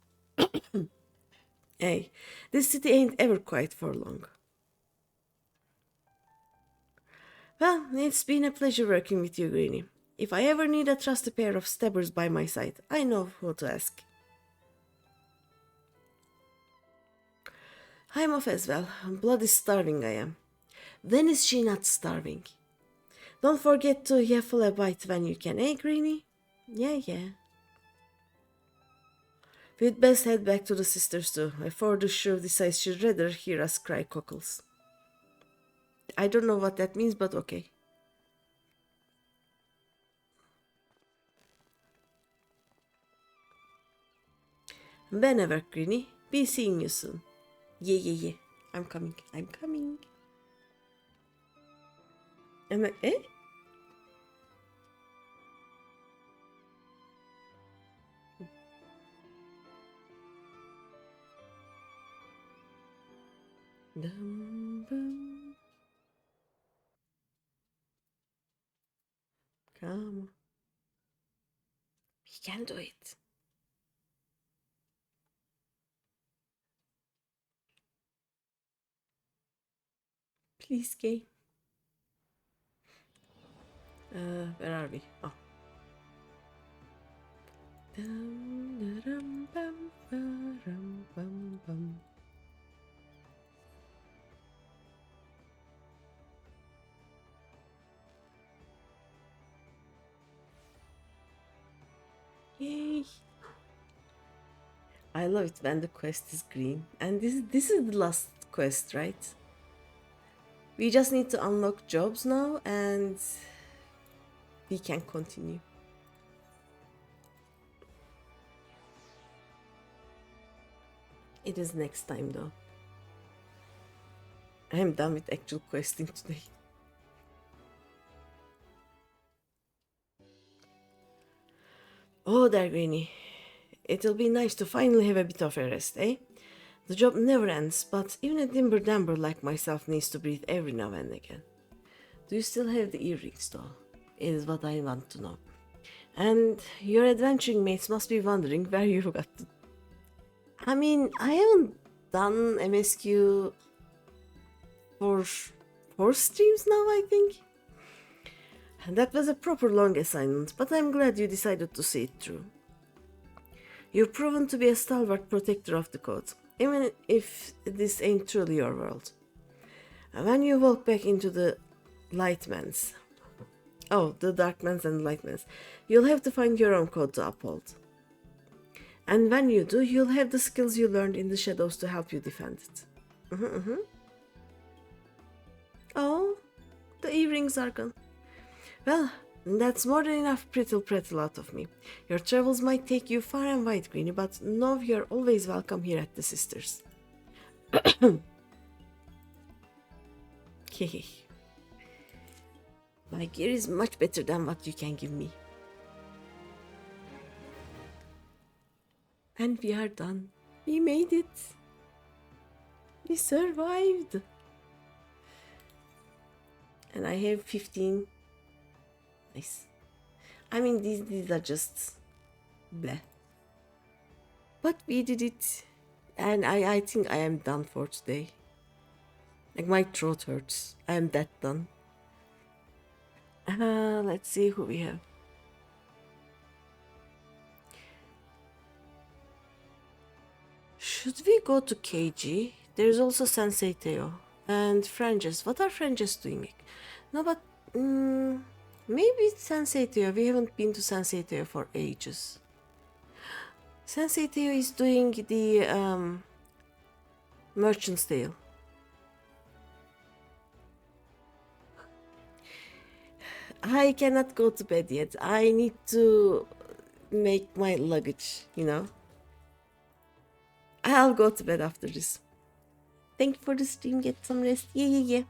Hey, this city ain't ever quiet for long. Well, it's been a pleasure working with you, Greeny. If I ever need a trusty pair of stabbers by my side, I know who to ask. I'm off as well. Bloody starving I am. When is she not starving? Don't forget to yaffle a bite when you can, eh, Greeny? Yeah. We'd best head back to the sisters too, before the shrew decides she'd rather hear us cry cockles. I don't know what that means, but okay. Whenever, Greeny. Be seeing you soon. Yeah. I'm coming. Eh? Dum, bum. Come on. We can do it. Please, game. Where are we? Oh. Dum, dum, bum, ba-rum, bum, bum. Yay! I love it when the quest is green. And this is the last quest, right? We just need to unlock jobs now and we can continue. It is next time though. I am done with actual questing today. Oh there, Greeny. It'll be nice to finally have a bit of a rest, eh? The job never ends, but even a dimber damber like myself needs to breathe every now and again. Do you still have the earrings though? It is what I want to know. And your adventuring mates must be wondering where you got to. I mean, I haven't done MSQ for 4 streams now, I think. That was a proper long assignment, but I'm glad you decided to see it through. You've proven to be a stalwart protector of the code, even if this ain't truly your world. And when you walk back into the Lightmans, the Darkmans and Lightmans, you'll have to find your own code to uphold. And when you do, you'll have the skills you learned in the shadows to help you defend it. Oh, the earrings are gone. Well, that's more than enough prattle out of me. Your travels might take you far and wide, Greeny, but know you're always welcome here at the Sisters. My gear is much better than what you can give me. And we are done. We made it. We survived. And I have 15. Nice. I mean, these are just bleh. But we did it. And I think I am done for today. Like, my throat hurts. I am that done. Let's see who we have. Should we go to KG? There's also Sensei Teo. And Franges. What are Franges doing? No, but maybe Sensei Teo. We haven't been to Sensei Teo for ages. Sensei Teo is doing the Merchant's Tale. I cannot go to bed yet. I need to make my luggage, you know. I'll go to bed after this. Thank you for the stream. Get some rest. Yeah.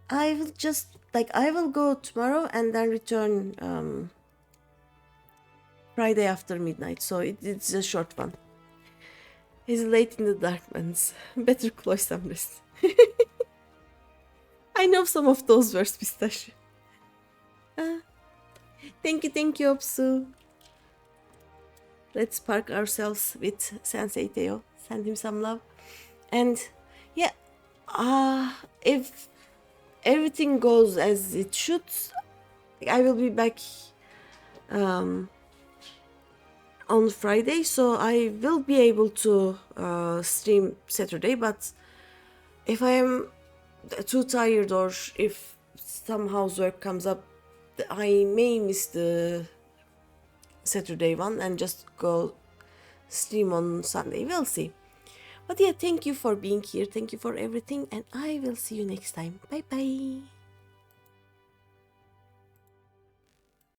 I will just, I will go tomorrow and then return Friday after midnight. So it's a short one. It's late in the Darkmans. Better close some rest. I know some of those words, Pistachio. Thank you, Opsu. Let's park ourselves with Sensei Teo. Send him some love. And yeah, if everything goes as it should, I will be back on Friday, so I will be able to stream Saturday. But if I am too tired or if some housework comes up, I may miss the Saturday one and just go stream on Sunday. We'll see. But yeah, thank you for being here. Thank you for everything, and I will see you next time. Bye bye.